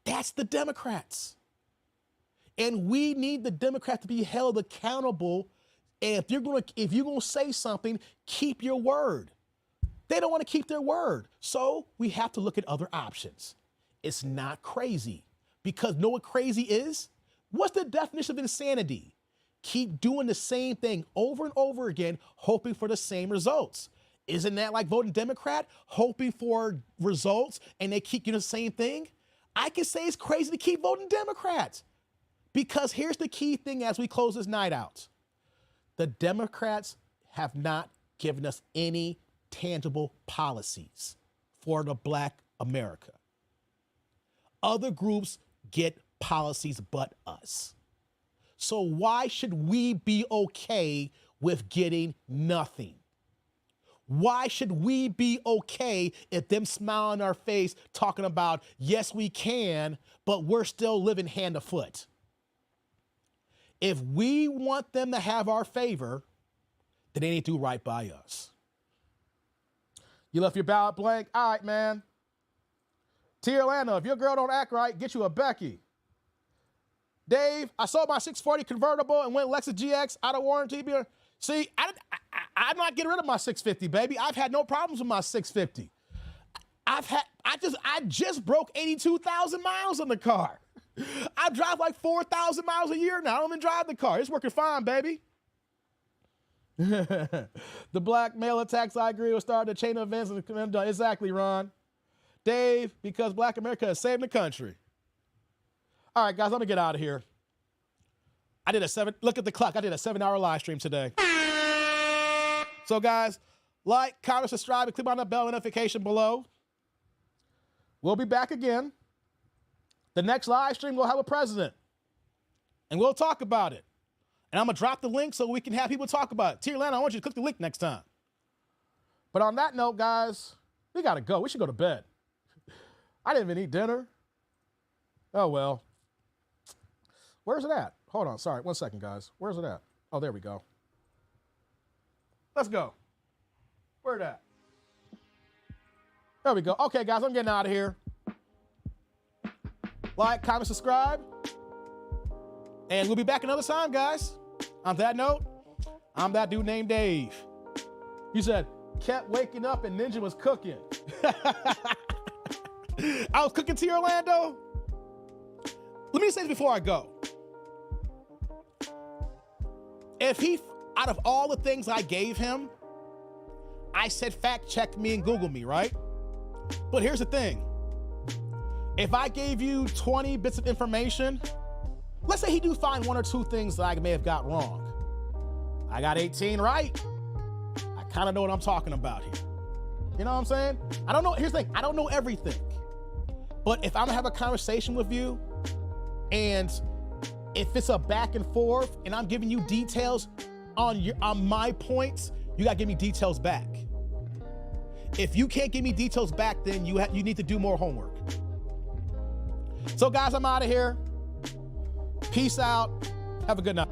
Speaker 1: That's the Democrats. And we need the Democrats to be held accountable. And if you're going to say something, keep your word. They don't want to keep their word. So we have to look at other options. It's not crazy, because know what crazy is? What's the definition of insanity? Keep doing the same thing over and over again, hoping for the same results. Isn't that like voting Democrat, hoping for results, and they keep doing the same thing? I can say it's crazy to keep voting Democrats, because here's the key thing as we close this night out. The Democrats have not given us any tangible policies for the Black America. Other groups get policies but us. So why should we be okay with getting nothing? Why should we be okay if them smile on our face talking about, yes, we can, but we're still living hand to foot? If we want them to have our favor, then they need to do right by us. You left your ballot blank? All right, man. T. Orlando, if your girl don't act right, get you a Becky. Dave, I sold my 640 convertible and went Lexus GX out of warranty. See, I'm not getting rid of my 650, baby. I've had no problems with my 650. I just broke 82,000 miles on the car. I drive like 4,000 miles a year now. I don't even drive the car. It's working fine, baby. The black male attacks, I agree, will start a chain of events. Exactly, Ron. Dave, because Black America is saving the country. All right, guys, I'm going to get out of here. Look at the clock. I did a 7-hour live stream today. So, guys, like, comment, subscribe, and click on the bell notification below. We'll be back again. The next live stream, we'll have a president. And we'll talk about it. And I'm going to drop the link so we can have people talk about it. T. Orlando, I want you to click the link next time. But on that note, guys, we got to go. We should go to bed. I didn't even eat dinner. Oh, well. Where's it at? Hold on. Sorry. 1 second, guys. Where's it at? Oh, there we go. Let's go. Where's that? There we go. Okay, guys, I'm getting out of here. Like, comment, subscribe. And we'll be back another time, guys. On that note, I'm that dude named Dave. You said, kept waking up and Ninja was cooking. I was cooking T. Orlando. Let me say this before I go. If he, out of all the things I gave him, I said fact check me and Google me, right? But here's the thing. If I gave you 20 bits of information, let's say he do find 1 or 2 things that I may have got wrong. I got 18 right. I kind of know what I'm talking about here. You know what I'm saying? I don't know. Here's the thing. I don't know everything. But if I'm gonna have a conversation with you, and if it's a back and forth, and I'm giving you details on my points, you gotta give me details back. If you can't give me details back, then you need to do more homework. So guys, I'm out of here. Peace out. Have a good night.